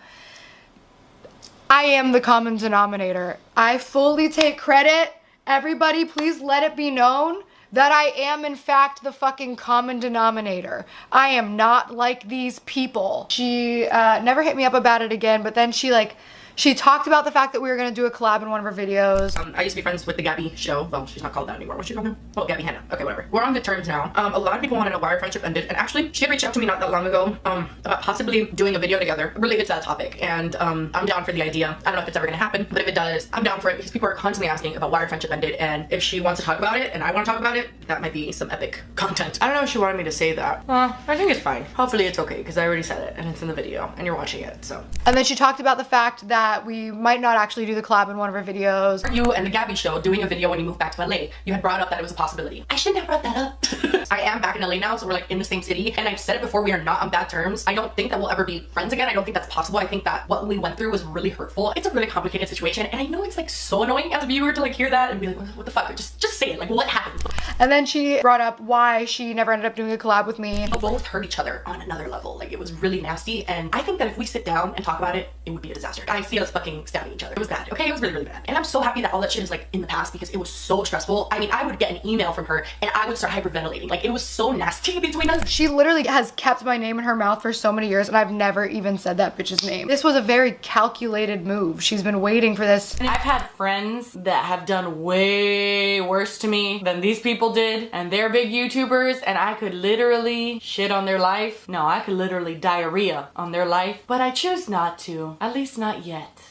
I am the common denominator. I fully take credit. Everybody, please let it be known that I am in fact the fucking common denominator. I am not like these people. She never hit me up about it again, but then she talked about the fact that we were gonna do a collab in one of her videos. I used to be friends with the Gabbie show. Well, she's not called that anymore. What's she called now? Oh, Gabbie Hanna. Okay, whatever. We're on good terms now. A lot of people want to know why our friendship ended, and actually, she had reached out to me not that long ago about possibly doing a video together related to that topic, and I'm down for the idea. I don't know if it's ever gonna happen, but if it does, I'm down for it because people are constantly asking about why our friendship ended, and if she wants to talk about it and I want to talk about it, that might be some epic content. I don't know if she wanted me to say that. I think it's fine. Hopefully it's okay because I already said it and it's in the video and you're watching it, so. And then she talked about the fact that we might not actually do the collab in one of her videos. You and the Gabbie show doing a video when you moved back to LA. You had brought up that it was a possibility. I shouldn't have brought that up. I am back in LA now, so we're like in the same city, and I've said it before, we are not on bad terms. I don't think that we'll ever be friends again. I don't think that's possible. I think that what we went through was really hurtful. It's a really complicated situation, and I know it's like so annoying as a viewer to like hear that and be like, what the fuck? Just say it. Like, what happened? And then she brought up why she never ended up doing a collab with me. We both hurt each other on another level. Like, it was really nasty, and I think that if we sit down and talk about it, it would be a disaster. I see us fucking stabbing each other. It was bad. Okay, it was really, really bad. And I'm so happy that all that shit is like in the past because it was so stressful. I mean, I would get an email from her and I would start hyperventilating. Like, it was so nasty between us. She literally has kept my name in her mouth for so many years and I've never even said that bitch's name. This was a very calculated move. She's been waiting for this. I've had friends that have done way worse to me than these people did, and they're big YouTubers, and I could literally shit on their life. No, I could literally diarrhea on their life, but I choose not to. At least not yet.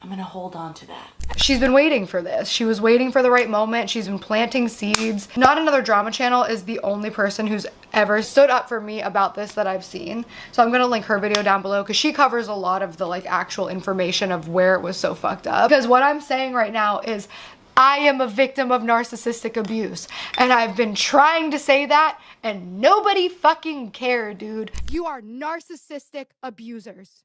I'm gonna hold on to that. She's been waiting for this. She was waiting for the right moment. She's been planting seeds. Not Another Drama Channel is the only person who's ever stood up for me about this that I've seen. So I'm gonna link her video down below because she covers a lot of the like actual information of where it was so fucked up. Because what I'm saying right now is I am a victim of narcissistic abuse. And I've been trying to say that and nobody fucking cared, dude. You are narcissistic abusers.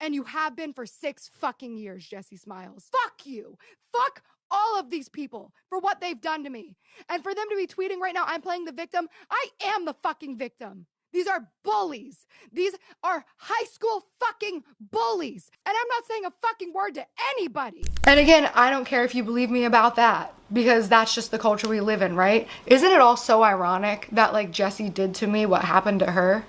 And you have been for 6 fucking years, Jessi Smiles. Fuck you. Fuck all of these people for what they've done to me. And for them to be tweeting right now, I'm playing the victim. I am the fucking victim. These are bullies. These are high school fucking bullies. And I'm not saying a fucking word to anybody. And again, I don't care if you believe me about that because that's just the culture we live in, right? Isn't it all so ironic that like Jessi did to me what happened to her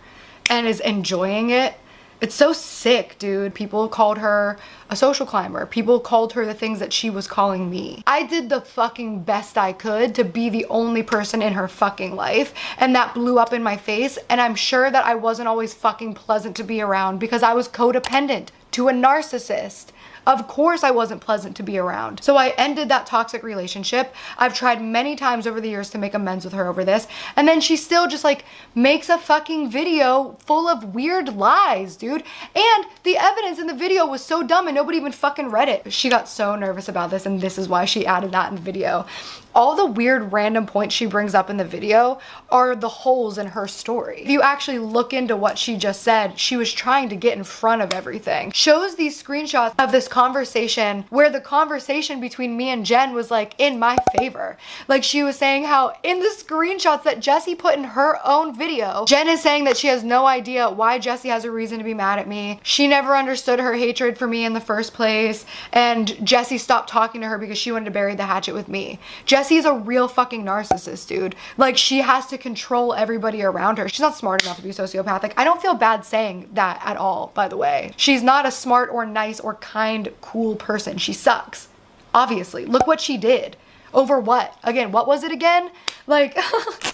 and is enjoying it? It's so sick, dude. People called her a social climber. People called her the things that she was calling me. I did the fucking best I could to be the only person in her fucking life, and that blew up in my face, and I'm sure that I wasn't always fucking pleasant to be around because I was codependent to a narcissist. Of course I wasn't pleasant to be around. So I ended that toxic relationship. I've tried many times over the years to make amends with her over this. And then she still just like makes a fucking video full of weird lies, dude. And the evidence in the video was so dumb and nobody even fucking read it. She got so nervous about this and this is why she added that in the video. All the weird random points she brings up in the video are the holes in her story. If you actually look into what she just said, she was trying to get in front of everything. Shows these screenshots of this conversation where the conversation between me and Jen was like in my favor. Like she was saying how in the screenshots that Jessi put in her own video, Jen is saying that she has no idea why Jessi has a reason to be mad at me. She never understood her hatred for me in the first place. And Jessi stopped talking to her because she wanted to bury the hatchet with me. Jessi's a real fucking narcissist, dude. Like she has to control everybody around her. She's not smart enough to be sociopathic. I don't feel bad saying that at all, by the way. She's not a smart or nice or kind, cool person. She sucks. Obviously. Look what she did. Over what? Again, what was it again? Like,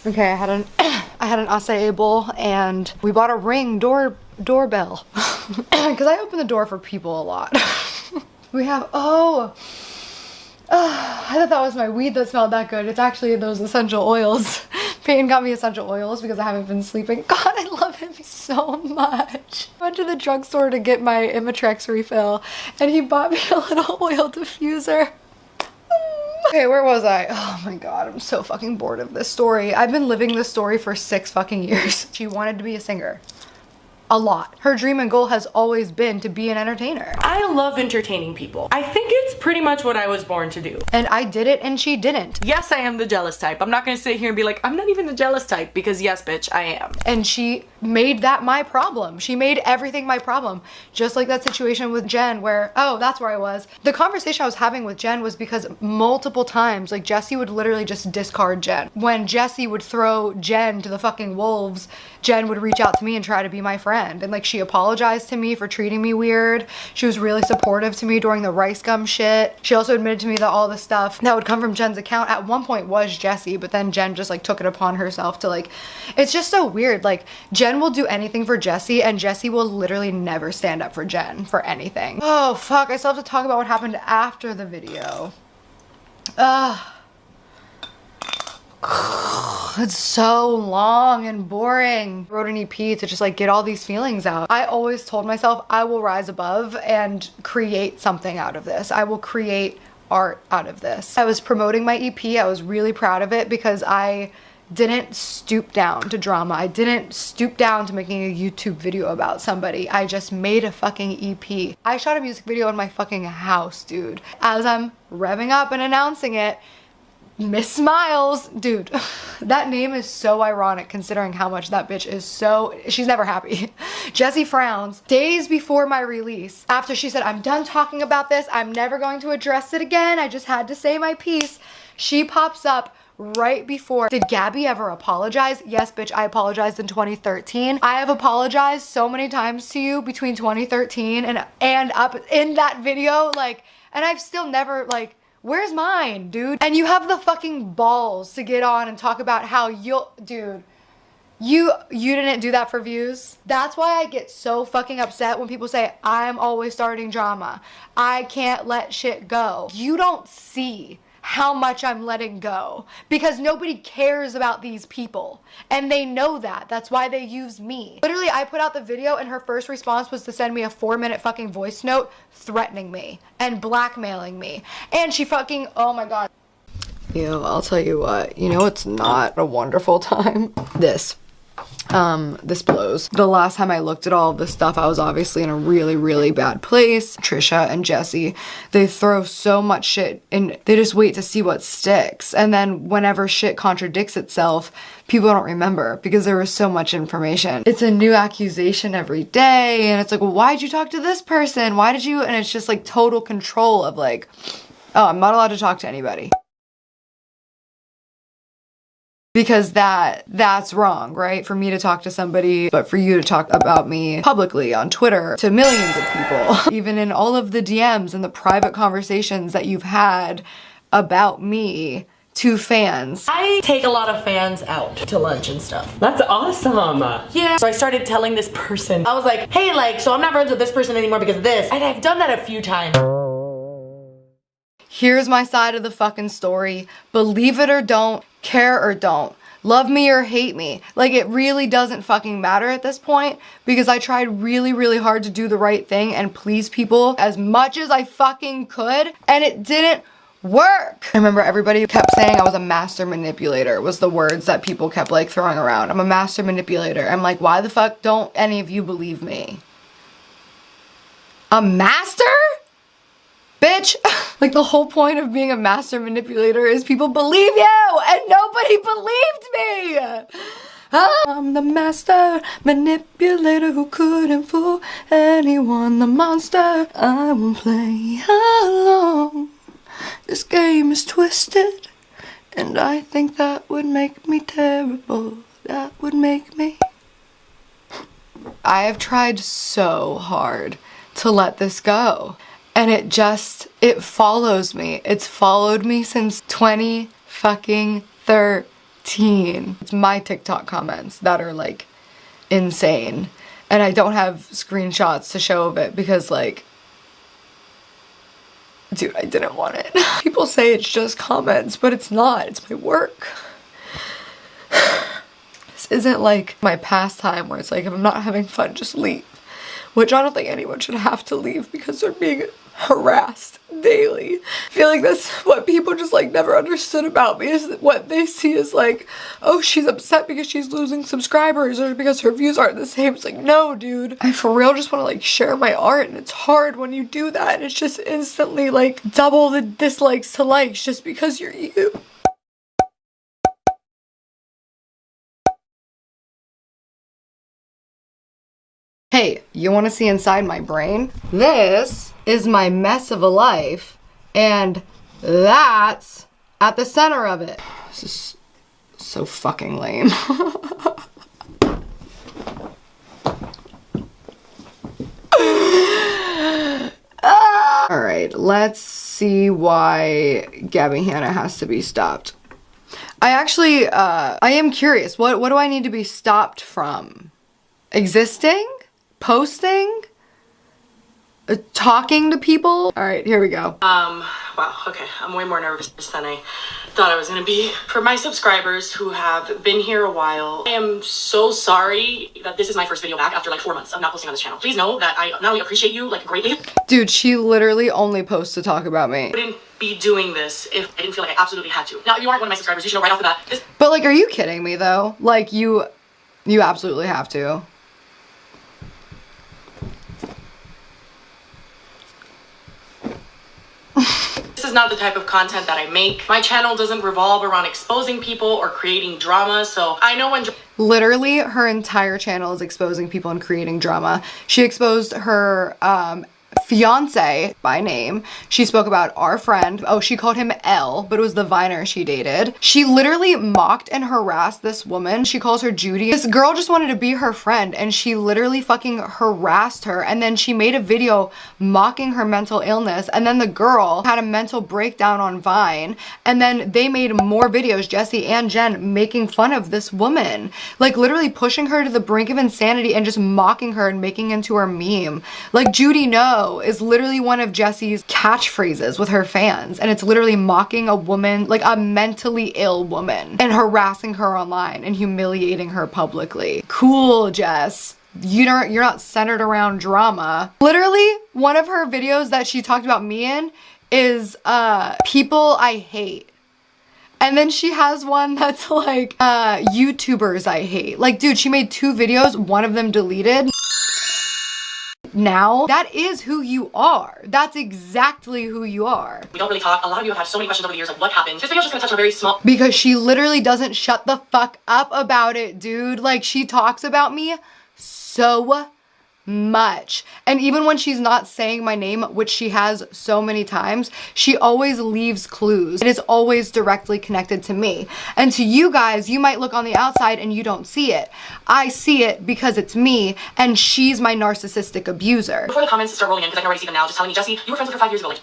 okay, I had an acai bowl and we bought a Ring doorbell because I open the door for people a lot. We have, I thought that was my weed that smelled that good. It's actually those essential oils. Peyton got me essential oils because I haven't been sleeping. God, I love him so much. I went to the drugstore to get my Imitrex refill and he bought me a little oil diffuser. Okay, where was I? Oh my god, I'm so fucking bored of this story. I've been living this story for 6 fucking years. She wanted to be a singer. A lot. Her dream and goal has always been to be an entertainer. I love entertaining people. I think it's pretty much what I was born to do. And I did it and she didn't. Yes, I am the jealous type. I'm not gonna sit here and be like, I'm not even the jealous type, because yes, bitch, I am. And she made that my problem. She made everything my problem. Just like that situation with Jen where, oh, that's where I was. The conversation I was having with Jen was because multiple times, like Jessi would literally just discard Jen. When Jessi would throw Jen to the fucking wolves, Jen would reach out to me and try to be my friend. And like she apologized to me for treating me weird. She was really supportive to me during the Ricegum shit. She also admitted to me that all the stuff that would come from Jen's account at one point was Jessi, but then Jen just like took it upon herself to like, it's just so weird. Like Jen will do anything for Jessi and Jessi will literally never stand up for Jen for anything. Oh fuck, I still have to talk about what happened after the video. It's so long and boring. I wrote an EP to just like get all these feelings out. I always told myself I will rise above and create something out of this. I will create art out of this. I was promoting my EP. I was really proud of it because I didn't stoop down to drama. I didn't stoop down to making a YouTube video about somebody. I just made a fucking EP. I shot a music video in my fucking house, dude. As I'm revving up and announcing it, Miss Smiles, dude, that name is so ironic considering how much that bitch is she's never happy. Jessi frowns. Days before my release, after she said, I'm done talking about this, I'm never going to address it again, I just had to say my piece, she pops up right before. Did Gabbie ever apologize? Yes, bitch, I apologized in 2013. I have apologized so many times to you between 2013 and up in that video, like, and I've still never, like, where's mine, dude? And you have the fucking balls to get on and talk about how dude, You didn't do that for views? That's why I get so fucking upset when people say, I'm always starting drama. I can't let shit go. You don't see how much I'm letting go because nobody cares about these people and they know that. That's why they use me. Literally, I put out the video and her first response was to send me a 4-minute fucking voice note threatening me and blackmailing me. And she fucking, oh my God. Yo, I'll tell you what, you know it's not a wonderful time? This blows. The last time I looked at all of this stuff, I was obviously in a really, really bad place. Trisha and Jessi, they throw so much shit and they just wait to see what sticks. And then whenever shit contradicts itself, people don't remember because there was so much information. It's a new accusation every day and it's like, well, why'd you talk to this person? Why did you? And it's just like total control of like, oh, I'm not allowed to talk to anybody. Because that's wrong, right? For me to talk to somebody, but for you to talk about me publicly on Twitter to millions of people. Even in all of the DMs and the private conversations that you've had about me to fans. I take a lot of fans out to lunch and stuff. That's awesome. Yeah. So I started telling this person, I was like, hey, like, so I'm not friends with this person anymore because of this. And I've done that a few times. Here's my side of the fucking story. Believe it or don't, care or don't, love me or hate me. Like, it really doesn't fucking matter at this point because I tried really, really hard to do the right thing and please people as much as I fucking could and it didn't work. I remember everybody kept saying I was a master manipulator was the words that people kept like throwing around. I'm a master manipulator. I'm like, why the fuck don't any of you believe me? A master? Bitch, like the whole point of being a master manipulator is people believe you and nobody believed me. I'm the master manipulator who couldn't fool anyone, the monster. I won't play along. This game is twisted and I think that would make me terrible. That would make me. I have tried so hard to let this go. And it follows me. It's followed me since 2013. It's my TikTok comments that are like insane. And I don't have screenshots to show of it because like, dude, I didn't want it. People say it's just comments, but it's not. It's my work. This isn't like my pastime where it's like, if I'm not having fun, just leave. Which I don't think anyone should have to leave because they're being harassed daily. I feel like that's what people just like never understood about me is that what they see is like, oh, she's upset because she's losing subscribers or because her views aren't the same. It's like, no, dude. I for real just want to like share my art and it's hard when you do that. And it's just instantly like double the dislikes to likes just because you're you. Hey, you want to see inside my brain? This is my mess of a life, and that's at the center of it. This is so fucking lame. Alright, let's see why Gabbie Hanna has to be stopped. I actually, I am curious. What do I need to be stopped from? Existing? Posting? Talking to people? Alright, here we go. Wow, okay. I'm way more nervous than I thought I was gonna be. For my subscribers who have been here a while, I am so sorry that this is my first video back after like 4 months of not posting on this channel. Please know that I not only appreciate you like greatly. Dude, she literally only posts to talk about me. I wouldn't be doing this if I didn't feel like I absolutely had to. Now, if you aren't one of my subscribers, you should know right off the bat. But like, are you kidding me though? Like, you absolutely have to. This is not the type of content that I make. My channel doesn't revolve around exposing people or creating drama, so I know when... Literally, her entire channel is exposing people and creating drama. She exposed her fiance by name. She spoke about our friend. Oh, she called him L, but it was the Viner she dated. She literally mocked and harassed this woman. She calls her Judy. This girl just wanted to be her friend, and she literally fucking harassed her. And then she made a video mocking her mental illness, and then the girl had a mental breakdown on Vine, and then they made more videos, Jessi and Jen, making fun of this woman, like literally pushing her to the brink of insanity and just mocking her and making into her meme. Like, Judy No is literally one of Jessi's catchphrases with her fans, and it's literally mocking a woman, like a mentally ill woman, and harassing her online and humiliating her publicly. Cool, Jess. You're not centered around drama. Literally, one of her videos that she talked about me in is people I hate. And then she has one that's like YouTubers I hate. Like, dude, she made 2 videos, one of them deleted. Now, that is who you are. That's exactly who you are. We don't really talk. A lot of you have had so many questions over the years of what happened. This video is just gonna touch on a very small... Because she literally doesn't shut the fuck up about it, dude. Like, she talks about me so much. And even when she's not saying my name, which she has so many times, she always leaves clues. It is always directly connected to me. And to you guys, you might look on the outside and you don't see it. I see it because it's me, and she's my narcissistic abuser. Before the comments start rolling in, because I can already see them now, just telling me, Jessi, you were friends with her 5 years ago. Like,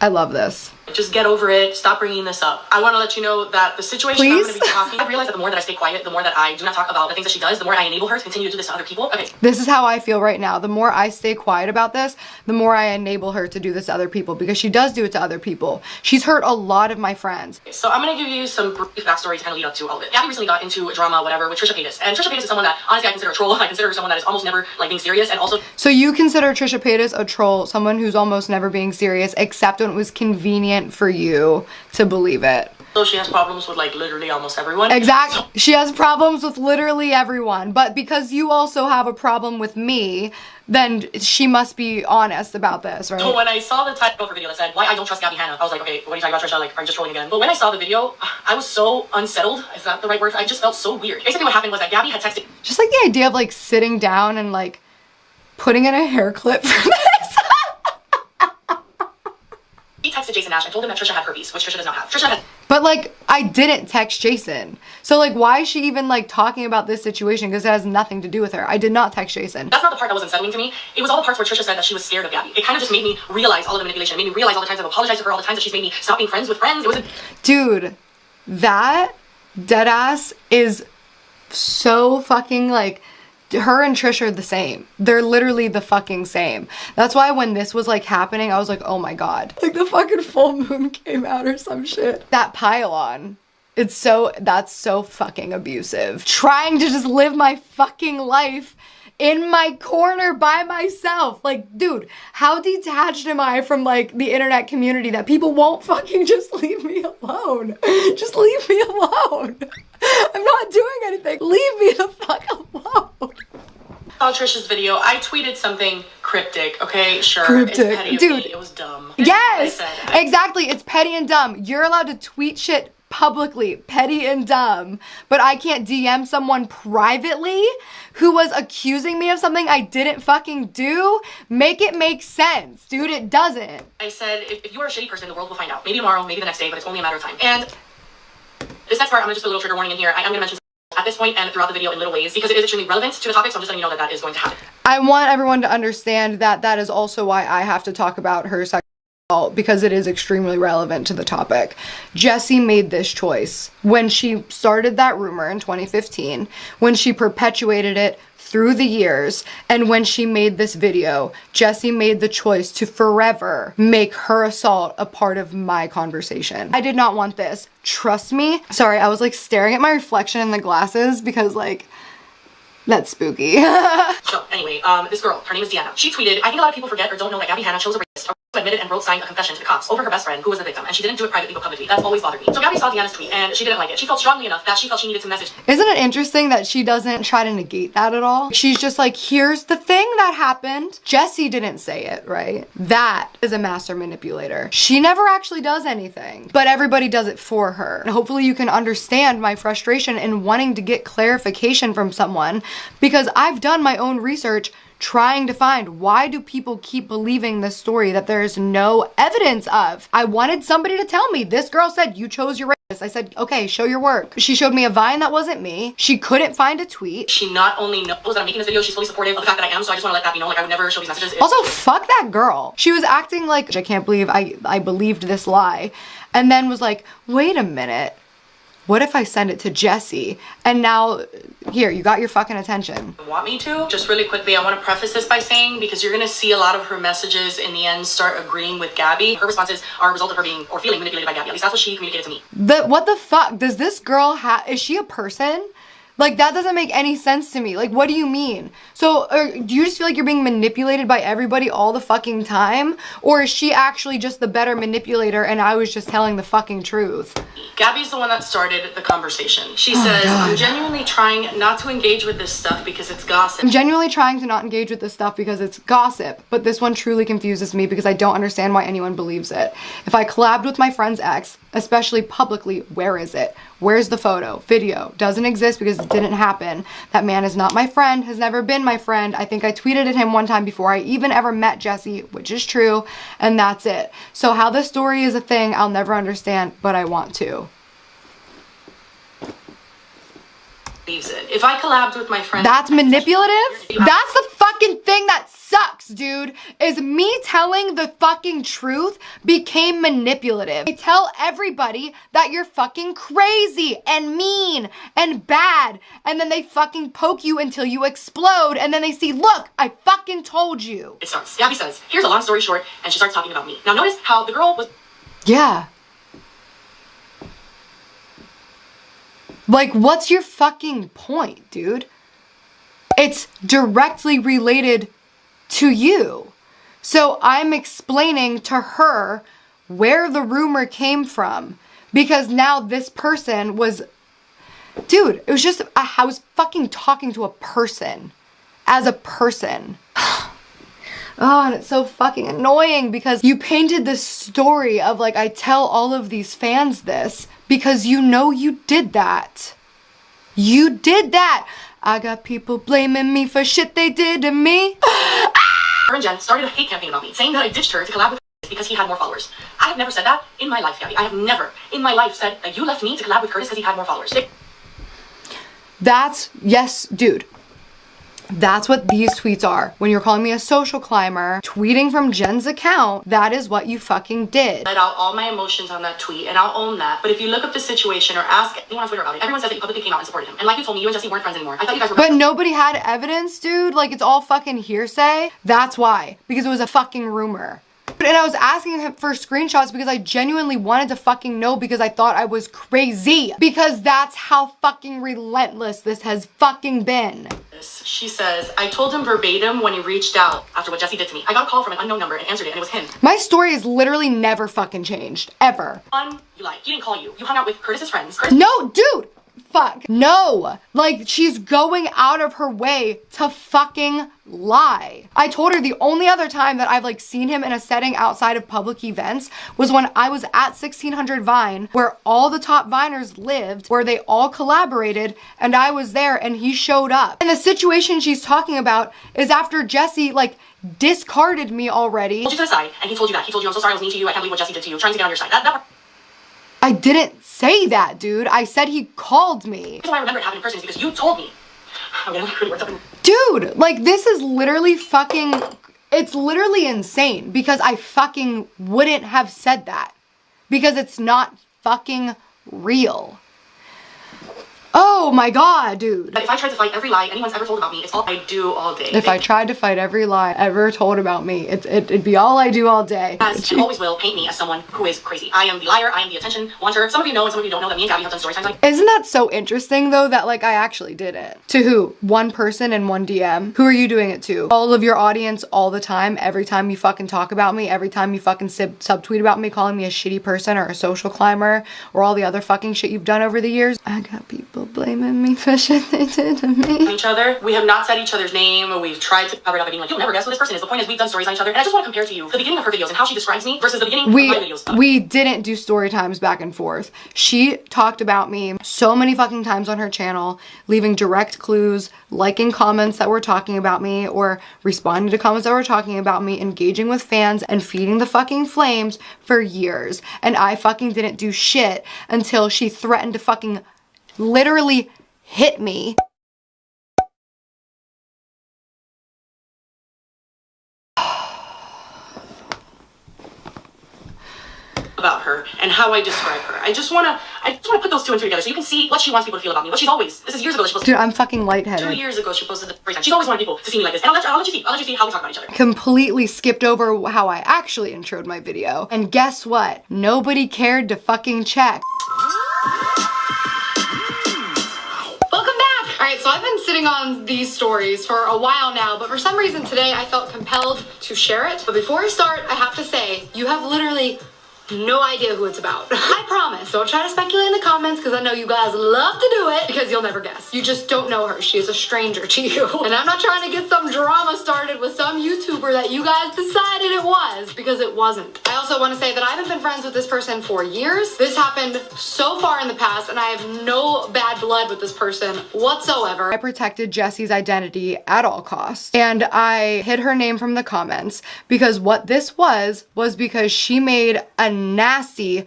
I love this. just get over it. Stop bringing this up. I want to let you know that the situation I'm going to be talking, I realize that the more that I stay quiet, the more that I do not talk about the things that she does, the more I enable her to continue to do this to other people. Okay. This is how I feel right now. The more I stay quiet about this, the more I enable her to do this to other people, because she does do it to other people. She's hurt a lot of my friends. So I'm going to give you some brief backstory to kind of lead up to all of it. Gabbie recently got into drama, whatever, with Trisha Paytas. And Trisha Paytas is someone that honestly I consider a troll. I consider her someone that is almost never like being serious, and also... So you consider Trisha Paytas a troll, someone who's almost never being serious, except when it was convenient for you to believe it. So she has problems with like literally almost everyone. Exactly. She has problems with literally everyone. But because you also have a problem with me, then she must be honest about this, right? So when I saw the title of her video that said, "Why I Don't Trust Gabbie Hanna," I was like, okay, what are you talking about, Trisha? Like, are you just trolling again? But when I saw the video, I was so unsettled. Is that the right word? I just felt so weird. Basically what happened was that Gabbie had texted... Just like the idea of like sitting down and like putting in a hair clip for this. He texted Jason Nash and told him that Trisha had herpes, which Trisha does not have. Trisha has... But like, I didn't text Jason. So like, why is she even like talking about this situation? Because it has nothing to do with her. I did not text Jason. That's not the part that was unsettling to me. It was all the parts where Trisha said that she was scared of Gabbie. It kind of just made me realize all of the manipulation. It made me realize all the times I've apologized to her, all the times that she's made me stop being friends with friends. It was a... Dude, that deadass is so fucking like... Her and Trisha are the same. They're literally the fucking same. That's why when this was like happening, I was like, oh my god. Like the fucking full moon came out or some shit. That pile-on. That's so fucking abusive. Trying to just live my fucking life in my corner by myself. Like, dude, how detached am I from like the internet community that people won't fucking just leave me alone? Just leave me alone. I'm not doing anything. Leave me the fuck alone. Saw Trisha's video. I tweeted something cryptic, okay? Sure. Cryptic. It's petty of Dude. me. It was dumb. Yes, exactly. It's petty and dumb. You're allowed to tweet shit publicly, petty and dumb, but I can't DM someone privately who was accusing me of something I didn't fucking do. Make it make sense, dude. It doesn't. I said, if you are a shitty person, the world will find out. Maybe tomorrow, maybe the next day, but it's only a matter of time. And this next part, I'm gonna just put a little trigger warning in here. I am gonna mention at this point and throughout the video in little ways because it is extremely relevant to the topic, so I'm just letting you know that that is going to happen. I want everyone to understand that that is also why I have to talk about her sexual assault, because it is extremely relevant to the topic. Jessi made this choice when she started that rumor in 2015, when she perpetuated it through the years, and when she made this video. Jessi made the choice to forever make her assault a part of my conversation. I did not want this. Trust me. Sorry, I was like staring at my reflection in the glasses because like, that's spooky. So anyway, this girl, her name is Deanna. She tweeted, I think a lot of people forget or don't know that Gabbie Hanna chose a rapist, admitted and wrote signed a confession to the cops over her best friend who was the victim, and she didn't do it privately but publicly. That's always bothered me. So Gabbie saw Deanna's tweet and she didn't like it. She felt strongly enough that she felt she needed to message. Isn't it interesting that she doesn't try to negate that at all? She's just like, here's the thing that happened. Jessi didn't say it, right? That is a master manipulator. She never actually does anything, but everybody does it for her. And hopefully you can understand my frustration in wanting to get clarification from someone, because I've done my own research trying to find, why do people keep believing this story that there is no evidence of? I wanted somebody to tell me. This girl said, you chose your rapist. I said, okay, show your work. She showed me a Vine that wasn't me. She couldn't find a tweet. She not only knows that I'm making this video, she's fully supportive of the fact that I am, so I just want to let Gabbie know, like, I would never show these messages. Also, fuck that girl. She was acting like, I can't believe I believed this lie. And then was like, wait a minute. What if I send it to Jessi? And now, here, you got your fucking attention. Want me to? Just really quickly, I want to preface this by saying, because you're going to see a lot of her messages in the end start agreeing with Gabbie. Her responses are a result of her being or feeling manipulated by Gabbie. At least that's what she communicated to me. What the fuck? Does this girl is she a person? Like, that doesn't make any sense to me. Like, what do you mean? So, do you just feel like you're being manipulated by everybody all the fucking time? Or is she actually just the better manipulator and I was just telling the fucking truth? Gabbie's the one that started the conversation. She says, I'm genuinely trying not to engage with this stuff because it's gossip. I'm genuinely trying to not engage with this stuff because it's gossip. But this one truly confuses me because I don't understand why anyone believes it. If I collabed with my friend's ex, especially publicly, where is it? Where's the photo? Video. Doesn't exist because it didn't happen. That man is not my friend, has never been my friend. I think I tweeted at him one time before I even ever met Jessi, which is true, and that's it. So how this story is a thing, I'll never understand, but I want to. If I collabed with my friend... That's manipulative? That's the fucking thing that sucks, dude. Is me telling the fucking truth became manipulative. I tell everybody that you're fucking crazy and mean and bad, and then they fucking poke you until you explode, and then they see, look, I fucking told you. It starts. Gabbie says, here's a long story short, and she starts talking about me. Now notice how the girl was... Yeah. Like, what's your fucking point, dude? It's directly related to you. So I'm explaining to her where the rumor came from. Because now this person was... Dude, it was just... I was fucking talking to a person. As a person. Oh, and it's so fucking annoying because you painted this story of like, I tell all of these fans this because you know you did that. You did that. I got people blaming me for shit they did to me. Her and Jen started a hate campaign about me, saying that I ditched her to collab with Curtis because he had more followers. I have never said that in my life, Gabbie. I have never in my life said that you left me to collab with Curtis because he had more followers. That's, yes, dude. That's what these tweets are. When you're calling me a social climber, tweeting from Jen's account, that is what you fucking did. I let out all my emotions on that tweet, and I'll own that. But if you look up the situation or ask anyone on Twitter about it, everyone says that you publicly came out and supported him. And like you told me, you and Jessi weren't friends anymore. I thought you guys were... But nobody had evidence, dude. Like, it's all fucking hearsay. That's why. Because it was a fucking rumor. And I was asking him for screenshots because I genuinely wanted to fucking know because I thought I was crazy. Because that's how fucking relentless this has fucking been. She says, I told him verbatim when he reached out after what Jessi did to me. I got a call from an unknown number and answered it, and it was him. My story has literally never fucking changed. Ever. You lied. He didn't call you. You hung out with Curtis's friends. No, dude! Fuck. No. Like, she's going out of her way to fucking lie. I told her the only other time that I've like seen him in a setting outside of public events was when I was at 1600 Vine, where all the top Viners lived, where they all collaborated, and I was there and he showed up. And the situation she's talking about is after Jessi like discarded me already. He told you to the side and he told you that. He told you, I'm so sorry I was mean to you. I can't believe what Jessi did to you. Trying to get on your side. I didn't say that, dude. I said he called me. That's why I remember it happened in person is because you told me. I'm gonna really work up. Dude, like this is literally fucking, it's literally insane because I fucking wouldn't have said that because it's not fucking real. Oh my god, dude. But if I tried to fight every lie anyone's ever told about me, it's all I do all day. If I tried to fight every lie ever told about me, it'd be all I do all day. As you always will paint me as someone who is crazy. I am the liar, I am the attention wanter. Some of you know and some of you don't know that me and Gabbie have done story times like... Isn't that so interesting though that like I actually did it? To who? One person in one DM? Who are you doing it to? All of your audience all the time, every time you fucking talk about me, every time you fucking subtweet about me calling me a shitty person or a social climber or all the other fucking shit you've done over the years? I got people People blaming me for shit they did to me. Each other. We have not said each other's name. We've tried to cover it up and being like, you'll never guess who this person is. The point is we've done stories on each other. And I just want to compare to you the beginning of her videos and how she describes me versus the beginning of my videos. We didn't do story times back and forth. She talked about me so many fucking times on her channel, leaving direct clues, liking comments that were talking about me or responding to comments that were talking about me, engaging with fans and feeding the fucking flames for years. And I fucking didn't do shit until she threatened to fucking literally hit me. About her and how I describe her. I just wanna put those two and two together so you can see what she wants people to feel about me. What she's always, this is years ago that she posted. Dude, I'm fucking lightheaded. 2 years ago she posted the story time. She's always wanted people to see me like this. And I'll let you see how we talk about each other. Completely skipped over how I actually introed my video. And guess what? Nobody cared to fucking check. Alright, so I've been sitting on these stories for a while now, but for some reason today I felt compelled to share it. But before I start, I have to say, you have literally no idea who it's about. I promise. Don't try to speculate in the comments because I know you guys love to do it because you'll never guess. You just don't know her. She is a stranger to you. And I'm not trying to get some drama started with some YouTuber that you guys decided it was because it wasn't. I also want to say that I haven't been friends with this person for years. This happened so far in the past and I have no bad blood with this person whatsoever. I protected Jessi's identity at all costs and I hid her name from the comments because what this was because she made a nasty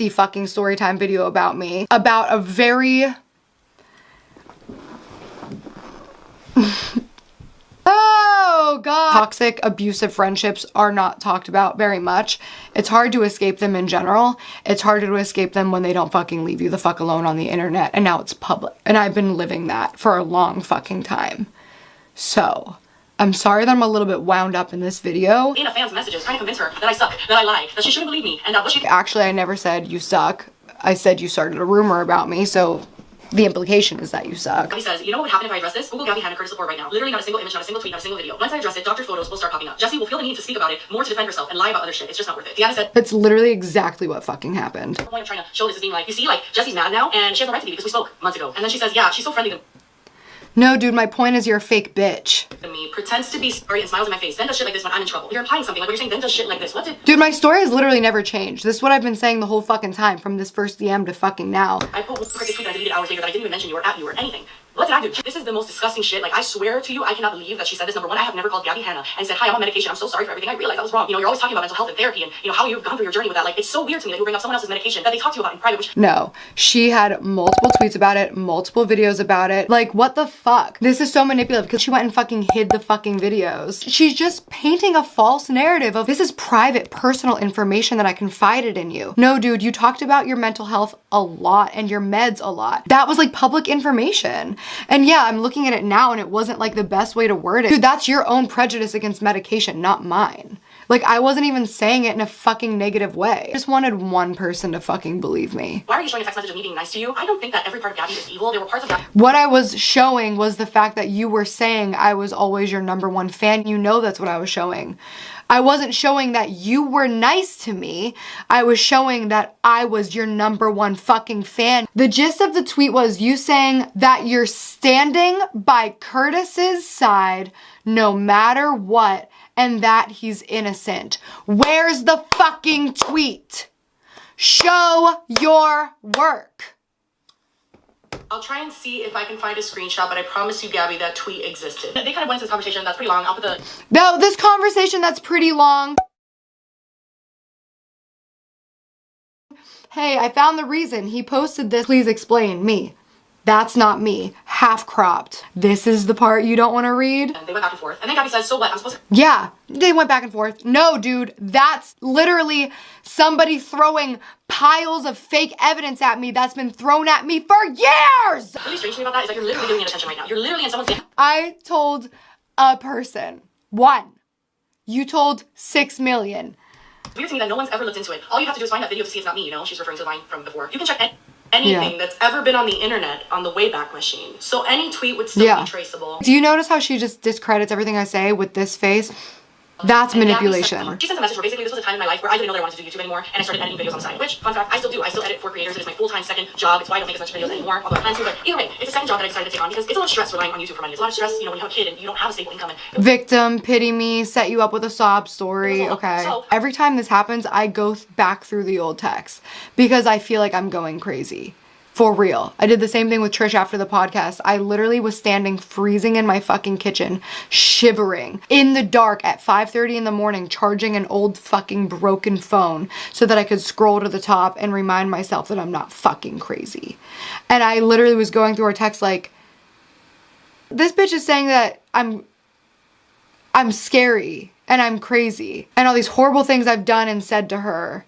fucking storytime video about me, about a very oh god, toxic abusive friendships are not talked about very much. It's hard to escape them in general. It's harder to escape them when they don't fucking leave you the fuck alone on the internet, and now it's public and I've been living that for a long fucking time. So I'm sorry that I'm a little bit wound up in this video. In a fan's messages trying to convince her that I suck, that I lie, that she shouldn't believe me, and that what she— Actually, I never said you suck. I said you started a rumor about me, so the implication is that you suck. He says, you know what would happen if I address this? Google Gabbie Hanna Curtis support right now. Literally not a single image, not a single tweet, not a single video. Once I address it, doctor photos will start popping up. Jessi will feel the need to speak about it more to defend herself and lie about other shit. It's just not worth it. Deanna said— That's literally exactly what fucking happened. The point of trying to show this is being like, you see, like, Jessi's mad now, and she has no right to be because we spoke months ago. And then she says, yeah, she's so friendly to No, dude, my point is you're a fake bitch. me, pretends to be sorry and smiles in my face, then does shit like this when I'm in trouble. You're implying something, like what you're saying, then does shit like this. What did— Dude, my story has literally never changed. This is what I've been saying the whole fucking time, from this first DM to fucking now. I put one crazy tweet that I deleted hours later that I didn't even mention you or at you or anything. What did I do? This is the most disgusting shit. Like, I swear to you, I cannot believe that she said this. Number one, I have never called Gabbie Hanna and said, hi, I'm on medication. I'm so sorry for everything. I realized that was wrong. You know, you're always talking about mental health and therapy and, you know, how you've gone through your journey with that. Like, it's so weird to me that you bring up someone else's medication that they talk to you about in private, which— No, she had multiple tweets about it, multiple videos about it. Like, what the fuck? This is so manipulative because she went and fucking hid the fucking videos. She's just painting a false narrative of this is private, personal information that I confided in you. No, dude, you talked about your mental health a lot and your meds a lot. That was like public information. And yeah, I'm looking at it now and it wasn't like the best way to word it. Dude, that's your own prejudice against medication, not mine. Like, I wasn't even saying it in a fucking negative way. I just wanted one person to fucking believe me. Why are you showing a text message of me being nice to you? I don't think that every part of Gabbie is evil. There were parts of Gabbie— What I was showing was the fact that you were saying I was always your #1 fan. You know that's what I was showing. I wasn't showing that you were nice to me. I was showing that I was your #1 fucking fan. The gist of the tweet was you saying that you're standing by Curtis's side no matter what and that he's innocent. Where's the fucking tweet? Show your work. I'll try and see if I can find a screenshot, but I promise you, Gabbie, that tweet existed. They kind of went into this conversation that's pretty long. I'll put the— No, this conversation that's pretty long. Hey, I found the reason he posted this. Please explain me. That's not me. Half cropped. This is the part you don't want to read. And they went back and forth. And then Gabbie says, so what? I'm supposed to— Yeah, they went back and forth. No, dude, that's literally somebody throwing piles of fake evidence at me that's been thrown at me for years! What's really strange to me about that is that you're literally giving it attention right now. You're literally in someone's— I told a person. 1. You told 6 million. It's weird to me that no one's ever looked into it. All you have to do is find that video to see it's not me, you know? She's referring to the line from before. You can check anything that's ever been on the internet on the Wayback Machine. So any tweet would still be traceable. Do you notice how she just discredits everything I say with this face? That's manipulation. She sent a message where basically this was a time in my life where I didn't know that I wanted to do YouTube anymore, and I started editing videos on the side, which, fun fact, I still do. I still edit for creators. It is my full-time second job. It's why I don't make as much videos anymore, although I plan to, but either way, it's a second job that I decided to take on because it's a lot of stress relying on YouTube for money. It's a lot of stress, you know, when you have a kid and you don't have a stable income. And victim, pity me, set you up with a sob story. Okay. Every time this happens, I go back through the old texts because I feel like I'm going crazy. For real. I did the same thing with Trisha after the podcast. I literally was standing freezing in my fucking kitchen, shivering in the dark at 5:30 in the morning, charging an old fucking broken phone so that I could scroll to the top and remind myself that I'm not fucking crazy. And I literally was going through our text like, this bitch is saying that I'm scary and I'm crazy and all these horrible things I've done and said to her,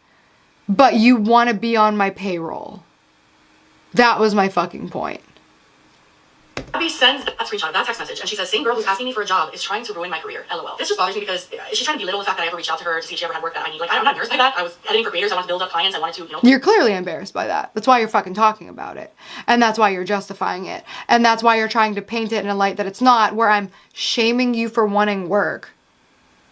but you want to be on my payroll. That was my fucking point. Gabbie sends that screenshot of that text message and she says, same girl who's asking me for a job is trying to ruin my career. LOL. This just bothers me because she's trying to belittle the fact that I ever reached out to her to see if she ever had work that I need. Like, I'm not embarrassed by that. I was editing for creators. I wanted to build up clients. I wanted to, you know. You're clearly embarrassed by that. That's why you're fucking talking about it. And that's why you're justifying it. And that's why you're trying to paint it in a light that it's not, where I'm shaming you for wanting work.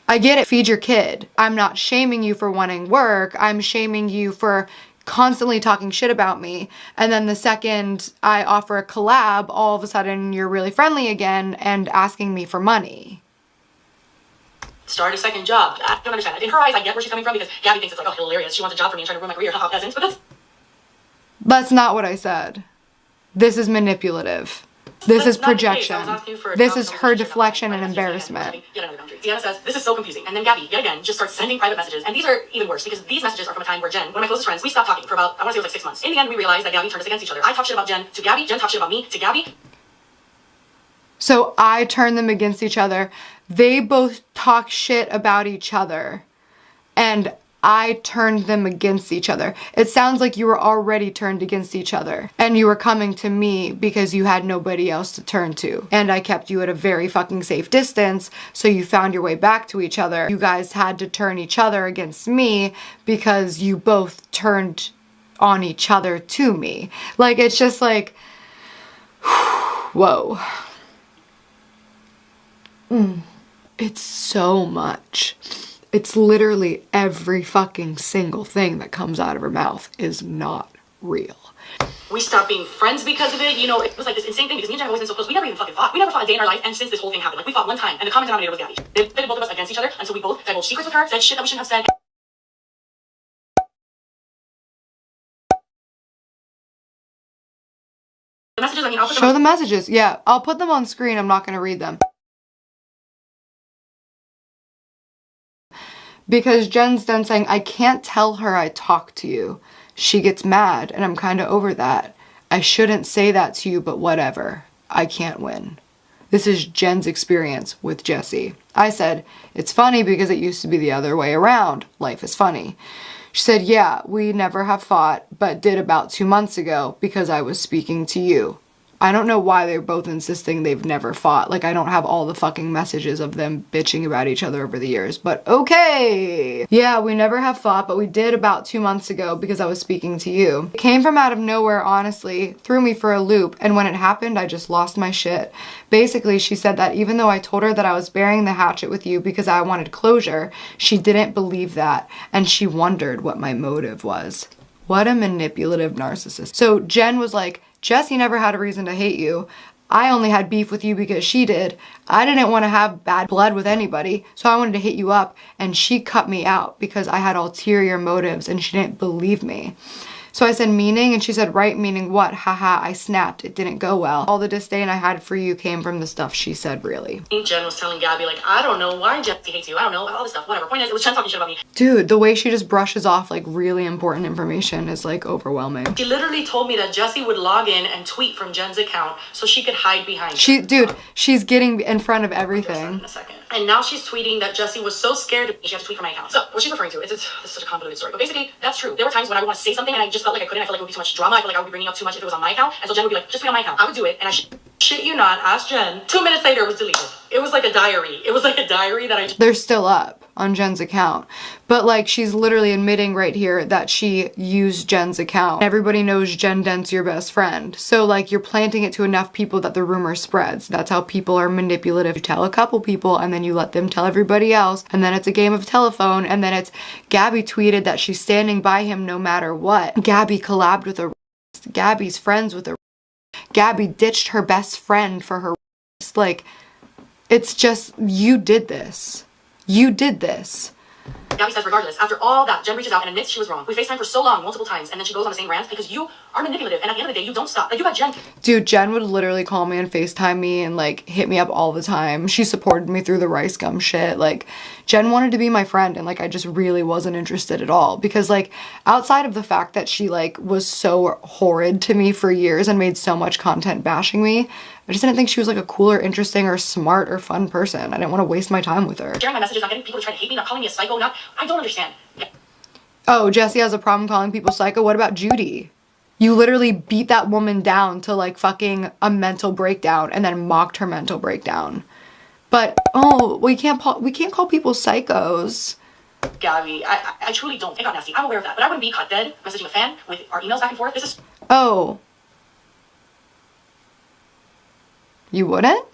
I get it. Feed your kid. I'm not shaming you for wanting work. I'm shaming you for constantly talking shit about me, and then the second I offer a collab, all of a sudden you're really friendly again and asking me for money. Start a second job. I don't understand. In her eyes, I get where she's coming from because Gabbie thinks it's like, oh, hilarious. She wants a job for me and trying to ruin my career. Haha, peasants. But that's not what I said. This is manipulative. This is projection. This is her deflection and embarrassment. Deanna says, this is so confusing. And then Gabbie, yet again, just starts sending private messages. And these are even worse because these messages are from a time where Jen, one of my closest friends, we stopped talking for about, I want to say it was like 6 months. In the end, we realized that Gabbie turned us against each other. I talked shit about Jen to Gabbie, Jen talked shit about me to Gabbie. So I turned them against each other. They both talk shit about each other. And I turned them against each other. It sounds like you were already turned against each other. And you were coming to me because you had nobody else to turn to. And I kept you at a very fucking safe distance, so you found your way back to each other. You guys had to turn each other against me because you both turned on each other to me. Like, it's just like, whoa. It's so much. It's literally every fucking single thing that comes out of her mouth is not real. We stopped being friends because of it. You know, it was like this insane thing because me and Jen have always been so close. We never even fucking fought. We never fought a day in our life, and since this whole thing happened, like, we fought one time, and the common denominator was Gabbie. They pitted both of us against each other until we both divulged secrets with her, said shit that we shouldn't have said. The messages, I mean, I'll put them Show the messages. Yeah, I'll put them on screen. I'm not going to read them. Because Jen's then saying, I can't tell her I talked to you. She gets mad, and I'm kind of over that. I shouldn't say that to you, but whatever. I can't win. This is Jen's experience with Jessi. I said, it's funny because it used to be the other way around. Life is funny. She said, yeah, we never have fought, but did about 2 months ago because I was speaking to you. I don't know why they're both insisting they've never fought. Like, I don't have all the fucking messages of them bitching about each other over the years, but okay. Yeah, we never have fought, but we did about 2 months ago because I was speaking to you. It came from out of nowhere, honestly, threw me for a loop, and when it happened, I just lost my shit. Basically, she said that even though I told her that I was burying the hatchet with you because I wanted closure, she didn't believe that, and she wondered what my motive was. What a manipulative narcissist. So Jen was like, Jessi never had a reason to hate you. I only had beef with you because she did. I didn't want to have bad blood with anybody, so I wanted to hit you up, and she cut me out because I had ulterior motives and she didn't believe me. So I said, meaning? And she said, right, meaning what? Haha, I snapped. It didn't go well. All the disdain I had for you came from the stuff she said, really. Jen was telling Gabbie, like, I don't know why Jessi hates you. I don't know, all this stuff, whatever. Point is, it was Jen talking shit about me. Dude, the way she just brushes off, like, really important information is, like, overwhelming. She literally told me that Jessi would log in and tweet from Jen's account so she could hide behind Dude, she's getting in front of everything. In a second. And now she's tweeting that Jessi was so scared of me, she had to tweet from my account. So, what she's referring to, it's such a convoluted story, but basically, that's true. There were times when I would want to say something and I just felt like I couldn't. I felt like it would be too much drama. I felt like I would be bringing up too much if it was on my account. And so Jen would be like, just tweet on my account. I would do it, and I shit you not, ask Jen. 2 minutes later, it was deleted. It was like a diary. It was like a diary that I just... They're still up. on Jen's account. But like, she's literally admitting right here that she used Jen's account. Everybody knows Jen Dent's your best friend. So like, you're planting it to enough people that the rumor spreads. That's how people are manipulative. You tell a couple people and then you let them tell everybody else, and then it's a game of telephone, and then it's Gabbie tweeted that she's standing by him no matter what. Gabbie collabed with a Gabbie's friends with a Gabbie ditched her best friend for her. Like, it's just, you did this. You did this. Gabbie says, regardless, after all that, Jen reaches out and admits she was wrong. We FaceTime for so long, multiple times, and then she goes on the same rant because you are manipulative, and at the end of the day, you don't stop. Like, you got Jen. Dude, Jen would literally call me and FaceTime me and like hit me up all the time. She supported me through the Ricegum shit. Like, Jen wanted to be my friend, and like, I just really wasn't interested at all, because like, outside of the fact that she like was so horrid to me for years and made so much content bashing me, I just didn't think she was like a cool or interesting or smart or fun person. I didn't want to waste my time with her. Sharing my messages, not getting people to try to hate me, not calling me a psycho, I don't understand. Oh, Jessi has a problem calling people psycho. What about Judy? You literally beat that woman down to like fucking a mental breakdown and then mocked her mental breakdown. But, oh, we can't call people psychos. Gabbie, I truly don't. It got nasty. I'm aware of that. But I wouldn't be caught dead messaging a fan with our emails back and forth. This is... Oh. You wouldn't?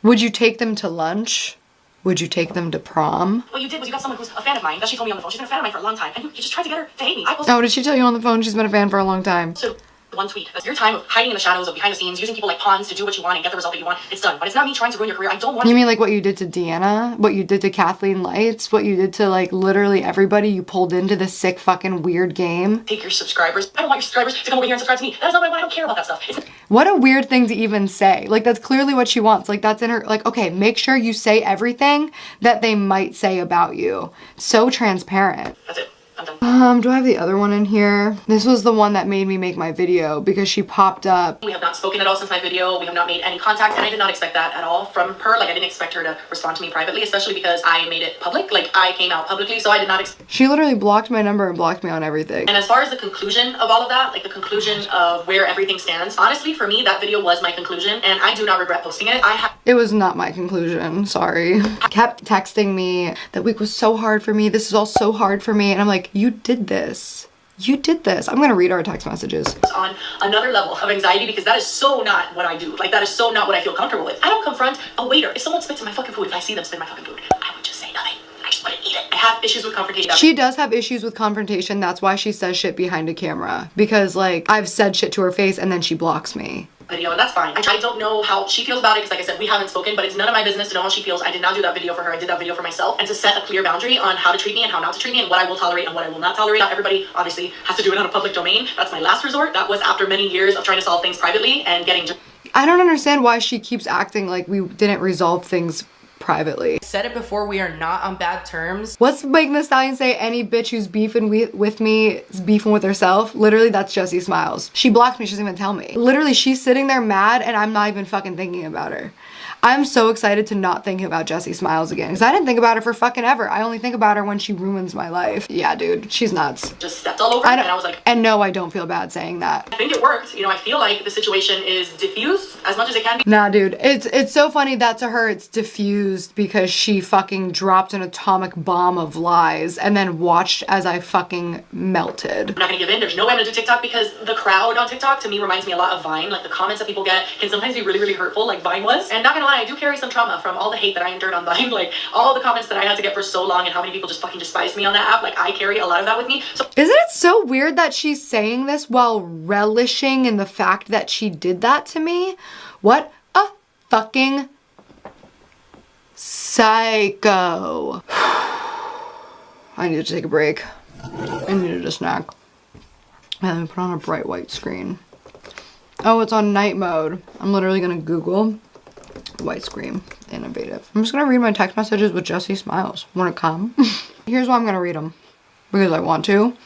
Would you take them to lunch? Would you take them to prom? What you did was you got someone who's a fan of mine that she told me on the phone. She's been a fan of mine for a long time. And you just tried to get her to hate me. Oh, did she tell you on the phone she's been a fan for a long time? So, one tweet. That's your time of hiding in the shadows of behind the scenes, using people like pawns to do what you want and get the result that you want. It's done. But it's not me trying to ruin your career. I don't want You mean like what you did to Deanna? What you did to Kathleen Lights? What you did to like literally everybody you pulled into this sick fucking weird game? Take your subscribers. I don't want your subscribers to come over here and subscribe to me. That is not what I want. I don't care about that stuff. What a weird thing to even say. Like, that's clearly what she wants. Like, that's in her, like, okay, make sure you say everything that they might say about you. So transparent. That's it. I'm done. Do I have the other one in here? This was the one that made me make my video because she popped up. We have not spoken at all since my video. We have not made any contact, and I did not expect that at all from her. Like, I didn't expect her to respond to me privately, especially because I made it public. Like, I came out publicly, so I did not She literally blocked my number and blocked me on everything. And as far as the conclusion of all of that, like the conclusion of where everything stands, honestly, for me, that video was my conclusion, and I do not regret posting it. It was not my conclusion, sorry. Kept texting me, that week was so hard for me, this is all so hard for me, and I'm like, you did this. You did this. I'm gonna read our text messages. On another level of anxiety, because that is so not what I do. Like, that is so not what I feel comfortable with. I don't confront a waiter. If someone spits in my fucking food, if I see them spit in my fucking food, I would just say nothing. I just wouldn't eat it. I have issues with confrontation. She does have issues with confrontation. That's why she says shit behind a camera. Because like, I've said shit to her face and then she blocks me. Video, and that's fine. I don't know how she feels about it, because like I said, we haven't spoken, but it's none of my business to know how she feels. I did not do that video for her. I did that video for myself, and to set a clear boundary on how to treat me and how not to treat me, and what I will tolerate and what I will not tolerate. Not everybody obviously has to do it on a public domain. That's my last resort. That was after many years of trying to solve things privately and getting... I don't understand why she keeps acting like we didn't resolve things privately. I said it before, we are not on bad terms. What's Megan Thee Stallion say? Any bitch who's beefing with me is beefing with herself. Literally, that's Jessi Smiles. She blocked me, she doesn't even tell me. Literally, she's sitting there mad and I'm not even fucking thinking about her. I'm so excited to not think about Jessi Smiles again, because I didn't think about her for fucking ever. I only think about her when she ruins my life. Yeah, dude, she's nuts. Just stepped all over, and I was like... And no, I don't feel bad saying that. I think it worked. You know, I feel like the situation is diffused as much as it can be. Nah, dude, it's so funny that to her it's diffused because she fucking dropped an atomic bomb of lies and then watched as I fucking melted. I'm not gonna give in. There's no way I'm gonna do TikTok, because the crowd on TikTok to me reminds me a lot of Vine. Like, the comments that people get can sometimes be really, really hurtful, like Vine was. And not gonna lie, I do carry some trauma from all the hate that I endured on Vine. Like, all the comments that I had to get for so long, and how many people just fucking despised me on that app. Like, I carry a lot of that with me. So isn't it so weird that she's saying this while relishing in the fact that she did that to me? What a fucking psycho. I need to take a break. I needed a snack. And then put on a bright white screen. Oh, it's on night mode. I'm literally gonna Google white screen innovative. I'm just gonna read my text messages with Jessi Smiles. Wanna come? Here's why I'm gonna read them. Because I want to.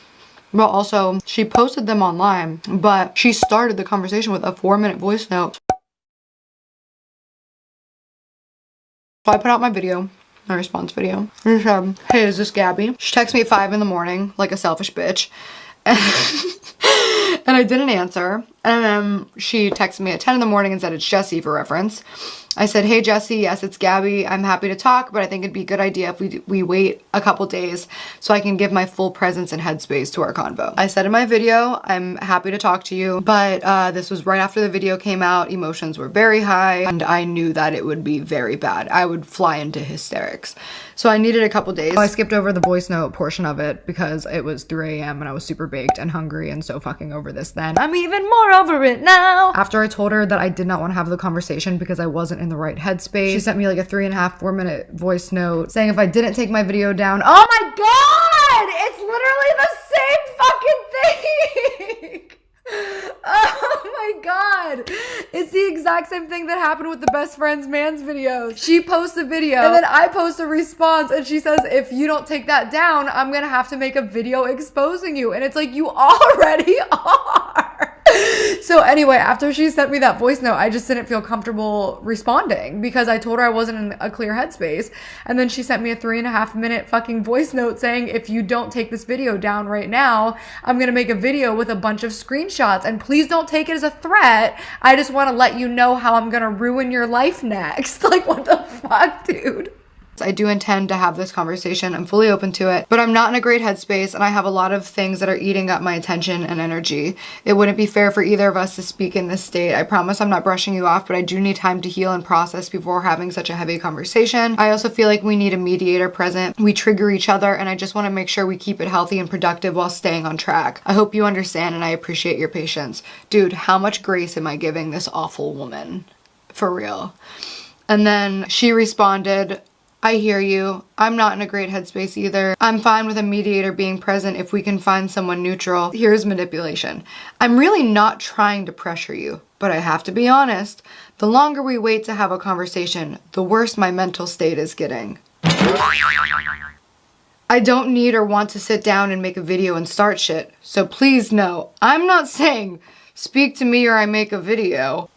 But also, she posted them online, but she started the conversation with a 4-minute voice note. So I put out my video, my response video. She said, hey, is this Gabbie? She texted me at 5 in the morning, like a selfish bitch. And I didn't answer. And then she texted me at 10 in the morning and said it's Jessi for reference. I said, hey Jessi, yes, it's Gabbie. I'm happy to talk, but I think it'd be a good idea if we wait a couple days so I can give my full presence and headspace to our convo. I said in my video, I'm happy to talk to you, but this was right after the video came out. Emotions were very high and I knew that it would be very bad. I would fly into hysterics. So I needed a couple days. I skipped over the voice note portion of it because it was 3 a.m. and I was super baked and hungry and so fucking over this then. I'm even more over it now. After I told her that I did not want to have the conversation because I wasn't in the right headspace, she sent me like a 3.5, 4 minute voice note saying if I didn't take my video down, oh my god! It's literally the same fucking thing! Oh my god, it's the exact same thing that happened with the best friends man's videos. She posts a video and then I post a response and she says, if you don't take that down, I'm gonna have to make a video exposing you. And it's like, you already are. So anyway, after she sent me that voice note, I just didn't feel comfortable responding because I told her I wasn't in a clear headspace. And then she sent me a 3.5 minute fucking voice note saying, if you don't take this video down right now, I'm gonna make a video with a bunch of screenshots, and please don't take it as a threat. I just want to let you know how I'm gonna ruin your life next. Like, what the fuck, dude? I do intend to have this conversation. I'm fully open to it, but I'm not in a great headspace and I have a lot of things that are eating up my attention and energy. It wouldn't be fair for either of us to speak in this state. I promise I'm not brushing you off, but I do need time to heal and process before having such a heavy conversation. I also feel like we need a mediator present. We trigger each other and I just want to make sure we keep it healthy and productive while staying on track. I hope you understand and I appreciate your patience. Dude, how much grace am I giving this awful woman? For real. And then she responded, I hear you. I'm not in a great headspace either. I'm fine with a mediator being present if we can find someone neutral. Here's manipulation. I'm really not trying to pressure you, but I have to be honest. The longer we wait to have a conversation, the worse my mental state is getting. I don't need or want to sit down and make a video and start shit. So please know, I'm not saying speak to me or I make a video.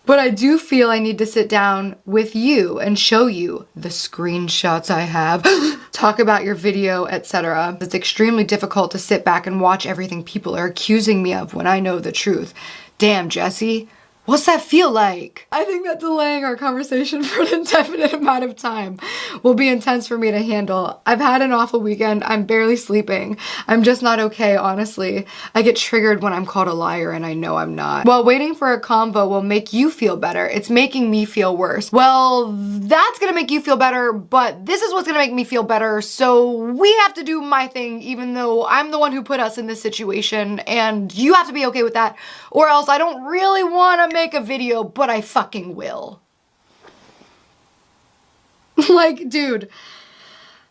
But I do feel I need to sit down with you and show you the screenshots I have, talk about your video, etc. It's extremely difficult to sit back and watch everything people are accusing me of when I know the truth. Damn, Jessi. What's that feel like? I think that delaying our conversation for an indefinite amount of time will be intense for me to handle. I've had an awful weekend. I'm barely sleeping. I'm just not okay, honestly. I get triggered when I'm called a liar and I know I'm not. While waiting for a convo will make you feel better, it's making me feel worse. Well, that's gonna make you feel better, but this is what's gonna make me feel better, so we have to do my thing even though I'm the one who put us in this situation and you have to be okay with that, or else I don't really wanna make a video, but I fucking will. Like, dude,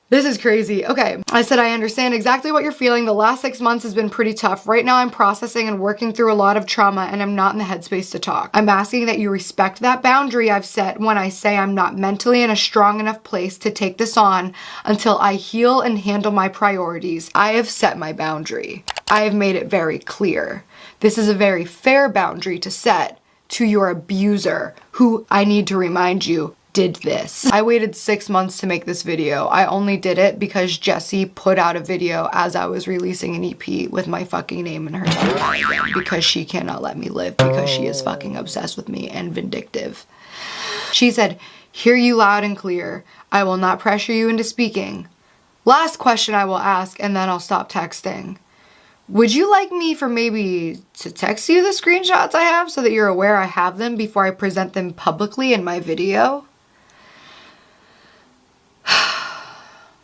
this is crazy. Okay, I said I understand exactly what you're feeling. The last 6 months has been pretty tough. Right now I'm processing and working through a lot of trauma and I'm not in the headspace to talk. I'm asking that you respect that boundary I've set when I say I'm not mentally in a strong enough place to take this on until I heal and handle my priorities. I have set my boundary. I have made it very clear. This is a very fair boundary to set to your abuser, who, I need to remind you, did this. I waited 6 months to make this video. I only did it because Jessi put out a video as I was releasing an EP with my fucking name in her thumbnail again, because she cannot let me live, because she is fucking obsessed with me and vindictive. She said, hear you loud and clear. I will not pressure you into speaking. Last question I will ask and then I'll stop texting. Would you like me for maybe to text you the screenshots I have so that you're aware I have them before I present them publicly in my video?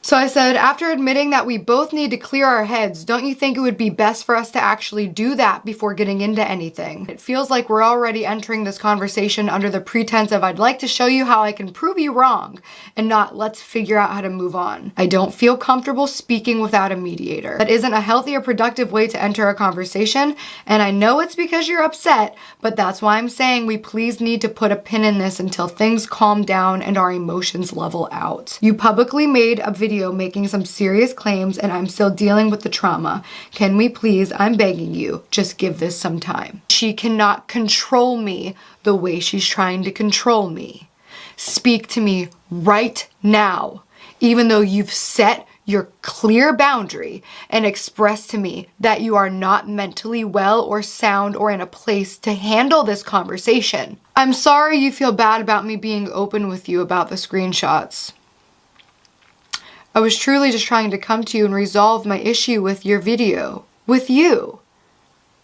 So I said, after admitting that we both need to clear our heads, don't you think it would be best for us to actually do that before getting into anything? It feels like we're already entering this conversation under the pretense of I'd like to show you how I can prove you wrong and not let's figure out how to move on. I don't feel comfortable speaking without a mediator. That isn't a healthy or productive way to enter a conversation, and I know it's because you're upset, but that's why I'm saying we please need to put a pin in this until things calm down and our emotions level out. You publicly made a video making some serious claims and I'm still dealing with the trauma. Can we please, I'm begging you, just give this some time. She cannot control me the way she's trying to control me. Speak to me right now, even though you've set your clear boundary and express to me that you are not mentally well or sound or in a place to handle this conversation. I'm sorry you feel bad about me being open with you about the screenshots. I was truly just trying to come to you and resolve my issue with your video. With you.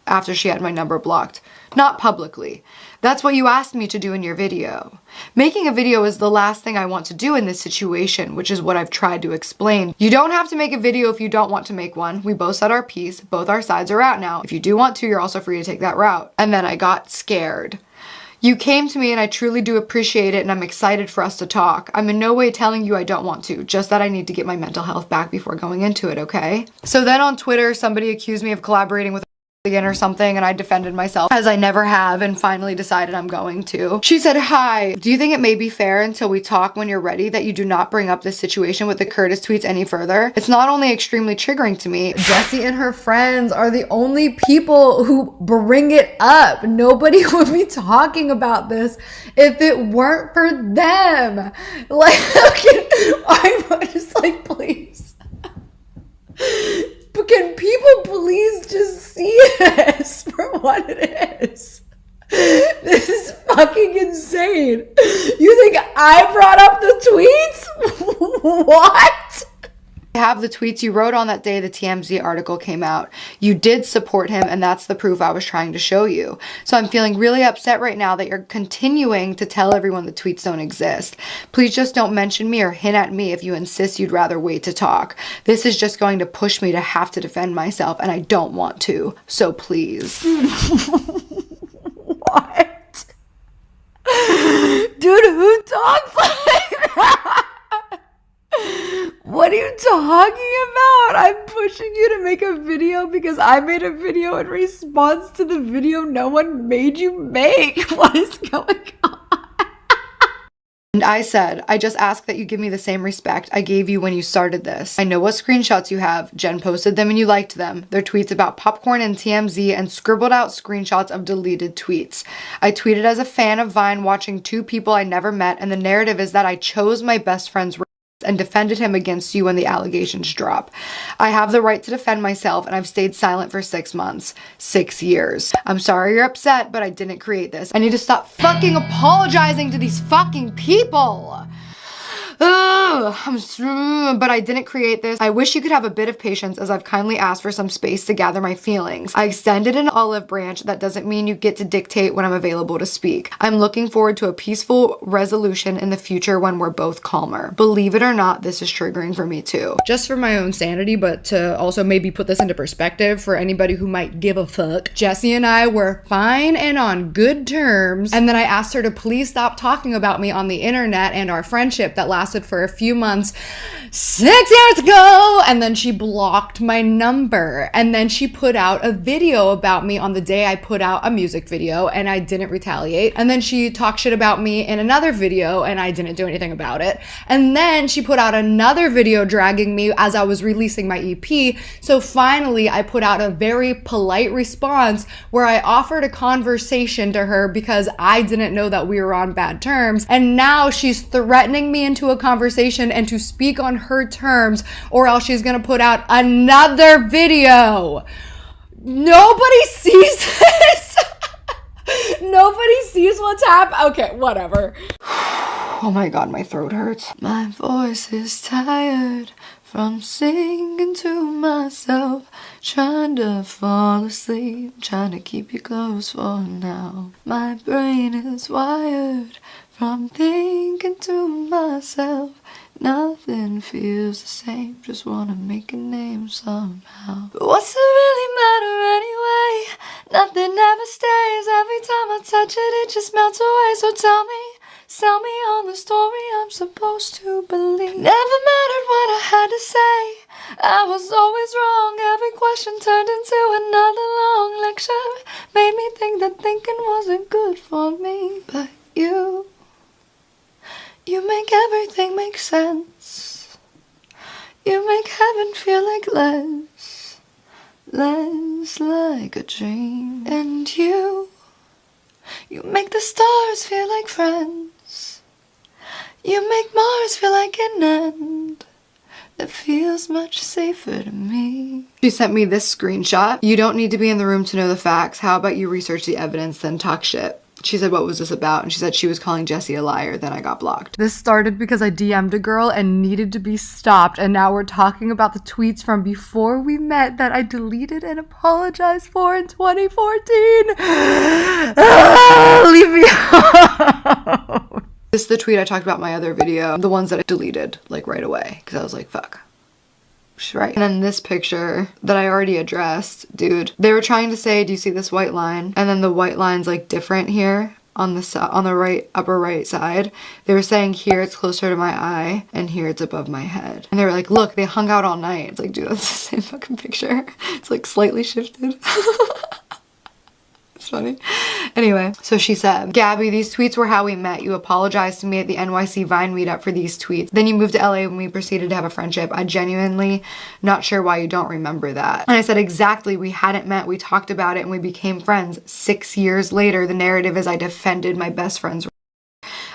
After she had my number blocked. Not publicly. That's what you asked me to do in your video. Making a video is the last thing I want to do in this situation, which is what I've tried to explain. You don't have to make a video if you don't want to make one. We both said our piece. Both our sides are out now. If you do want to, you're also free to take that route. And then I got scared. You came to me and I truly do appreciate it and I'm excited for us to talk. I'm in no way telling you I don't want to, just that I need to get my mental health back before going into it, okay? So then on Twitter, somebody accused me of collaborating with again or something, and I defended myself as I never have and finally decided I'm going to. She said, hi, do you think it may be fair until we talk when you're ready that you do not bring up this situation with the Curtis tweets any further? It's not only extremely triggering to me, Jessi and her friends are the only people who bring it up. Nobody would be talking about this if it weren't for them. Like, I'm just like, please. But can people please just see this for what it is? This is fucking insane. You think I brought up the tweets? What? I have the tweets you wrote on that day the TMZ article came out. You did support him, and that's the proof I was trying to show you. So I'm feeling really upset right now that you're continuing to tell everyone the tweets don't exist. Please just don't mention me or hint at me if you insist you'd rather wait to talk. This is just going to push me to have to defend myself, and I don't want to. So please. What? Dude, who talks like that? What are you talking about? I'm pushing you to make a video because I made a video in response to the video no one made you make. What is going on? And I said, I just ask that you give me the same respect I gave you when you started this. I know what screenshots you have. Jen posted them and you liked them. They're tweets about popcorn and TMZ and scribbled out screenshots of deleted tweets. I tweeted as a fan of Vine watching two people I never met, and the narrative is that I chose my best friend's and defended him against you when the allegations drop. I have the right to defend myself, and I've stayed silent for 6 months. 6 years. I'm sorry you're upset, but I didn't create this. I need to stop fucking apologizing to these fucking people. But I didn't create this. I wish you could have a bit of patience as I've kindly asked for some space to gather my feelings. I extended an olive branch. That doesn't mean you get to dictate when I'm available to speak. I'm looking forward to a peaceful resolution in the future when we're both calmer. Believe it or not, this is triggering for me too. Just for my own sanity, but to also maybe put this into perspective for anybody who might give a fuck. Jessi and I were fine and on good terms, and then I asked her to please stop talking about me on the internet and our friendship that lasted for a few months 6 years ago, and then she blocked my number, and then she put out a video about me on the day I put out a music video, and I didn't retaliate, and then she talked shit about me in another video and I didn't do anything about it, and then she put out another video dragging me as I was releasing my EP. So finally I put out a very polite response where I offered a conversation to her because I didn't know that we were on bad terms, and now she's threatening me into a conversation and to speak on her terms, or else she's gonna put out another video. Nobody sees this. Nobody sees what's happening. Okay, whatever. Oh my god, my throat hurts. My voice is tired from singing to myself, trying to fall asleep, trying to keep you close for now. My brain is wired from thinking to myself, nothing feels the same, just wanna make a name somehow. But what's it really matter anyway? Nothing ever stays, every time I touch it, it just melts away. So tell me all the story I'm supposed to believe. Never mattered what I had to say, I was always wrong. Every question turned into another long lecture, made me think that thinking wasn't good for me. But you make everything make sense. You make heaven feel like less like a dream. And you make the stars feel like friends. You make Mars feel like an end. It feels much safer to me. She sent me this screenshot. You don't need to be in the room to know the facts. How about you research the evidence, then talk shit? She said, what was this about? And she said she was calling Jessi a liar. Then I got blocked. This started because I DM'd a girl and needed to be stopped. And now we're talking about the tweets from before we met that I deleted and apologized for in 2014. Leave me alone. This is the tweet I talked about in my other video. The ones that I deleted like right away. Because I was like, fuck. She's right. And then this picture that I already addressed, dude, they were trying to say, do you see this white line? And then the white line's like different here on the right, upper right side. They were saying here it's closer to my eye and here it's above my head. And they were like, look, they hung out all night. It's like, dude, that's the same fucking picture. It's like slightly shifted. It's funny. Anyway, so she said, Gabbie, these tweets were how we met. You apologized to me at the NYC Vine meetup for these tweets. Then you moved to LA when we proceeded to have a friendship. I genuinely not sure why you don't remember that. And I said, exactly, we hadn't met. We talked about it and we became friends. 6 years later, the narrative is I defended my best friend's.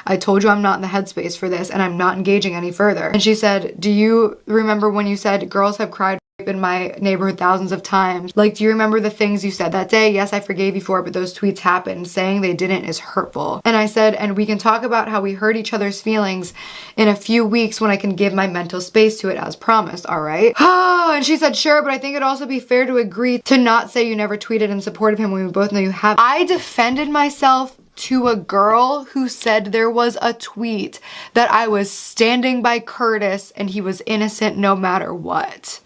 I told you I'm not in the headspace for this and I'm not engaging any further. And she said, do you remember when you said girls have cried in my neighborhood thousands of times? Like, do you remember the things you said that day? Yes, I forgave you for it, but those tweets happened. Saying they didn't is hurtful. And I said, and we can talk about how we hurt each other's feelings in a few weeks when I can give my mental space to it as promised, all right? Oh, and she said, sure, but I think it'd also be fair to agree to not say you never tweeted in support of him when we both know you have. I defended myself to a girl who said there was a tweet that I was standing by Curtis and he was innocent no matter what.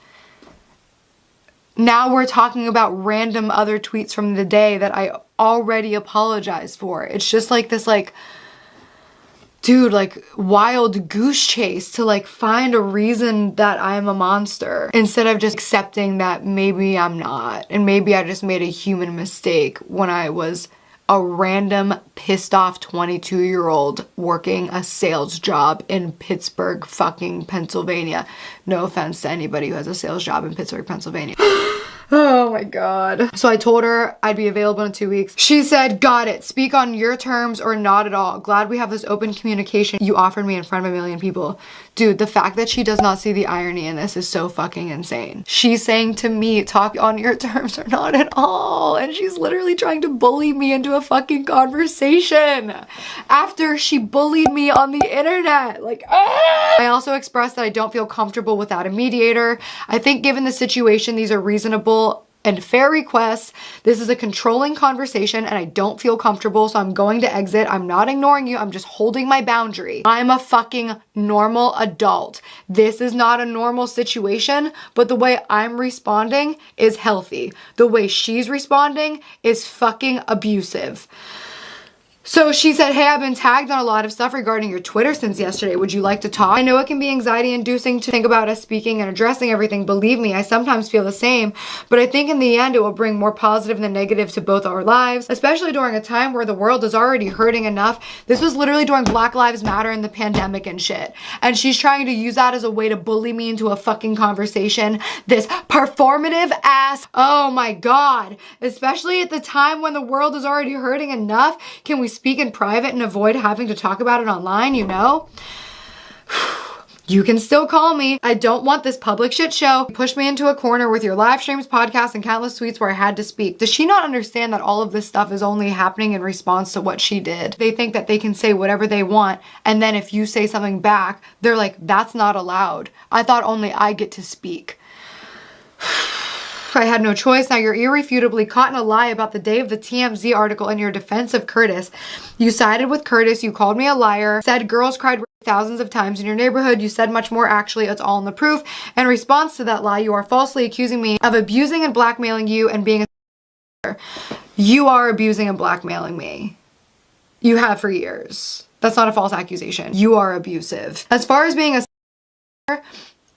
Now we're talking about random other tweets from the day that I already apologized for. It's just like this, like, dude, like wild goose chase to like find a reason that I'm a monster instead of just accepting that maybe I'm not. And maybe I just made a human mistake when I was a random pissed off 22-year-old working a sales job in Pittsburgh fucking Pennsylvania. No offense to anybody who has a sales job in Pittsburgh, Pennsylvania. Oh my God. So I told her I'd be available in 2 weeks. She said, got it. Speak on your terms or not at all. Glad we have this open communication you offered me in front of a million people. Dude, the fact that she does not see the irony in this is so fucking insane. She's saying to me, talk on your terms or not at all. And she's literally trying to bully me into a fucking conversation after she bullied me on the internet. Like, ah! I also expressed that I don't feel comfortable without a mediator. I think given the situation, these are reasonable and fair requests. This is a controlling conversation and I don't feel comfortable, so I'm going to exit. I'm not ignoring you. I'm just holding my boundary. I'm a fucking normal adult. This is not a normal situation, but the way I'm responding is healthy. The way she's responding is fucking abusive. So she said, hey, I've been tagged on a lot of stuff regarding your Twitter since yesterday. Would you like to talk? I know it can be anxiety inducing to think about us speaking and addressing everything. Believe me, I sometimes feel the same, but I think in the end it will bring more positive than negative to both our lives, especially during a time where the world is already hurting enough. This was literally during Black Lives Matter and the pandemic and shit. And she's trying to use that as a way to bully me into a fucking conversation. This performative ass, oh my God. Especially at the time when the world is already hurting enough. Can we speak in private and avoid having to talk about it online, you know? You can still call me. I don't want this public shit show. You pushed me into a corner with your live streams, podcasts, and countless tweets where I had to speak. Does she not understand that all of this stuff is only happening in response to what she did? They think that they can say whatever they want, and then if you say something back, they're like, that's not allowed. I thought only I get to speak. I had no choice. Now you're irrefutably caught in a lie about the day of the TMZ article in your defense of Curtis. You sided with Curtis. You called me a liar. Said girls cried thousands of times in your neighborhood. You said much more. Actually, it's all in the proof. In response to that lie, you are falsely accusing me of abusing and blackmailing you and being a You are abusing and blackmailing me. You have for years. That's not a false accusation. You are abusive. As far as being a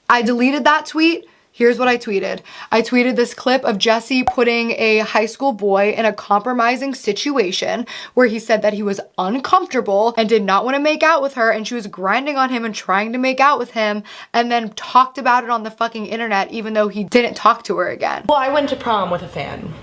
I deleted that tweet. Here's what I tweeted. I tweeted this clip of Jessi putting a high school boy in a compromising situation where he said that he was uncomfortable and did not want to make out with her, and she was grinding on him and trying to make out with him, and then talked about it on the fucking internet even though he didn't talk to her again. Well, I went to prom with a fan.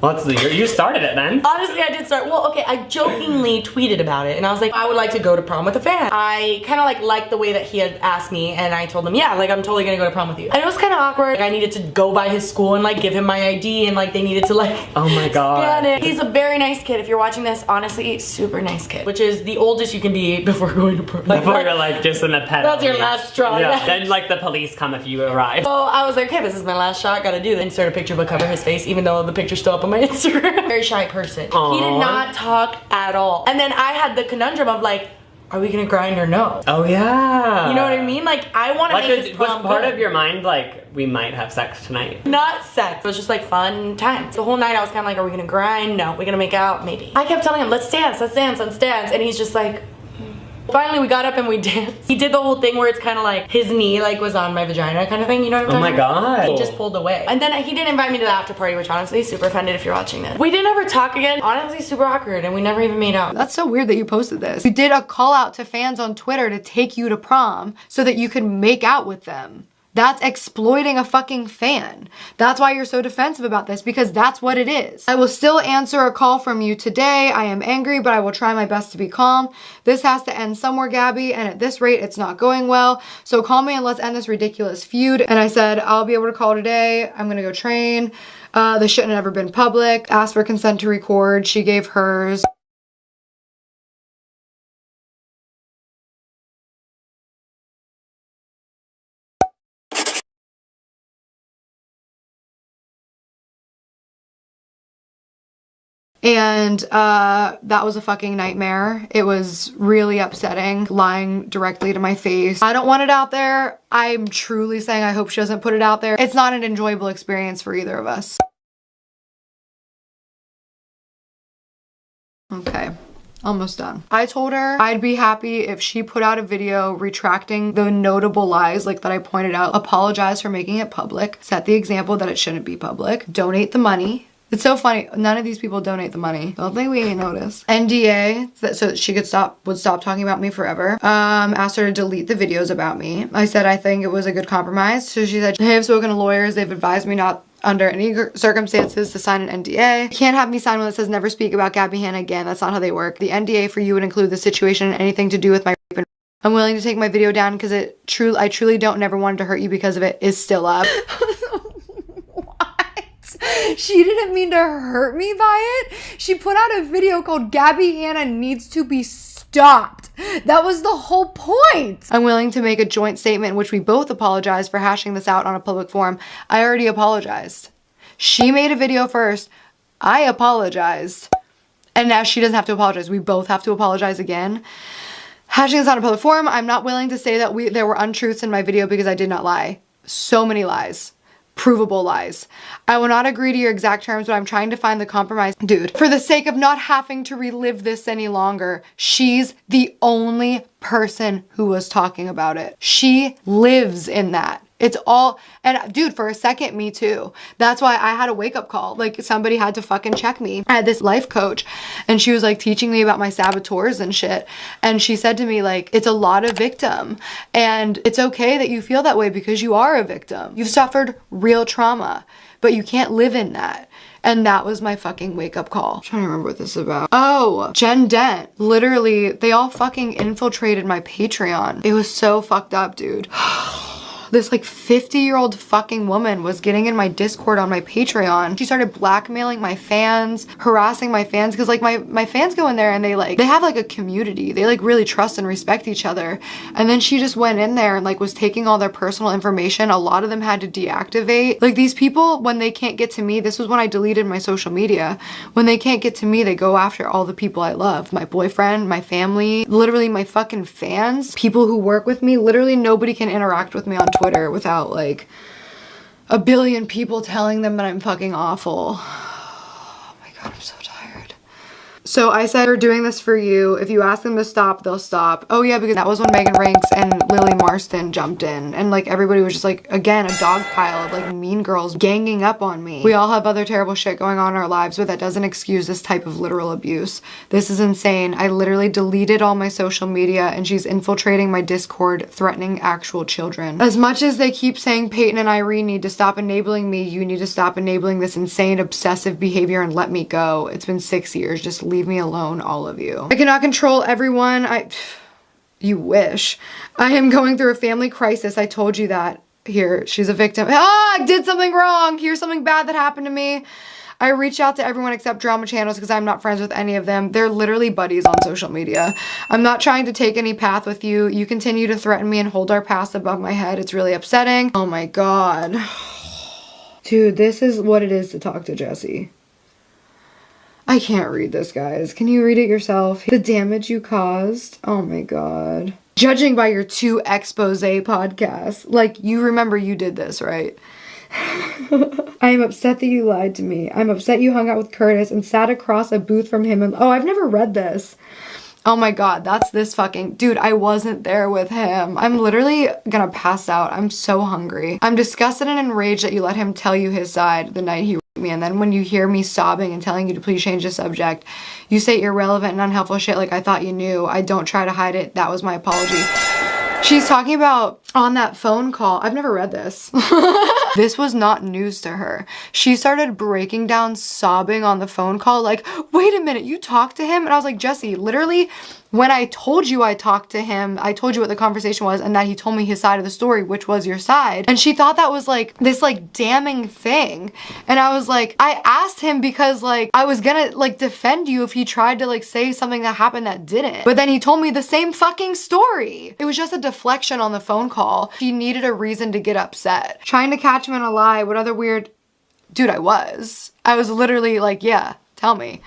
Well, you started it then. Honestly, I did start. Well, okay, I jokingly tweeted about it, and I was like, I would like to go to prom with a fan. I kind of like liked the way that he had asked me, and I told him, yeah, like I'm totally gonna go to prom with you. And it was kind of awkward. Like, I needed to go by his school and like give him my ID, and like they needed to like oh my god scan it. He's a very nice kid. If you're watching this, honestly, super nice kid, which is the oldest you can be before going to prom. Like, before you're like just in the pet. That's your last straw. Yeah. Then like the police come if you arrive. So I was like, okay, this is my last shot. Gotta do this. Insert a picture but cover his face, even though the picture's still up on my Instagram. Very shy person. Aww. He did not talk at all. And then I had the conundrum of like, are we gonna grind or no? Oh yeah. You know what I mean? Like, I want to make this prom was part good. of your mind like we might have sex tonight? Not sex. It was just like fun times. The whole night I was kind of like, are we gonna grind? No. We're gonna make out? Maybe. I kept telling him, let's dance, let's dance, let's dance. And he's just like, finally we got up and we danced. He did the whole thing where it's kind of like his knee like was on my vagina kind of thing, you know what I'm talking about? Oh my god. He just pulled away. And then he didn't invite me to the after party, which honestly super offended if you're watching this. We didn't ever talk again. Honestly super awkward, and we never even made out. That's so weird that you posted this. We did a call out to fans on Twitter to take you to prom so that you could make out with them. That's exploiting a fucking fan. That's why you're so defensive about this, because that's what it is. I will still answer a call from you today. I am angry, but I will try my best to be calm. This has to end somewhere, Gabbie, and at this rate, it's not going well. So call me and let's end this ridiculous feud. And I said, I'll be able to call today. I'm gonna go train. This shouldn't have ever been public. Asked for consent to record. She gave hers. And that was a fucking nightmare. It was really upsetting, lying directly to my face. I don't want it out there. I'm truly saying I hope she doesn't put it out there. It's not an enjoyable experience for either of us. Okay. Almost done. I told her I'd be happy if she put out a video retracting the notable lies like that I pointed out, apologize for making it public, set the example that it shouldn't be public, donate the money. It's so funny, none of these people donate the money. Don't think we ain't noticed. NDA, so that she would stop talking about me forever. Asked her to delete the videos about me. I said I think it was a good compromise. So she said, hey, I've spoken to lawyers. They've advised me not under any circumstances to sign an NDA. You can't have me sign one that says never speak about Gabbie Hanna again. That's not how they work. The NDA for you would include the situation and anything to do with my rape and I'm willing to take my video down because I truly don't never wanted to hurt you because of it is still up. She didn't mean to hurt me by it. She put out a video called Gabbie Hanna Needs to Be Stopped. That was the whole point. I'm willing to make a joint statement in which we both apologize for hashing this out on a public forum. I already apologized. She made a video first. I apologized. And now she doesn't have to apologize. We both have to apologize again. Hashing this on a public forum. I'm not willing to say that there were untruths in my video because I did not lie. So many lies. Provable lies. I will not agree to your exact terms, but I'm trying to find the compromise. Dude, for the sake of not having to relive this any longer, she's the only person who was talking about it. She lives in that. It's all, and dude, for a second, me too. That's why I had a wake-up call. Like, somebody had to fucking check me. I had this life coach, and she was like teaching me about my saboteurs and shit. And she said to me, like, it's a lot of victim. And it's okay that you feel that way because you are a victim. You've suffered real trauma, but you can't live in that. And that was my fucking wake-up call. I'm trying to remember what this is about. Oh, Jen Dent. Literally, they all fucking infiltrated my Patreon. It was so fucked up, dude. This like 50-year-old fucking woman was getting in my Discord on my Patreon. She started blackmailing my fans, harassing my fans, because like my fans go in there and they have like a community. They like really trust and respect each other. And then she just went in there and like was taking all their personal information. A lot of them had to deactivate. Like, these people, when they can't get to me, this was when I deleted my social media. When they can't get to me, they go after all the people I love. My boyfriend, my family, literally my fucking fans, people who work with me. Literally nobody can interact with me on Twitter without like a billion people telling them that I'm fucking awful. Oh my god, I'm so tired. So I said, we're doing this for you. If you ask them to stop, they'll stop. Oh yeah, because that was when Megan Ranks and Lily Marston jumped in. And like everybody was just like, again, a dog pile of like mean girls ganging up on me. We all have other terrible shit going on in our lives, but that doesn't excuse this type of literal abuse. This is insane. I literally deleted all my social media and she's infiltrating my Discord, threatening actual children. As much as they keep saying Peyton and Irene need to stop enabling me, you need to stop enabling this insane obsessive behavior and let me go. It's been 6 years. Just leave me alone, all of you. I cannot control everyone. You wish. I am going through a family crisis. I told you that. Here, she's a victim. Ah, I did something wrong. Here's something bad that happened to me. I reached out to everyone except drama channels because I'm not friends with any of them. They're literally buddies on social media. I'm not trying to take any path with you. You continue to threaten me and hold our past above my head. It's really upsetting. Oh my God. Dude, this is what it is to talk to Jessi. I can't read this, guys. Can you read it yourself? The damage you caused. Oh my God. Judging by your 2 expose podcasts. Like, you remember you did this, right? I am upset that you lied to me. I'm upset you hung out with Curtis and sat across a booth from him and— oh, I've never read this. Oh my God, that's this fucking— dude, I wasn't there with him. I'm literally gonna pass out. I'm so hungry. I'm disgusted and enraged that you let him tell you his side the night he raped me, and then when you hear me sobbing and telling you to please change the subject, you say irrelevant and unhelpful shit like I thought you knew. I don't try to hide it. That was my apology. She's talking about on that phone call. I've never read this. This was not news to her. She started breaking down, sobbing on the phone call like, wait a minute, you talked to him? And I was like, Jessi, literally, when I told you I talked to him, I told you what the conversation was and that he told me his side of the story, which was your side. And she thought that was like this like damning thing. And I was like, I asked him because like I was gonna like defend you if he tried to like say something that happened that didn't. But then he told me the same fucking story. It was just a deflection on the phone call. She needed a reason to get upset. Trying to catch him in a lie. What other weird— dude, I was literally like, yeah, tell me.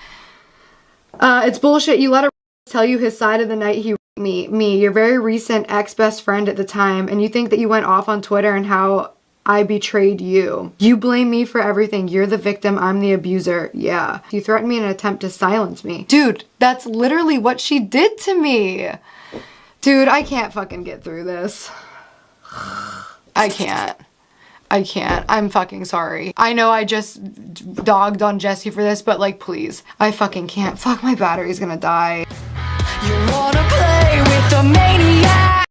It's bullshit. You let her tell you his side of the night he me, your very recent ex-best friend at the time, and you think that you went off on Twitter and how I betrayed you. You blame me for everything. You're the victim. I'm the abuser. Yeah. You threatened me in an attempt to silence me. Dude, that's literally what she did to me. Dude, I can't fucking get through this. I can't. I'm fucking sorry. I know I just dogged on Jessi for this, but like, please. I fucking can't. Fuck, my battery's gonna die. You wanna play with the maniac?